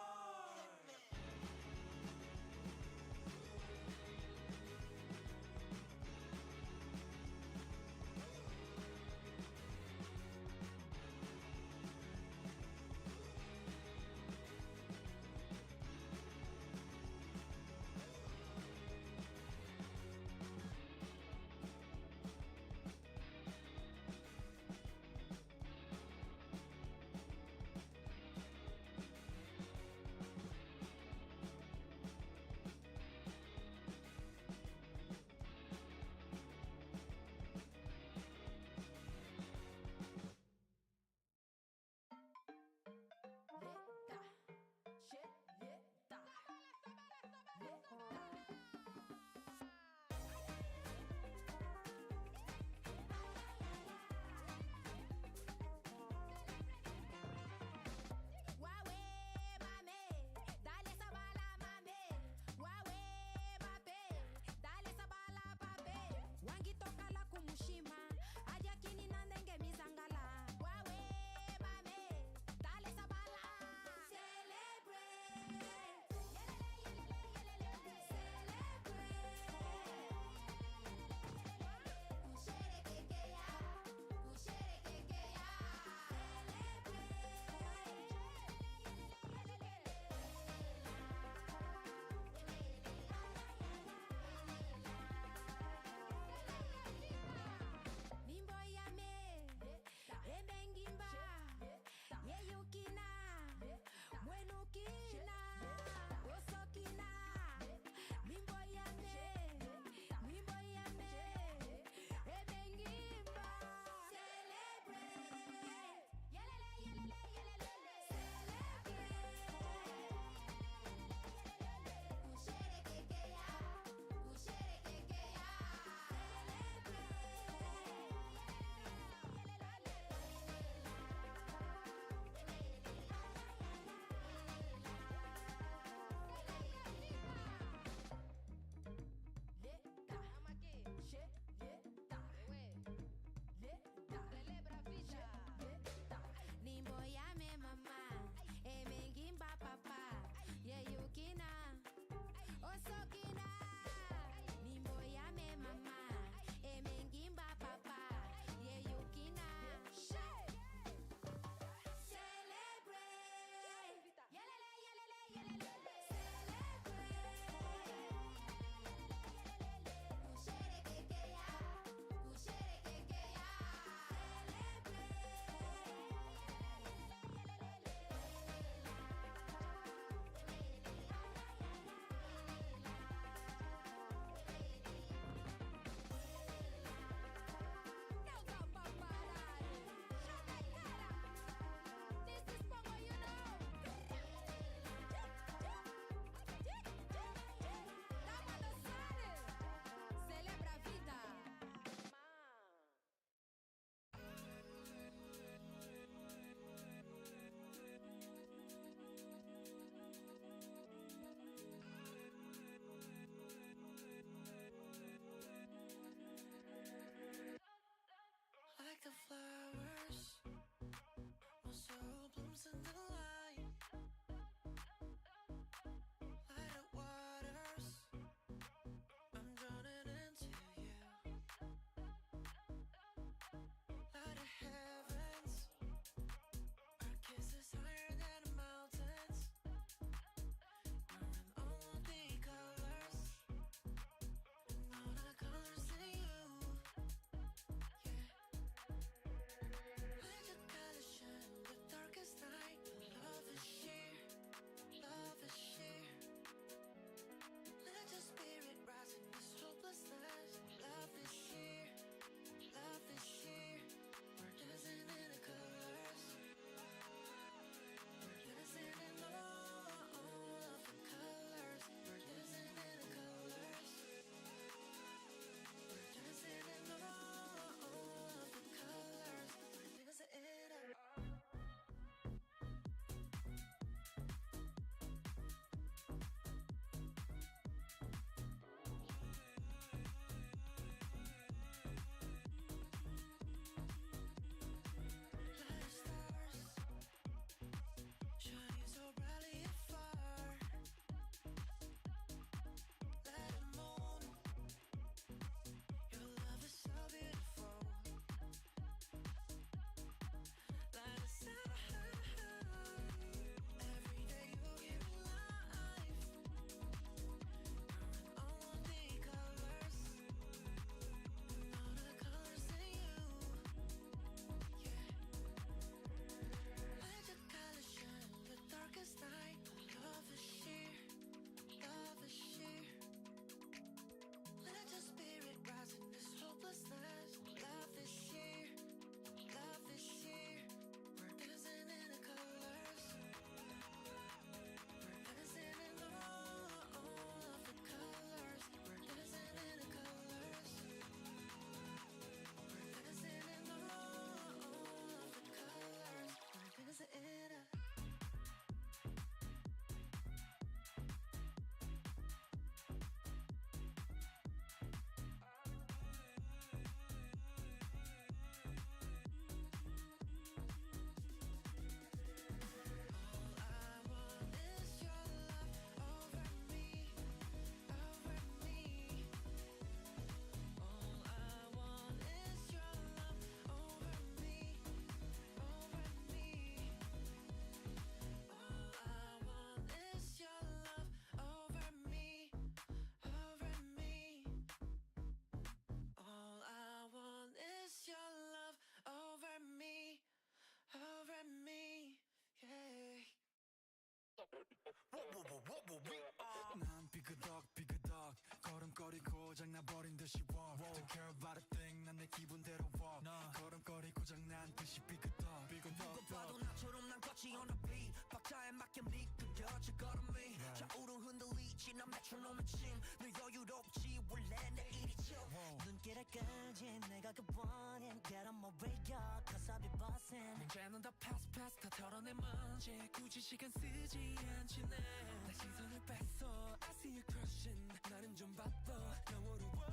고장나버린 듯이 walk Don't care about a thing 난 내 기분대로 walk 걸음걸이 고장난 듯이 삐그덕 누가 봐도 나처럼 난 걷지 on a beat 박자에 맞게 미끄러져 걸음이 좌우로 흔들리지 난 메트로놈의 침늘 여유롭지 원래 내 일이죠 눈길을 끄지 내가 그 원인 Get on my way up cause I'll be bossing 문제는 다 pass 다 털어내 먼지 굳이 시간 쓰지 않지 내 시선을 뺐어 I see you crushing 나는 좀 바빠 영어로워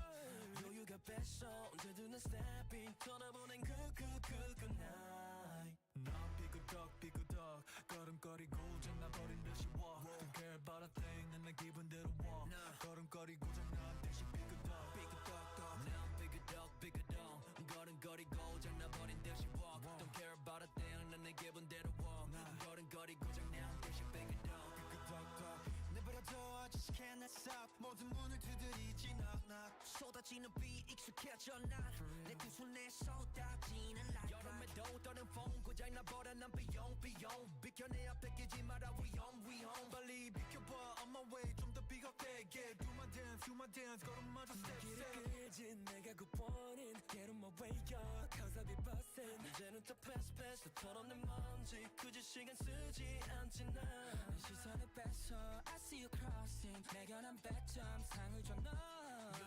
여유가 뺐어 언제든 난 stepping 떠나보낸 good night 난 삐그덕 걸음걸이 고장나버린 듯이 walk Don't care about a thing 난 내 기분대로 walk 걸음걸이 고장난 듯이 삐그덕 난 삐그덕 걸음걸이 고장나버린 듯이 walk Don't care about a thing 난 내 기분대로 walk 걸음걸이 고장난 듯이 삐그덕 내버려둬 I just cannot stop 모든 문을 두드리지 knock 쏟아지는 비 익숙해져 난내 두 손에 쏟아지는 light 여름에도 떠는 风고장나버려 난 비용 비켜 내 앞에 끼지 마라 위험 빨리 비켜봐 on my way 좀 더 비겁되게 Do my dance 걸음마저 step 길을 끌지 내가 그 원인 Get on my way up cause I'll be bossing 이제는 또 pass 다 털어낸 먼지 굳이 시간 쓰지 않지 난 시선을 뺐어 I see you crossing 내가 난 100점 상을 줘 너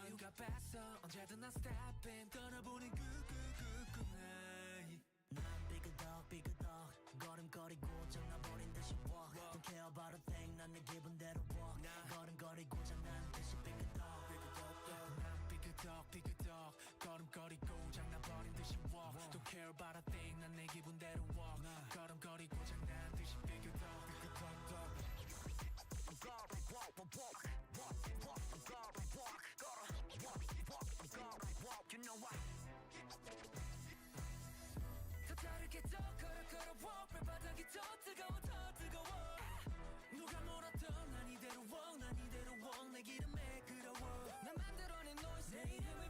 여유가 뺐어 언제든 난 stepping 떠나보낸 good night 난 삐그덕 걸음걸이 고장나버린 듯이 walk Don't care about a thing 난 내 기분대로 walk 걸음걸이 고장난 듯이 삐그덕 난 삐그덕 걸음걸이 고장나버린 듯이 walk Don't care about a thing 난 내 기분대로 walk 걸음걸이 고장난 듯이 삐그덕 You know what? 더 다르게 더 걸어 walk 발바닥이 더 뜨거워 누가 뭐라던 난 이대로 walk 내 기름에 끌어워 난 만들어낸 noise 내 이름을